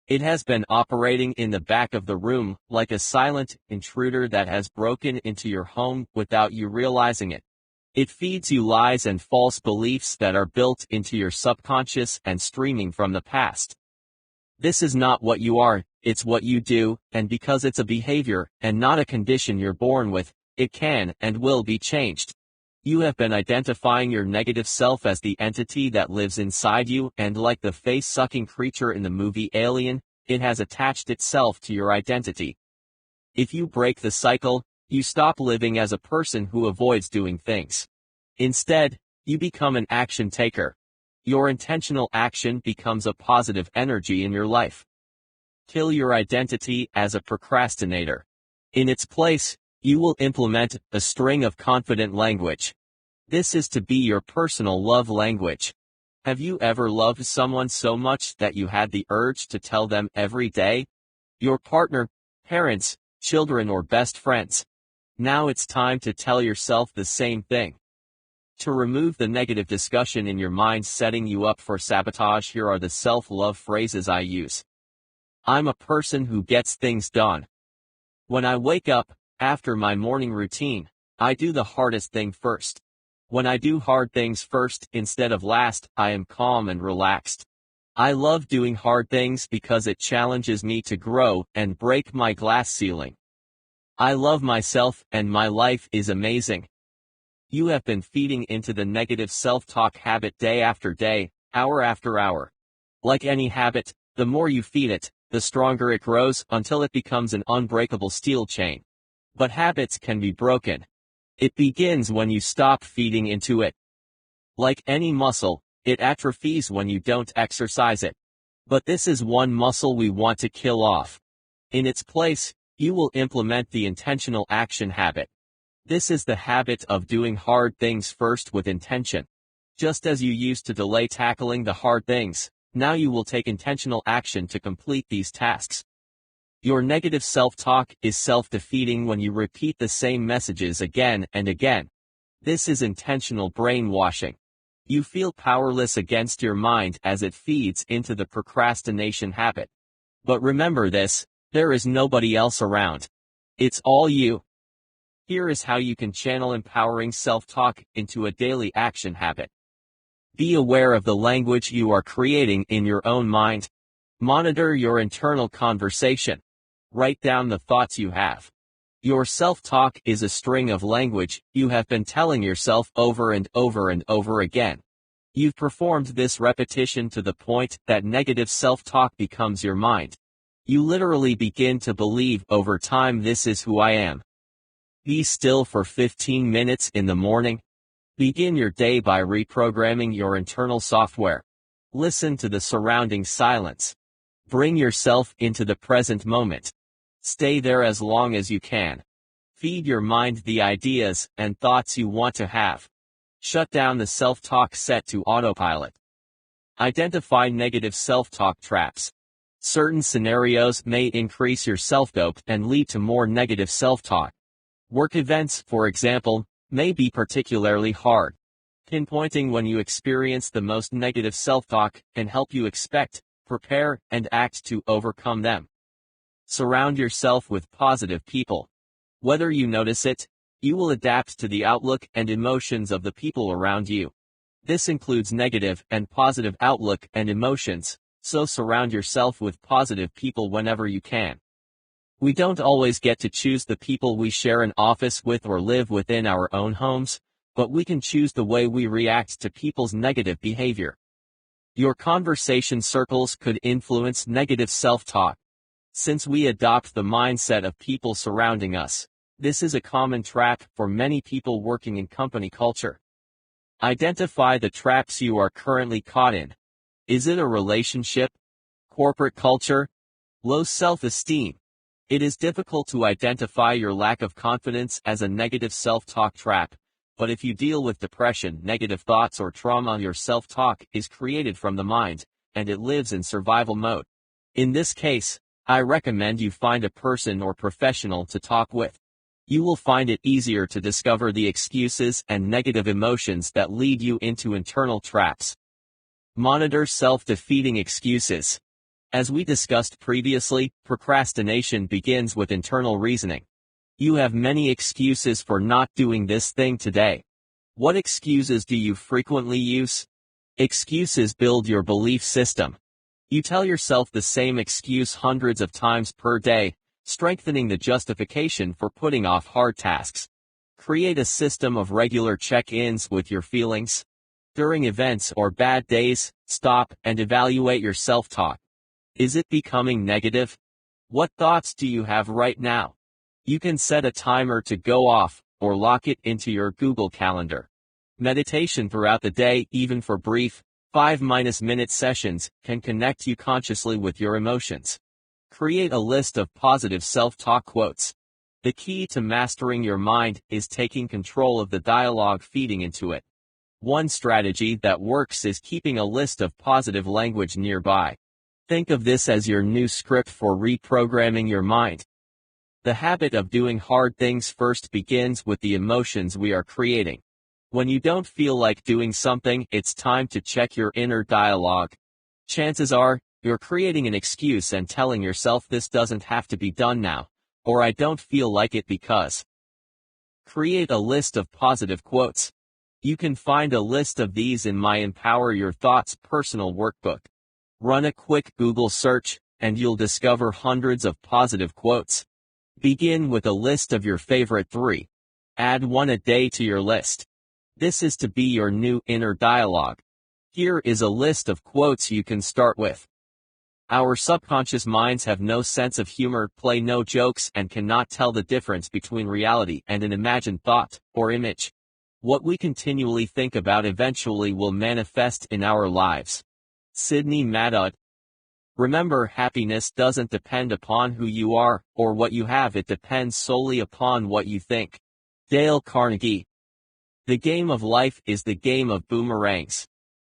It has been operating in the back of the room, like a silent intruder that has broken into your home without you realizing it. It feeds you lies and false beliefs that are built into your subconscious and streaming from the past. This is not what you are, it's what you do, and because it's a behavior, and not a condition you're born with, it can and will be changed. You have been identifying your negative self as the entity that lives inside you, and like the face-sucking creature in the movie Alien, it has attached itself to your identity. If you break the cycle, you stop living as a person who avoids doing things. Instead, you become an action taker. Your intentional action becomes a positive energy in your life. Kill your identity as a procrastinator. In its place, you will implement a string of confident language. This is to be your personal love language. Have you ever loved someone so much that you had the urge to tell them every day? your partner, parents, children, or best friends. Now it's time to tell yourself the same thing. To remove the negative discussion in your mind setting you up for sabotage, here are the self-love phrases I use. I'm a person who gets things done. When I wake up, after my morning routine, I do the hardest thing first. When I do hard things first instead of last, I am calm and relaxed. I love doing hard things because it challenges me to grow and break my glass ceiling. I love myself and my life is amazing. You have been feeding into the negative self-talk habit day after day, hour after hour. Like any habit, the more you feed it, the stronger it grows until it becomes an unbreakable steel chain. But habits can be broken. It begins when you stop feeding into it. Like any muscle, it atrophies when you don't exercise it. But this is one muscle we want to kill off. In its place, you will implement the intentional action habit. This is the habit of doing hard things first with intention. Just as you used to delay tackling the hard things, now you will take intentional action to complete these tasks. Your negative self-talk is self-defeating when you repeat the same messages again and again. This is intentional brainwashing. You feel powerless against your mind as it feeds into the procrastination habit. But remember this, there is nobody else around. It's all you. Here is how you can channel empowering self-talk into a daily action habit. Be aware of the language you are creating in your own mind. Monitor your internal conversation. Write down the thoughts you have. Your self-talk is a string of language you have been telling yourself over and over and over again. You've performed this repetition to the point that negative self-talk becomes your mind. You literally begin to believe over time, this is who I am. Be still for 15 minutes in the morning. Begin your day by reprogramming your internal software. Listen to the surrounding silence. Bring yourself into the present moment. Stay there as long as you can. Feed your mind the ideas and thoughts you want to have. Shut down the self-talk set to autopilot. Identify negative self-talk traps. Certain scenarios may increase your self-doubt and lead to more negative self-talk. Work events, for example, may be particularly hard. Pinpointing when you experience the most negative self-talk can help you expect, prepare, and act to overcome them. Surround yourself with positive people. Whether you notice it, you will adapt to the outlook and emotions of the people around you. This includes negative and positive outlook and emotions, so surround yourself with positive people whenever you can. We don't always get to choose the people we share an office with or live within our own homes, but we can choose the way we react to people's negative behavior. Your conversation circles could influence negative self-talk. Since we adopt the mindset of people surrounding us, this is a common trap for many people working in company culture. Identify the traps you are currently caught in. Is it a relationship? Corporate culture? Low self-esteem? It is difficult to identify your lack of confidence as a negative self-talk trap, but if you deal with depression, negative thoughts, or trauma, your self-talk is created from the mind, and it lives in survival mode. In this case, I recommend you find a person or professional to talk with. You will find it easier to discover the excuses and negative emotions that lead you into internal traps. Monitor self-defeating excuses. As we discussed previously, procrastination begins with internal reasoning. You have many excuses for not doing this thing today. What excuses do you frequently use? Excuses build your belief system. You tell yourself the same excuse hundreds of times per day, strengthening the justification for putting off hard tasks. Create a system of regular check-ins with your feelings. During events or bad days, stop and evaluate your self-talk. Is it becoming negative? What thoughts do you have right now? You can set a timer to go off, or lock it into your Google Calendar. Meditation throughout the day, even for brief, 5-minute sessions, can connect you consciously with your emotions. Create a list of positive self-talk quotes. The key to mastering your mind is taking control of the dialogue feeding into it. One strategy that works is keeping a list of positive language nearby. Think of this as your new script for reprogramming your mind. The habit of doing hard things first begins with the emotions we are creating. When you don't feel like doing something, it's time to check your inner dialogue. Chances are, you're creating an excuse and telling yourself this doesn't have to be done now, or I don't feel like it because. Create a list of positive quotes. You can find a list of these in my Empower Your Thoughts personal workbook. Run a quick Google search, and you'll discover hundreds of positive quotes. Begin with a list of your favorite 3. Add one a day to your list. This is to be your new inner dialogue. Here is a list of quotes you can start with. Our subconscious minds have no sense of humor, play no jokes, and cannot tell the difference between reality and an imagined thought or image. What we continually think about eventually will manifest in our lives. Sidney Madod. Remember, happiness doesn't depend upon who you are or what you have, it depends solely upon what you think. Dale Carnegie. The game of life is the game of boomerangs.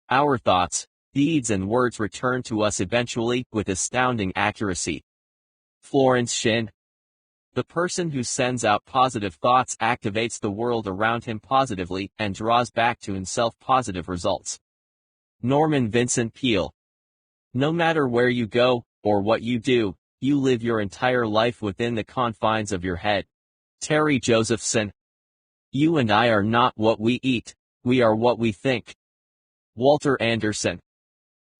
Our thoughts, deeds and words return to us eventually with astounding accuracy. Florence Shinn. The person who sends out positive thoughts activates the world around him positively and draws back to himself positive results. Norman Vincent Peale. No matter where you go, or what you do, you live your entire life within the confines of your head. Terry Josephson. You and I are not what we eat, we are what we think. Walter Anderson.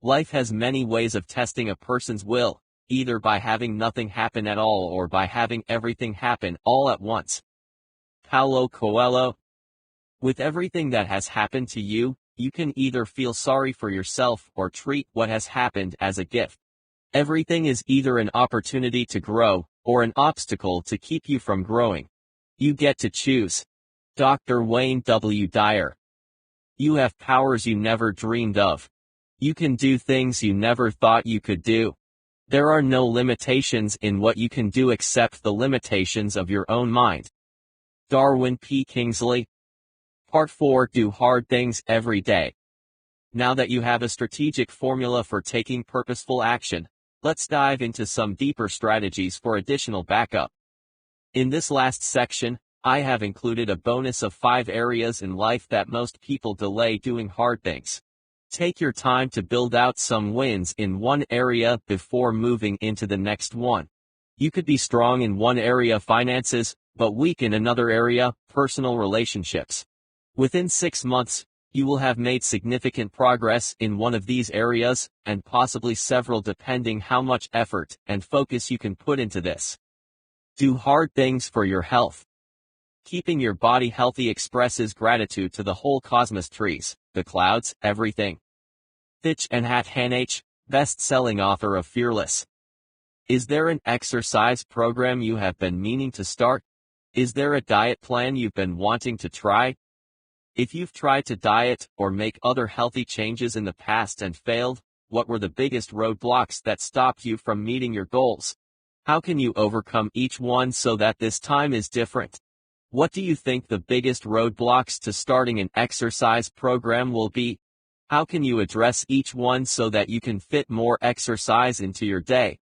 Life has many ways of testing a person's will, either by having nothing happen at all or by having everything happen all at once. Paulo Coelho. With everything that has happened to you, you can either feel sorry for yourself or treat what has happened as a gift. Everything is either an opportunity to grow, or an obstacle to keep you from growing. You get to choose. Dr. Wayne W. Dyer. You have powers you never dreamed of. You can do things you never thought you could do. There are no limitations in what you can do except the limitations of your own mind. Darwin P. Kingsley. Part 4. Do hard things every day. Now that you have a strategic formula for taking purposeful action, let's dive into some deeper strategies for additional backup. In this last section, I have included a bonus of 5 areas in life that most people delay doing hard things. Take your time to build out some wins in one area before moving into the next one. You could be strong in one area, finances, but weak in another area, personal relationships. Within 6 months, you will have made significant progress in one of these areas, and possibly several depending how much effort and focus you can put into this. Do hard things for your health. Keeping your body healthy expresses gratitude to the whole cosmos, trees, the clouds, everything. Thich Nhat Hanh, best-selling author of Fearless. Is there an exercise program you have been meaning to start? Is there a diet plan you've been wanting to try? If you've tried to diet or make other healthy changes in the past and failed, what were the biggest roadblocks that stopped you from meeting your goals? How can you overcome each one so that this time is different? What do you think the biggest roadblocks to starting an exercise program will be? How can you address each one so that you can fit more exercise into your day?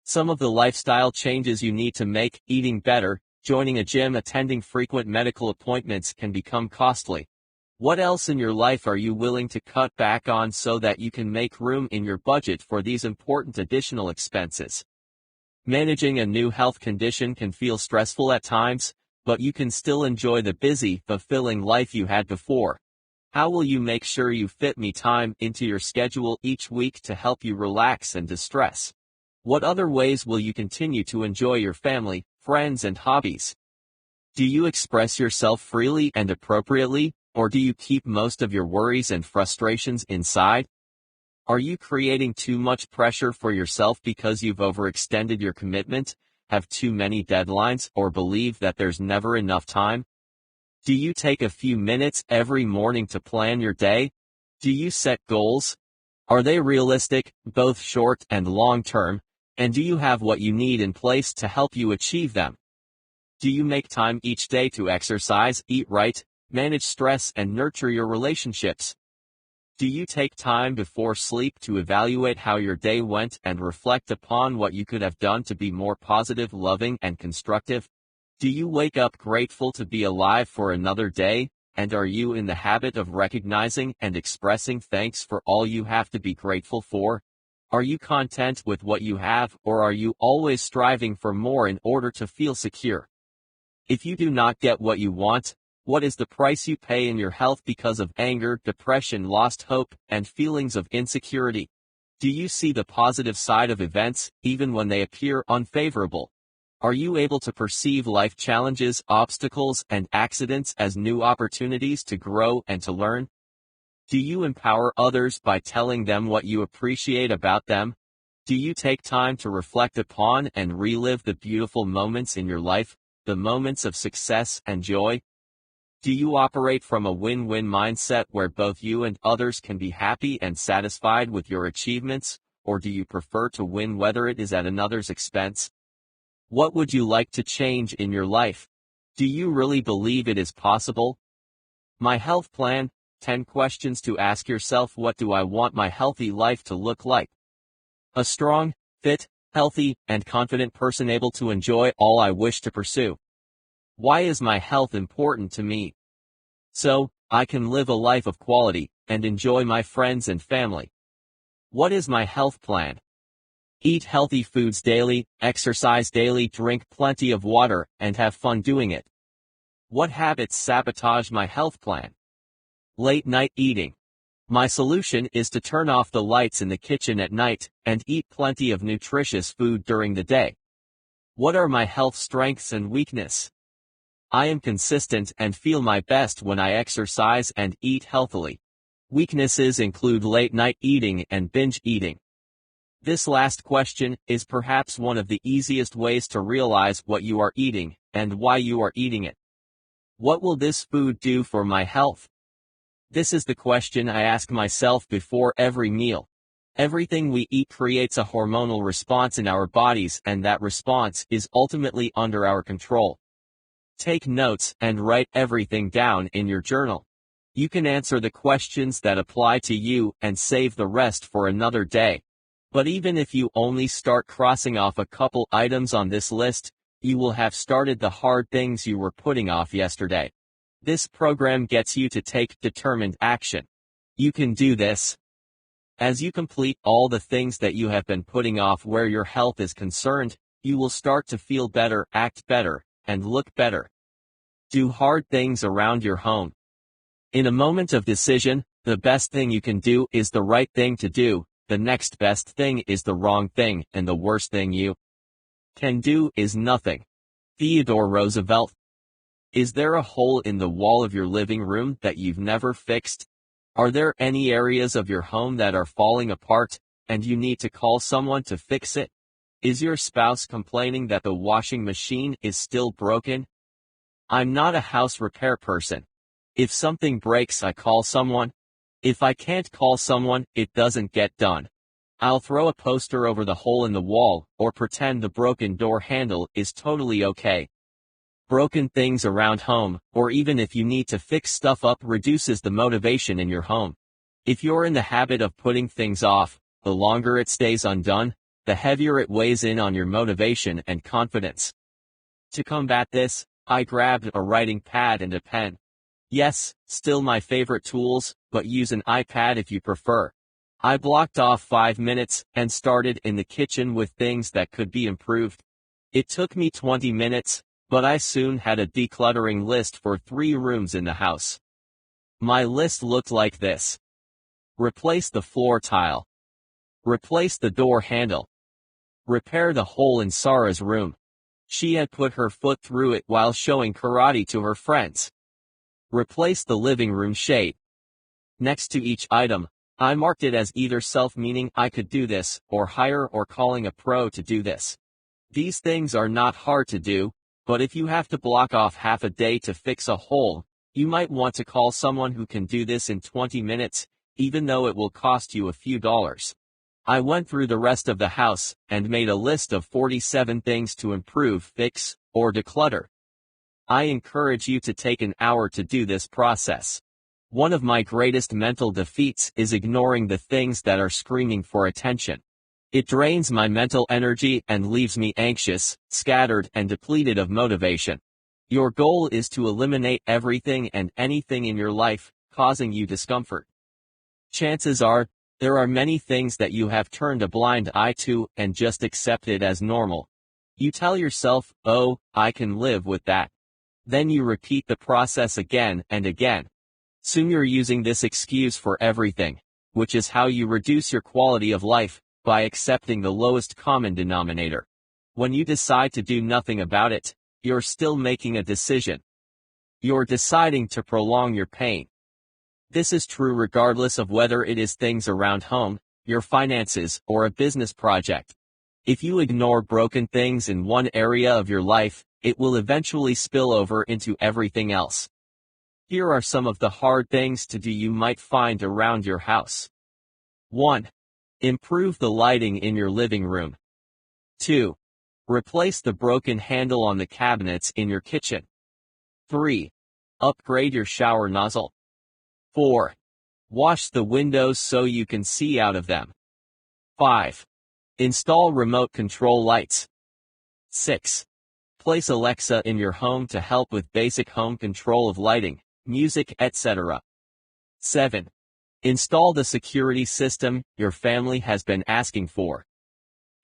Some of the lifestyle changes you need to make: eating better, joining a gym, attending frequent medical appointments can become costly. What else in your life are you willing to cut back on so that you can make room in your budget for these important additional expenses? Managing a new health condition can feel stressful at times, but you can still enjoy the busy, fulfilling life you had before. How will you make sure you fit me time into your schedule each week to help you relax and distress? What other ways will you continue to enjoy your family, friends, and hobbies? Do you express yourself freely and appropriately, or do you keep most of your worries and frustrations inside? Are you creating too much pressure for yourself because you've overextended your commitment, have too many deadlines, or believe that there's never enough time? Do you take a few minutes every morning to plan your day? Do you set goals? Are they realistic, both short and long term? And do you have what you need in place to help you achieve them? Do you make time each day to exercise, eat right, manage stress, and nurture your relationships? Do you take time before sleep to evaluate how your day went and reflect upon what you could have done to be more positive, loving, and constructive? Do you wake up grateful to be alive for another day, and are you in the habit of recognizing and expressing thanks for all you have to be grateful for? Are you content with what you have, or are you always striving for more in order to feel secure? If you do not get what you want, what is the price you pay in your health because of anger, depression, lost hope, and feelings of insecurity? Do you see the positive side of events, even when they appear unfavorable? Are you able to perceive life challenges, obstacles, and accidents as new opportunities to grow and to learn? Do you empower others by telling them what you appreciate about them? Do you take time to reflect upon and relive the beautiful moments in your life, the moments of success and joy? Do you operate from a win-win mindset where both you and others can be happy and satisfied with your achievements, or do you prefer to win whether it is at another's expense? What would you like to change in your life? Do you really believe it is possible? My health plan, 10 questions to ask yourself. What do I want my healthy life to look like? A strong, fit, healthy, and confident person able to enjoy all I wish to pursue. Why is my health important to me? So I can live a life of quality and enjoy my friends and family. What is my health plan? Eat healthy foods daily, exercise daily, drink plenty of water, and have fun doing it. What habits sabotage my health plan? Late night eating. My solution is to turn off the lights in the kitchen at night and eat plenty of nutritious food during the day. What are my health strengths and weaknesses? I am consistent and feel my best when I exercise and eat healthily. Weaknesses include late night eating and binge eating. This last question is perhaps one of the easiest ways to realize what you are eating and why you are eating it. What will this food do for my health? This is the question I ask myself before every meal. Everything we eat creates a hormonal response in our bodies, and that response is ultimately under our control. Take notes and write everything down in your journal. You can answer the questions that apply to you and save the rest for another day. But even if you only start crossing off a couple items on this list, you will have started the hard things you were putting off yesterday. This program gets you to take determined action. You can do this. As you complete all the things that you have been putting off where your health is concerned, you will start to feel better, act better, and look better. Do hard things around your home. In a moment of decision, the best thing you can do is the right thing to do, the next best thing is the wrong thing, and the worst thing you can do is nothing. Theodore Roosevelt. Is there a hole in the wall of your living room that you've never fixed? Are there any areas of your home that are falling apart, and you need to call someone to fix it? Is your spouse complaining that the washing machine is still broken? I'm not a house repair person. If something breaks, I call someone. If I can't call someone, it doesn't get done. I'll throw a poster over the hole in the wall, or pretend the broken door handle is totally okay. Broken things around home, or even if you need to fix stuff up, reduces the motivation in your home. If you're in the habit of putting things off, the longer it stays undone, the heavier it weighs in on your motivation and confidence. To combat this, I grabbed a writing pad and a pen. Yes, still my favorite tools, but use an iPad if you prefer. I blocked off 5 minutes and started in the kitchen with things that could be improved. It took me 20 minutes, but I soon had a decluttering list for 3 rooms in the house. My list looked like this. Replace the floor tile. Replace the door handle. Repair the hole in Sarah's room. She had put her foot through it while showing karate to her friends. Replace the living room shade. Next to each item, I marked it as either self, meaning I could do this, or hire or calling a pro to do this. These things are not hard to do, but if you have to block off half a day to fix a hole, you might want to call someone who can do this in 20 minutes, even though it will cost you a few dollars. I went through the rest of the house and made a list of 47 things to improve, fix, or declutter. I encourage you to take an hour to do this process. One of my greatest mental defeats is ignoring the things that are screaming for attention. It drains my mental energy and leaves me anxious, scattered, and depleted of motivation. Your goal is to eliminate everything and anything in your life, causing you discomfort. Chances are, there are many things that you have turned a blind eye to and just accepted as normal. You tell yourself, "Oh, I can live with that." Then you repeat the process again and again. Soon you're using this excuse for everything, which is how you reduce your quality of life, by accepting the lowest common denominator. When you decide to do nothing about it, you're still making a decision. You're deciding to prolong your pain. This is true regardless of whether it is things around home, your finances, or a business project. If you ignore broken things in one area of your life, it will eventually spill over into everything else. Here are some of the hard things to do you might find around your house. 1. Improve the lighting in your living room. 2. Replace the broken handle on the cabinets in your kitchen. 3. Upgrade your shower nozzle. 4. Wash the windows so you can see out of them. 5. Install remote control lights. 6. Place Alexa in your home to help with basic home control of lighting, music, etc. 7. Install the security system your family has been asking for.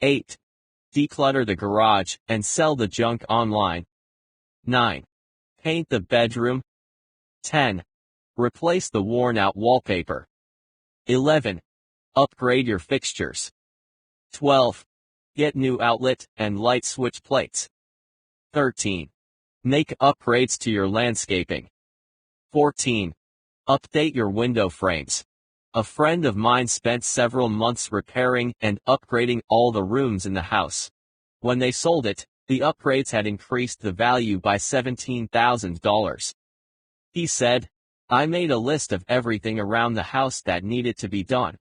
8. Declutter the garage and sell the junk online. 9. Paint the bedroom. 10. Replace the worn-out wallpaper. 11. Upgrade your fixtures. 12. Get new outlet and light switch plates. 13. Make upgrades to your landscaping. 14. Update your window frames. A friend of mine spent several months repairing and upgrading all the rooms in the house. When they sold it, the upgrades had increased the value by $17,000. He said, "I made a list of everything around the house that needed to be done.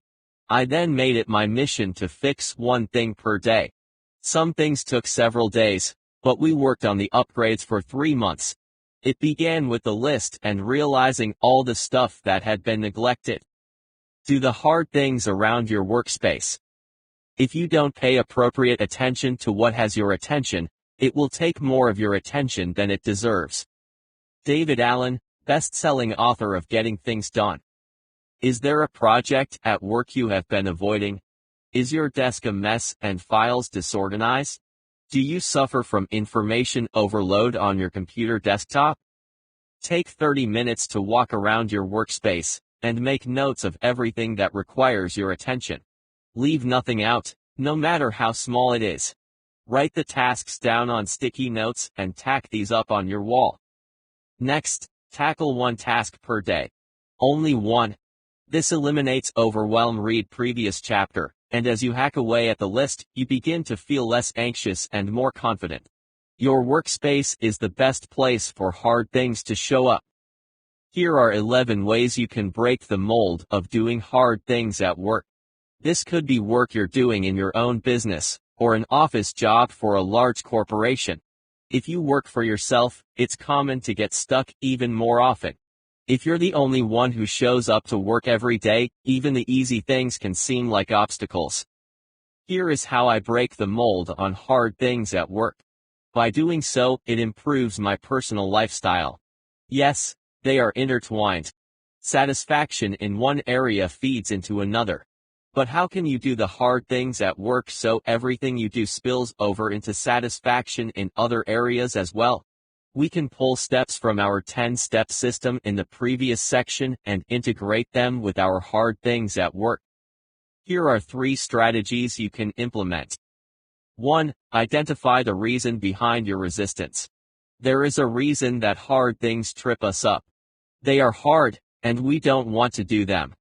I then made it my mission to fix one thing per day. Some things took several days, but we worked on the upgrades for 3 months. It began with the list and realizing all the stuff that had been neglected." Do the hard things around your workspace. If you don't pay appropriate attention to what has your attention, it will take more of your attention than it deserves. David Allan, best-selling author of Getting Things Done. Is there a project at work you have been avoiding? Is your desk a mess and files disorganized? Do you suffer from information overload on your computer desktop? Take 30 minutes to walk around your workspace and make notes of everything that requires your attention. Leave nothing out, no matter how small it is. Write the tasks down on sticky notes and tack these up on your wall. Next, tackle one task per day. Only one. This eliminates overwhelm. Read previous chapter, and as you hack away at the list, you begin to feel less anxious and more confident. Your workspace is the best place for hard things to show up. Here are 11 ways you can break the mold of doing hard things at work. This could be work you're doing in your own business, or an office job for a large corporation. If you work for yourself, it's common to get stuck even more often. If you're the only one who shows up to work every day, even the easy things can seem like obstacles. Here is how I break the mold on hard things at work. By doing so, it improves my personal lifestyle. Yes, they are intertwined. Satisfaction in one area feeds into another. But how can you do the hard things at work so everything you do spills over into satisfaction in other areas as well? We can pull steps from our 10-step system in the previous section and integrate them with our hard things at work. Here are 3 strategies you can implement. 1. Identify the reason behind your resistance. There is a reason that hard things trip us up. They are hard, and we don't want to do them.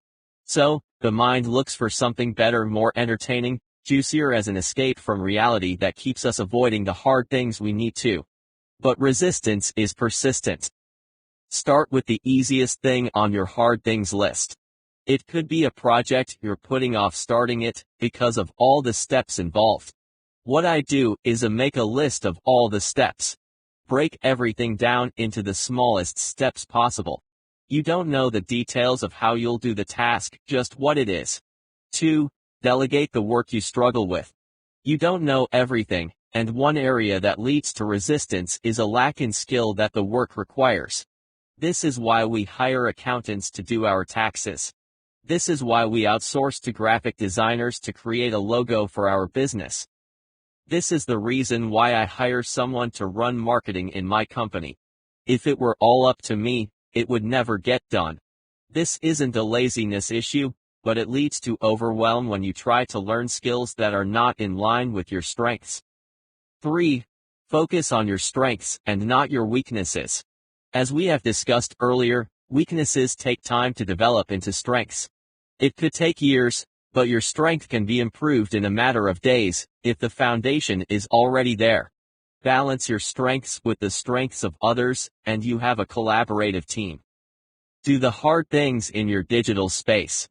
So, the mind looks for something better, more entertaining, juicier as an escape from reality that keeps us avoiding the hard things we need to. But resistance is persistent. Start with the easiest thing on your hard things list. It could be a project you're putting off starting it because of all the steps involved. What I do is make a list of all the steps. Break everything down into the smallest steps possible. You don't know the details of how you'll do the task, just what it is. 2. Delegate the work you struggle with. You don't know everything, and one area that leads to resistance is a lack in skill that the work requires. This is why we hire accountants to do our taxes. This is why we outsource to graphic designers to create a logo for our business. This is the reason why I hire someone to run marketing in my company. If it were all up to me, it would never get done. This isn't a laziness issue, but it leads to overwhelm when you try to learn skills that are not in line with your strengths. 3. Focus on your strengths and not your weaknesses. As we have discussed earlier, weaknesses take time to develop into strengths. It could take years, but your strength can be improved in a matter of days, if the foundation is already there. Balance your strengths with the strengths of others, and you have a collaborative team. Do the hard things in your digital space.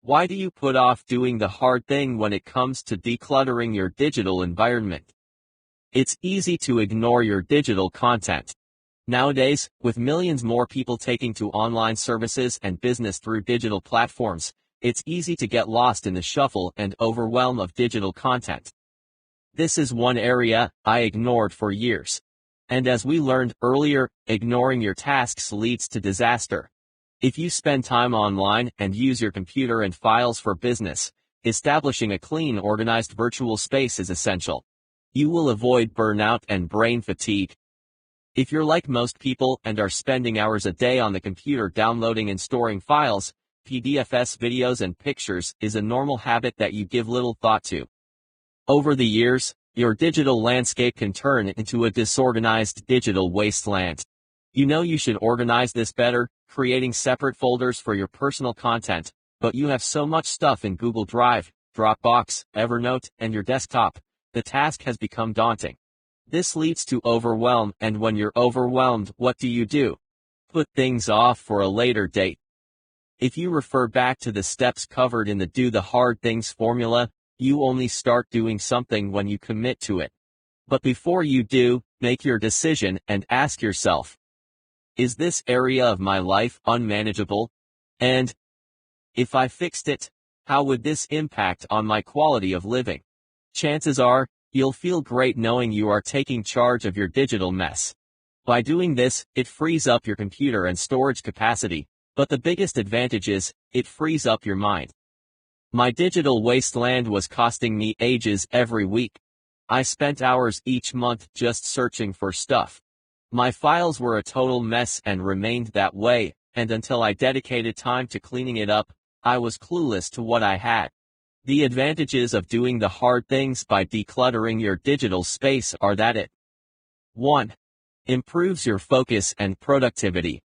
Why do you put off doing the hard thing when it comes to decluttering your digital environment? It's easy to ignore your digital content. Nowadays, with millions more people taking to online services and business through digital platforms, it's easy to get lost in the shuffle and overwhelm of digital content. This is one area I ignored for years. And as we learned earlier, ignoring your tasks leads to disaster. If you spend time online and use your computer and files for business, establishing a clean, organized virtual space is essential. You will avoid burnout and brain fatigue. If you're like most people and are spending hours a day on the computer downloading and storing files, PDFs, videos and pictures is a normal habit that you give little thought to. Over the years, your digital landscape can turn into a disorganized digital wasteland. You know you should organize this better, creating separate folders for your personal content, but you have so much stuff in Google Drive, Dropbox, Evernote, and your desktop. The task has become daunting. This leads to overwhelm, and when you're overwhelmed, what do? Put things off for a later date. If you refer back to the steps covered in the Do the Hard Things formula, you only start doing something when you commit to it. But before you do, make your decision and ask yourself, is this area of my life unmanageable? And if I fixed it, how would this impact on my quality of living? Chances are, you'll feel great knowing you are taking charge of your digital mess. By doing this, it frees up your computer and storage capacity, but the biggest advantage is, it frees up your mind. My digital wasteland was costing me ages every week. I spent hours each month just searching for stuff. My files were a total mess and remained that way, and until I dedicated time to cleaning it up, I was clueless to what I had. The advantages of doing the hard things by decluttering your digital space are that it 1. Improves your focus and productivity.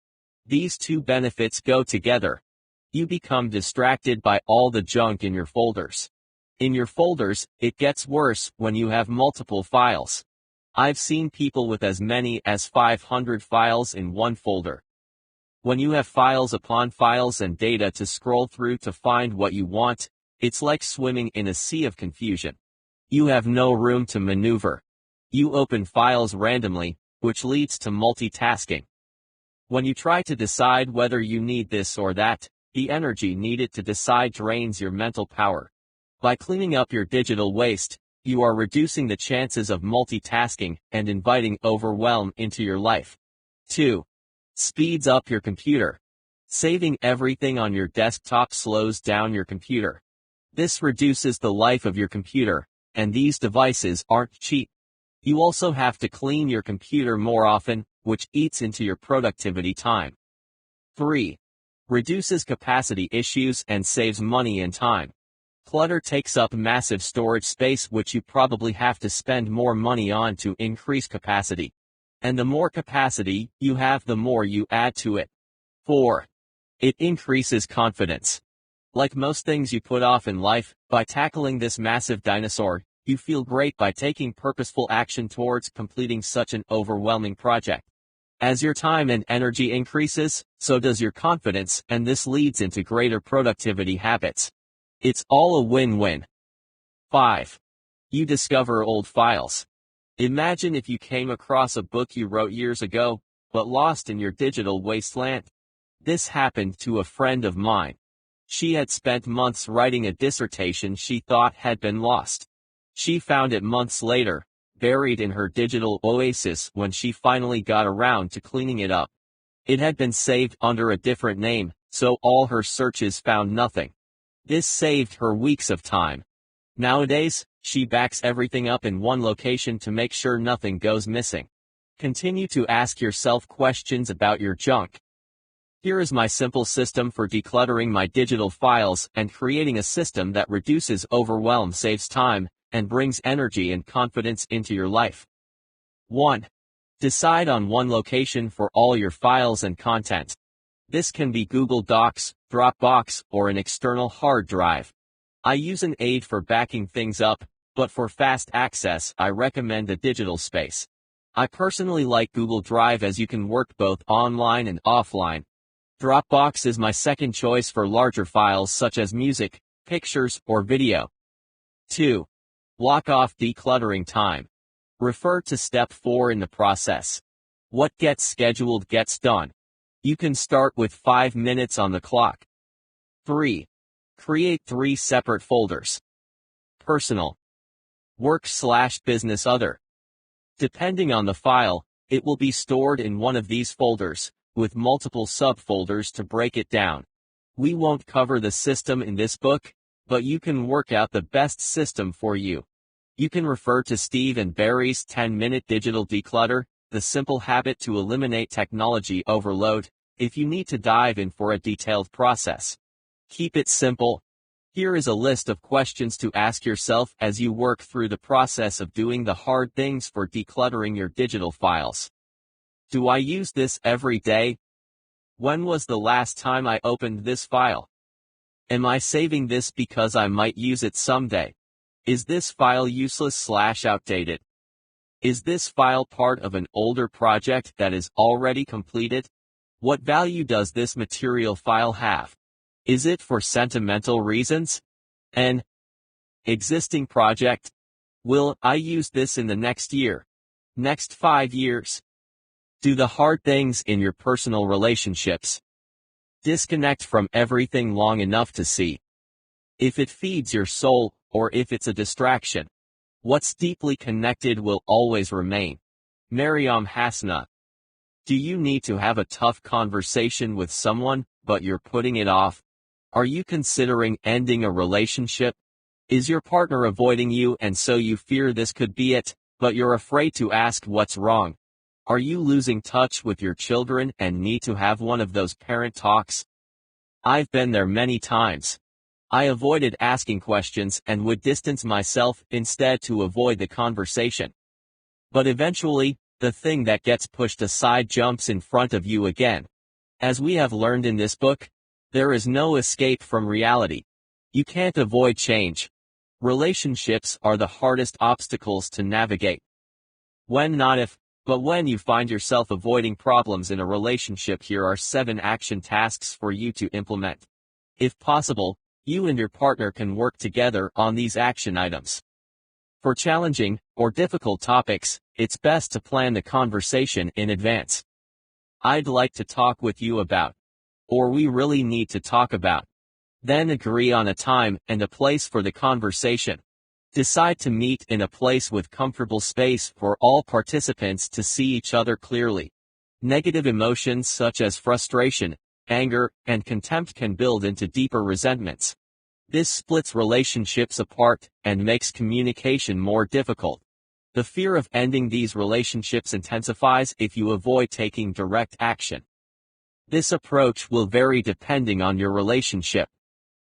These two benefits go together. You become distracted by all the junk in your folders. In your folders, it gets worse when you have multiple files. I've seen people with as many as 500 files in one folder. When you have files upon files and data to scroll through to find what you want, it's like swimming in a sea of confusion. You have no room to maneuver. You open files randomly, which leads to multitasking. When you try to decide whether you need this or that, the energy needed to decide drains your mental power. By cleaning up your digital waste, you are reducing the chances of multitasking and inviting overwhelm into your life. 2. Speeds up your computer. Saving everything on your desktop slows down your computer. This reduces the life of your computer, and these devices aren't cheap. You also have to clean your computer more often, which eats into your productivity time. 3. Reduces capacity issues and saves money and time. Clutter takes up massive storage space, which you probably have to spend more money on to increase capacity. And the more capacity you have, the more you add to it. 4. It increases confidence. Like most things you put off in life, by tackling this massive dinosaur, you feel great by taking purposeful action towards completing such an overwhelming project. As your time and energy increases, so does your confidence, and this leads into greater productivity habits. It's all a win-win. 5. You discover old files. Imagine if you came across a book you wrote years ago, but lost in your digital wasteland. This happened to a friend of mine. She had spent months writing a dissertation she thought had been lost. She found it months later, buried in her digital oasis when she finally got around to cleaning it up. It had been saved under a different name, so all her searches found nothing. This saved her weeks of time. Nowadays, she backs everything up in one location to make sure nothing goes missing. Continue to ask yourself questions about your junk. Here is my simple system for decluttering my digital files and creating a system that reduces overwhelm, saves time, and brings energy and confidence into your life. 1. Decide on one location for all your files and content. This can be Google Docs, Dropbox, or an external hard drive. I use an aid for backing things up, but for fast access, I recommend a digital space. I personally like Google Drive as you can work both online and offline. Dropbox is my second choice for larger files such as music, pictures, or video. 2. Block off decluttering time. Refer to step 4 in the process. What gets scheduled gets done. You can start with 5 minutes on the clock. 3. Create 3 separate folders. Personal. Work/business other. Depending on the file, it will be stored in one of these folders, with multiple subfolders to break it down. We won't cover the system in this book, but you can work out the best system for you. You can refer to Steve and Barry's 10-minute digital declutter, the simple habit to eliminate technology overload, if you need to dive in for a detailed process. Keep it simple. Here is a list of questions to ask yourself as you work through the process of doing the hard things for decluttering your digital files. Do I use this every day? When was the last time I opened this file? Am I saving this because I might use it someday? Is this file useless/outdated? Is this file part of an older project that is already completed? What value does this material file have? Is it for sentimental reasons? An existing project? Will I use this in the next year? Next 5 years? Do the hard things in your personal relationships. Disconnect from everything long enough to see if it feeds your soul, or if it's a distraction. What's deeply connected will always remain. Mariam Hasna. Do you need to have a tough conversation with someone, but you're putting it off? Are you considering ending a relationship? Is your partner avoiding you and so you fear this could be it, but you're afraid to ask what's wrong? Are you losing touch with your children and need to have one of those parent talks? I've been there many times. I avoided asking questions and would distance myself instead to avoid the conversation. But eventually, the thing that gets pushed aside jumps in front of you again. As we have learned in this book, there is no escape from reality. You can't avoid change. Relationships are the hardest obstacles to navigate. But when you find yourself avoiding problems in a relationship, here are 7 action tasks for you to implement. If possible, you and your partner can work together on these action items. For challenging or difficult topics, it's best to plan the conversation in advance. I'd like to talk with you about, or we really need to talk about. Then agree on a time and a place for the conversation. Decide to meet in a place with comfortable space for all participants to see each other clearly. Negative emotions such as frustration, anger, and contempt can build into deeper resentments. This splits relationships apart and makes communication more difficult. The fear of ending these relationships intensifies if you avoid taking direct action. This approach will vary depending on your relationship.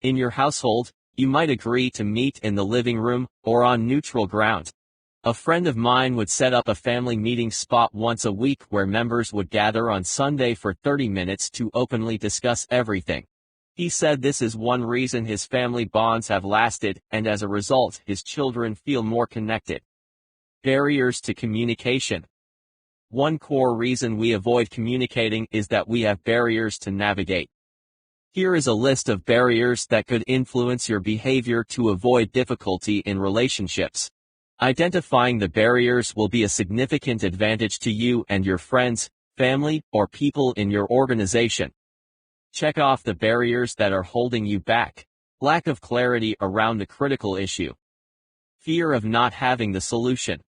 In your household, you might agree to meet in the living room or on neutral ground. A friend of mine would set up a family meeting spot once a week where members would gather on Sunday for 30 minutes to openly discuss everything. He said this is one reason his family bonds have lasted, and as a result, his children feel more connected. Barriers to communication. One core reason we avoid communicating is that we have barriers to navigate. Here is a list of barriers that could influence your behavior to avoid difficulty in relationships. Identifying the barriers will be a significant advantage to you and your friends, family, or people in your organization. Check off the barriers that are holding you back. Lack of clarity around the critical issue. Fear of not having the solution.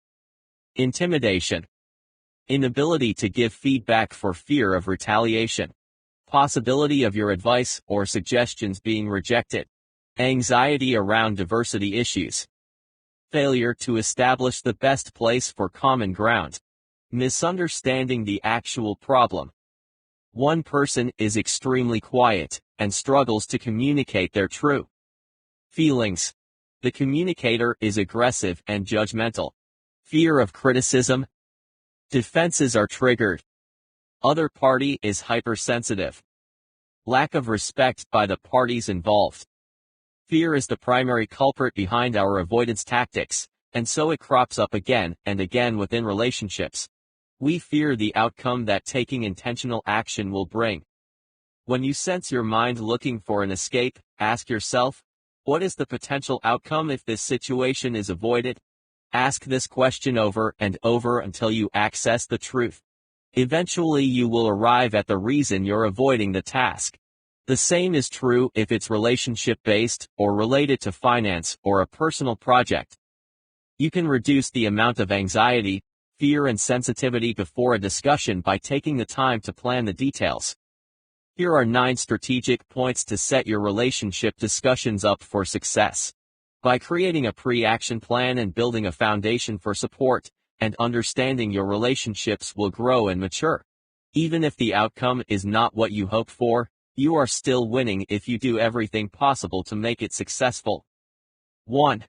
Intimidation. Inability to give feedback for fear of retaliation. Possibility of your advice or suggestions being rejected. Anxiety around diversity issues. Failure to establish the best place for common ground. Misunderstanding the actual problem. One person is extremely quiet and struggles to communicate their true feelings. The communicator is aggressive and judgmental. Fear of criticism. Defenses are triggered. Other party is hypersensitive. Lack of respect by the parties involved. Fear is the primary culprit behind our avoidance tactics, and so it crops up again and again within relationships. We fear the outcome that taking intentional action will bring. When you sense your mind looking for an escape, ask yourself, what is the potential outcome if this situation is avoided? Ask this question over and over until you access the truth. Eventually you will arrive at the reason you're avoiding the task. The same is true if it's relationship-based or related to finance or a personal project. You can reduce the amount of anxiety, fear and sensitivity before a discussion by taking the time to plan the details. Here are 9 strategic points to set your relationship discussions up for success. By creating a pre-action plan and building a foundation for support and understanding, your relationships will grow and mature. Even if the outcome is not what you hope for, you are still winning if you do everything possible to make it successful. 1.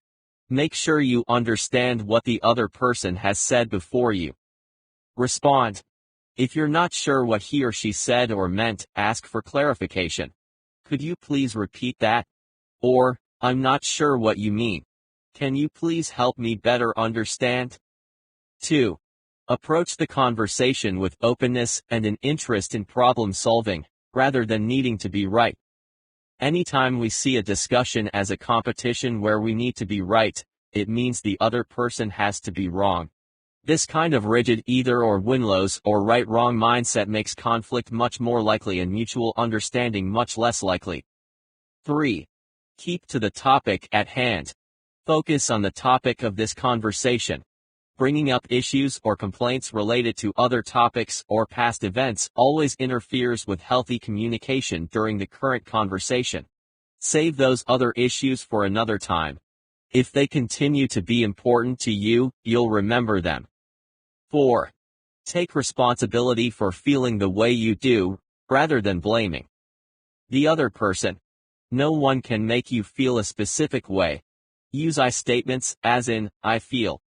Make sure you understand what the other person has said before you respond. If you're not sure what he or she said or meant, ask for clarification. Could you please repeat that? Or, I'm not sure what you mean. Can you please help me better understand? 2. Approach the conversation with openness and an interest in problem solving, rather than needing to be right. Anytime we see a discussion as a competition where we need to be right, it means the other person has to be wrong. This kind of rigid either-or win-lose or right-wrong mindset makes conflict much more likely and mutual understanding much less likely. 3. Keep to the topic at hand. Focus on the topic of this conversation. Bringing up issues or complaints related to other topics or past events always interferes with healthy communication during the current conversation. Save those other issues for another time. If they continue to be important to you, you'll remember them. 4. Take responsibility for feeling the way you do, rather than blaming the other person. No one can make you feel a specific way. Use I statements, as in, I feel.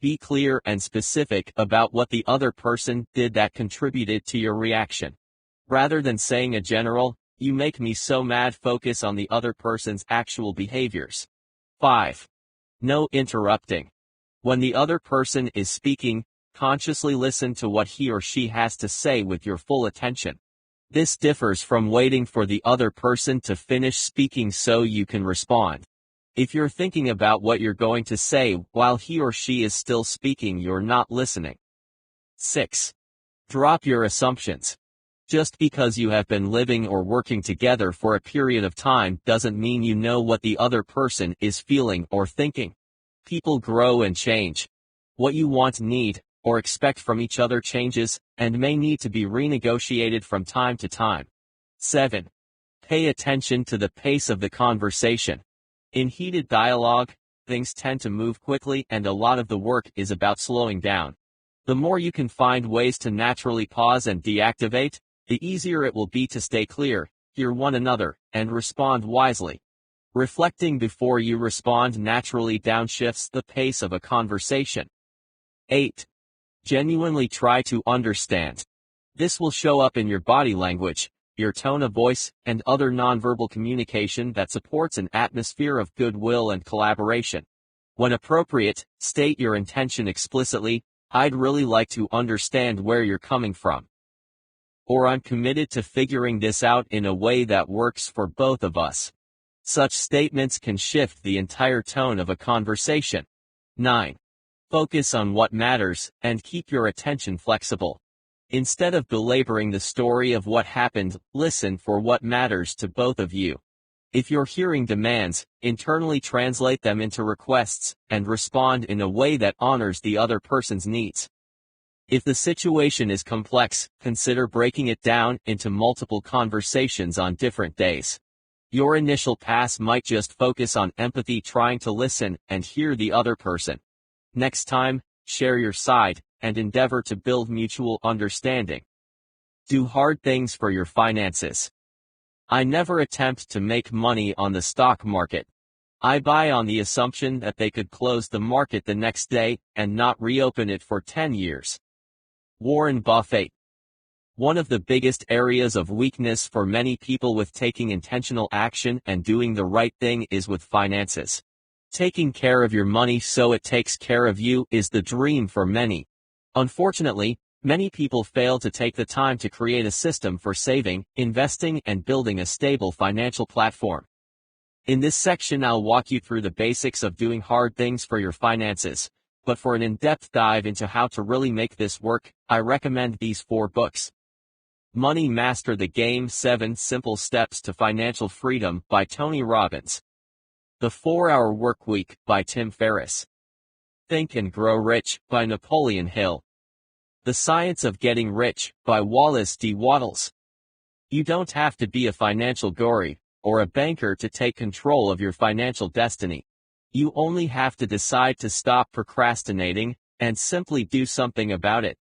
Be clear and specific about what the other person did that contributed to your reaction. Rather than saying a general, you make me so mad, focus on the other person's actual behaviors. 5. No interrupting. When the other person is speaking, consciously listen to what he or she has to say with your full attention. This differs from waiting for the other person to finish speaking so you can respond. If you're thinking about what you're going to say while he or she is still speaking, you're not listening. 6. Drop your assumptions. Just because you have been living or working together for a period of time doesn't mean you know what the other person is feeling or thinking. People grow and change. What you want, need, or expect from each other changes, and may need to be renegotiated from time to time. 7. Pay attention to the pace of the conversation. In heated dialogue, things tend to move quickly and a lot of the work is about slowing down. The more you can find ways to naturally pause and deactivate, the easier it will be to stay clear, hear one another, and respond wisely. Reflecting before you respond naturally downshifts the pace of a conversation. 8. Genuinely try to understand. This will show up in your body language, your tone of voice, and other nonverbal communication that supports an atmosphere of goodwill and collaboration. When appropriate, state your intention explicitly, I'd really like to understand where you're coming from. Or I'm committed to figuring this out in a way that works for both of us. Such statements can shift the entire tone of a conversation. 9. Focus on what matters, and keep your attention flexible. Instead of belaboring the story of what happened, listen for what matters to both of you. If you're hearing demands, internally translate them into requests, and respond in a way that honors the other person's needs. If the situation is complex, consider breaking it down into multiple conversations on different days. Your initial pass might just focus on empathy, trying to listen and hear the other person. Next time, share your side, and endeavor to build mutual understanding. Do hard things for your finances. I never attempt to make money on the stock market. I buy on the assumption that they could close the market the next day and not reopen it for 10 years. Warren Buffett. One of the biggest areas of weakness for many people with taking intentional action and doing the right thing is with finances. Taking care of your money so it takes care of you is the dream for many. Unfortunately, many people fail to take the time to create a system for saving, investing, and building a stable financial platform. In this section, I'll walk you through the basics of doing hard things for your finances, but for an in-depth dive into how to really make this work, I recommend these 4 books. Money Master the Game: 7 Simple Steps to Financial Freedom by Tony Robbins. The 4-Hour Workweek by Tim Ferriss. Think and Grow Rich by Napoleon Hill. The Science of Getting Rich by Wallace D. Wattles. You don't have to be a financial guru or a banker to take control of your financial destiny. You only have to decide to stop procrastinating and simply do something about it.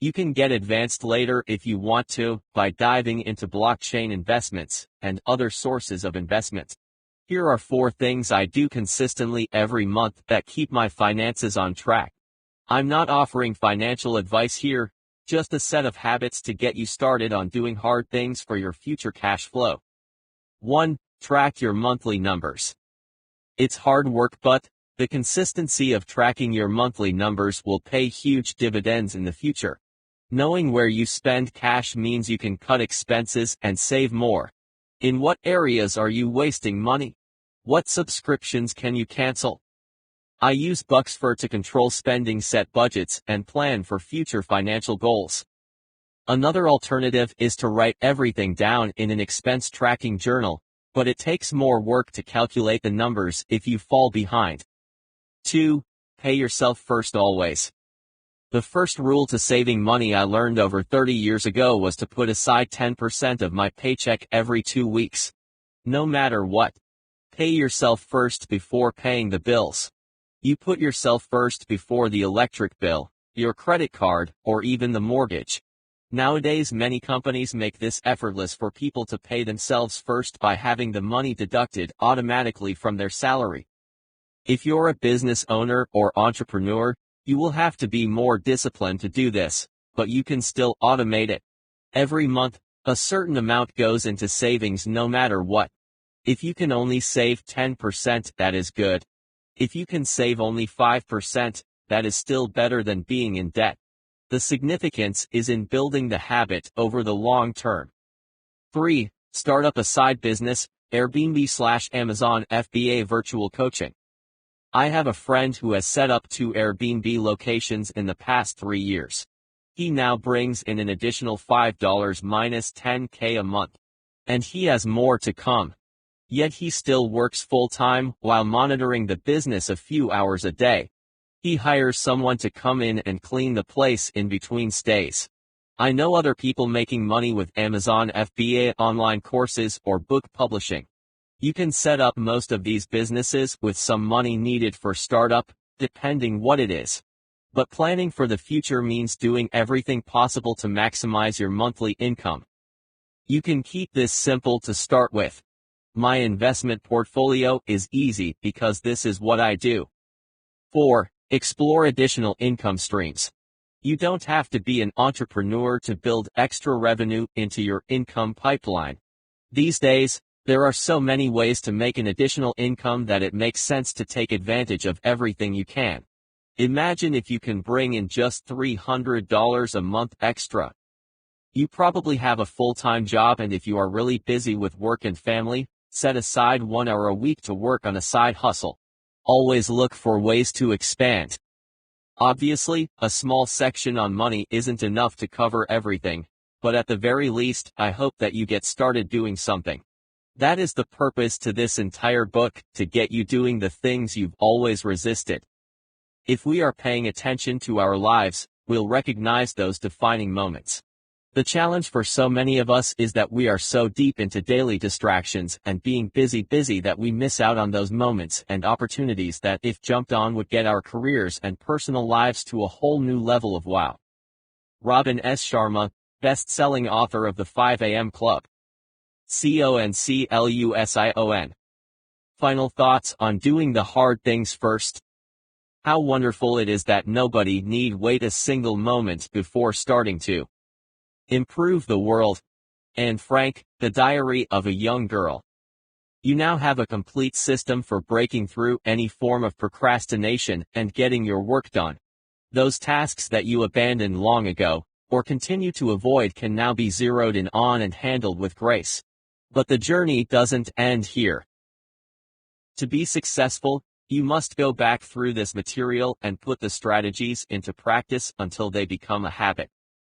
You can get advanced later if you want to by diving into blockchain investments and other sources of investment. Here are 4 things I do consistently every month that keep my finances on track. I'm not offering financial advice here, just a set of habits to get you started on doing hard things for your future cash flow. 1. Track your monthly numbers. It's hard work, but the consistency of tracking your monthly numbers will pay huge dividends in the future. Knowing where you spend cash means you can cut expenses and save more. In what areas are you wasting money? What subscriptions can you cancel? I use Bucksfur to control spending, set budgets, and plan for future financial goals. Another alternative is to write everything down in an expense tracking journal, but it takes more work to calculate the numbers if you fall behind. 2. Pay yourself first always. The first rule to saving money I learned over 30 years ago was to put aside 10% of my paycheck every 2 weeks. No matter what. Pay yourself first before paying the bills. You put yourself first before the electric bill, your credit card, or even the mortgage. Nowadays, many companies make this effortless for people to pay themselves first by having the money deducted automatically from their salary. If you're a business owner or entrepreneur, you will have to be more disciplined to do this, but you can still automate it. Every month, a certain amount goes into savings no matter what. If you can only save 10%, that is good. If you can save only 5%, that is still better than being in debt. The significance is in building the habit over the long term. 3. Start up a side business, Airbnb/Amazon FBA virtual coaching. I have a friend who has set up 2 Airbnb locations in the past 3 years. He now brings in an additional $5 minus $10K a month. And he has more to come. Yet he still works full-time while monitoring the business a few hours a day. He hires someone to come in and clean the place in between stays. I know other people making money with Amazon FBA online courses or book publishing. You can set up most of these businesses with some money needed for startup, depending what it is. But planning for the future means doing everything possible to maximize your monthly income. You can keep this simple to start with. My investment portfolio is easy because this is what I do. 4. Explore additional income streams. You don't have to be an entrepreneur to build extra revenue into your income pipeline. These days, there are so many ways to make an additional income that it makes sense to take advantage of everything you can. Imagine if you can bring in just $300 a month extra. You probably have a full-time job, and if you are really busy with work and family, set aside 1 hour a week to work on a side hustle. Always look for ways to expand. Obviously, a small section on money isn't enough to cover everything, but at the very least, I hope that you get started doing something. That is the purpose to this entire book, to get you doing the things you've always resisted. If we are paying attention to our lives, we'll recognize those defining moments. The challenge for so many of us is that we are so deep into daily distractions and being busy that we miss out on those moments and opportunities that, if jumped on, would get our careers and personal lives to a whole new level of wow. Robin S. Sharma, best-selling author of the 5 a.m. Club. CONCLUSION. Final thoughts on doing the hard things first. How wonderful it is that nobody need wait a single moment before starting to improve the world. Anne Frank, The Diary of a Young Girl. You now have a complete system for breaking through any form of procrastination and getting your work done. Those tasks that you abandoned long ago, or continue to avoid, can now be zeroed in on and handled with grace. But the journey doesn't end here. To be successful, you must go back through this material and put the strategies into practice until they become a habit.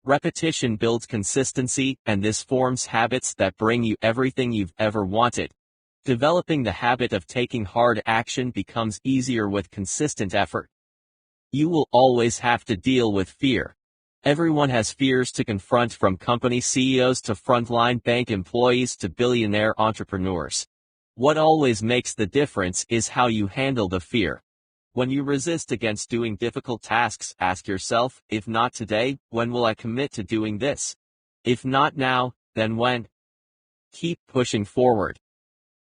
Repetition builds consistency, and this forms habits that bring you everything you've ever wanted. Developing the habit of taking hard action becomes easier with consistent effort. You will always have to deal with fear. Everyone has fears to confront, from company CEOs to frontline bank employees to billionaire entrepreneurs. What always makes the difference is how you handle the fear. When you resist against doing difficult tasks, ask yourself, if not today, when will I commit to doing this? If not now, then when? Keep pushing forward.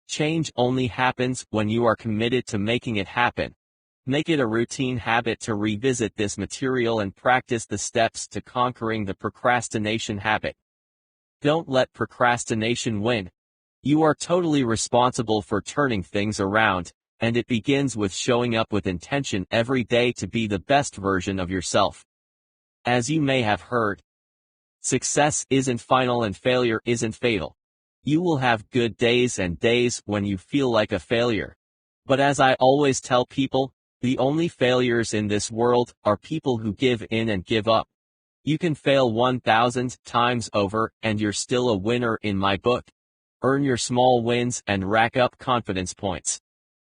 Change only happens when you are committed to making it happen. Make it a routine habit to revisit this material and practice the steps to conquering the procrastination habit. Don't let procrastination win. You are totally responsible for turning things around, and it begins with showing up with intention every day to be the best version of yourself. As you may have heard, success isn't final and failure isn't fatal. You will have good days and days when you feel like a failure. But as I always tell people, the only failures in this world are people who give in and give up. You can fail 1,000 times over, and you're still a winner in my book. Earn your small wins and rack up confidence points.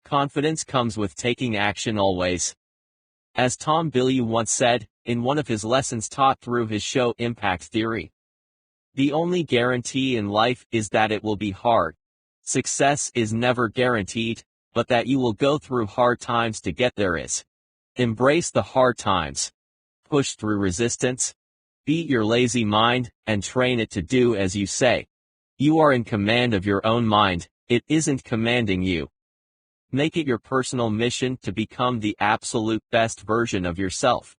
Confidence comes with taking action always. As Tom Bilyeu once said, in one of his lessons taught through his show Impact Theory, the only guarantee in life is that it will be hard. Success is never guaranteed, but that you will go through hard times to get there is. Embrace the hard times. Push through resistance. Beat your lazy mind, and train it to do as you say. You are in command of your own mind, it isn't commanding you. Make it your personal mission to become the absolute best version of yourself.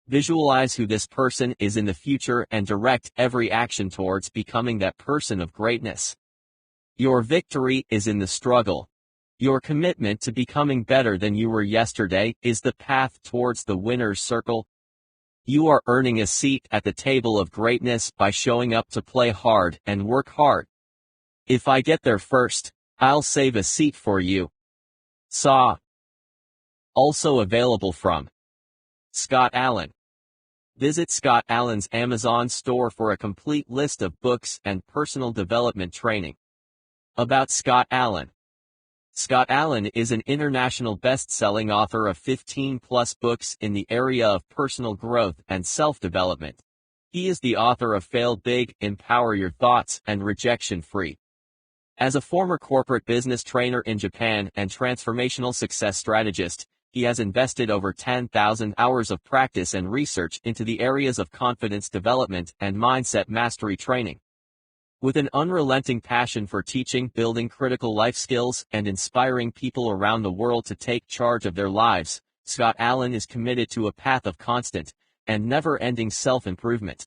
Visualize who this person is in the future and direct every action towards becoming that person of greatness. Your victory is in the struggle. Your commitment to becoming better than you were yesterday is the path towards the winner's circle. You are earning a seat at the table of greatness by showing up to play hard and work hard. If I get there first, I'll save a seat for you. Saw. Also available from Scott Allan. Visit Scott Allan's Amazon store for a complete list of books and personal development training. About Scott Allan. Scott Allan is an international best-selling author of 15-plus books in the area of personal growth and self-development. He is the author of Fail Big, Empower Your Thoughts, and Rejection Free. As a former corporate business trainer in Japan and transformational success strategist, he has invested over 10,000 hours of practice and research into the areas of confidence development and mindset mastery training. With an unrelenting passion for teaching, building critical life skills, and inspiring people around the world to take charge of their lives, Scott Allan is committed to a path of constant and never-ending self-improvement.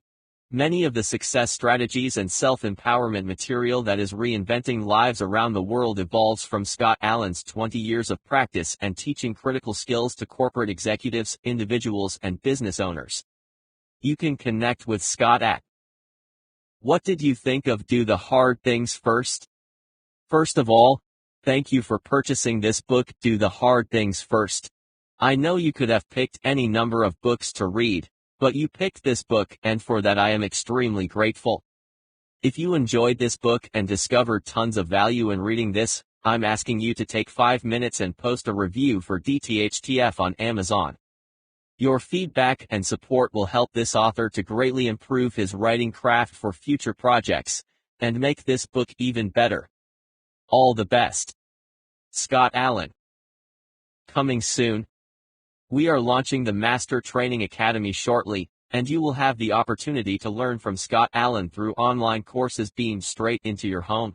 Many of the success strategies and self-empowerment material that is reinventing lives around the world evolves from Scott Allan's 20 years of practice and teaching critical skills to corporate executives, individuals, and business owners. You can connect with Scott at What did you think of Do the Hard Things First? First of all, thank you for purchasing this book, Do the Hard Things First. I know you could have picked any number of books to read, but you picked this book, and for that I am extremely grateful. If you enjoyed this book and discovered tons of value in reading this, I'm asking you to take 5 minutes and post a review for DTHTF on Amazon. Your feedback and support will help this author to greatly improve his writing craft for future projects, and make this book even better. All the best. Scott Allan. Coming soon. We are launching the Master Training Academy shortly, and you will have the opportunity to learn from Scott Allan through online courses beamed straight into your home.